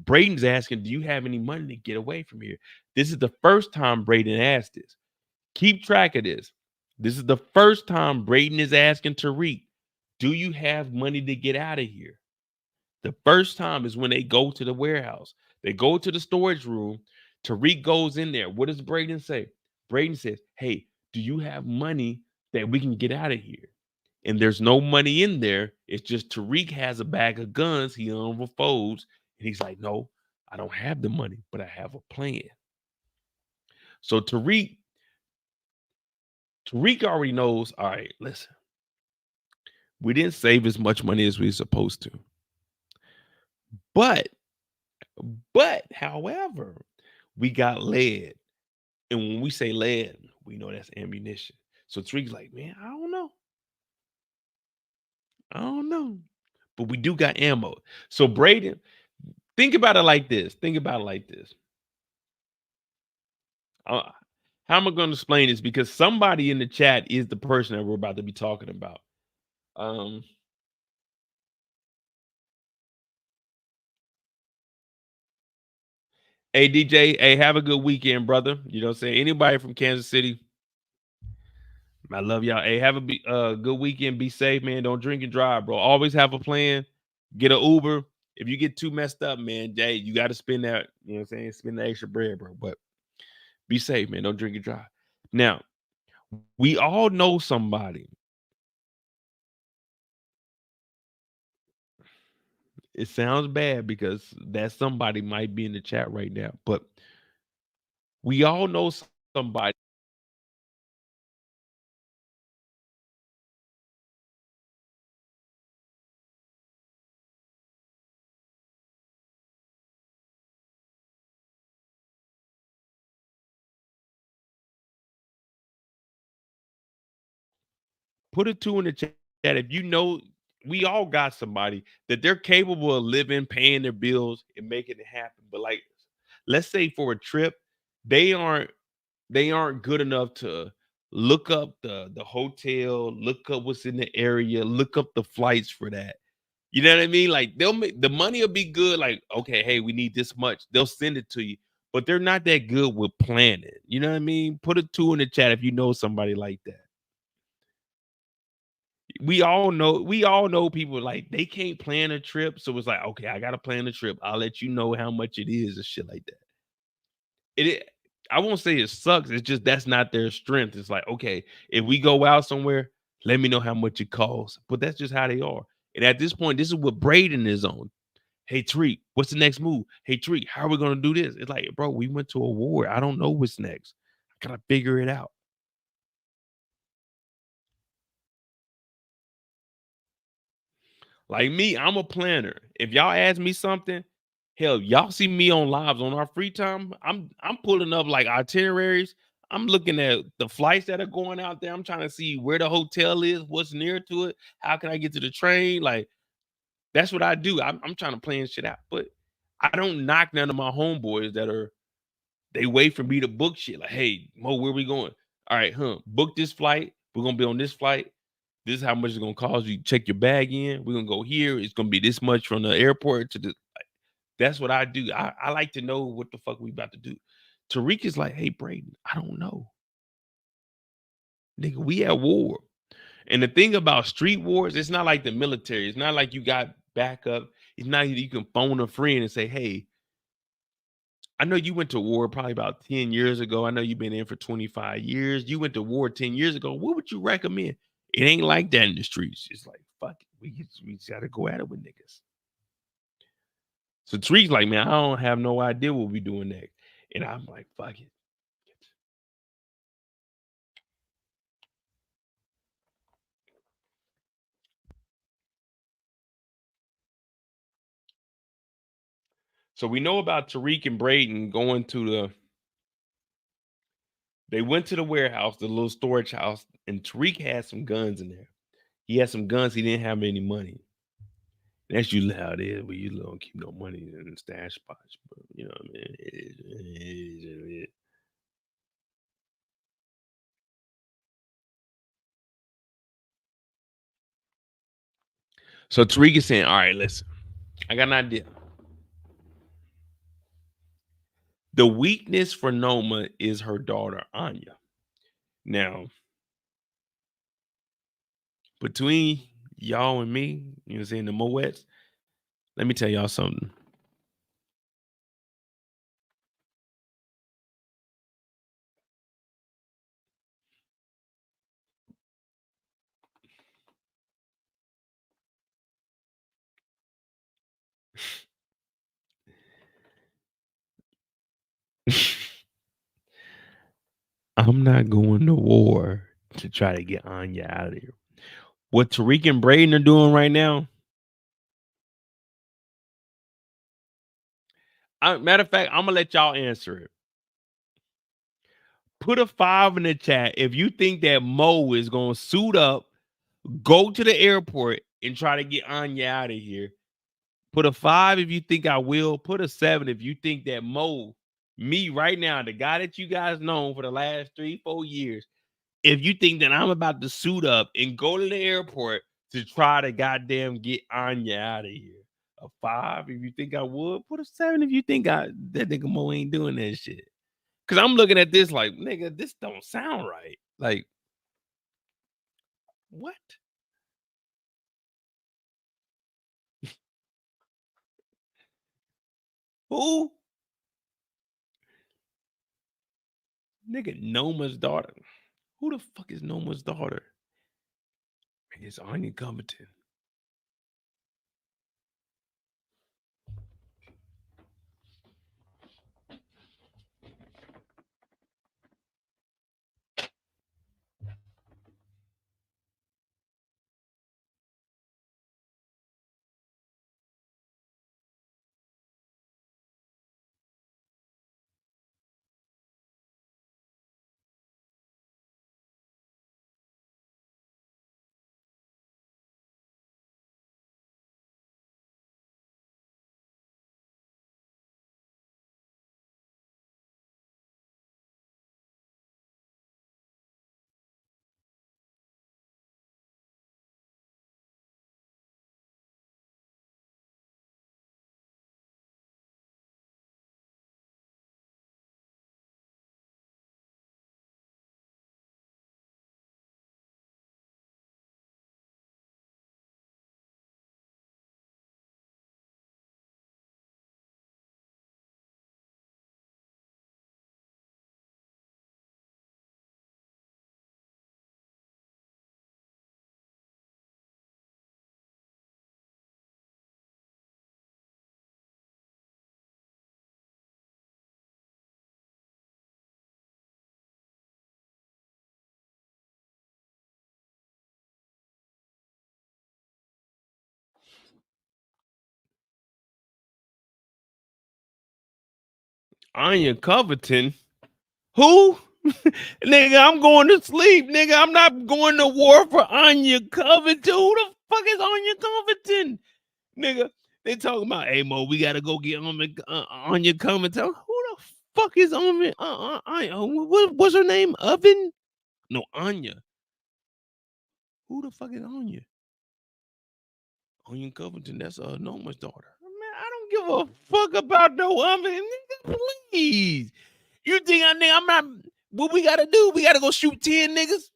Brayden's asking, do you have any money to get away from here? This is the first time Brayden asked this. Keep track of this. This is the first time Brayden is asking Tariq, do you have money to get out of here? The first time is when they go to the warehouse. They go to the storage room. Tariq goes in there. What does Brayden say? Brayden says, hey, do you have money that we can get out of here? And there's no money in there. It's just Tariq has a bag of guns. He unfolds. And he's like, no, I don't have the money, but I have a plan. So Tariq already knows, all right, listen, we didn't save as much money as we were supposed to. But, however, we got lead. And when we say lead, we know that's ammunition. So Tariq's like, man, I don't know. But we do got ammo. So Brayden, think about it like this. How am I going to explain this? Because somebody in the chat is the person that we're about to be talking about. Hey, DJ, hey, have a good weekend, brother. You know what I'm saying? Anybody from Kansas City, I love y'all. Hey, have a good weekend. Be safe, man. Don't drink and drive, bro. Always have a plan. Get an Uber. If you get too messed up, man, Jay, you got to spend that, you know what I'm saying? Spend the extra bread, bro. But be safe, man. Don't drink and drive. Now, we all know somebody. It sounds bad because that somebody might be in the chat right now, but we all know somebody Put a 2 in the chat if you know we all got somebody that they're capable of living, paying their bills, and making it happen. But like, let's say for a trip, they aren't good enough to look up the hotel, look up what's in the area, look up the flights for that. You know what I mean? Like they'll make the money will be good. Like, okay, hey, we need this much. They'll send it to you, but they're not that good with planning. You know what I mean? Put a 2 in the chat if you know somebody like that. We all know people like they can't plan a trip. So it's like, okay, I gotta plan a trip. I'll let you know how much it is and shit like that. I won't say it sucks. It's just that's not their strength. It's like, okay, if we go out somewhere, let me know how much it costs. But that's just how they are. And at this point, this is what Brayden is on. Hey, Tariq, what's the next move? Hey, Tariq, how are we going to do this? It's like, bro, we went to a war. I don't know what's next. I got to figure it out. Like me, I'm a planner. If y'all ask me something, hell, y'all see me on lives on our free time. I'm pulling up like itineraries. I'm looking at the flights that are going out there. I'm trying to see where the hotel is, what's near to it. How can I get to the train? Like, that's what I do. I'm trying to plan shit out. But I don't knock none of my homeboys they wait for me to book shit. Like, hey, Mo, where we going? All right, book this flight. We're going to be on this flight. This is how much it's going to cost you. Check your bag in. We're going to go here. It's going to be this much from the airport to the. Like, that's what I do. I like to know what the fuck we about to do. Tariq is like, hey, Brayden, I don't know. Nigga, we at war. And the thing about street wars, it's not like the military. It's not like you got backup. It's not like you can phone a friend and say, hey, I know you went to war probably about 10 years ago. I know you've been in for 25 years. You went to war 10 years ago. What would you recommend? It ain't like that in the streets. It's like, fuck it. We just got to go at it with niggas. So Tariq's like, man, I don't have no idea what we doing next. And I'm like, fuck it. So we know about Tariq and Braden going to they went to the warehouse, the little storage house, and Tariq had some guns in there. He had some guns. He didn't have any money. That's usually how it is, but you don't keep no money in the stash spots. But you know what I mean? It is. So Tariq is saying, all right, listen, I got an idea. The weakness for Noma is her daughter, Anya. Now, between y'all and me, you know what I'm saying, the Moets, let me tell y'all something. I'm not going to war to try to get Anya out of here. What Tariq and Braden are doing right now, matter of fact, I'm gonna let y'all answer it. Put a 5 in the chat if you think that Mo is gonna suit up, go to the airport, and try to get Anya out of here. Put a 5 if you think I will. Put a 7 if you think that Mo, me right now, the guy that you guys known for the last 3-4 years, if you think that I'm about to suit up and go to the airport to try to goddamn get Anya out of here. A 5 if you think I would. Put a 7 if you think that nigga Mo ain't doing that shit. Cause I'm looking at this like, nigga, this don't sound right. Like, what? Who? Nigga, Noma's daughter. Who the fuck is Noma's daughter? Man, it's Anya Covington. Anya Covington? Who? Nigga, I'm going to sleep. Nigga, I'm not going to war for Anya Covington. Who the fuck is Anya Covington? Nigga, they talking about, hey, Mo, we got to go get Anya Covington. Who the fuck is Anya? What's her name? Oven? No, Anya. Who the fuck is Anya? Anya Covington, that's Noma's daughter. Man, I don't give a fuck about no Oven. Nigga, please. You think I'm not... What we gotta do? We gotta go shoot 10 niggas?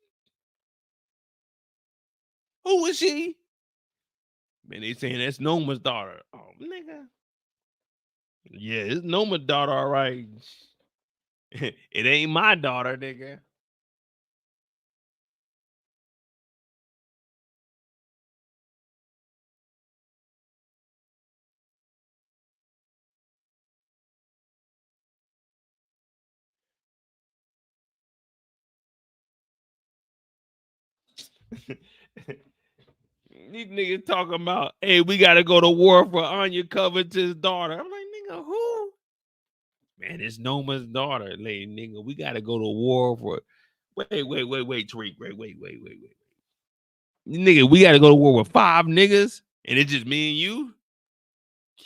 Who is she? Man, they saying that's Noma's daughter. Oh, nigga. Yeah, it's Noma's daughter, all right. It ain't my daughter, nigga. These niggas talking about, hey, we gotta go to war for Anya Covington's daughter. I'm like, nigga, who? Man, it's Noma's daughter, lady, nigga. We gotta go to war for. Wait, Tariq. Wait. Nigga, we gotta go to war with 5 niggas, and it's just me and you.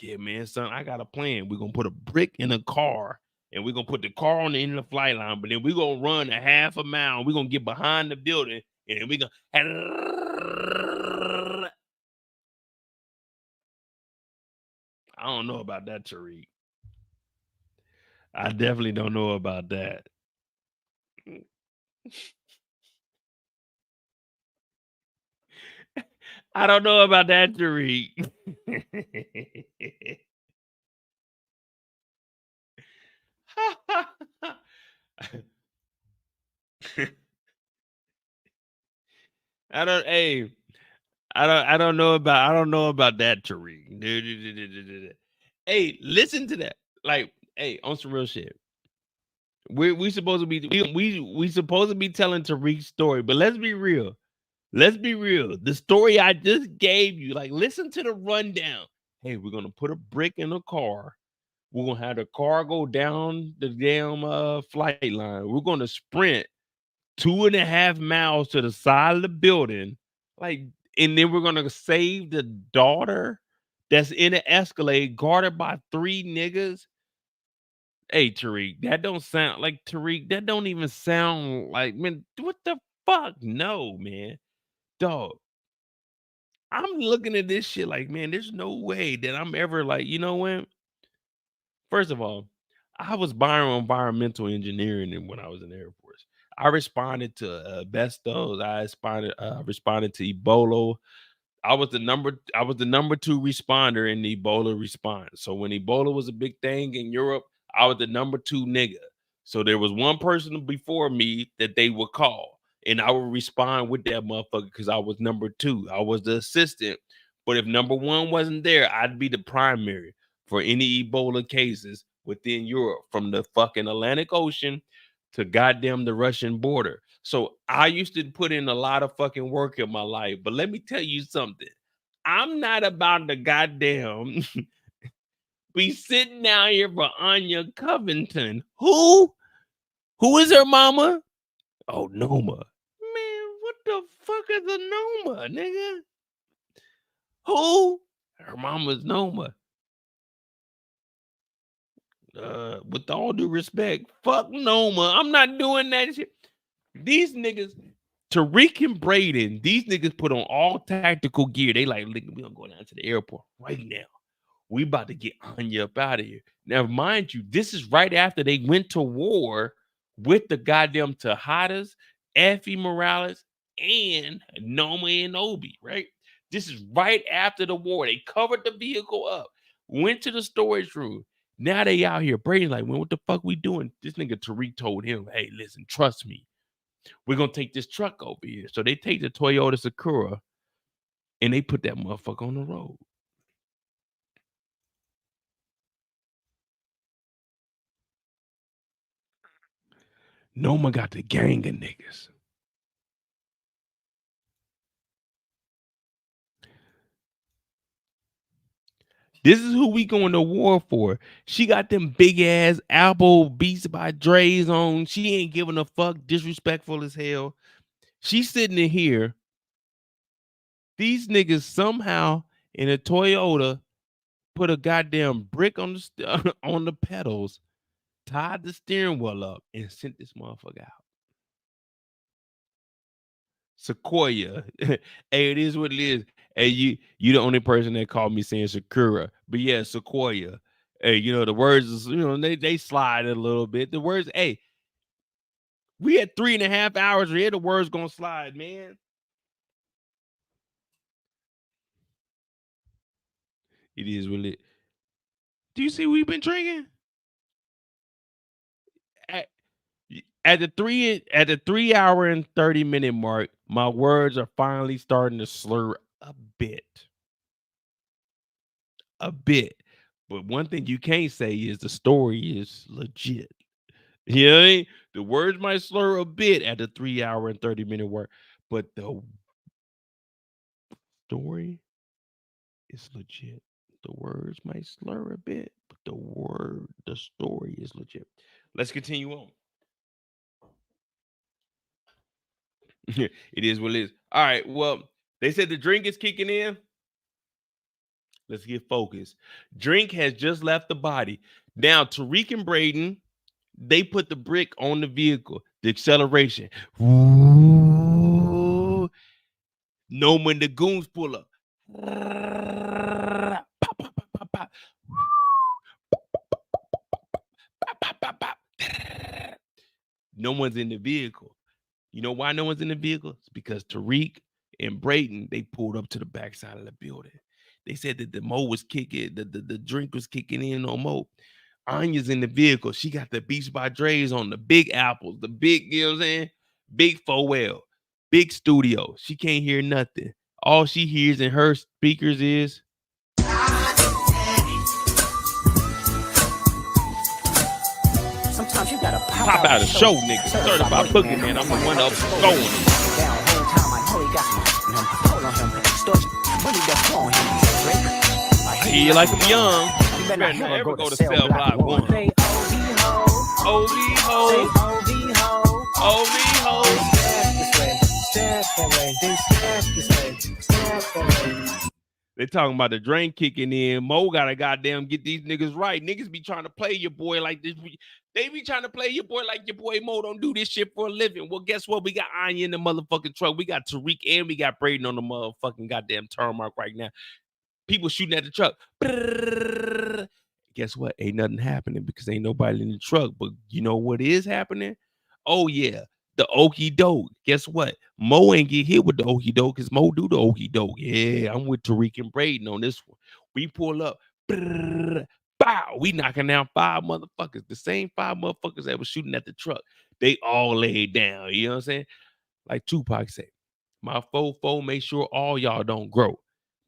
Yeah, man, son, I got a plan. We're gonna put a brick in a car, and we're gonna put the car on the end of the flight line, but then we're gonna run a half a mile. We're gonna get behind the building, and then we're gonna. I don't know about that, Tariq. I definitely don't know about that. I don't know about that, Tariq. I don't know about that, Tariq. Hey, listen to that. Like, hey, on some real shit. We supposed to be we supposed to be telling Tariq's story, but let's be real. Let's be real. The story I just gave you, like, listen to the rundown. Hey, we're gonna put a brick in a car. We're gonna have the car go down the damn flight line. We're gonna sprint 2.5 miles to the side of the building, like, and then we're gonna save the daughter that's in an Escalade guarded by 3 niggas. Hey, Tariq, that don't sound like Tariq. That don't even sound like, man. What the fuck? No, man, dog. I'm looking at this shit like, man, there's no way that I'm ever like, you know what? First of all, I was environmental engineering when I was in the Air Force. I responded to Bestos. I responded to Ebola. I was the number 2 responder in the Ebola response. So when Ebola was a big thing in Europe, I was the number 2 nigga. So there was one person before me that they would call, and I would respond with that motherfucker because I was number 2. I was the assistant. But if number 1 wasn't there, I'd be the primary for any Ebola cases within Europe, from the fucking Atlantic Ocean to goddamn the Russian border. So I used to put in a lot of fucking work in my life. But let me tell you something. I'm not about to goddamn be sitting down here for Anya Covington. Who? Who is her mama? Oh, Noma. Man, what the fuck is a Noma, nigga? Who? Her mama's Noma. With all due respect, fuck Noma. I'm not doing that shit. These niggas, Tariq and Braden, these niggas put on all tactical gear. They like, we gonna go down to the airport right now. We about to get Anya up out of here. Now, mind you, this is right after they went to war with the goddamn Tejadas, Effie Morales, and Noma and Obie, right? This is right after the war. They covered the vehicle up, went to the storage room. Now they out here. Braden's like, well, what the fuck we doing? This nigga Tariq told him, hey, listen, trust me. We're going to take this truck over here. So they take the Toyota Sakura and they put that motherfucker on the road. Noma got the gang of niggas. This is who we going to war for. She got them big ass Apple Beats by Dre's on. She ain't giving a fuck. Disrespectful as hell. She's sitting in here. These niggas somehow in a Toyota put a goddamn brick on the on the pedals, tied the steering wheel up, and sent this motherfucker out. Sequoia. Hey, it is what it is. Hey, you the only person that called me saying Sakura. But yeah, Sequoia. Hey, the words is, they slide a little bit. The words, hey, we had 3.5 hours here. The words gonna slide, man. It is what it. Do you see we've been drinking? At the 3 hour and 30 minute mark, my words are finally starting to slur a bit. But one thing you can't say is the story is legit. You know what I mean? The words might slur a bit at the 3 hour and 30 minute mark, but the story is legit. The words might slur a bit, but the story is legit. Let's continue on. It is what it is. All right. Well, they said the drink is kicking in. Let's get focused. Drink has just left the body. Now, Tariq and Braden, they put the brick on the vehicle, the acceleration. Ooh. Noma and the goons pull up. No one's in the vehicle. You know why no one's in the vehicle? It's because Tariq and Braden, they pulled up to the backside of the building. They said that the Mo was kicking, the drink was kicking in on Mo. Anya's in the vehicle. She got the Beats by Dre's on, the big apples, the big, you know what I'm saying? Big 4L, big studio. She can't hear nothing. All she hears in her speakers is Sometimes you gotta pop out a show, nigga. Certified boogie, man. I'm the one up going. Down whole time, I know he got some hold on him. Extortion, really that's on him. I hear you like I'm young. You better never go to Cell Block 1. Say OB ho. OB ho. They talking about the drain kicking in. Mo gotta goddamn get these niggas right. Niggas be trying to play your boy like this. They be trying to play your boy like your boy Mo don't do this shit for a living. Well, guess what? We got Anya in the motherfucking truck. We got Tariq and we got Brayden on the motherfucking goddamn tarmac right now. People shooting at the truck. Brrr. Guess what? Ain't nothing happening because ain't nobody in the truck. But you know what is happening? Oh, yeah. The okie doke. Guess what? Mo ain't get hit with the okie doke because Mo do the okie doke. Yeah, I'm with Tariq and Braden on this one. We pull up. Brrr, bow. We knocking down 5 motherfuckers. The same 5 motherfuckers that was shooting at the truck. They all laid down. You know what I'm saying? Like Tupac said, my fofo make sure all y'all don't grow.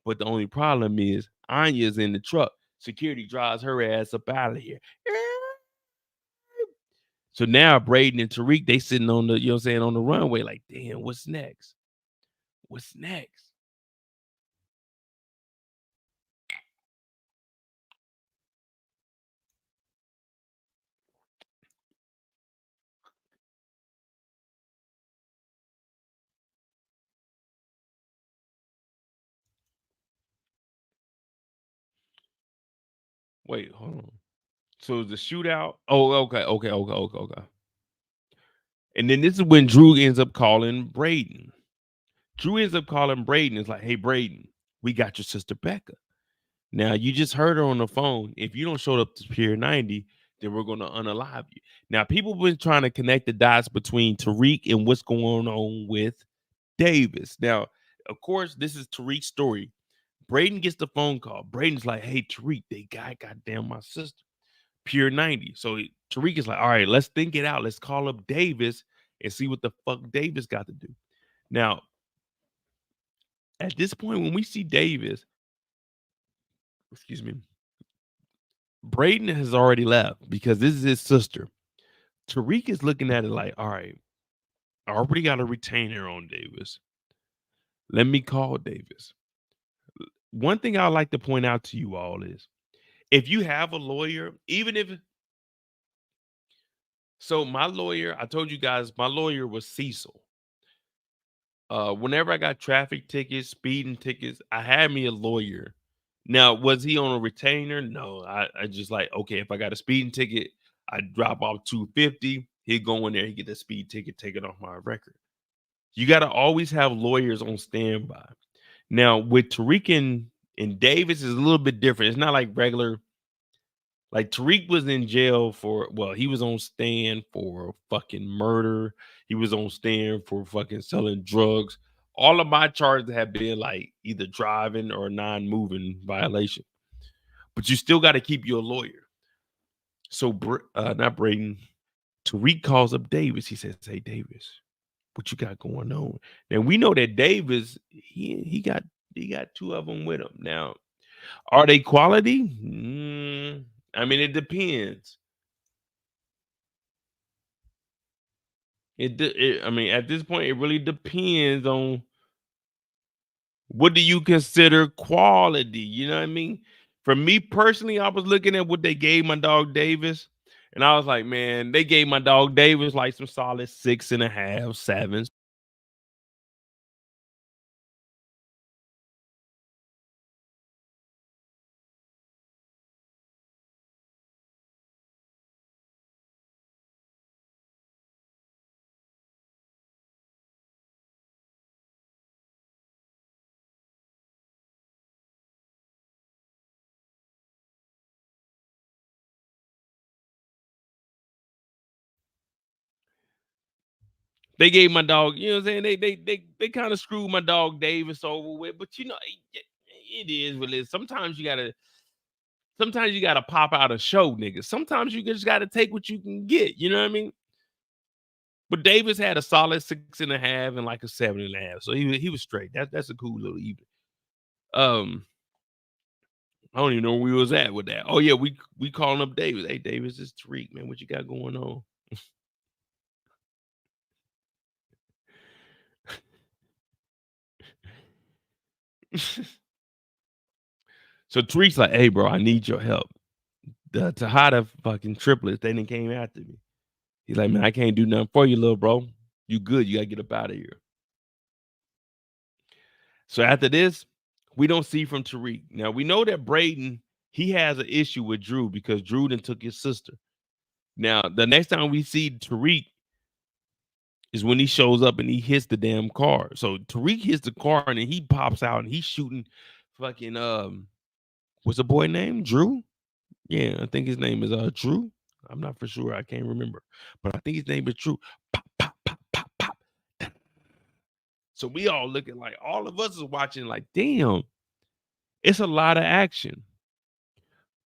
But the only problem is Anya's in the truck. Security drives her ass up out of here. So now Brayden and Tariq, they sitting on the, you know what I'm saying, on the runway, like, damn, what's next? What's next? Wait, hold on. So the shootout. Oh, okay. And then this is when Drew ends up calling Brayden. Drew ends up calling Brayden. It's like, hey, Brayden, we got your sister Becca. Now, you just heard her on the phone. If you don't show up to Pier 90, then we're going to unalive you. Now, people have been trying to connect the dots between Tariq and what's going on with Davis. Now, of course, this is Tariq's story. Brayden gets the phone call. Brayden's like, hey, Tariq, they got goddamn my sister. Pier 90. So Tariq is like, all right, let's think it out. Let's call up Davis and see what the fuck Davis got to do. Now, at this point, when we see Davis, excuse me, Brayden has already left because this is his sister. Tariq is looking at it like, all right, I already got a retainer on Davis. Let me call Davis. one thing I like to point out to you all is if you have a lawyer, even if so, my lawyer, I told you guys, my lawyer was Cecil. Whenever I got traffic tickets, speeding tickets, I had me a lawyer. Now, was he on a retainer? No, I just like, okay, if I got a speeding ticket, I drop off $250. He'd go in there, he get the speed ticket, take it off my record. You got to always have lawyers on standby. Now, with Tariq and Davis is a little bit different. It's not like regular. Like Tariq was in jail for, well, he was on stand for fucking murder. He was on stand for fucking selling drugs. All of my charges have been like either driving or non-moving violation. But you still got to keep your lawyer. So not Brayden. Tariq calls up Davis. He says, "Hey Davis, what you got going on?" Now we know that Davis, he got two of them with him. Now, are they quality? I mean, it depends. I mean, at this point, it really depends on what do you consider quality. You know what I mean? For me personally, I was looking at what they gave my dog Davis, and I was like, man, they gave my dog Davis like some solid 6.5, 7s. They gave my dog, you know what I'm saying? They kind of screwed my dog Davis over with, but you know, it is what it is. Sometimes you gotta pop out a show, nigga. Sometimes you just gotta take what you can get. You know what I mean? But Davis had a solid 6.5 and like a 7.5, so he was straight. That's a cool little evening. I don't even know where we was at with that. Oh yeah, we calling up Davis. Hey Davis, it's Tariq, man. What you got going on? So Tariq's like, "Hey bro, I need your help. The Tejada fucking triplets, they didn't came after me." He's like, "Man, I can't do nothing for you, little bro. You good. You gotta get up out of here." So after this, we don't see from Tariq. Now we know that Brayden, he has an issue with Drew because Drew done took his sister. Now, the next time we see Tariq is when he shows up and he hits the damn car. So Tariq hits the car and then he pops out and he's shooting fucking what's the boy name? Drew? Yeah, I think his name is Drew. I'm not for sure. I can't remember. But I think his name is Drew. Pop, pop, pop, pop, pop. So we all looking like all of us is watching like, damn, it's a lot of action.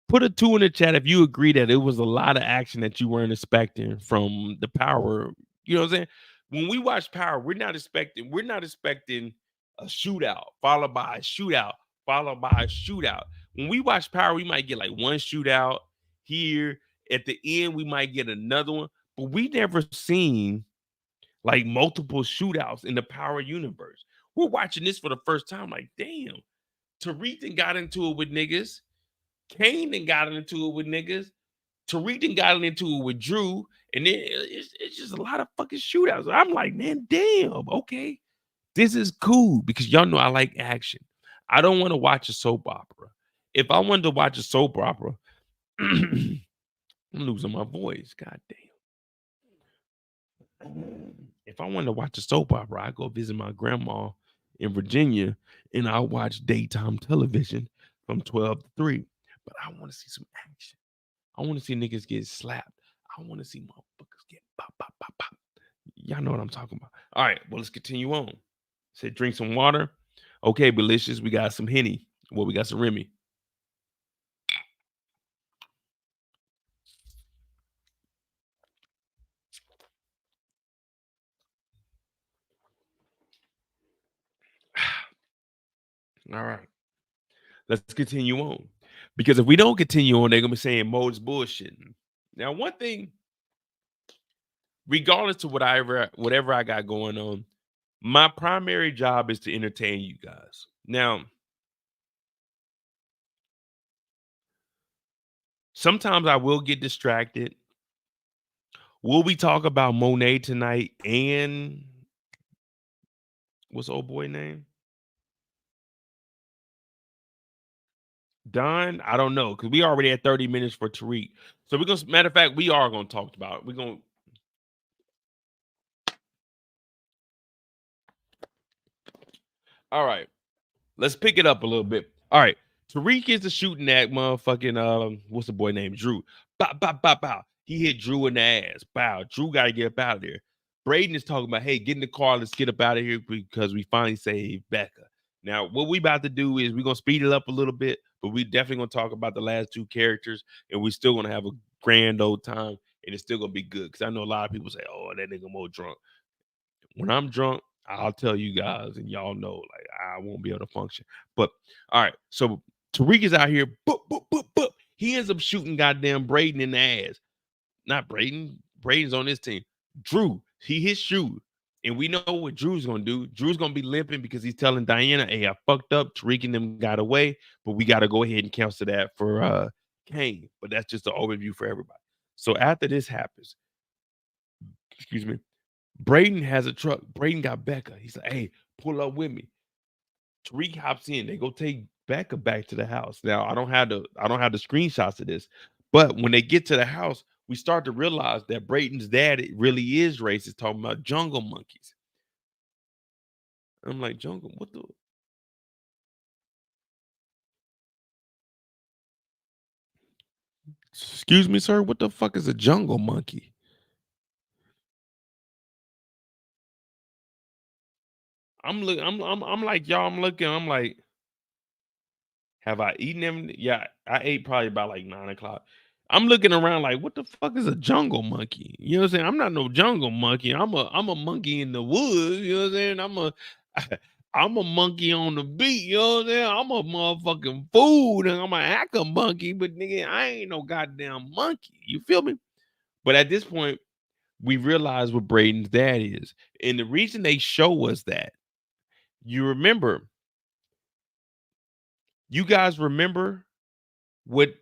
Put a 2 in the chat if you agree that it was a lot of action that you weren't expecting from the Power. You know what I'm saying? When we watch Power, we're not expecting a shootout followed by a shootout followed by a shootout. When we watch Power, we might get like one shootout here. At the end, we might get another one, but we never seen like multiple shootouts in the Power universe. We're watching this for the first time. Like, damn, Tariq got into it with niggas. Kane got into it with niggas. Tariq got into it with Drew. And then it's just a lot of fucking shootouts. I'm like, man, damn, okay. This is cool because y'all know I like action. I don't want to watch a soap opera. If I wanted to watch a soap opera, I'm losing my voice. God damn. If I wanted to watch a soap opera, I go visit my grandma in Virginia and I'll watch daytime television from 12 to 3. But I want to see some action. I want to see niggas get slapped. I want to see motherfuckers get pop, pop, pop, pop. Y'all know what I'm talking about. All right, well, let's continue on. Said drink some water. Okay, Belicious, we got some Henny. Well, we got some Remy. All right. Let's continue on. Because if we don't continue on, they're going to be saying Mo's bullshitting. Now, one thing, regardless of whatever I got going on, my primary job is to entertain you guys. Now, Sometimes I will get distracted. Will we talk about Monet tonight and what's old boy name? Don? I don't know, because we already had 30 minutes for Tariq. So we're gonna, matter of fact, we are gonna talk about it. We're gonna. All right, let's pick it up a little bit. All right, Tariq is the shooting at motherfucking what's the boy named Drew? Bow, bow, bow, bow. He hit Drew in the ass. Bow. Drew got to get up out of there. Brayden is talking about, hey, get in the car. Let's get up out of here because we finally saved Becca. Now, what we about to do is we're going to speed it up a little bit, but we definitely going to talk about the last two characters, and we still going to have a grand old time, and it's still going to be good because I know a lot of people say, oh, that nigga more drunk. When I'm drunk, I'll tell you guys, and y'all know, like, I won't be able to function. But, all right, so Tariq is out here, boop, boop, boop, boop. He ends up shooting goddamn Brayden in the ass. Not Brayden. Brayden's on this team. Drew, he hits Drew. And we know what Drew's going to do. Drew's going to be limping because he's telling Diana, hey, I fucked up. Tariq and them got away, but we got to go ahead and cancel that for Kane. But that's just an overview for everybody. So after this happens, excuse me, Brayden has a truck. Brayden got Becca. He's like, hey, pull up with me. Tariq hops in. They go take Becca back to the house. Now, I don't have the screenshots of this, but when they get to the house, we start to realize that Brayden's dad really is racist, talking about jungle monkeys. I'm like, jungle, what the? Excuse me, sir, what the fuck is a jungle monkey? I'm like, y'all, I'm like, have I eaten them? Yeah, I ate probably about like 9 o'clock. I'm looking around like, what the fuck is a jungle monkey? You know what I'm saying? I'm not no jungle monkey. I'm a monkey in the woods. You know what I'm saying? I'm a monkey on the beat. You know what I'm saying? I'm a motherfucking food and I'm a hacker monkey, but nigga, I ain't no goddamn monkey. You feel me? But at this point, we realize what Brayden's dad is. And the reason they show us that, you remember, you guys remember what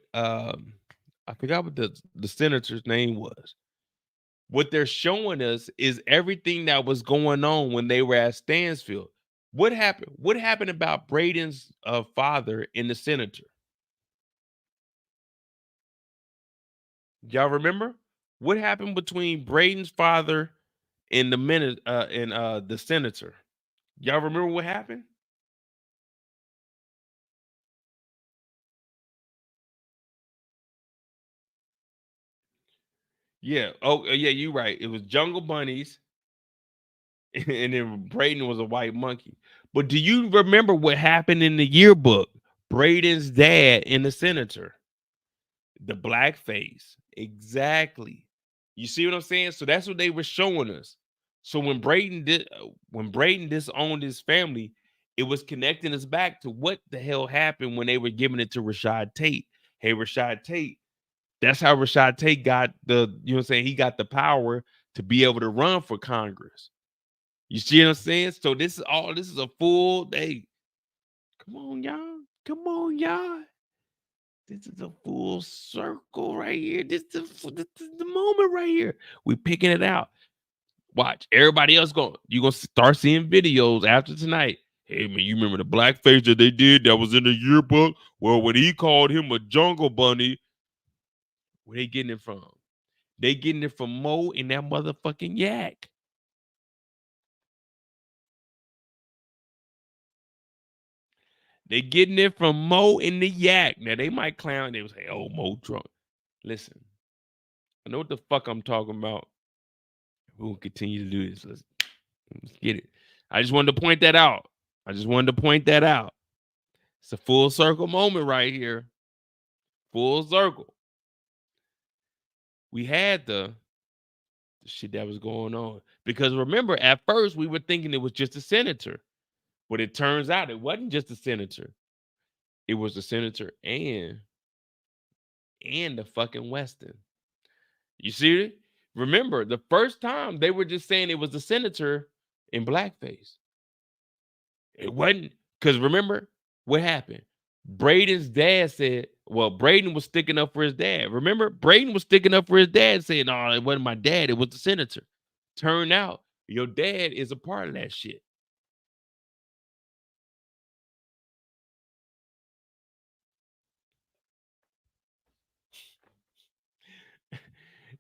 I forgot what the senator's name was. What they're showing us is everything that was going on when they were at Stansfield. What happened? What happened about Brayden's father and the senator? Y'all remember? What happened between Brayden's father and the senator? Y'all remember what happened? Yeah. Oh, yeah, you're right. It was jungle bunnies, and then Brayden was a white monkey. But do you remember what happened in the yearbook? Brayden's dad and the senator. The blackface. Exactly. You see what I'm saying? So that's what they were showing us. So when Brayden disowned his family, it was connecting us back to what the hell happened when they were giving it to Rashad Tate. Hey, Rashad Tate. That's how Rashad Tate got he got the power to be able to run for Congress. You see what I'm saying? So this is a full day. Come on, y'all. Come on, y'all. This is a full circle right here. This is the moment right here. We picking it out. Watch. Everybody else you're going to start seeing videos after tonight. Hey, man, you remember the blackface that they did that was in the yearbook? Well, when he called him a jungle bunny, where they getting it from? They getting it from Mo and that motherfucking yak. They getting it from Mo and the yak. Now, they might clown. They would say, oh, Mo drunk. Listen, I know what the fuck I'm talking about. We'll continue to do this. Let's get it. I just wanted to point that out. It's a full circle moment right here. Full circle. We had the shit that was going on. Because remember, at first, we were thinking it was just a senator. But it turns out it wasn't just a senator. It was the senator and the fucking Weston. You see it? Remember, the first time they were just saying it was the senator in blackface. It wasn't, because remember what happened? Brayden's dad said, Well, Brayden was sticking up for his dad. Remember, Brayden was sticking up for his dad, saying, "No, it wasn't my dad. It was the senator." Turned out your dad is a part of that shit.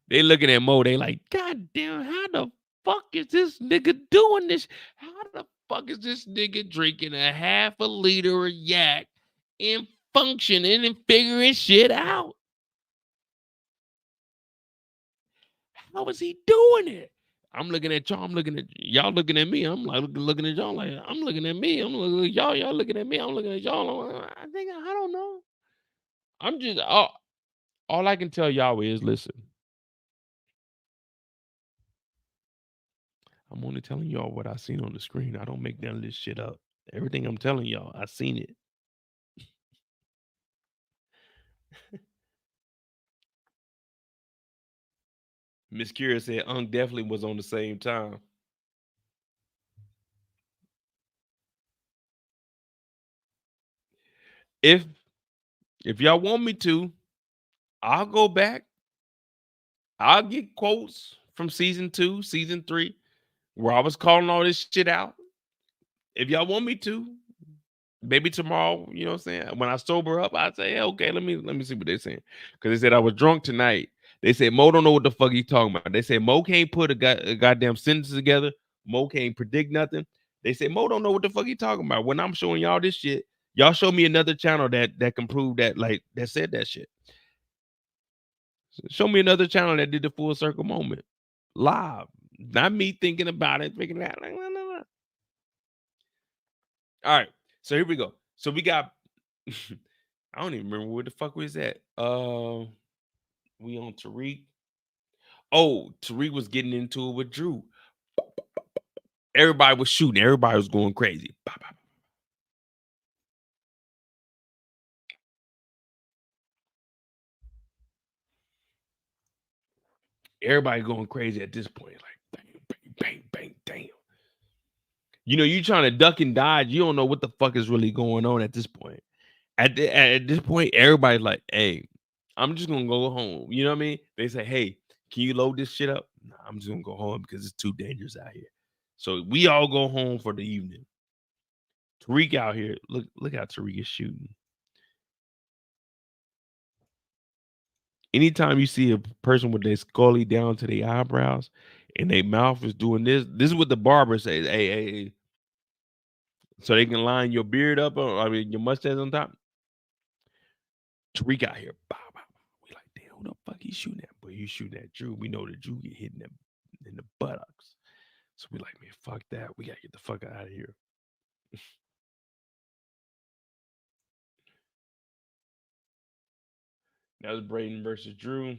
They looking at Mo. They like, God damn, how the fuck is this nigga doing this? How the fuck is this nigga drinking a half a liter of yak and functioning and figuring shit out? How is he doing it? I'm looking at y'all. I'm looking at y'all. Looking at me. I'm like looking at y'all. Like I'm looking at me. I'm looking at y'all. Y'all looking at me. I'm looking at y'all. I think I don't know. I'm just all I can tell y'all is listen. I'm only telling y'all what I seen on the screen. I don't make none of this shit up. Everything I'm telling y'all, I seen it. Miss Kira said Unk definitely was on the same time. If y'all want me to, I'll go back. I'll get quotes from season 2, season 3, where I was calling all this shit out. If y'all want me to, maybe tomorrow, you know what I'm saying? When I sober up, I'd say, yeah, okay, let me see what they're saying. Because they said I was drunk tonight. They said Mo don't know what the fuck he's talking about. They said Mo can't put a goddamn sentence together. Mo can't predict nothing. They said Mo don't know what the fuck he talking about. When I'm showing y'all this shit, y'all show me another channel that can prove that, like, that said that shit. Show me another channel that did the full circle moment. Live. Not me thinking about it, thinking that. Like, no. All right. So here we go. So we got I don't even remember where the fuck was at. We on Tariq. Oh, Tariq was getting into it with Drew. Everybody was shooting. Everybody was going crazy. Everybody going crazy at this point. Like, bang, damn. You know, you trying to duck and dodge. You don't know what the fuck is really going on at this point. At this point, everybody's like, hey, I'm just going to go home. You know what I mean? They say, hey, can you load this shit up? Nah, I'm just going to go home because it's too dangerous out here. So we all go home for the evening. Tariq out here. Look how Tariq is shooting. Anytime you see a person with their scully down to their eyebrows and their mouth is doing this is what the barber says. Hey. So they can line your beard up, your mustache on top. Tariq out here. Bow. We like, damn, who the fuck he shooting at? But he's shooting at Drew. We know that Drew get hit in the buttocks. So we like, man, fuck that. We got to get the fuck out of here. That was Brayden versus Drew.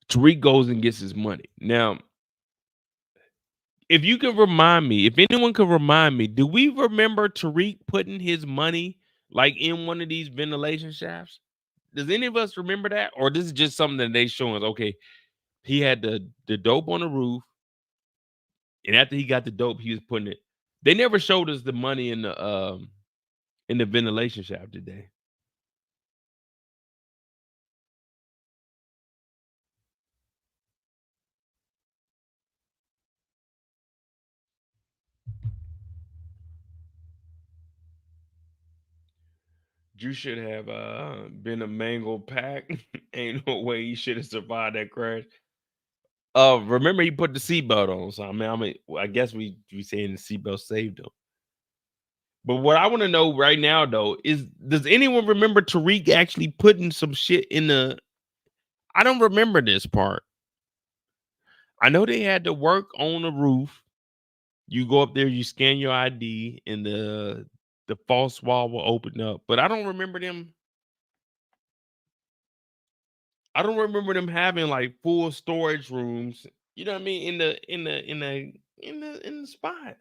Tariq goes and gets his money. Now, if you can remind me, if anyone can remind me, do we remember Tariq putting his money like in one of these ventilation shafts? Does any of us remember that? Or this is just something that they show us? Okay, he had the dope on the roof. And after he got the dope, he was putting it. They never showed us the money in the ventilation shaft, did they? You should have been a mangled pack. Ain't no way he should have survived that crash. Remember he put the seatbelt on. So I guess we saying the seatbelt saved him. But what I want to know right now though is, does anyone remember Tariq actually putting some shit in the? I don't remember this part. I know they had to work on the roof. You go up there, you scan your ID, and the false wall will open up. But I don't remember them. I don't remember them having like full storage rooms. You know what I mean? In the spot.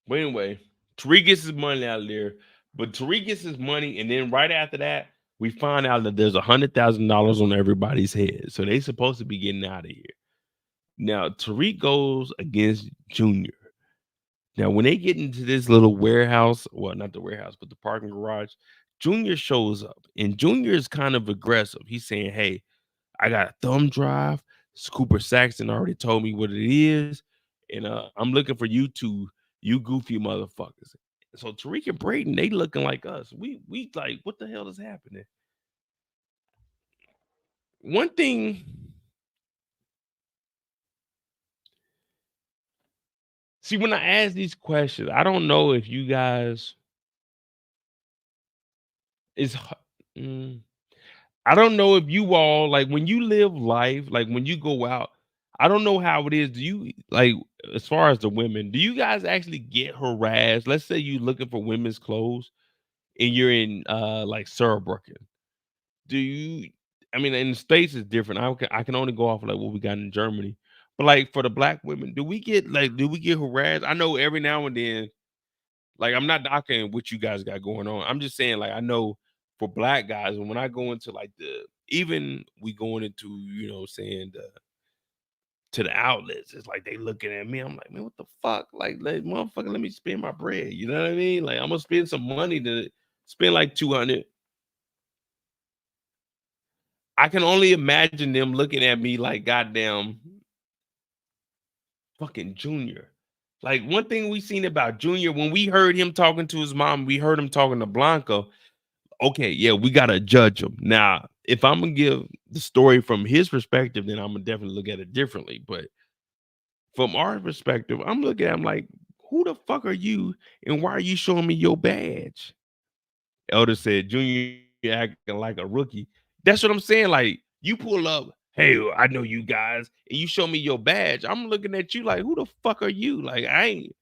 But anyway, Tariq gets his money out of there. But Tariq gets his money, and then right after that, we find out that there's $100,000 on everybody's head. So they supposed to be getting out of here. Now, Tariq goes against Junior. Now, when they get into this little warehouse, well, not the warehouse, but the parking garage, Junior shows up. And Junior is kind of aggressive. He's saying, hey, I got a thumb drive. Cooper Saxton already told me what it is. And I'm looking for you two, you goofy motherfuckers. So Tariq and Braden, they looking like us. We like, what the hell is happening? One thing. See, when I ask these questions, I don't know if you guys I don't know if you all, like, when you live life, like when you go out, I don't know how it is. Do you, like, as far as the women, do you guys actually get harassed? Let's say you're looking for women's clothes and you're in like Saarbrücken. Do you, I mean, in the States it's different. I can only go off of like what we got in Germany. But like for the black women, do we get harassed? I know every now and then, like, I'm not knocking what you guys got going on. I'm just saying, like, I know for black guys, and when I go into like even we going into, you know, saying to the outlets, it's like they looking at me. I'm like, man, what the fuck? Like, motherfucker, let me spend my bread. You know what I mean? Like, I'm gonna spend some money to spend like 200. I can only imagine them looking at me like goddamn fucking Junior. Like, one thing we seen about Junior, when we heard him talking to his mom, we heard him talking to Blanca. Okay, yeah, we gotta judge him. Now, if I'm gonna give the story from his perspective, then I'm gonna definitely look at it differently. But from our perspective, I'm looking at him like, who the fuck are you, and why are you showing me your badge? Elder said, Junior acting like a rookie. That's what I'm saying. Like, you pull up, hey, I know you guys, and you show me your badge. I'm looking at you like, who the fuck are you? Like, I ain't.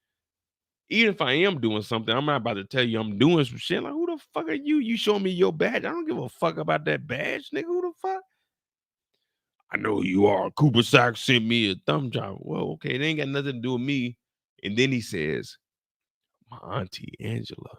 Even if I am doing something, I'm not about to tell you I'm doing some shit. Like, who the fuck are you? You showing me your badge? I don't give a fuck about that badge, nigga. Who the fuck? I know who you are. Cooper Sock sent me a thumb drive. Well, okay, it ain't got nothing to do with me. And then he says, my auntie Angela.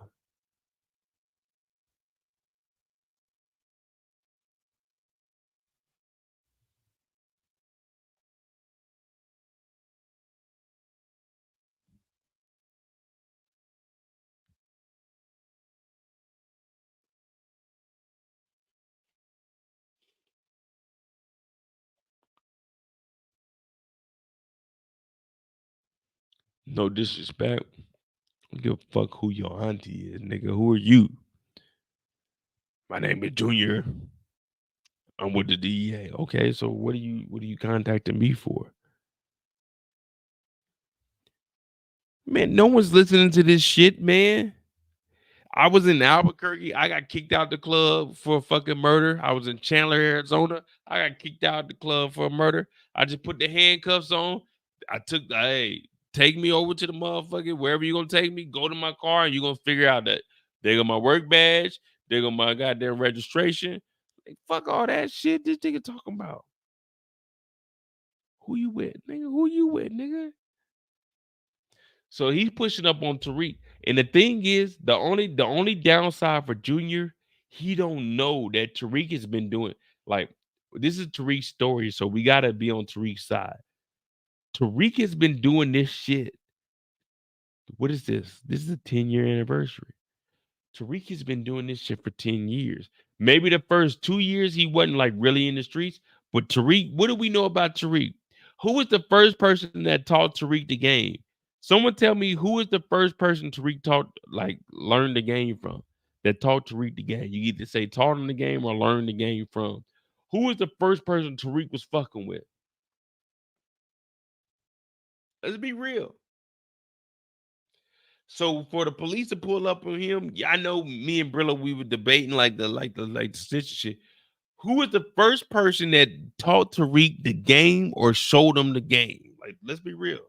No disrespect. I don't give a fuck who your auntie is, nigga. Who are you? My name is Junior. I'm with the DEA. Okay, so what are you contacting me for? Man, no one's listening to this shit, man. I was in Albuquerque. I got kicked out the club for a fucking murder. I was in Chandler, Arizona. I got kicked out the club for a murder. I just put the handcuffs on. I took the, hey, take me over to the motherfucker, wherever you're gonna take me, go to my car, and you're gonna figure out that they got my work badge, they got my goddamn registration. Like, fuck all that shit this nigga talking about. Who you with, nigga? Who you with, nigga? So he's pushing up on Tariq. And the thing is, the only downside for Junior, he don't know that Tariq has been doing, like, this is Tariq's story, so we gotta be on Tariq's side. Tariq has been doing this shit. What is this? This is a 10-year anniversary. Tariq has been doing this shit for 10 years. Maybe the first 2 years he wasn't like really in the streets, but Tariq, what do we know about Tariq? Who was the first person that taught Tariq the game? Someone tell me who is the first person Tariq taught, like, learned the game from, that taught Tariq the game. You either say taught him the game or learned the game from. Who was the first person Tariq was fucking with? Let's be real. So for the police to pull up on him, yeah, I know me and Brilla, we were debating like the snitch shit. Who was the first person that taught Tariq the game or showed him the game? Like, let's be real.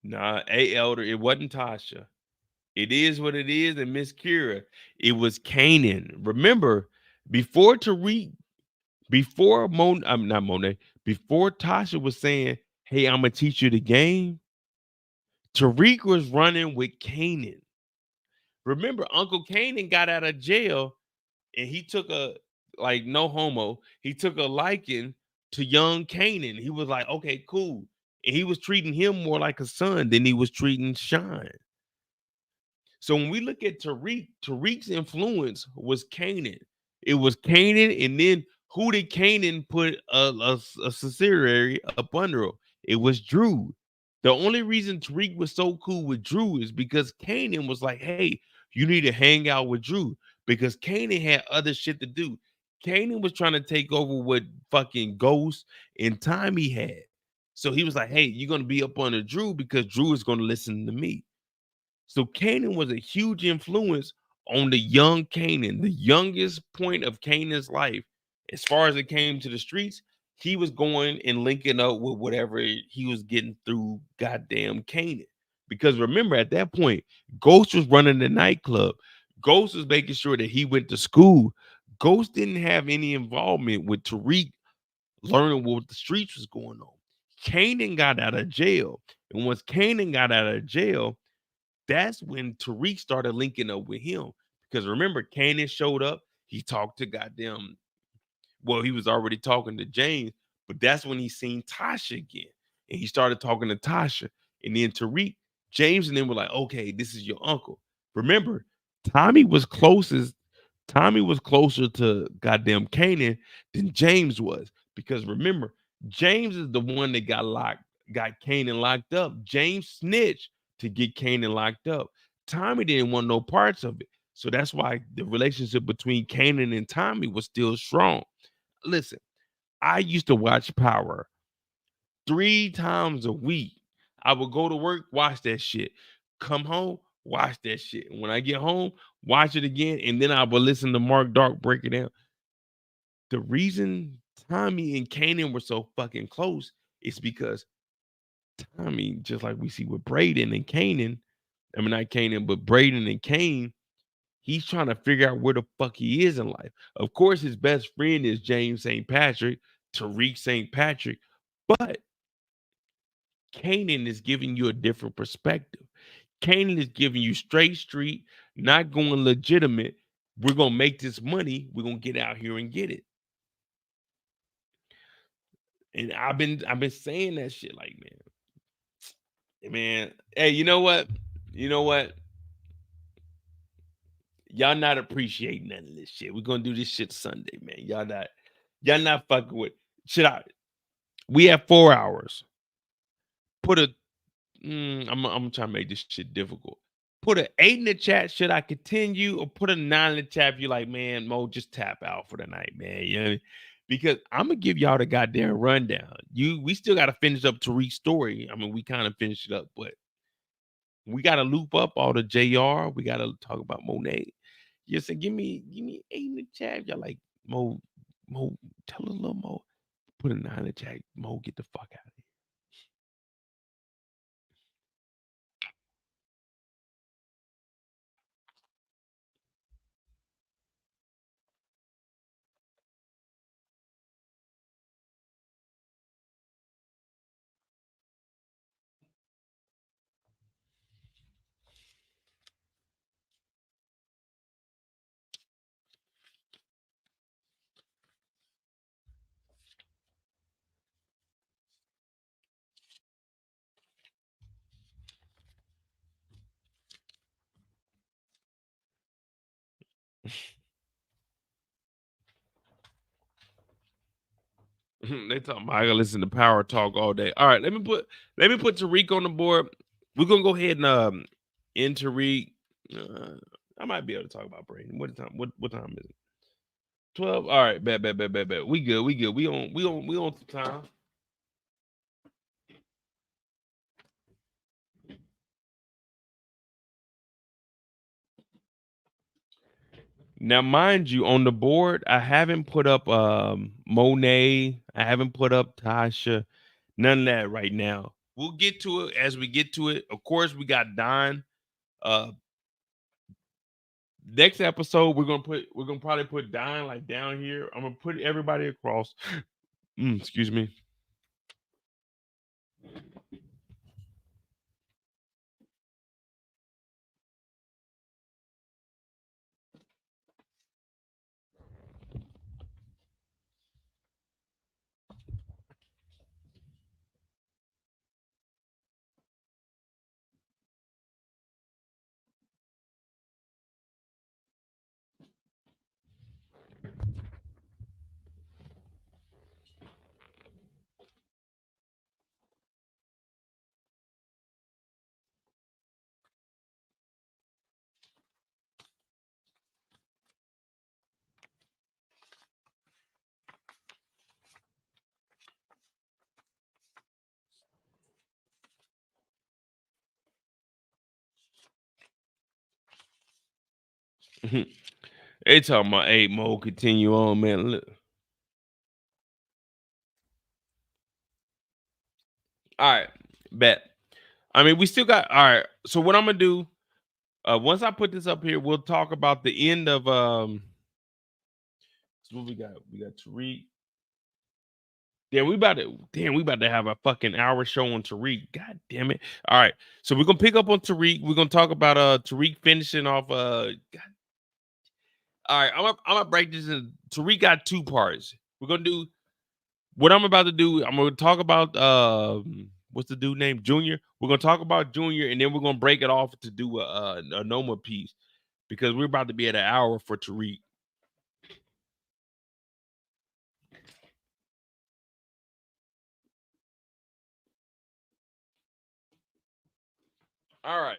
Nah, Elder, it wasn't Tasha. It is what it is, and Miss Kira. It was Kanan. Remember, before Tariq Before not Monet, before Tasha was saying, "Hey, I'm gonna teach you the game," Tariq was running with Kanan. Remember, Uncle Kanan got out of jail and he took no homo, he took a liking to young Kanan. He was like, okay, cool. And he was treating him more like a son than he was treating Sean. So when we look at Tariq's influence was Kanan. It was Kanan, and then who did Kanan put a subsidiary up under him? It was Drew. The only reason Tariq was so cool with Drew is because Kanan was like, hey, you need to hang out with Drew, because Kanan had other shit to do. Kanan was trying to take over what fucking Ghost and Tommy had. So he was like, hey, you're going to be up under Drew because Drew is going to listen to me. So Kanan was a huge influence on the young Kanan, the youngest point of Kanan's life. As far as it came to the streets, he was going and linking up with whatever he was getting through goddamn Kanan. Because remember, at that point, Ghost was running the nightclub. Ghost was making sure that he went to school. Ghost didn't have any involvement with Tariq learning what the streets was going on. Kanan got out of jail. And once Kanan got out of jail, that's when Tariq started linking up with him. Because remember, Kanan showed up. He talked to goddamn, well, he was already talking to James, but that's when he seen Tasha again. And he started talking to Tasha. And then Tariq, James and them were like, okay, this is your uncle. Remember, Tommy was closer to goddamn Kanan than James was. Because remember, James is the one that got Kanan locked up. James snitched to get Kanan locked up. Tommy didn't want no parts of it. So that's why the relationship between Kanan and Tommy was still strong. Listen, I used to watch Power 3 times a week. I would go to work, watch that shit. Come home, watch that shit. And when I get home, watch it again. And then I would listen to Mark Dark break it down. The reason Tommy and Kanan were so fucking close is because Tommy, just like we see with Brayden and Kanan, I mean, not Kanan, but Brayden and Kane, he's trying to figure out where the fuck he is in life. Of course, his best friend is James St. Patrick, Tariq St. Patrick, but Kanan is giving you a different perspective. Kanan is giving you straight street, not going legitimate. We're going to make this money. We're going to get out here and get it. And I've been saying that shit like, man, hey, you know what? Y'all not appreciating none of this shit. We're gonna do this shit Sunday, man. Y'all not fucking with. We have 4 hours. I'm trying to make this shit difficult. Put an 8 in the chat. Should I continue, or put a 9 in the chat if you're like, man, Mo, just tap out for the night, man. You know, because I'm gonna give y'all the goddamn rundown. We still gotta finish up Tariq's story. I mean, we kind of finished it up, but we gotta loop up all the JR. We gotta talk about Monet. Yes, and give me 8 in the chat. Y'all like, Mo, tell a little Mo. Put a 9 in the chat. Mo, get the fuck out of here. They talking about I gotta listen to Power Talk all day. All right, let me put Tariq on the board. We're gonna go ahead and end Tariq. I might be able to talk about Brayden. What time? What time is it? 12. All right, bet. We good. We on some time. Now, mind you, on the board, I haven't put up Monet. I haven't put up Tasha. None of that right now. We'll get to it as we get to it. Of course, we got Don. next episode we're gonna probably put Dine like down here. I'm gonna put everybody across. Excuse me. They talking about 8 more. Continue on, man. Look. All right, bet. I mean, we still got all right. So what I'm gonna do? Once I put this up here, we'll talk about the end of what we got. We got Tariq. Yeah, we about to have a fucking hour show on Tariq. God damn it. All right. So we're gonna pick up on Tariq. We're gonna talk about Tariq finishing off God. All right, I'm gonna break this in. Tariq got 2 parts. We're gonna do what I'm about to do. I'm gonna talk about what's the dude name? Junior. We're gonna talk about Junior, and then we're gonna break it off to do a Noma piece because we're about to be at an hour for Tariq. All right.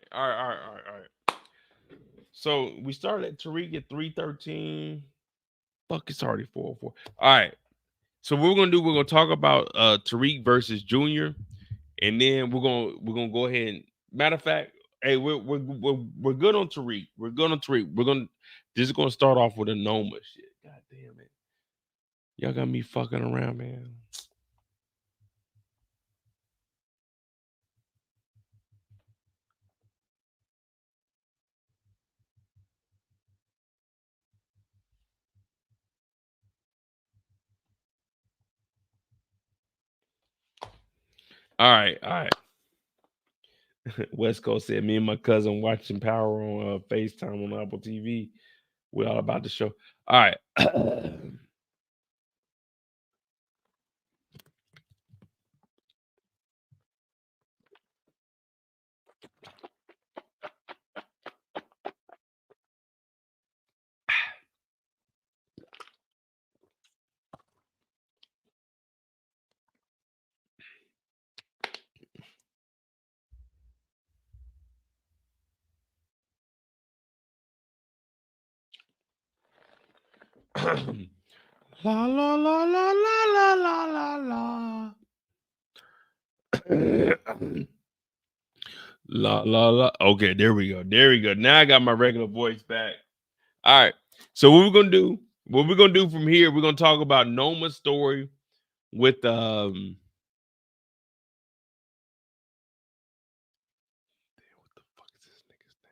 So we started at Tariq at 313. Fuck, it's already 404. All right. So what we're gonna talk about Tariq versus Junior, and then we're gonna go ahead and matter of fact, hey, we're good on Tariq. We're good on Tariq. This is gonna start off with a Noma shit. God damn it. Y'all got me fucking around, man. All right. West Coast said, me and my cousin watching Power on FaceTime on Apple TV. We're all about the show. All right. La la la la la la la la la. Okay, there we go. Now I got my regular voice back. All right. So what we're gonna do from here, we're gonna talk about Noma's story with what the fuck is this nigga's name?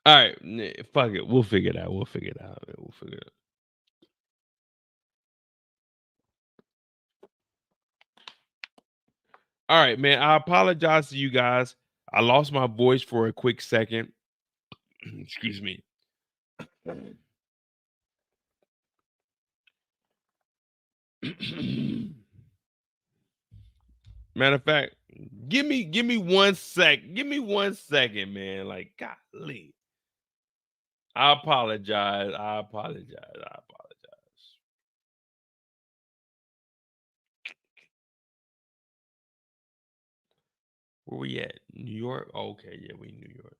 All right, fuck it. We'll figure it out. We'll figure it out. All right, man. I apologize to you guys. I lost my voice for a quick second. Excuse me. Matter of fact, give me 1 sec. Give me 1 second, man. Like, golly. I apologize. Where we at? New York? Oh, okay, yeah, we in New York.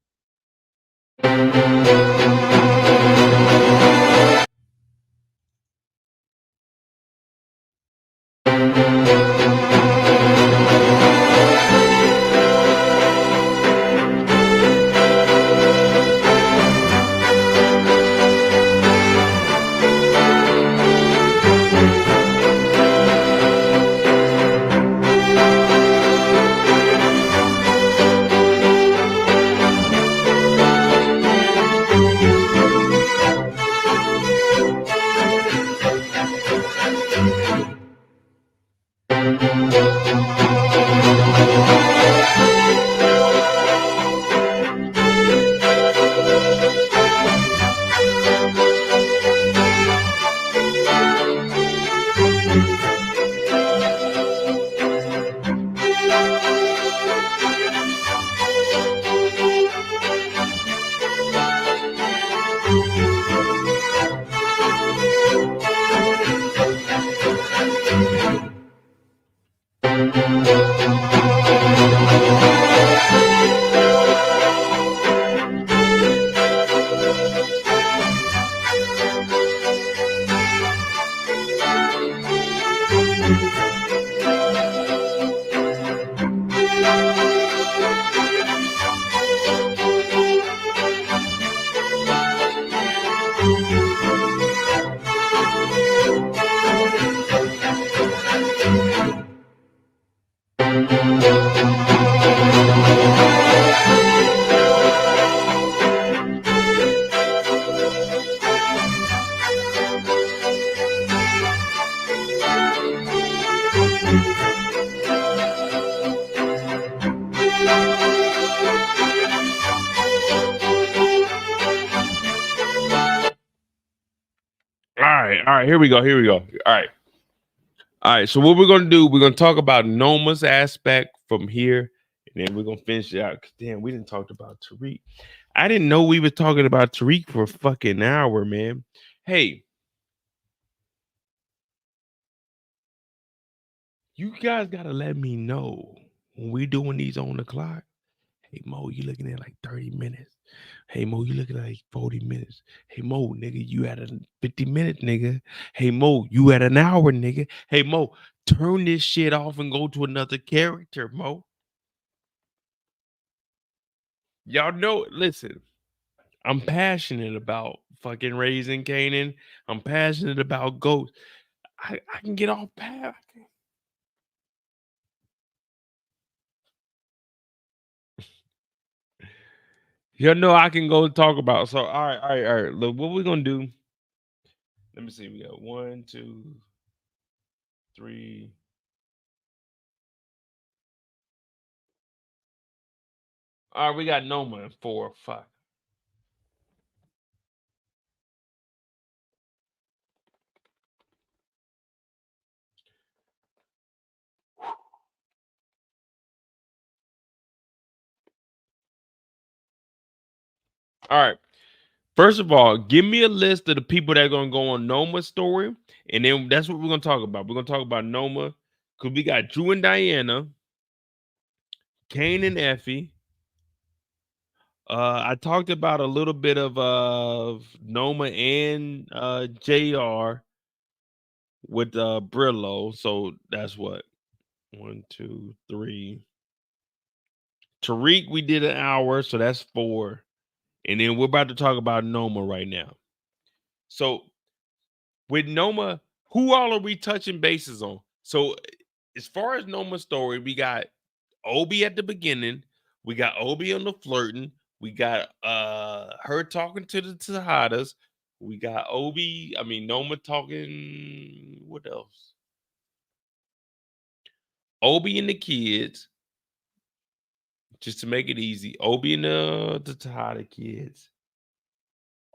right. Here we go. All right. So what we're gonna do? We're gonna talk about Noma's aspect from here, and then we're gonna finish it out. Damn, we didn't talk about Tariq. I didn't know we were talking about Tariq for a fucking hour, man. Hey, you guys gotta let me know when we doing these on the clock. Hey Mo, you looking at like 30 minutes. Hey Mo, you looking at like 40 minutes. Hey Mo, nigga, you at a 50 minutes, nigga. Hey Mo, you at an hour, nigga. Hey Mo, turn this shit off and go to another character, Mo. Y'all know, listen, I'm passionate about fucking raising Canaan. I'm passionate about Ghost. I can get off path. You know I can go talk about. So all right. Look, what we're gonna do. Let me see. We got 1, 2, 3. All right, we got Noma in 4. Fuck. All right. First of all, give me a list of the people that are gonna go on Noma's story, and then that's what we're gonna talk about. We're gonna talk about Noma because we got Drew and Diana, Kane and Effie. I talked about a little bit of Noma and JR with Brillo. So that's what 1, 2, 3. Tariq, we did an hour, so that's 4. And then we're about to talk about Noma right now. So with Noma, who all are we touching bases on? So as far as Noma's story, we got Obie at the beginning. We got Obie on the flirting. We got her talking to the Tejadas. We got Noma talking. What else? Obie and the kids. Just to make it easy, Obie and the Tejada kids.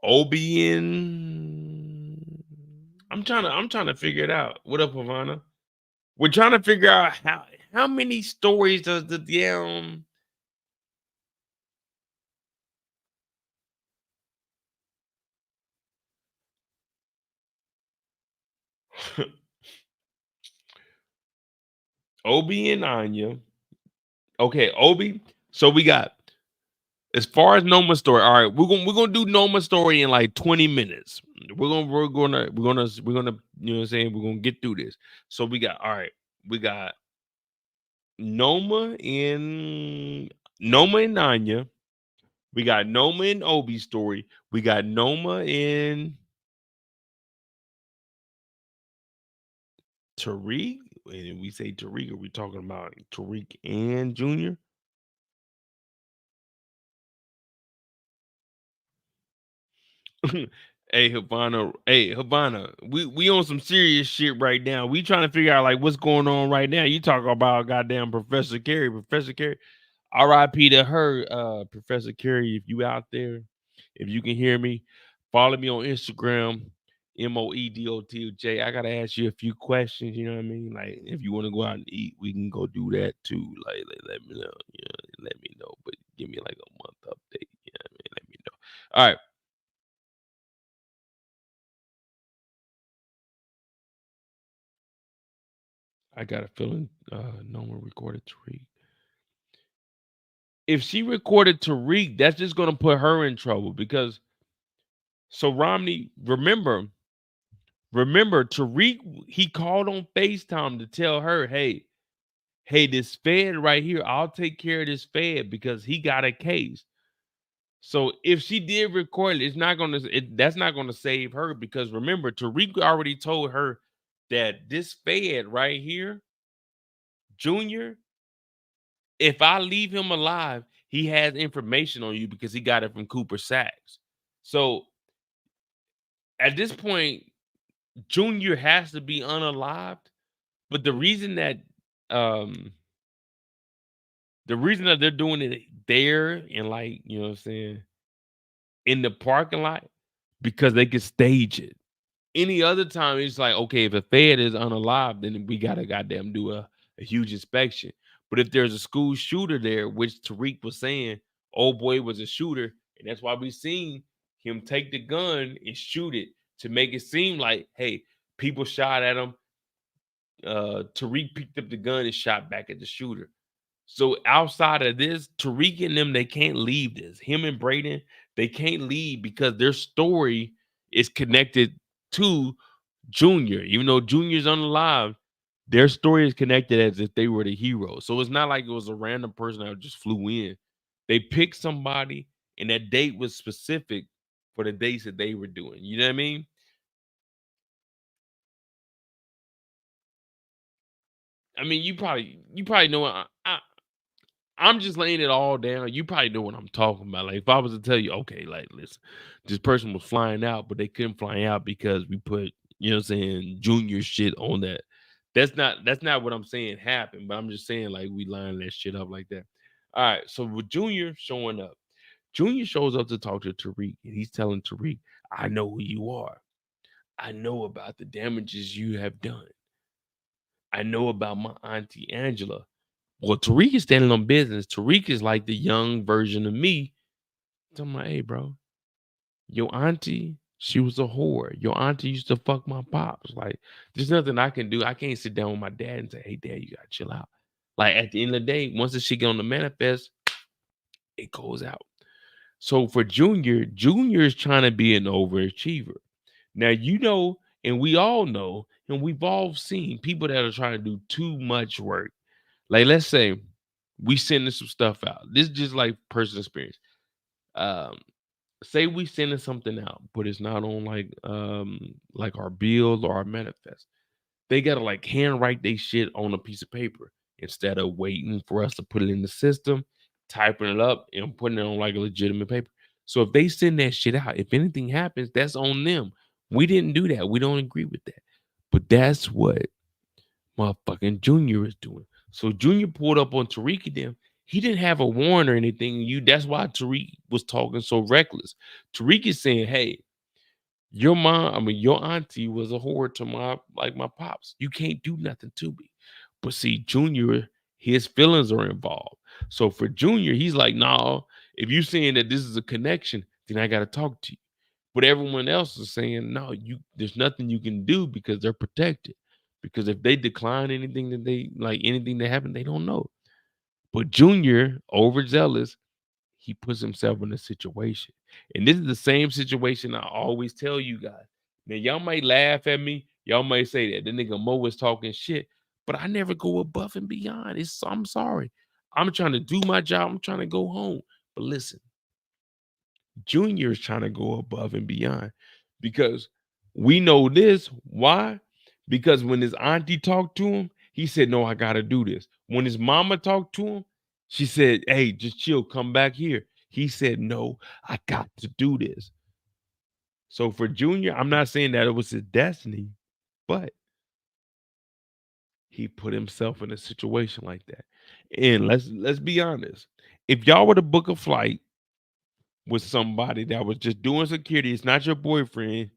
Obie and I'm trying to figure it out. What up, Havana? We're trying to figure out how many stories does the damn Obie and Anya. Okay, Obie. So we got as far as Noma's story. All right, we're gonna do Noma's story in like 20 minutes. We're gonna you know what I'm saying? We're gonna get through this. So we got we got Noma and Anya. We got Noma and Obie's story. We got Noma and Tariq. And we say Tariq, are we talking about Tariq and Junior? Hey Havana, we on some serious shit right now. We trying to figure out like what's going on right now. You talk about goddamn Professor Carrie. R.I.P. to her, Professor Carrie. If you out there, if you can hear me, follow me on Instagram, MOEDOTJ. I gotta ask you a few questions. You know what I mean? Like if you want to go out and eat, we can go do that too. Like let me know. Let me know. But give me like a month update. You know what I mean? Let me know. All right. I got a feeling Noma recorded Tariq. If she recorded Tariq, that's just gonna put her in trouble because Romney, remember Tariq, he called on FaceTime to tell her, hey, this Fed right here, I'll take care of this Fed because he got a case. So if she did record it, that's not gonna save her because remember, Tariq already told her that this Fed right here, Junior, if I leave him alive, he has information on you because he got it from Cooper Sacks. So at this point, Junior has to be unalived. But the reason that they're doing it there and like, you know what I'm saying, in the parking lot, because they can stage it. Any other time, it's like, okay, if a Fed is unalive, then we gotta goddamn do a huge inspection. But if there's a school shooter there, which Tariq was saying, old boy was a shooter, and that's why we seen him take the gun and shoot it to make it seem like, hey, people shot at him. Tariq picked up the gun and shot back at the shooter. So outside of this, Tariq and them, they can't leave this. Him and Brayden, they can't leave because their story is connected to Junior. Even though Junior's unalive, their story is connected as if they were the hero. So it's not like it was a random person that just flew in. They picked somebody, and that date was specific for the dates that they were doing. You know what I mean? I mean, you probably know. I'm just laying it all down. You probably know what I'm talking about. Like if I was to tell you, okay, like listen, this person was flying out, but they couldn't fly out because we put, you know what I'm saying, Junior shit on that. That's not what I'm saying happened, but I'm just saying like we line that shit up like that. All right, so with Junior showing up, Junior shows up to talk to Tariq, and he's telling Tariq, I know who you are. I know about the damages you have done. I know about my auntie Angela. Well, Tariq is standing on business. Tariq is like the young version of me. So I'm like, hey, bro, your auntie, she was a whore. Your auntie used to fuck my pops. Like, there's nothing I can do. I can't sit down with my dad and say, hey, dad, you got to chill out. Like, at the end of the day, once the shit get on the manifest, it goes out. So for Junior is trying to be an overachiever. Now, you know, and we all know, and we've all seen people that are trying to do too much work. Like, let's say we sending some stuff out. This is just like personal experience. Say we sending something out, but it's not on like our bill or our manifest. They gotta like handwrite they shit on a piece of paper instead of waiting for us to put it in the system, typing it up, and putting it on like a legitimate paper. So if they send that shit out, if anything happens, that's on them. We didn't do that. We don't agree with that. But that's what motherfucking Junior is doing. So Junior pulled up on Tariq and them. He didn't have a warrant or anything. That's why Tariq was talking so reckless. Tariq is saying, hey, your auntie was a whore to my pops. You can't do nothing to me. But see, Junior, his feelings are involved. So for Junior, he's like, nah, if you saying that this is a connection, then I gotta talk to you. But everyone else is saying, no, there's nothing you can do because they're protected. Because if they decline anything that happened, they don't know. But Junior, overzealous, he puts himself in a situation. And this is the same situation I always tell you guys. Now, y'all might laugh at me. Y'all might say that the nigga Mo is talking shit, but I never go above and beyond. I'm sorry. I'm trying to do my job. I'm trying to go home. But listen, Junior is trying to go above and beyond because we know this. Why? Because when his auntie talked to him, he said, no, I got to do this. When his mama talked to him, she said, hey, just chill, come back here. He said, no, I got to do this. So for Junior, I'm not saying that it was his destiny, but he put himself in a situation like that. And let's be honest. If y'all were to book a flight with somebody that was just doing security, it's not your boyfriend,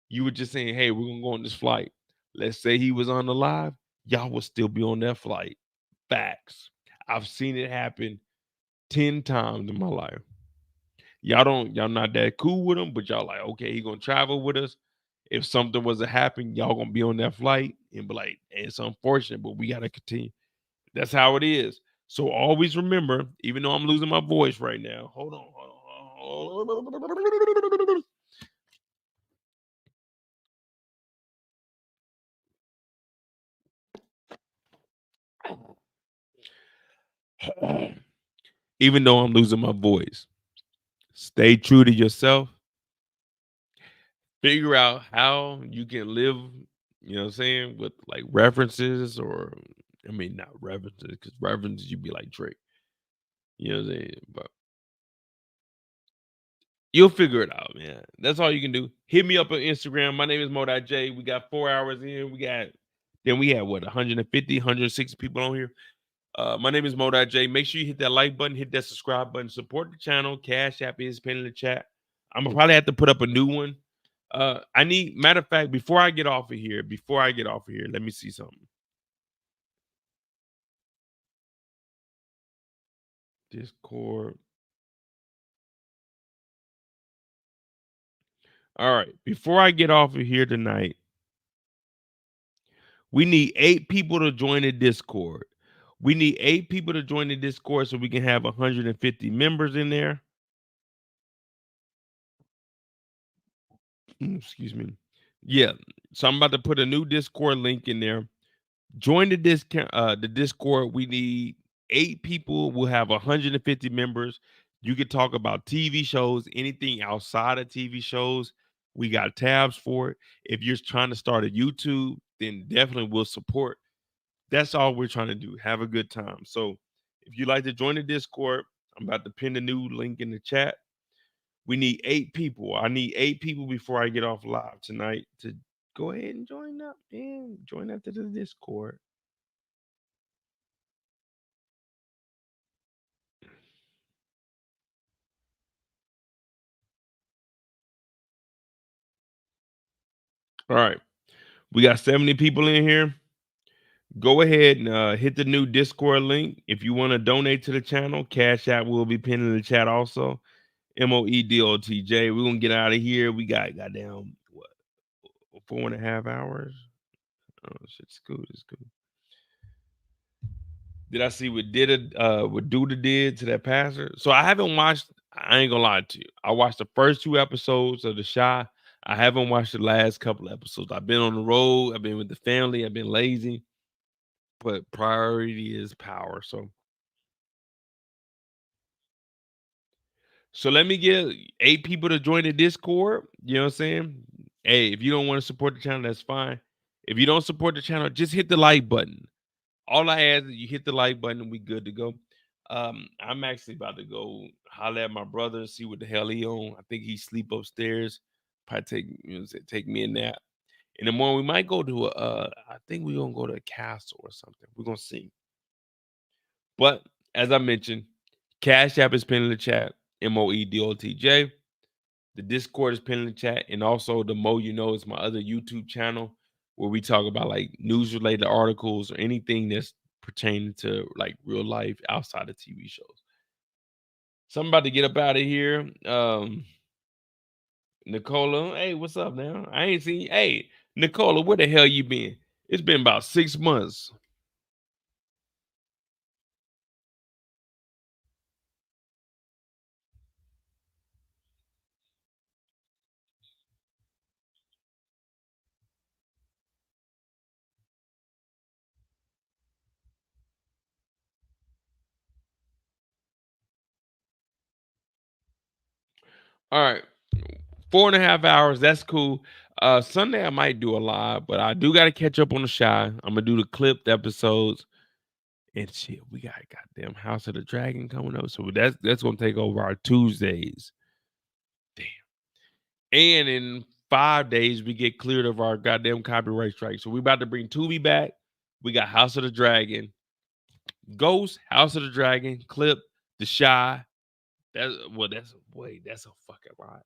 you were just saying, hey, we're going to go on this flight. Let's say he was on the live, y'all would still be on that flight. Facts. I've seen it happen 10 times in my life. Y'all not that cool with him, but y'all like, okay, he gonna travel with us. If something was to happen, y'all gonna be on that flight and be like, hey, it's unfortunate, but we gotta continue. That's how it is. So always remember, even though I'm losing my voice right now, hold on. Even though I'm losing my voice, stay true to yourself. Figure out how you can live, you know what I'm saying, with like references or, I mean, not references, because references, you'd be like Drake. You know what I'm saying? But you'll figure it out, man. That's all you can do. Hit me up on Instagram. My name is Monet. We got 4 hours in. We had what, 150, 160 people on here. My name is Monet. Make sure you hit that like button, hit that subscribe button, support the channel. Cash App is pinned in the chat. I'm gonna probably have to put up a new one. I need, matter of fact, before I get off of here, let me see something. Discord. All right. Before I get off of here tonight, we need 8 people to join the Discord. We need 8 people to join the Discord so we can have 150 members in there. Excuse me. Yeah. So I'm about to put a new Discord link in there. Join the Discord. We need 8 people. We'll have 150 members. You can talk about TV shows, anything outside of TV shows. We got tabs for it. If you're trying to start a YouTube, then definitely we'll support. That's all we're trying to do. Have a good time. So if you'd like to join the Discord, I'm about to pin the new link in the chat. We need 8 people. I need 8 people before I get off live tonight to go ahead and join up. Man, join up to the Discord. All right. We got 70 people in here. Go ahead and hit the new Discord link. If you want to donate to the channel, Cash App will be pinned in the chat also. MOEDOTJ. We're going to get out of here. We got goddamn, what, 4.5 hours? Oh, shit's cool. It's cool. Did I see what Duda did to that passer? So I haven't watched, I ain't gonna lie to you. I watched the first 2 episodes of The Shy. I haven't watched the last couple of episodes. I've been on the road. I've been with the family. I've been lazy. But priority is power. So let me get 8 people to join the Discord. You know what I'm saying? Hey, if you don't want to support the channel, that's fine. If you don't support the channel, just hit the like button. All I ask is you hit the like button and we good to go. I'm actually about to go holler at my brother and see what the hell he on. I think he sleep upstairs. Probably take me a nap. In the morning, we might go to I think we're gonna go to a castle or something. We're gonna see. But as I mentioned, Cash App is pinned in the chat. MOEDOTJ. The Discord is pinned in the chat, and also the Mo You Know is my other YouTube channel where we talk about like news related articles or anything that's pertaining to like real life outside of TV shows. So I'm about to get up out of here. Nicola, hey, what's up now? I ain't seen you. Hey, Nicola, where the hell you been? It's been about 6 months. All right. 4.5 hours. That's cool. Sunday I might do a live, but I do got to catch up on The Shy. I'm gonna do the clipped episodes and shit. We got goddamn House of the Dragon coming up, so that's gonna take over our Tuesdays. Damn. And in 5 days we get cleared of our goddamn copyright strike. So we about to bring Tubi back. We got House of the Dragon, Ghost, House of the Dragon, Clip, The Shy. That's a fucking ride.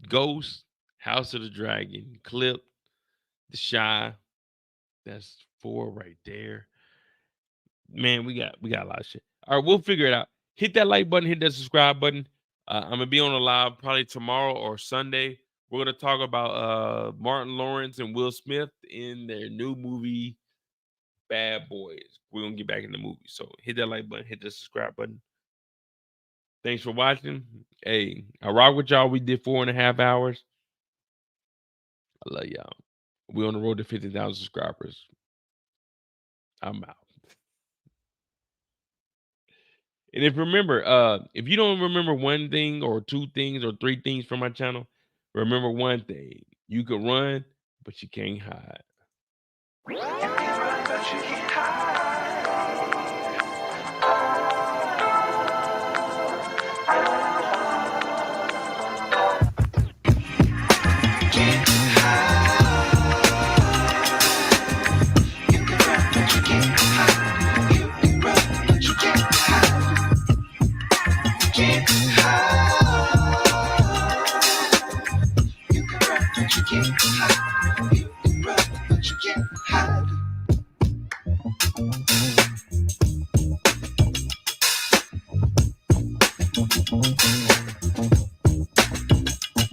Ghost, House of the Dragon, Clip, The Shy. That's 4 right there. Man, we got a lot of shit. All right, we'll figure it out. Hit that like button, hit that subscribe button. I'm gonna be on a live probably tomorrow or Sunday. We're gonna talk about Martin Lawrence and Will Smith in their new movie Bad Boys. We're gonna get back in the movie. So hit that like button, hit the subscribe button. Thanks for watching. Hey, I rock with y'all. We did 4.5 hours. I love y'all. We're on the road to 50,000 subscribers. I'm out. And if you don't remember one thing or 2 things or 3 things from my channel, remember one thing. You can run, but you can't hide. Can't hide.